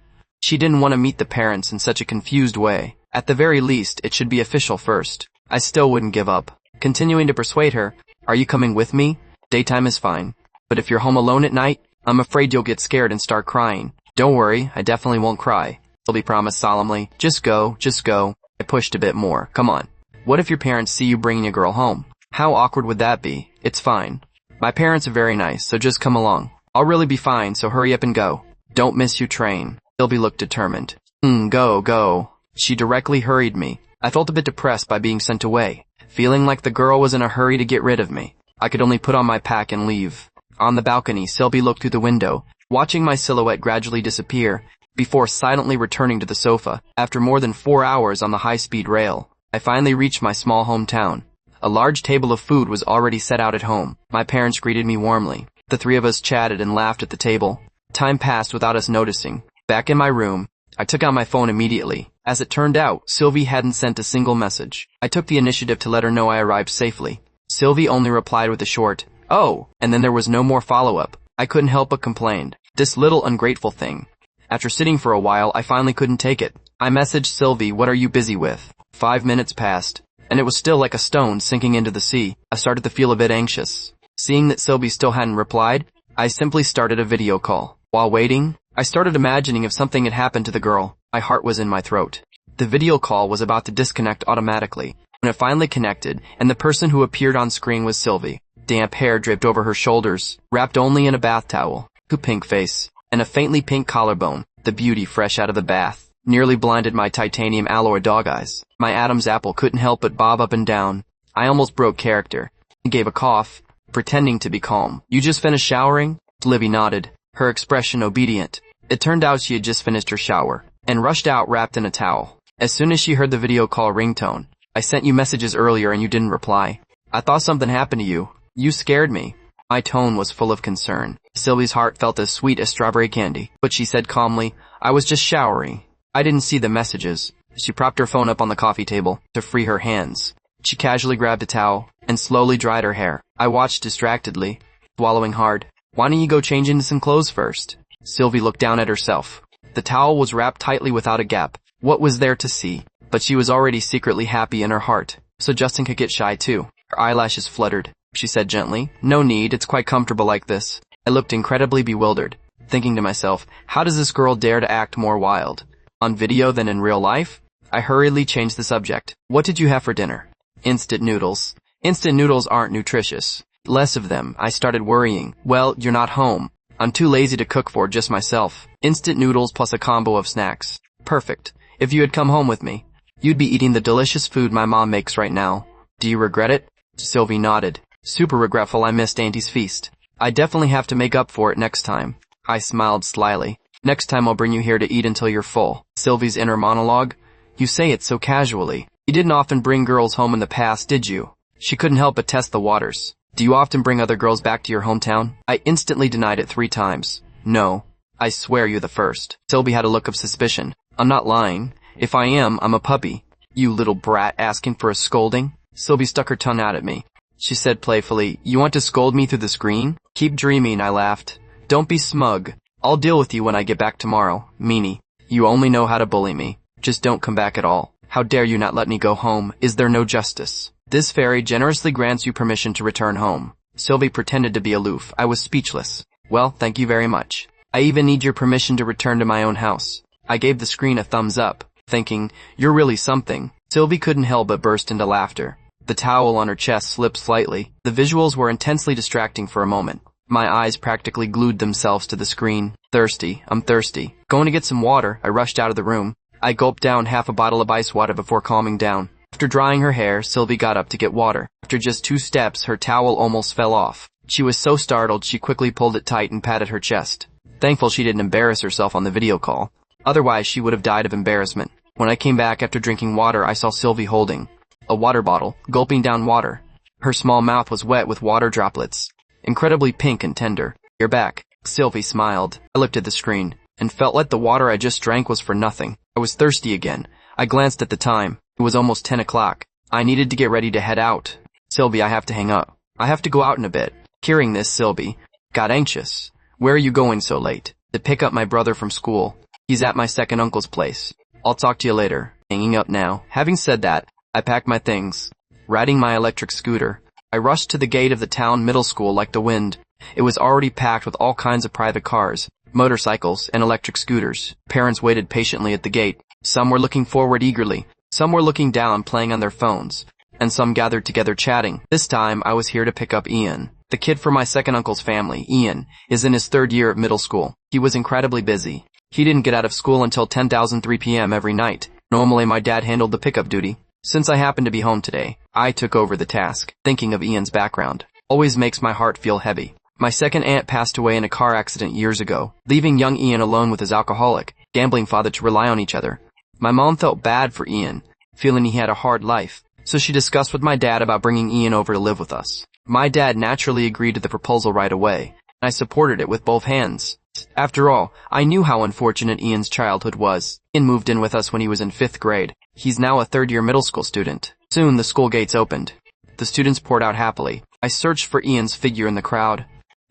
She didn't want to meet the parents in such a confused way. At the very least, it should be official first. I still wouldn't give up. Continuing to persuade her, are you coming with me? Daytime is fine. But if you're home alone at night, I'm afraid you'll get scared and start crying. Don't worry, I definitely won't cry. Sylvie promised solemnly. Just go, just go. I pushed a bit more. Come on. What if your parents see you bringing a girl home? How awkward would that be? It's fine. My parents are very nice, so just come along. I'll really be fine, so hurry up and go. Don't miss your train. Sylvie looked determined. Go. She directly hurried me. I felt a bit depressed by being sent away, feeling like the girl was in a hurry to get rid of me. I could only put on my pack and leave. On the balcony, Sylvie looked through the window, watching my silhouette gradually disappear, before silently returning to the sofa. After more than 4 hours on the high-speed rail, I finally reached my small hometown. A large table of food was already set out at home. My parents greeted me warmly. The three of us chatted and laughed at the table. Time passed without us noticing. Back in my room, I took out my phone immediately. As it turned out, Sylvie hadn't sent a single message. I took the initiative to let her know I arrived safely. Sylvie only replied with a short, "Oh," and then there was no more follow-up. I couldn't help but complain. This little ungrateful thing. After sitting for a while, I finally couldn't take it. I messaged Sylvie, "What are you busy with?" 5 minutes passed, and it was still like a stone sinking into the sea. I started to feel a bit anxious. Seeing that Sylvie still hadn't replied, I simply started a video call. While waiting, I started imagining if something had happened to the girl. My heart was in my throat. The video call was about to disconnect automatically, when it finally connected, and the person who appeared on screen was Sylvie. Damp hair draped over her shoulders, wrapped only in a bath towel, a pink face, and a faintly pink collarbone. The beauty fresh out of the bath nearly blinded my titanium alloy dog eyes. My Adam's apple couldn't help but bob up and down. I almost broke character. He gave a cough, pretending to be calm. "You just finished showering?" Livy nodded, her expression obedient. It turned out she had just finished her shower, and rushed out wrapped in a towel. As soon as she heard the video call ringtone, "I sent you messages earlier and you didn't reply. I thought something happened to you. You scared me." My tone was full of concern. Sylvie's heart felt as sweet as strawberry candy, but she said calmly, "I was just showering. I didn't see the messages." She propped her phone up on the coffee table to free her hands. She casually grabbed a towel and slowly dried her hair. I watched distractedly, swallowing hard. "Why don't you go change into some clothes first?" Sylvie looked down at herself. The towel was wrapped tightly without a gap. What was there to see? But she was already secretly happy in her heart, so Justin could get shy too. Her eyelashes fluttered. She said gently, "No need, it's quite comfortable like this." I looked incredibly bewildered, thinking to myself, how does this girl dare to act more wild on video than in real life? I hurriedly changed the subject. "What did you have for dinner?" "Instant noodles." "Instant noodles aren't nutritious." "Less of them." I started worrying. "Well, you're not home. I'm too lazy to cook for just myself." "Instant noodles plus a combo of snacks." "Perfect. If you had come home with me, you'd be eating the delicious food my mom makes right now. Do you regret it?" Sylvie nodded. "Super regretful I missed Auntie's feast. I definitely have to make up for it next time." I smiled slyly. "Next time I'll bring you here to eat until you're full." Sylvie's inner monologue. "You say it so casually. You didn't often bring girls home in the past, did you?" She couldn't help but test the waters. "Do you often bring other girls back to your hometown?" I instantly denied it 3 times. "No. I swear you're the first." Sylvie had a look of suspicion. "I'm not lying. If I am, I'm a puppy." "You little brat asking for a scolding?" Sylvie stuck her tongue out at me. She said playfully, "You want to scold me through the screen?" "Keep dreaming," I laughed. "Don't be smug. I'll deal with you when I get back tomorrow." "Meanie, you only know how to bully me. Just don't come back at all. How dare you not let me go home? Is there no justice? This fairy generously grants you permission to return home." Sylvie pretended to be aloof. I was speechless. "Well, thank you very much. I even need your permission to return to my own house." I gave the screen a thumbs up, thinking, "You're really something." Sylvie couldn't help but burst into laughter. The towel on her chest slipped slightly. The visuals were intensely distracting for a moment. My eyes practically glued themselves to the screen. "Thirsty. I'm thirsty. Going to get some water." I rushed out of the room. I gulped down half a bottle of ice water before calming down. After drying her hair, Sylvie got up to get water. After just 2 steps, her towel almost fell off. She was so startled she quickly pulled it tight and patted her chest. Thankful she didn't embarrass herself on the video call. Otherwise, she would have died of embarrassment. When I came back after drinking water, I saw Sylvie holding a water bottle, gulping down water. Her small mouth was wet with water droplets, incredibly pink and tender. "You're back." Sylvie smiled. I looked at the screen and felt like the water I just drank was for nothing. I was thirsty again. I glanced at the time. It was almost 10 o'clock. I needed to get ready to head out. Sylvie, I have to hang up. I have to go out in a bit. Hearing this, Sylvie got anxious. Where are you going so late? To pick up my brother from school. He's at my second uncle's place. I'll talk to you later. Hanging up now. Having said that, I packed my things. Riding my electric scooter, I rushed to the gate of the town middle school like the wind. It was already packed with all kinds of private cars, motorcycles, and electric scooters. Parents waited patiently at the gate. Some were looking forward eagerly. Some were looking down, playing on their phones. And some gathered together chatting. This time, I was here to pick up Ian. The kid from my second uncle's family, Ian, is in his third year of middle school. He was incredibly busy. He didn't get out of school until 10,003 p.m. every night. Normally, my dad handled the pickup duty. Since I happened to be home today, I took over the task. Thinking of Ian's background always makes my heart feel heavy. My second aunt passed away in a car accident years ago, leaving young Ian alone with his alcoholic, gambling father to rely on each other. My mom felt bad for Ian, feeling he had a hard life, so she discussed with my dad about bringing Ian over to live with us. My dad naturally agreed to the proposal right away, and I supported it with both hands. After all, I knew how unfortunate Ian's childhood was. Ian moved in with us when he was in 5th grade. He's now a third-year middle school student. Soon the school gates opened. The students poured out happily. I searched for Ian's figure in the crowd.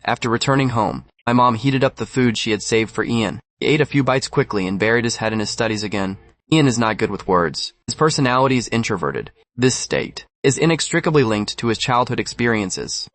After returning home, my mom heated up the food she had saved for Ian. He ate a few bites quickly and buried his head in his studies again. Ian is not good with words. His personality is introverted. This state is inextricably linked to his childhood experiences.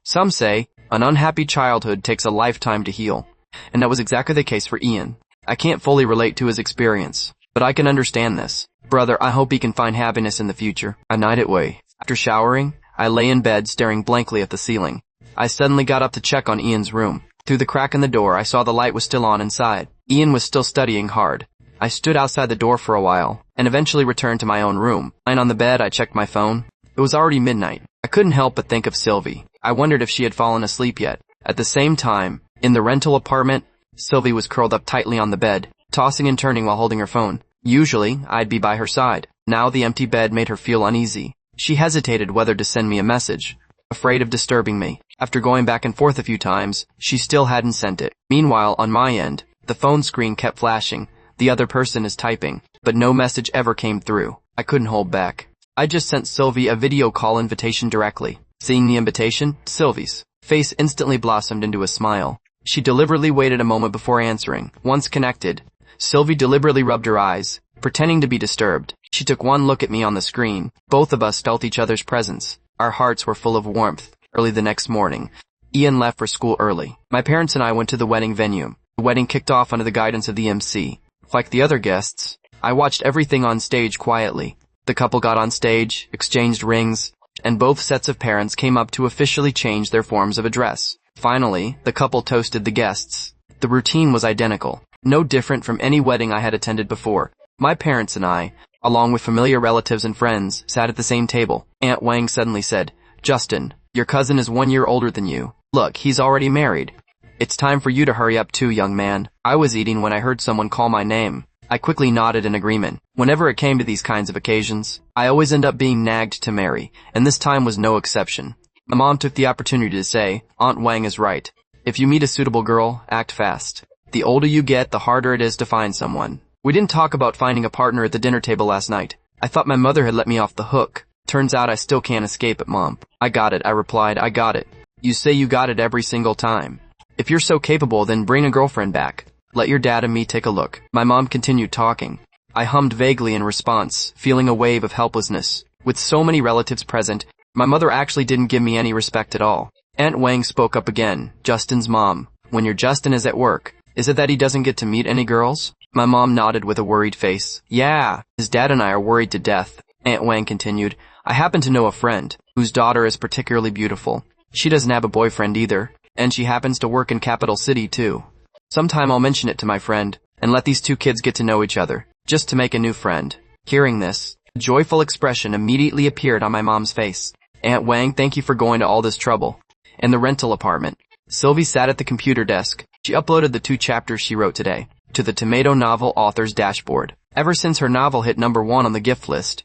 Some say an unhappy childhood takes a lifetime to heal, and that was exactly the case for Ian. I can't fully relate to his experience, but I can understand this. Brother, I hope he can find happiness in the future. A night it way. After showering, I lay in bed staring blankly at the ceiling. I suddenly got up to check on Ian's room. Through the crack in the door, I saw the light was still on inside. Ian was still studying hard. I stood outside the door for a while, and eventually returned to my own room. Lying on the bed, I checked my phone. It was already midnight. I couldn't help but think of Sylvie. I wondered if she had fallen asleep yet. At the same time, in the rental apartment, Sylvie was curled up tightly on the bed, tossing and turning while holding her phone. Usually, I'd be by her side. Now the empty bed made her feel uneasy. She hesitated whether to send me a message, afraid of disturbing me. After going back and forth a few times, she still hadn't sent it. Meanwhile, on my end, the phone screen kept flashing. The other person is typing, but no message ever came through. I couldn't hold back. I just sent Sylvie a video call invitation directly. Seeing the invitation, Sylvie's face instantly blossomed into a smile. She deliberately waited a moment before answering. Once connected, Sylvie deliberately rubbed her eyes, pretending to be disturbed. She took one look at me on the screen. Both of us felt each other's presence. Our hearts were full of warmth. Early the next morning, Ian left for school early. My parents and I went to the wedding venue. The wedding kicked off under the guidance of the MC. Like the other guests, I watched everything on stage quietly. The couple got on stage, exchanged rings, and both sets of parents came up to officially change their forms of address. Finally, the couple toasted the guests. The routine was identical, no different from any wedding I had attended before. My parents and I, along with familiar relatives and friends, sat at the same table. Aunt Wang suddenly said, "Justin, your cousin is 1 year older than you. Look, he's already married. It's time for you to hurry up too, young man." I was eating when I heard someone call my name. I quickly nodded in agreement. Whenever it came to these kinds of occasions, I always end up being nagged to marry, and this time was no exception. My mom took the opportunity to say, "Aunt Wang is right. If you meet a suitable girl, act fast. The older you get, the harder it is to find someone." We didn't talk about finding a partner at the dinner table last night. I thought my mother had let me off the hook. Turns out I still can't escape it, Mom. "I got it," I replied. "I got it." "You say you got it every single time. If you're so capable, then bring a girlfriend back. Let your dad and me take a look." My mom continued talking. I hummed vaguely in response, feeling a wave of helplessness. With so many relatives present, my mother actually didn't give me any respect at all. Aunt Wang spoke up again. "Justin's mom, when your Justin is at work, is it that he doesn't get to meet any girls?" My mom nodded with a worried face. "Yeah, his dad and I are worried to death." Aunt Wang continued, "I happen to know a friend whose daughter is particularly beautiful. She doesn't have a boyfriend either, and she happens to work in Capital City too. Sometime I'll mention it to my friend, and let these two kids get to know each other, just to make a new friend." Hearing this, a joyful expression immediately appeared on my mom's face. "Aunt Wang, thank you for going to all this trouble." In the rental apartment, Sylvie sat at the computer desk. She uploaded the 2 chapters she wrote today to the Tomato Novel author's dashboard. Ever since her novel hit #1 on the gift list,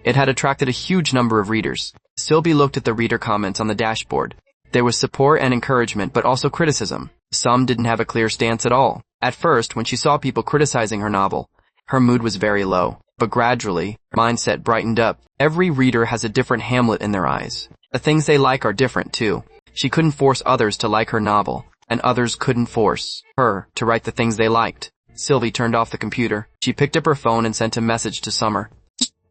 it had attracted a huge number of readers. Sylvie looked at the reader comments on the dashboard. There was support and encouragement, but also criticism. Some didn't have a clear stance at all. At first, when she saw people criticizing her novel, her mood was very low. But gradually, her mindset brightened up. Every reader has a different Hamlet in their eyes. The things they like are different too. She couldn't force others to like her novel, and others couldn't force her to write the things they liked. Sylvie turned off the computer. She picked up her phone and sent a message to Summer.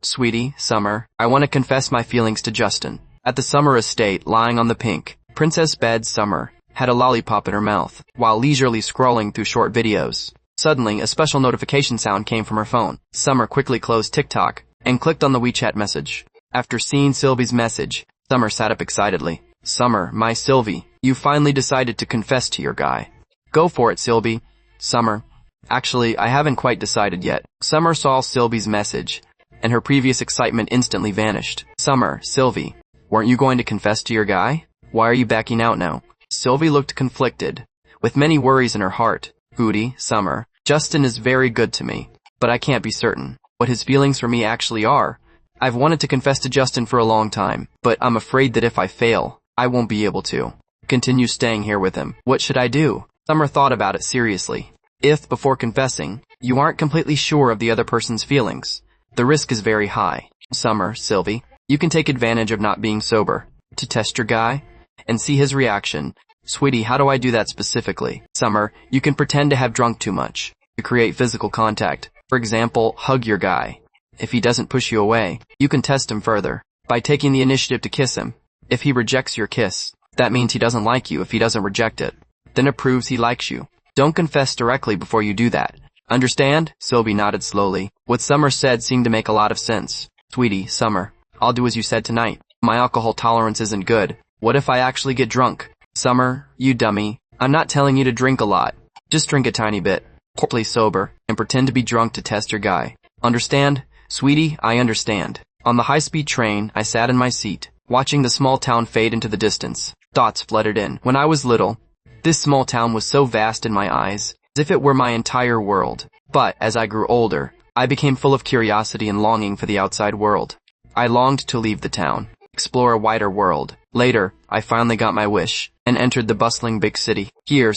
Sweetie, Summer, I want to confess my feelings to Justin. At the Summer estate, lying on the pink princess bed, Summer had a lollipop in her mouth, while leisurely scrolling through short videos. Suddenly, a special notification sound came from her phone. Summer quickly closed TikTok and clicked on the WeChat message. After seeing Sylvie's message, Summer sat up excitedly. Summer, my Sylvie, you finally decided to confess to your guy. Go for it, Sylvie. Summer, actually, I haven't quite decided yet. Summer saw Sylvie's message, and her previous excitement instantly vanished. Summer, Sylvie, weren't you going to confess to your guy? Why are you backing out now? Sylvie looked conflicted, with many worries in her heart. Goody, Summer, Justin is very good to me, but I can't be certain what his feelings for me actually are. I've wanted to confess to Justin for a long time, but I'm afraid that if I fail, I won't be able to continue staying here with him. What should I do? Summer thought about it seriously. If, before confessing, you aren't completely sure of the other person's feelings, the risk is very high. Summer, Sylvie, you can take advantage of not being sober to test your guy and see his reaction. Sweetie, how do I do that specifically? Summer, you can pretend to have drunk too much to create physical contact. For example, hug your guy. If he doesn't push you away, you can test him further by taking the initiative to kiss him. If he rejects your kiss, that means he doesn't like you. If he doesn't reject it, then it proves he likes you. Don't confess directly before you do that. Understand? Sylvie nodded slowly. What Summer said seemed to make a lot of sense. Sweetie, Summer, I'll do as you said tonight. My alcohol tolerance isn't good. What if I actually get drunk? Summer, you dummy. I'm not telling you to drink a lot. Just drink a tiny bit. Play sober and pretend to be drunk to test your guy. Understand? Sweetie, I understand. On the high-speed train, I sat in my seat, watching the small town fade into the distance. Thoughts flooded in. When I was little, this small town was so vast in my eyes, as if it were my entire world. But as I grew older, I became full of curiosity and longing for the outside world. I longed to leave the town, explore a wider world. Later, I finally got my wish and entered the bustling big city. Here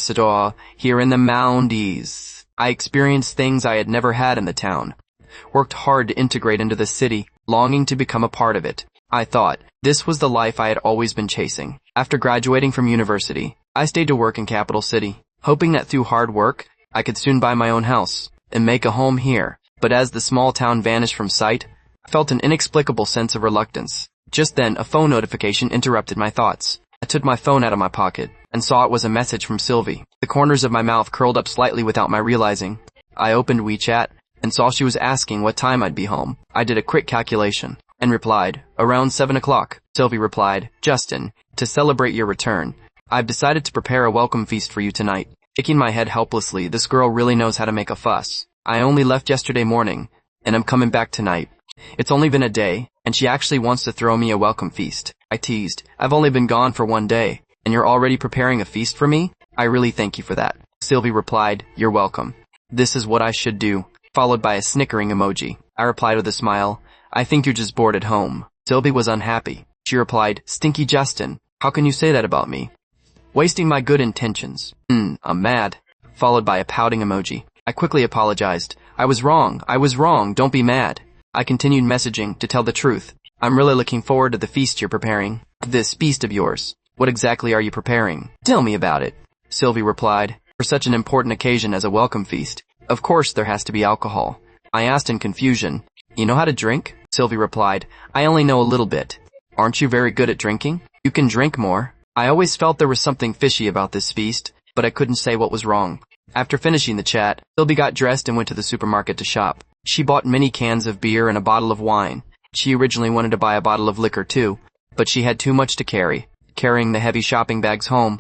in the mountains, I experienced things I had never had in the town. Worked hard to integrate into the city, longing to become a part of it. I thought this was the life I had always been chasing. After graduating from university, I stayed to work in Capital City, hoping that through hard work, I could soon buy my own house and make a home here. But as the small town vanished from sight, I felt an inexplicable sense of reluctance. Just then, a phone notification interrupted my thoughts. I took my phone out of my pocket and saw it was a message from Sylvie. The corners of my mouth curled up slightly without my realizing. I opened WeChat and saw she was asking what time I'd be home. I did a quick calculation and replied, around 7 o'clock. Sylvie replied, Justin, to celebrate your return, I've decided to prepare a welcome feast for you tonight. Shaking my head helplessly, this girl really knows how to make a fuss. I only left yesterday morning, and I'm coming back tonight. It's only been a day, and she actually wants to throw me a welcome feast. I teased, I've only been gone for 1 day, and you're already preparing a feast for me? I really thank you for that. Sylvie replied, you're welcome. This is what I should do, followed by a snickering emoji. I replied with a smile, I think you're just bored at home. Sylvie was unhappy. She replied, Stinky Justin, how can you say that about me? Wasting my good intentions. I'm mad. Followed by a pouting emoji. I quickly apologized. I was wrong, don't be mad. I continued messaging, to tell the truth, I'm really looking forward to the feast you're preparing. This feast of yours. What exactly are you preparing? Tell me about it. Sylvie replied, for such an important occasion as a welcome feast, of course there has to be alcohol. I asked in confusion, you know how to drink? Sylvie replied, I only know a little bit. Aren't you very good at drinking? You can drink more. I always felt there was something fishy about this feast, but I couldn't say what was wrong. After finishing the chat, Sylvie got dressed and went to the supermarket to shop. She bought many cans of beer and a bottle of wine. She originally wanted to buy a bottle of liquor too, but she had too much to carry, carrying the heavy shopping bags home.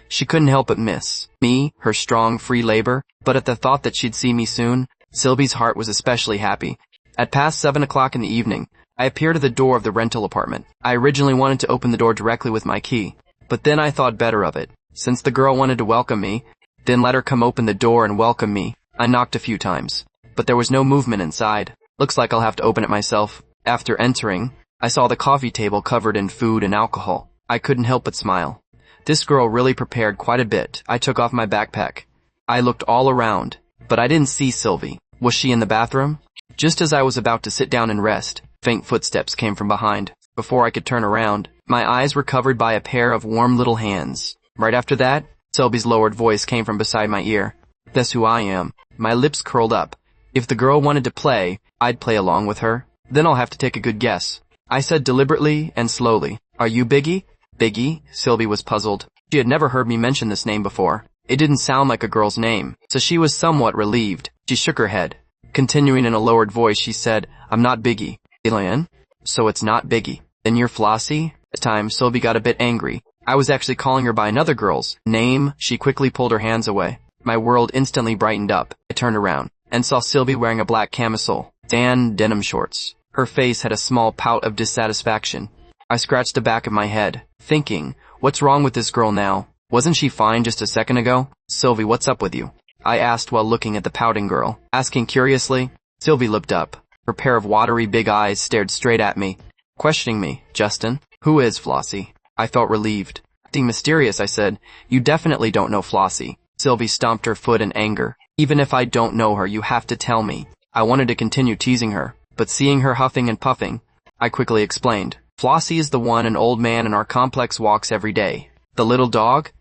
She couldn't help but miss me, her strong, free labor, but at the thought that she'd see me soon, Sylvie's heart was especially happy. At past 7 o'clock in the evening, I appeared at the door of the rental apartment. I originally wanted to open the door directly with my key, but then I thought better of it. Since the girl wanted to welcome me, then let her come open the door and welcome me. I knocked a few times, but there was no movement inside. Looks like I'll have to open it myself. After entering, I saw the coffee table covered in food and alcohol. I couldn't help but smile. This girl really prepared quite a bit. I took off my backpack. I looked all around, but I didn't see Sylvie. Was she in the bathroom? Just as I was about to sit down and rest, faint footsteps came from behind. Before I could turn around, my eyes were covered by a pair of warm little hands. Right after that, Sylvie's lowered voice came from beside my ear. That's who I am. My lips curled up. If the girl wanted to play, I'd play along with her. Then I'll have to take a good guess. I said deliberately and slowly, "Are you Biggie?" Biggie? Sylvie was puzzled. She had never heard me mention this name before. It didn't sound like a girl's name, so she was somewhat relieved. She shook her head. Continuing in a lowered voice, she said, "I'm not Biggie." Elaine? So it's not Biggie. Then you're Flossie? At times, Sylvie got a bit angry. I was actually calling her by another girl's name. She quickly pulled her hands away. My world instantly brightened up. I turned around and saw Sylvie wearing a black camisole and denim shorts. Her face had a small pout of dissatisfaction. I scratched the back of my head, thinking, what's wrong with this girl now? Wasn't she fine just a second ago? Sylvie, what's up with you? I asked while looking at the pouting girl. Asking curiously, Sylvie looked up. Her pair of watery big eyes stared straight at me, questioning me. Justin? Who is Flossie? I felt relieved. Acting mysterious, I said, you definitely don't know Flossie. Sylvie stomped her foot in anger. Even if I don't know her, you have to tell me. I wanted to continue teasing her, but seeing her huffing and puffing, I quickly explained. Flossie is the one an old man in our complex walks every day. The little dog?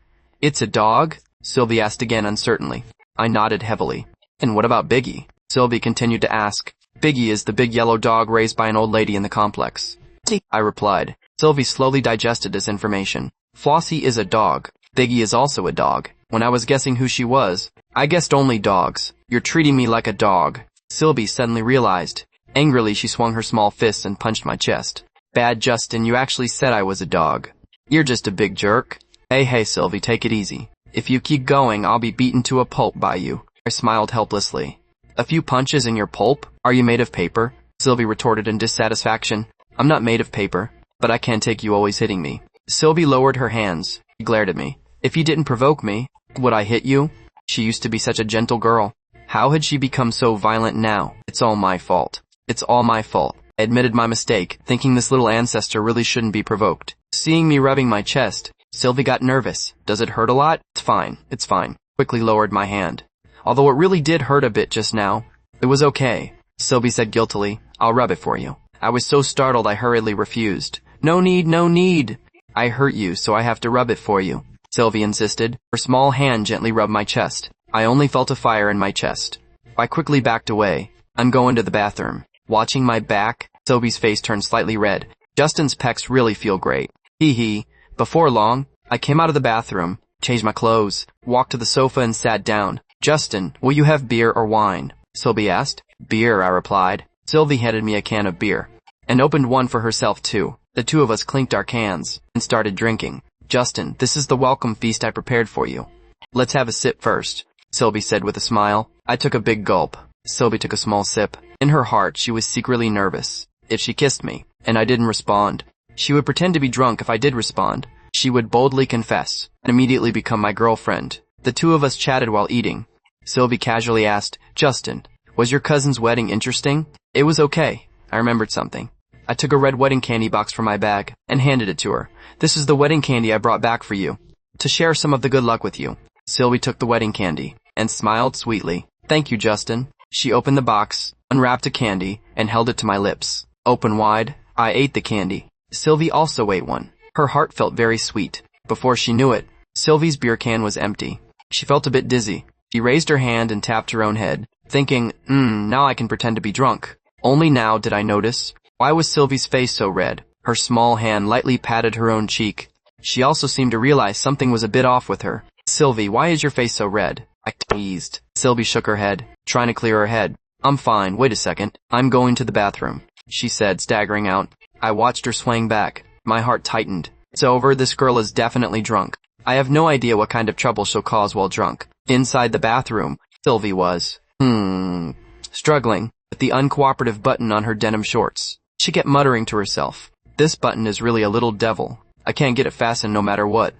It's a dog? Sylvie asked again uncertainly. I nodded heavily. And what about Biggie? Sylvie continued to ask. Biggie is the big yellow dog raised by an old lady in the complex. I replied. Sylvie slowly digested this information. Flossie is a dog. Biggie is also a dog. When I was guessing who she was, I guessed only dogs. You're treating me like a dog. Sylvie suddenly realized. Angrily, she swung her small fists and punched my chest. Bad Justin, you actually said I was a dog. You're just a big jerk. Hey Sylvie, take it easy. If you keep going, I'll be beaten to a pulp by you. I smiled helplessly. A few punches in your pulp? Are you made of paper? Sylvie retorted in dissatisfaction. I'm not made of paper, but I can't take you always hitting me. Sylvie lowered her hands. She glared at me. If you didn't provoke me, would I hit you? She used to be such a gentle girl. How had she become so violent now? It's all my fault. It's all my fault. I admitted my mistake, thinking this little ancestor really shouldn't be provoked. Seeing me rubbing my chest, Sylvie got nervous. Does it hurt a lot? It's fine. Quickly lowered my hand. Although it really did hurt a bit just now, it was okay. Sylvie said guiltily, I'll rub it for you. I was so startled I hurriedly refused. No need. I hurt you, so I have to rub it for you. Sylvie insisted. Her small hand gently rubbed my chest. I only felt a fire in my chest. I quickly backed away. I'm going to the bathroom. Watching my back, Sylvie's face turned slightly red. Justin's pecs really feel great. Hee. Before long, I came out of the bathroom, changed my clothes, walked to the sofa and sat down. Justin, will you have beer or wine? Sylvie asked. Beer, I replied. Sylvie handed me a can of beer, and opened one for herself too. The two of us clinked our cans, and started drinking. Justin, this is the welcome feast I prepared for you. Let's have a sip first, Sylvie said with a smile. I took a big gulp. Sylvie took a small sip. In her heart, she was secretly nervous. If she kissed me, and I didn't respond, she would pretend to be drunk if I did respond. She would boldly confess, and immediately become my girlfriend. The two of us chatted while eating. Sylvie casually asked, Justin, was your cousin's wedding interesting? It was okay. I remembered something. I took a red wedding candy box from my bag, and handed it to her. This is the wedding candy I brought back for you, to share some of the good luck with you. Sylvie took the wedding candy, and smiled sweetly. Thank you, Justin. She opened the box, unwrapped a candy, and held it to my lips. Open wide, I ate the candy. Sylvie also ate one. Her heart felt very sweet. Before she knew it, Sylvie's beer can was empty. She felt a bit dizzy. She raised her hand and tapped her own head, thinking, now I can pretend to be drunk. Only now did I notice. Why was Sylvie's face so red? Her small hand lightly patted her own cheek. She also seemed to realize something was a bit off with her. Sylvie, why is your face so red? I teased. Sylvie shook her head, trying to clear her head. I'm fine, wait a second. I'm going to the bathroom, she said, staggering out. I watched her swaying back. My heart tightened. It's over, this girl is definitely drunk. I have no idea what kind of trouble she'll cause while drunk. Inside the bathroom, Sylvie was, struggling with the uncooperative button on her denim shorts. She kept muttering to herself, this button is really a little devil. I can't get it fastened no matter what.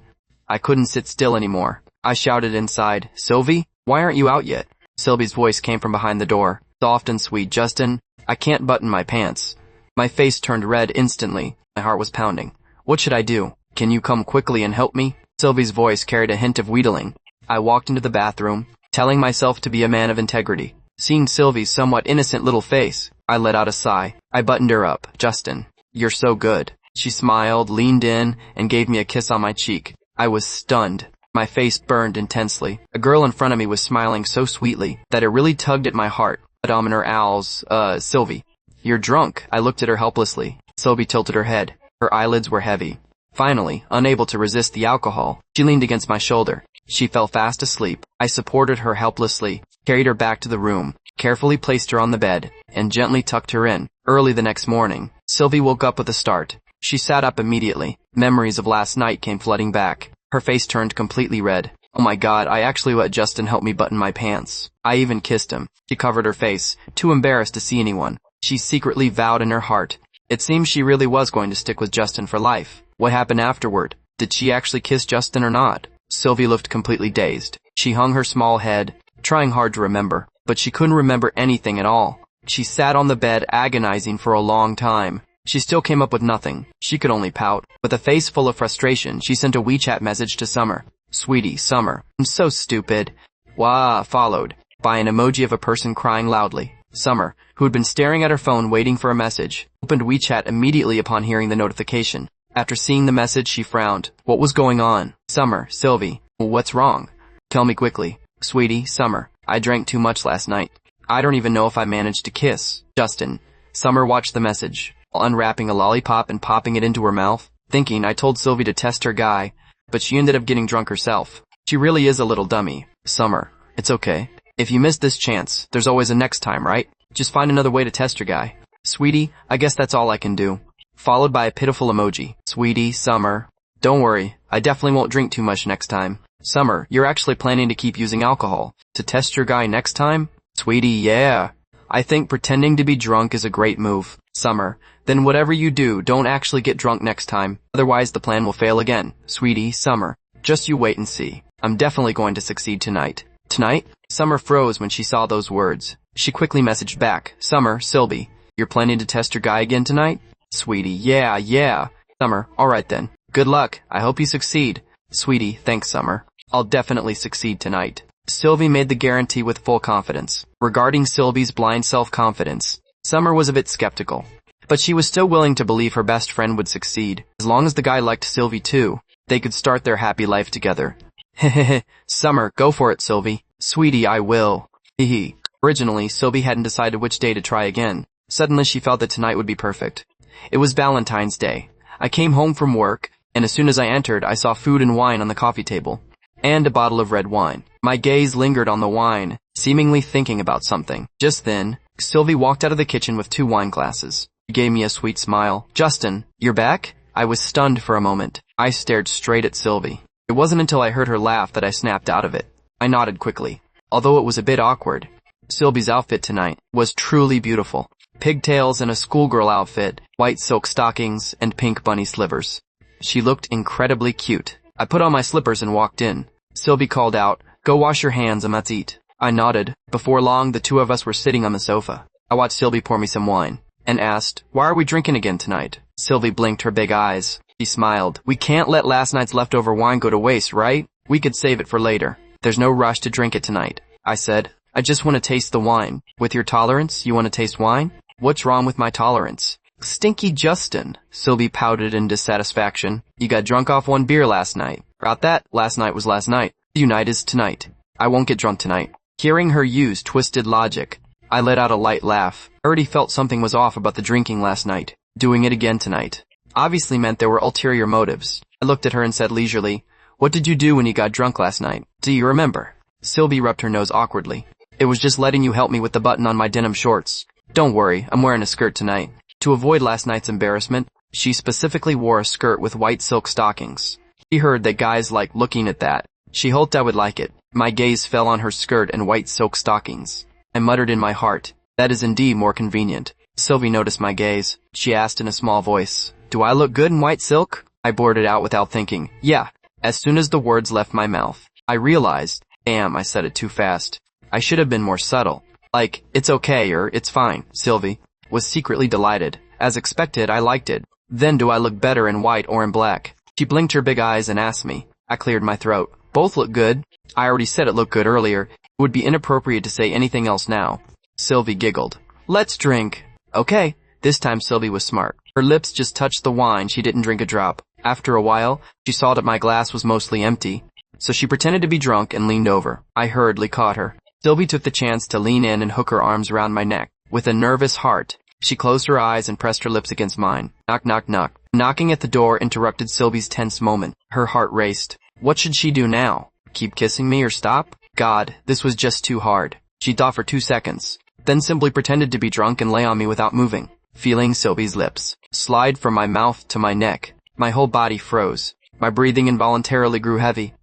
I couldn't sit still anymore. I shouted inside, Sylvie, why aren't you out yet? Sylvie's voice came from behind the door, soft and sweet. Justin, I can't button my pants. My face turned red instantly. My heart was pounding. What should I do? Can you come quickly and help me? Sylvie's voice carried a hint of wheedling. I walked into the bathroom, telling myself to be a man of integrity. Seeing Sylvie's somewhat innocent little face, I let out a sigh. I buttoned her up. Justin, you're so good. She smiled, leaned in, and gave me a kiss on my cheek. I was stunned. My face burned intensely. A girl in front of me was smiling so sweetly that it really tugged at my heart. Abdominal owls, Sylvie. You're drunk. I looked at her helplessly. Sylvie tilted her head. Her eyelids were heavy. Finally, unable to resist the alcohol, she leaned against my shoulder. She fell fast asleep. I supported her helplessly, carried her back to the room, carefully placed her on the bed, and gently tucked her in. Early the next morning, Sylvie woke up with a start. She sat up immediately. Memories of last night came flooding back. Her face turned completely red. Oh my god, I actually let Justin help me button my pants. I even kissed him. She covered her face, too embarrassed to see anyone. She secretly vowed in her heart. It seems she really was going to stick with Justin for life. What happened afterward? Did she actually kiss Justin or not? Sylvie looked completely dazed. She hung her small head, trying hard to remember, but she couldn't remember anything at all. She sat on the bed agonizing for a long time. She still came up with nothing. She could only pout. With a face full of frustration, she sent a WeChat message to Summer. Sweetie, Summer, I'm so stupid. Wah, followed by an emoji of a person crying loudly. Summer, who had been staring at her phone waiting for a message, opened WeChat immediately upon hearing the notification. After seeing the message, she frowned. What was going on? Summer, Sylvie, what's wrong? Tell me quickly. Sweetie, Summer, I drank too much last night. I don't even know if I managed to kiss. Justin. Summer watched the message, unwrapping a lollipop and popping it into her mouth, thinking I told Sylvie to test her guy, but she ended up getting drunk herself. She really is a little dummy. Summer, it's okay. If you missed this chance, there's always a next time, right? Just find another way to test your guy. Sweetie, I guess that's all I can do. Followed by a pitiful emoji. Sweetie, Summer. Don't worry, I definitely won't drink too much next time. Summer, you're actually planning to keep using alcohol to test your guy next time? Sweetie, yeah. I think pretending to be drunk is a great move. Summer, then whatever you do, don't actually get drunk next time. Otherwise the plan will fail again. Sweetie, Summer, just you wait and see. I'm definitely going to succeed tonight. Tonight? Summer froze when she saw those words. She quickly messaged back. Summer, Sylvie, you're planning to test your guy again tonight? Sweetie, yeah. Summer, alright then. Good luck. I hope you succeed. Sweetie, thanks Summer. I'll definitely succeed tonight. Sylvie made the guarantee with full confidence. Regarding Sylvie's blind self-confidence, Summer was a bit skeptical. But she was still willing to believe her best friend would succeed. As long as the guy liked Sylvie too, they could start their happy life together. Hehehe. Summer, go for it, Sylvie. Sweetie, I will. Hehe. Originally, Sylvie hadn't decided which day to try again. Suddenly she felt that tonight would be perfect. It was Valentine's Day. I came home from work, and as soon as I entered, I saw food and wine on the coffee table. And a bottle of red wine. My gaze lingered on the wine, seemingly thinking about something. Just then, Sylvie walked out of the kitchen with 2 wine glasses. She gave me a sweet smile. Justin, you're back? I was stunned for a moment. I stared straight at Sylvie. It wasn't until I heard her laugh that I snapped out of it. I nodded quickly. Although it was a bit awkward, Sylvie's outfit tonight was truly beautiful. Pigtails and a schoolgirl outfit, white silk stockings, and pink bunny slivers. She looked incredibly cute. I put on my slippers and walked in. Sylvie called out, "Go wash your hands and let's eat." I nodded. Before long, the 2 of us were sitting on the sofa. I watched Sylvie pour me some wine, and asked, "Why are we drinking again tonight?" Sylvie blinked her big eyes. She smiled. "We can't let last night's leftover wine go to waste, right? We could save it for later. There's no rush to drink it tonight." I said, "I just want to taste the wine." "With your tolerance, you want to taste wine?" "What's wrong with my tolerance?" "Stinky Justin," Sylvie pouted in dissatisfaction. "You got drunk off 1 beer last night." "About that, last night was last night. Tonight is tonight. I won't get drunk tonight." Hearing her use twisted logic, I let out a light laugh. I already felt something was off about the drinking last night. Doing it again tonight obviously meant there were ulterior motives. I looked at her and said leisurely, "What did you do when you got drunk last night? Do you remember?" Sylvie rubbed her nose awkwardly. "It was just letting you help me with the button on my denim shorts. Don't worry, I'm wearing a skirt tonight." To avoid last night's embarrassment, she specifically wore a skirt with white silk stockings. She heard that guys like looking at that. She hoped I would like it. My gaze fell on her skirt and white silk stockings. I muttered in my heart, "That is indeed more convenient." Sylvie noticed my gaze. She asked in a small voice, "Do I look good in white silk?" I blurted out without thinking, "Yeah." As soon as the words left my mouth, I realized, damn, I said it too fast. I should have been more subtle. Like, "It's okay," or "It's fine." Sylvie was secretly delighted. As expected, I liked it. "Then do I look better in white or in black?" She blinked her big eyes and asked me. I cleared my throat. Both look good. I already said it looked good earlier. It would be inappropriate to say anything else now. Sylvie giggled. Let's drink. Okay. This time Sylvie was smart. Her lips just touched the wine. She didn't drink a drop. After a while, she saw that my glass was mostly empty. So she pretended to be drunk and leaned over. I hurriedly caught her. Sylvie took the chance to lean in and hook her arms around my neck. With a nervous heart, she closed her eyes and pressed her lips against mine. Knock, knock, knock. Knocking at the door interrupted Sylvie's tense moment. Her heart raced. What should she do now? Keep kissing me or stop? God, this was just too hard. She thought for 2 seconds, then simply pretended to be drunk and lay on me without moving. Feeling Sylvie's lips slide from my mouth to my neck, my whole body froze. My breathing involuntarily grew heavy.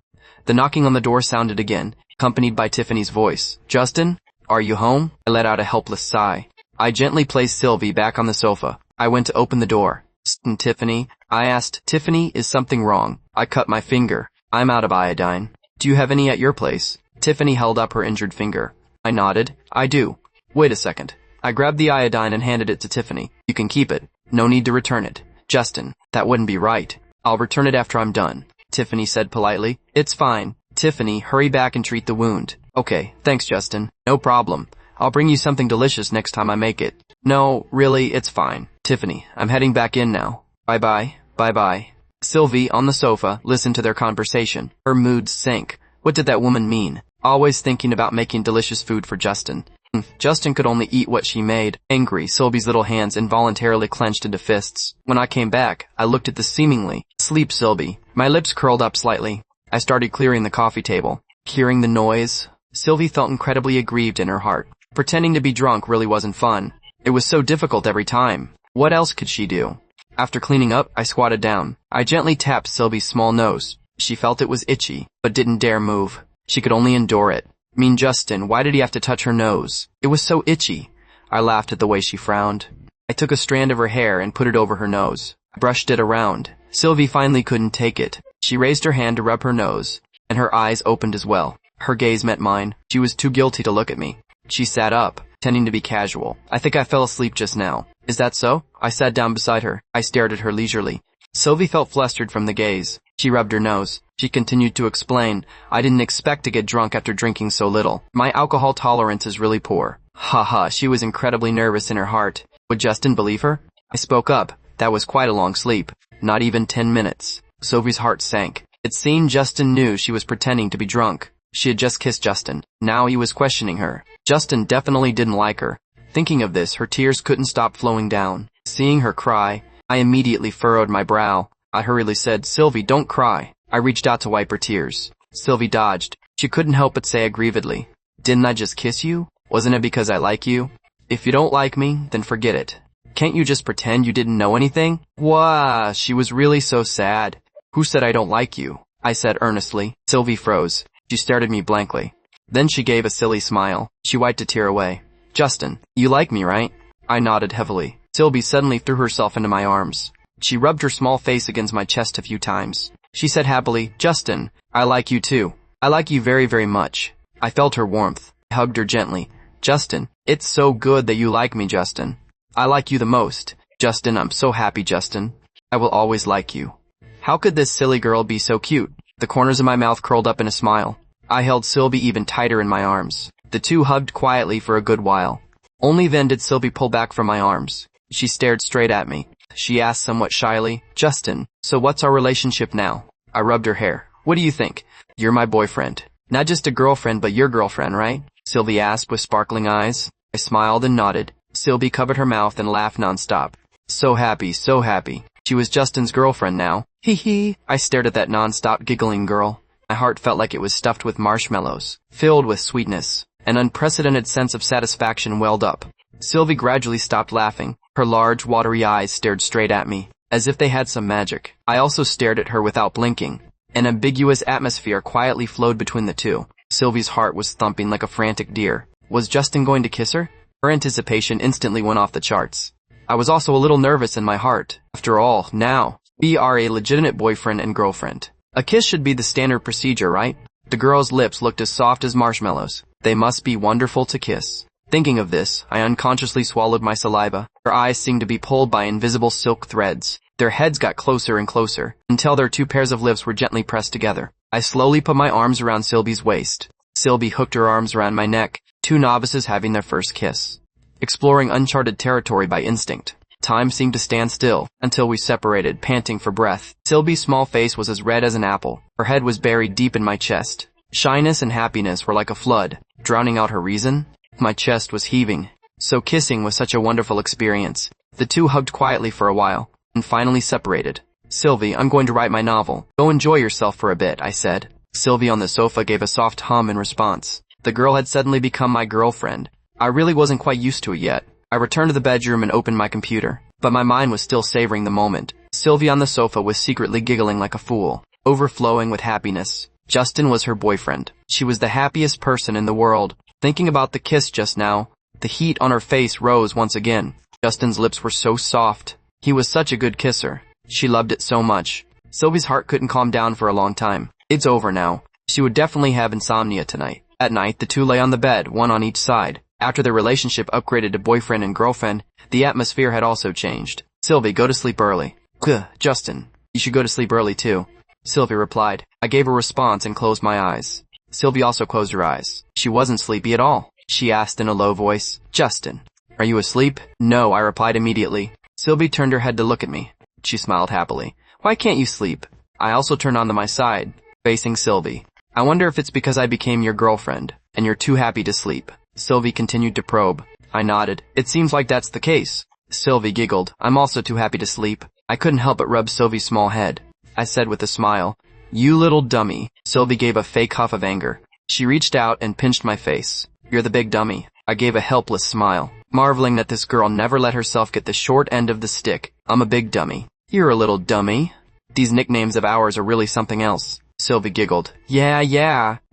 The knocking on the door sounded again, accompanied by Tiffany's voice. Justin, are you home? I let out a helpless sigh. I gently placed Sylvie back on the sofa. I went to open the door. Tiffany, I asked. Tiffany, is something wrong? I cut my finger. I'm out of iodine. Do you have any at your place? Tiffany held up her injured finger. I nodded. I do. Wait a second. I grabbed the iodine and handed it to Tiffany. You can keep it. No need to return it. Justin, that wouldn't be right. I'll return it after I'm done. Tiffany said politely. It's fine. Tiffany, hurry back and treat the wound. Okay, thanks Justin. No problem. I'll bring you something delicious next time I make it. No, really, it's fine. Tiffany, I'm heading back in now. Bye-bye. Bye-bye. Sylvie, on the sofa, listened to their conversation. Her mood sank. What did that woman mean? Always thinking about making delicious food for Justin. Justin could only eat what she made. Angry, Sylvie's little hands involuntarily clenched into fists. When I came back, I looked at the seemingly asleep Sylvie. My lips curled up slightly. I started clearing the coffee table. Hearing the noise, Sylvie felt incredibly aggrieved in her heart. Pretending to be drunk really wasn't fun. It was so difficult every time. What else could she do? After cleaning up, I squatted down. I gently tapped Sylvie's small nose. She felt it was itchy, but didn't dare move. She could only endure it. Justin, why did he have to touch her nose? It was so itchy. I laughed at the way she frowned. I took a strand of her hair and put it over her nose. I brushed it around. Sylvie finally couldn't take it. She raised her hand to rub her nose, and her eyes opened as well. Her gaze met mine. She was too guilty to look at me. She sat up, tending to be casual. I think I fell asleep just now. Is that so? I sat down beside her. I stared at her leisurely. Sylvie felt flustered from the gaze. She rubbed her nose. She continued to explain, I didn't expect to get drunk after drinking so little. My alcohol tolerance is really poor. Haha, she was incredibly nervous in her heart. Would Justin believe her? I spoke up. That was quite a long sleep. Not even 10 minutes. Sylvie's heart sank. It seemed Justin knew she was pretending to be drunk. She had just kissed Justin. Now he was questioning her. Justin definitely didn't like her. Thinking of this, her tears couldn't stop flowing down. Seeing her cry, I immediately furrowed my brow. I hurriedly said, Sylvie, don't cry. I reached out to wipe her tears. Sylvie dodged. She couldn't help but say aggrievedly, didn't I just kiss you? Wasn't it because I like you? If you don't like me, then forget it. Can't you just pretend you didn't know anything? Wah, she was really so sad. Who said I don't like you? I said earnestly. Sylvie froze. She stared at me blankly. Then she gave a silly smile. She wiped a tear away. Justin, you like me, right? I nodded heavily. Sylvie suddenly threw herself into my arms. She rubbed her small face against my chest a few times. She said happily, Justin, I like you too. I like you very, very much. I felt her warmth. I hugged her gently. Justin, it's so good that you like me, Justin. I like you the most. Justin, I'm so happy, Justin. I will always like you. How could this silly girl be so cute? The corners of my mouth curled up in a smile. I held Sylvie even tighter in my arms. The two hugged quietly for a good while. Only then did Sylvie pull back from my arms. She stared straight at me. She asked somewhat shyly, Justin, so what's our relationship now? I rubbed her hair. What do you think? You're my boyfriend. Not just a girlfriend, but your girlfriend, right? Sylvie asked with sparkling eyes. I smiled and nodded. Sylvie covered her mouth and laughed nonstop. So happy, so happy. She was Justin's girlfriend now. Hee hee. I stared at that nonstop giggling girl. My heart felt like it was stuffed with marshmallows, filled with sweetness. An unprecedented sense of satisfaction welled up. Sylvie gradually stopped laughing. Her large, watery eyes stared straight at me, as if they had some magic. I also stared at her without blinking. An ambiguous atmosphere quietly flowed between the two. Sylvie's heart was thumping like a frantic deer. Was Justin going to kiss her? Her anticipation instantly went off the charts. I was also a little nervous in my heart. After all, now, we are a legitimate boyfriend and girlfriend. A kiss should be the standard procedure, right? The girl's lips looked as soft as marshmallows. They must be wonderful to kiss. Thinking of this, I unconsciously swallowed my saliva. Her eyes seemed to be pulled by invisible silk threads. Their heads got closer and closer, until their two pairs of lips were gently pressed together. I slowly put my arms around Sylvie's waist. Sylvie hooked her arms around my neck, two novices having their first kiss. Exploring uncharted territory by instinct. Time seemed to stand still, until we separated, panting for breath. Sylvie's small face was as red as an apple. Her head was buried deep in my chest. Shyness and happiness were like a flood, drowning out her reason. My chest was heaving. So kissing was such a wonderful experience. The two hugged quietly for a while, and finally separated. Sylvie, I'm going to write my novel. Go enjoy yourself for a bit, I said. Sylvie on the sofa gave a soft hum in response. The girl had suddenly become my girlfriend. I really wasn't quite used to it yet. I returned to the bedroom and opened my computer, but my mind was still savoring the moment. Sylvie on the sofa was secretly giggling like a fool, overflowing with happiness. Justin was her boyfriend. She was the happiest person in the world. Thinking about the kiss just now, the heat on her face rose once again. Justin's lips were so soft. He was such a good kisser. She loved it so much. Sylvie's heart couldn't calm down for a long time. It's over now. She would definitely have insomnia tonight. At night, the two lay on the bed, one on each side. After their relationship upgraded to boyfriend and girlfriend, the atmosphere had also changed. Sylvie, go to sleep early. Justin, you should go to sleep early too. Sylvie replied. I gave a response and closed my eyes. Sylvie also closed her eyes. She wasn't sleepy at all. She asked in a low voice, Justin, are you asleep? No, I replied immediately. Sylvie turned her head to look at me. She smiled happily. Why can't you sleep? I also turned onto my side, facing Sylvie. I wonder if it's because I became your girlfriend, and you're too happy to sleep. Sylvie continued to probe. I nodded. It seems like that's the case. Sylvie giggled. I'm also too happy to sleep. I couldn't help but rub Sylvie's small head. I said with a smile, You little dummy. Sylvie gave a fake huff of anger. She reached out and pinched my face. You're the big dummy. I gave a helpless smile, marveling that this girl never let herself get the short end of the stick. I'm a big dummy. You're a little dummy. These nicknames of ours are really something else. Sylvie giggled. Yeah,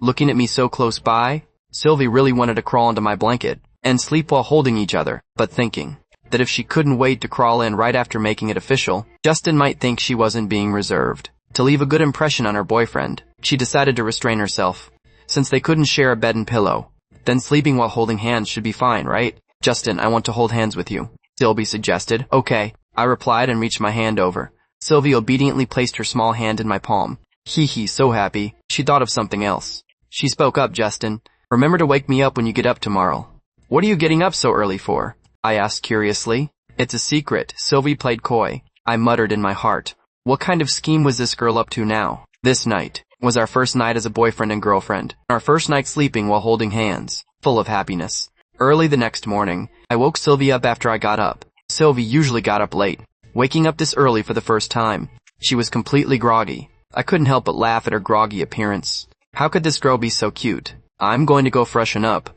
looking at me so close by. Sylvie really wanted to crawl into my blanket and sleep while holding each other, but thinking that if she couldn't wait to crawl in right after making it official, Justin might think she wasn't being reserved. To leave a good impression on her boyfriend, she decided to restrain herself. Since they couldn't share a bed and pillow, then sleeping while holding hands should be fine, right? Justin, I want to hold hands with you, Sylvie suggested. Okay, I replied and reached my hand over. Sylvie obediently placed her small hand in my palm. Hee, so happy. She thought of something else. She spoke up, Justin. Remember to wake me up when you get up tomorrow. What are you getting up so early for? I asked curiously. It's a secret. Sylvie played coy. I muttered in my heart. What kind of scheme was this girl up to now? This night was our first night as a boyfriend and girlfriend. Our first night sleeping while holding hands. Full of happiness. Early the next morning, I woke Sylvie up after I got up. Sylvie usually got up late. Waking up this early for the first time, she was completely groggy. I couldn't help but laugh at her groggy appearance. How could this girl be so cute? I'm going to go freshen up.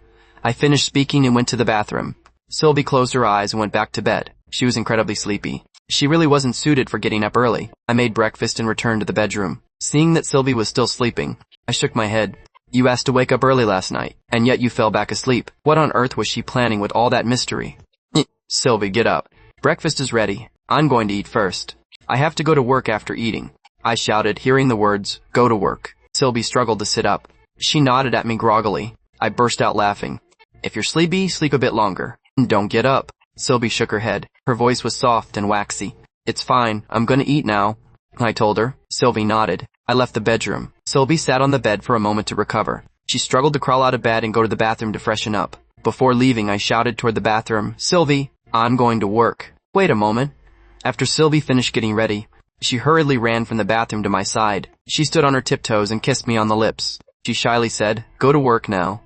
I finished speaking and went to the bathroom. Sylvie closed her eyes and went back to bed. She was incredibly sleepy. She really wasn't suited for getting up early. I made breakfast and returned to the bedroom. Seeing that Sylvie was still sleeping, I shook my head. You asked to wake up early last night, and yet you fell back asleep. What on earth was she planning with all that mystery? Sylvie, get up. Breakfast is ready. I'm going to eat first. I have to go to work after eating. I shouted, hearing the words, go to work. Sylvie struggled to sit up. She nodded at me groggily. I burst out laughing. If you're sleepy, sleep a bit longer. Don't get up. Sylvie shook her head. Her voice was soft and waxy. It's fine. I'm gonna eat now, I told her. Sylvie nodded. I left the bedroom. Sylvie sat on the bed for a moment to recover. She struggled to crawl out of bed and go to the bathroom to freshen up. Before leaving, I shouted toward the bathroom, Sylvie, I'm going to work. Wait a moment. After Sylvie finished getting ready, she hurriedly ran from the bathroom to my side. She stood on her tiptoes and kissed me on the lips. She shyly said, go to work now.